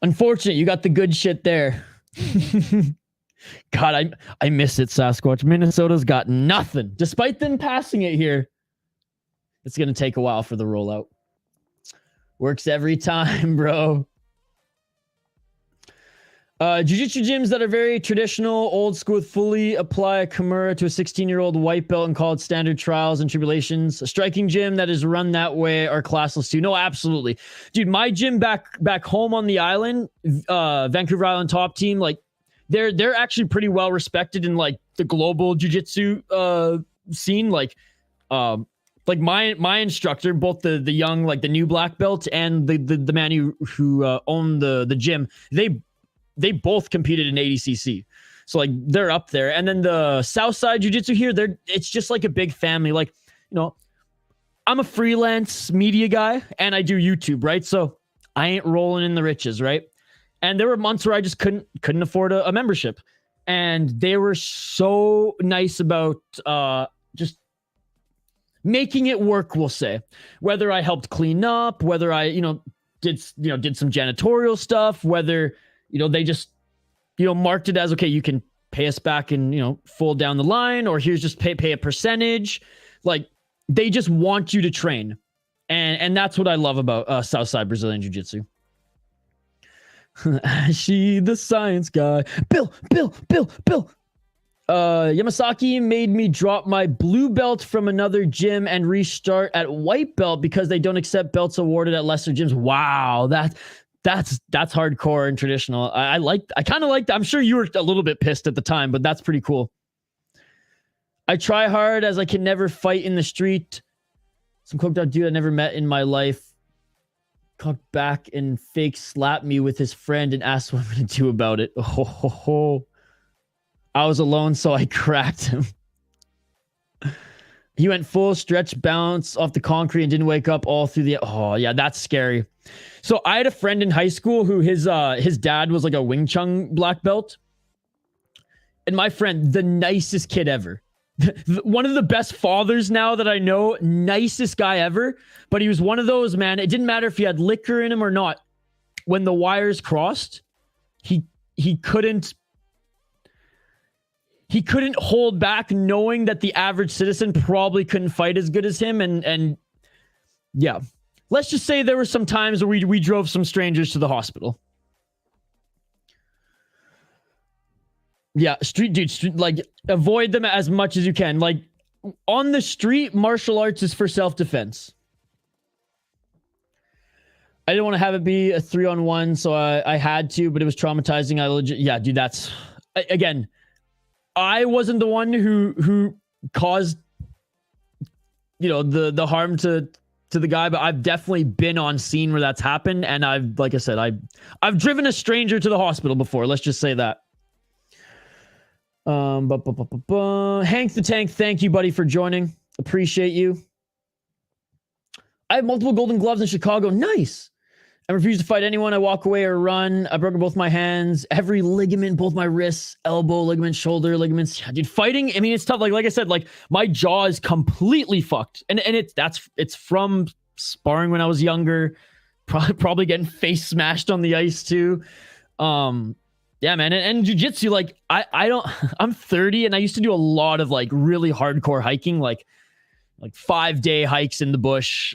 Unfortunate, you got the good shit there. God, I miss it, Sasquatch. Minnesota's got nothing. Despite them passing it here, it's going to take a while for the rollout. Works every time, bro. Jiu-jitsu gyms that are very traditional, old school, fully apply a Kimura to a 16-year-old white belt and call it standard trials and tribulations. A striking gym that is run that way are classless too. No, absolutely. Dude, my gym back home on the island, Vancouver Island top team, like they're actually pretty well respected in like the global jiu-jitsu scene. Like my instructor, both the young, like the new black belt and the man who owned the gym, they both competed in ADCC. So like they're up there. And then the Southside Jiu-Jitsu here, it's just like a big family. Like, you know, I'm a freelance media guy and I do YouTube, right? So I ain't rolling in the riches, right? And there were months where I just couldn't afford a membership. And they were so nice about just making it work, we'll say. Whether I helped clean up, whether I, did some janitorial stuff, whether, they just, marked it as, okay, you can pay us back and, full down the line, or here's just pay a percentage. Like, they just want you to train. And that's what I love about Southside Brazilian Jiu-Jitsu. She, the science guy. Bill. Yamasaki made me drop my blue belt from another gym and restart at white belt because they don't accept belts awarded at lesser gyms. Wow, that's hardcore and traditional. I kind of liked. I'm sure you were a little bit pissed at the time, but that's pretty cool. I try hard as I can never fight in the street. Some coked out dude I never met in my life cocked back and fake slapped me with his friend and asked what I'm going to do about it. Oh. I was alone, so I cracked him. He went full stretch bounce off the concrete and didn't wake up all through the... Oh, yeah, that's scary. So I had a friend in high school who his dad was like a Wing Chun black belt. And my friend, the nicest kid ever. One of the best fathers now that I know, nicest guy ever. But he was one of those, man, it didn't matter if he had liquor in him or not. When the wires crossed, he couldn't hold back, knowing that the average citizen probably couldn't fight as good as him. And yeah, let's just say there were some times where we drove some strangers to the hospital. Yeah, street, like, avoid them as much as you can. Like, on the street, martial arts is for self-defense. I didn't want to have it be a 3-on-1, so I had to, but it was traumatizing. Yeah, dude, that's... Again, I wasn't the one who caused, you know, the harm to the guy, but I've definitely been on scene where that's happened, and like I said, I've driven a stranger to the hospital before. Let's just say that. Hank the Tank, thank you, buddy, for joining. Appreciate you. I have multiple golden gloves in Chicago. Nice. I refuse to fight anyone. I walk away or run. I broke both my hands, every ligament, both my wrists, elbow ligament, shoulder ligaments. Yeah, dude, fighting, I mean, it's tough. Like I said, like, my jaw is completely fucked. And it's from sparring when I was younger, probably getting face smashed on the ice too. Yeah, man. And jiu-jitsu, like, I'm 30 and I used to do a lot of like really hardcore hiking, like 5-day hikes in the bush.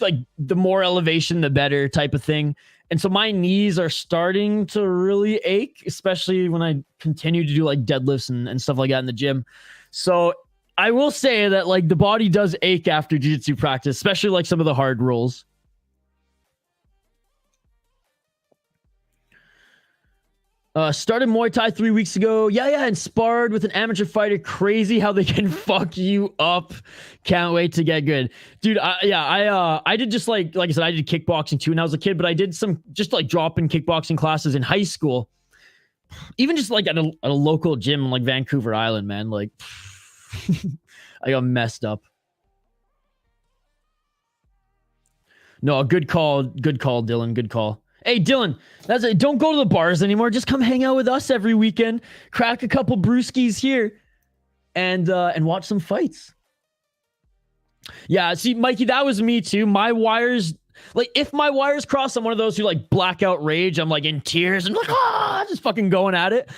Like, the more elevation, the better type of thing. And so my knees are starting to really ache, especially when I continue to do like deadlifts and stuff like that in the gym. So I will say that, like, the body does ache after jiu-jitsu practice, especially like some of the hard rolls. Started Muay Thai 3 weeks ago. Yeah, and sparred with an amateur fighter. Crazy how they can fuck you up. Can't wait to get good. Dude, I did just like I said, I did kickboxing too when I was a kid, but I did some just like drop-in kickboxing classes in high school. Even just like at a local gym in like Vancouver Island, man. Like, I got messed up. No, good call, Dylan. Good call. Hey, Dylan, that's it. Don't go to the bars anymore. Just come hang out with us every weekend. Crack a couple brewskis here and watch some fights. Yeah, see, Mikey, that was me too. My wires, like, if my wires cross, I'm one of those who like blackout rage. I'm like in tears and like, just fucking going at it.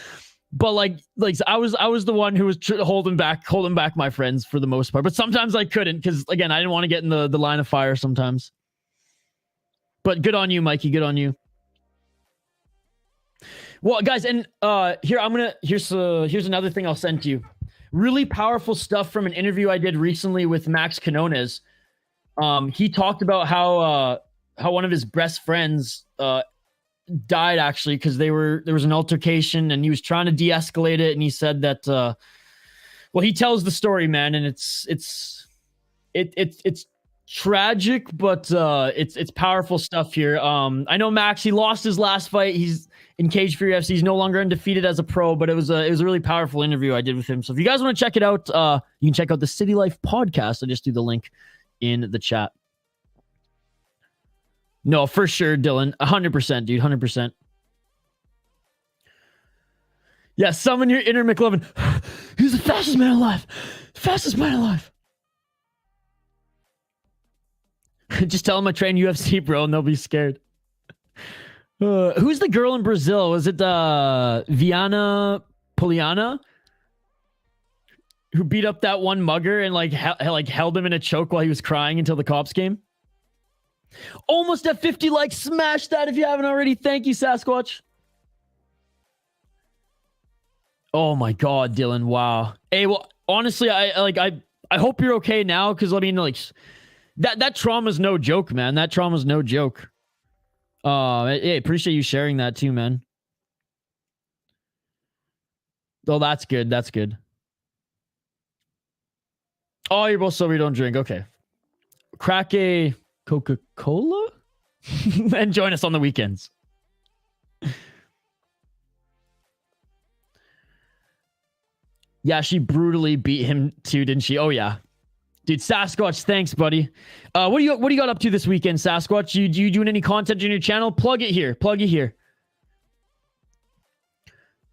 But like I was the one who was holding back my friends for the most part. But sometimes I couldn't, because again, I didn't want to get in the line of fire sometimes. But good on you, Mikey. Good on you. Well, guys, and here's another thing I'll send to you. Really powerful stuff from an interview I did recently with Max Canones. He talked about how one of his best friends died, actually, because there was an altercation and he was trying to de-escalate it, and he said that well, he tells the story, man, and it's tragic, but it's powerful stuff here. I know Max, he lost his last fight. He's in Cage Fury FC. He's no longer undefeated as a pro, but it was a really powerful interview I did with him. So if you guys want to check it out, you can check out the City Life podcast. I just threw the link in the chat. No, for sure, Dylan. 100%, dude. 100%. Yeah, summon your inner McLovin. He's the fastest man alive. Fastest man alive. Just tell him I train UFC, bro, and they'll be scared. Who's the girl in Brazil? Was it Viana Poliana? Who beat up that one mugger and like held him in a choke while he was crying until the cops came? Almost at 50 likes. Smash that if you haven't already. Thank you, Sasquatch. Oh my God, Dylan. Wow. Hey, well, honestly, I hope you're okay now. Cause I mean, like that trauma's no joke, man. That trauma's no joke. Hey, appreciate you sharing that too, man. Oh, that's good. That's good. Oh, you're both sober, you don't drink. Okay. Crack a Coca-Cola and join us on the weekends. Yeah, she brutally beat him too, didn't she? Oh yeah. Dude, Sasquatch, thanks, buddy. What do you got up to this weekend, Sasquatch? You doing any content on your channel? Plug it here. Plug it here.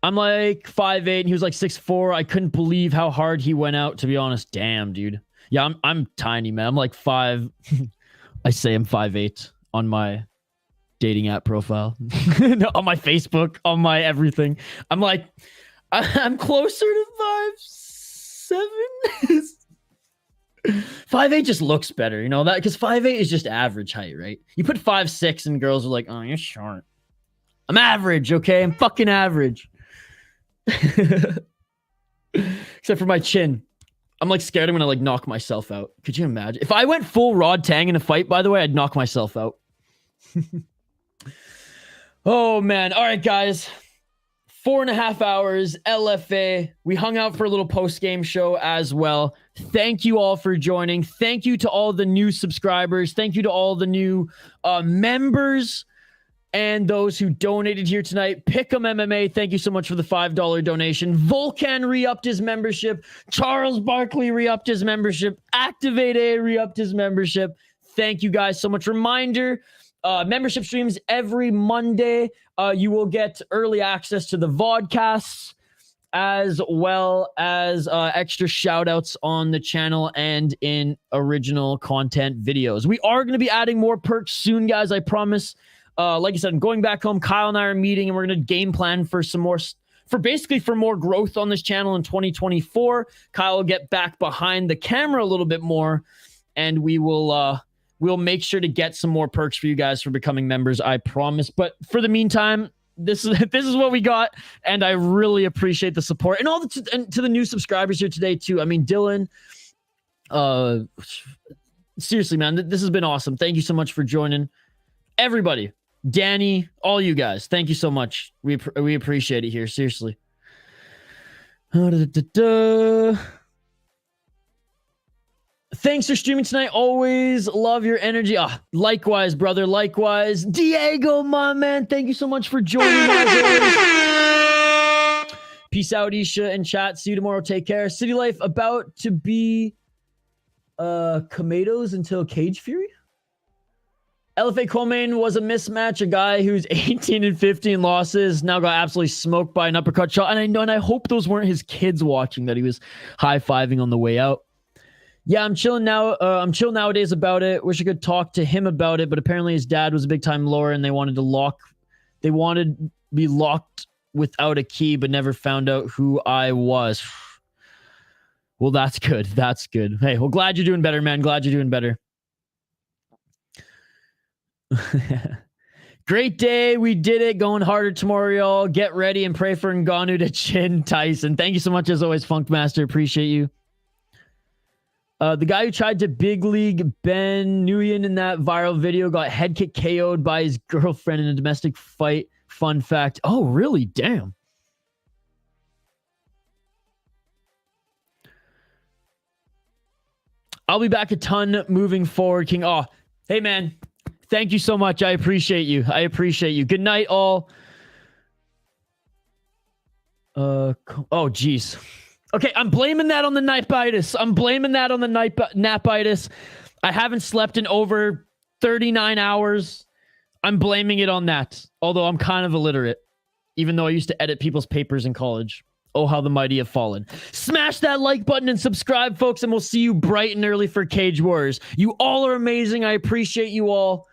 I'm like 5'8", and he was like 6'4". I couldn't believe how hard he went out, to be honest. Damn, dude. Yeah, I'm tiny, man. I'm like 5. I say I'm 5'8" on my dating app profile. No, on my Facebook, on my everything. I'm like, I'm closer to 5'7". 5'8" just looks better, you know that, because 5'8" is just average height, right? You put 5'6" and girls are like, oh, you're short. I'm average, okay? I'm fucking average. Except for my chin. I'm like scared I'm gonna like knock myself out. Could you imagine? If I went full Rod Tang in a fight, by the way, I'd knock myself out. Oh man. All right, guys. 4.5 hours, LFA. We hung out for a little post-game show as well. Thank you all for joining. Thank you to all the new subscribers. Thank you to all the new members and those who donated here tonight. Pick'em MMA, thank you so much for the $5 donation. Volcan re-upped his membership. Charles Barkley re-upped his membership. Activate A re-upped his membership. Thank you guys so much. Reminder, membership streams every Monday. You will get early access to the vodcasts as well as extra shout outs on the channel and in original content videos. We are going to be adding more perks soon, guys. I promise. Like I said, I'm going back home. Kyle and I are meeting, and we're going to game plan for some more, for more growth on this channel in 2024. Kyle will get back behind the camera a little bit more, and we will, we'll make sure to get some more perks for you guys for becoming members. I promise. But for the meantime, this is what we got, and I really appreciate the support and all and to the new subscribers here today too. I mean, Dylan, seriously, man, this has been awesome. Thank you so much for joining, everybody. Danny, all you guys, thank you so much. We appreciate it here, seriously. Thanks for streaming tonight. Always love your energy. Likewise, brother. Likewise. Diego, my man. Thank you so much for joining us. Peace out, Isha and chat. See you tomorrow. Take care. City Life about to be Tomatoes until Cage Fury. LFA Coleman was a mismatch. A guy who's 18 and 15 losses now got absolutely smoked by an uppercut shot. And I know, and I hope those weren't his kids watching that he was high-fiving on the way out. Yeah, I'm chilling now. I'm chill nowadays about it. Wish I could talk to him about it, but apparently his dad was a big-time lawyer, and they wanted to be locked without a key, but never found out who I was. Well, that's good. That's good. Hey, well, glad you're doing better, man. Glad you're doing better. Great day. We did it. Going harder tomorrow, y'all. Get ready and pray for Ngannou to chin Tyson. Thank you so much, as always, Funkmaster. Appreciate you. The guy who tried to big league Ben Nguyen in that viral video got head kick KO'd by his girlfriend in a domestic fight. Fun fact. Oh, really? Damn. I'll be back a ton moving forward, King. Oh, hey, man. Thank you so much. I appreciate you. I appreciate you. Good night, all. Oh, geez. Okay, I'm blaming that on the napitis. I'm blaming that on the napitis. I haven't slept in over 39 hours. I'm blaming it on that. Although I'm kind of illiterate, even though I used to edit people's papers in college. Oh, how the mighty have fallen. Smash that like button and subscribe, folks, and we'll see you bright and early for Cage Warriors. You all are amazing. I appreciate you all.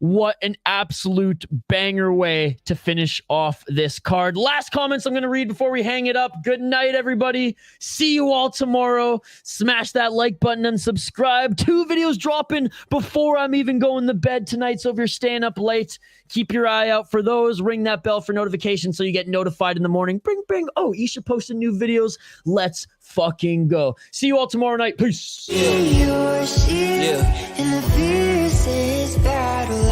What an absolute banger way to finish off this card. Last comments I'm going to read before we hang it up. Good night, everybody. See you all tomorrow. Smash that like button and subscribe. 2 videos dropping before I'm even going to bed tonight. So if you're staying up late, keep your eye out for those. Ring that bell for notifications so you get notified in the morning. Bring, bring. Oh, Isha posted new videos. Let's fucking go. See you all tomorrow night. Peace. Your shield in the fiercest battle.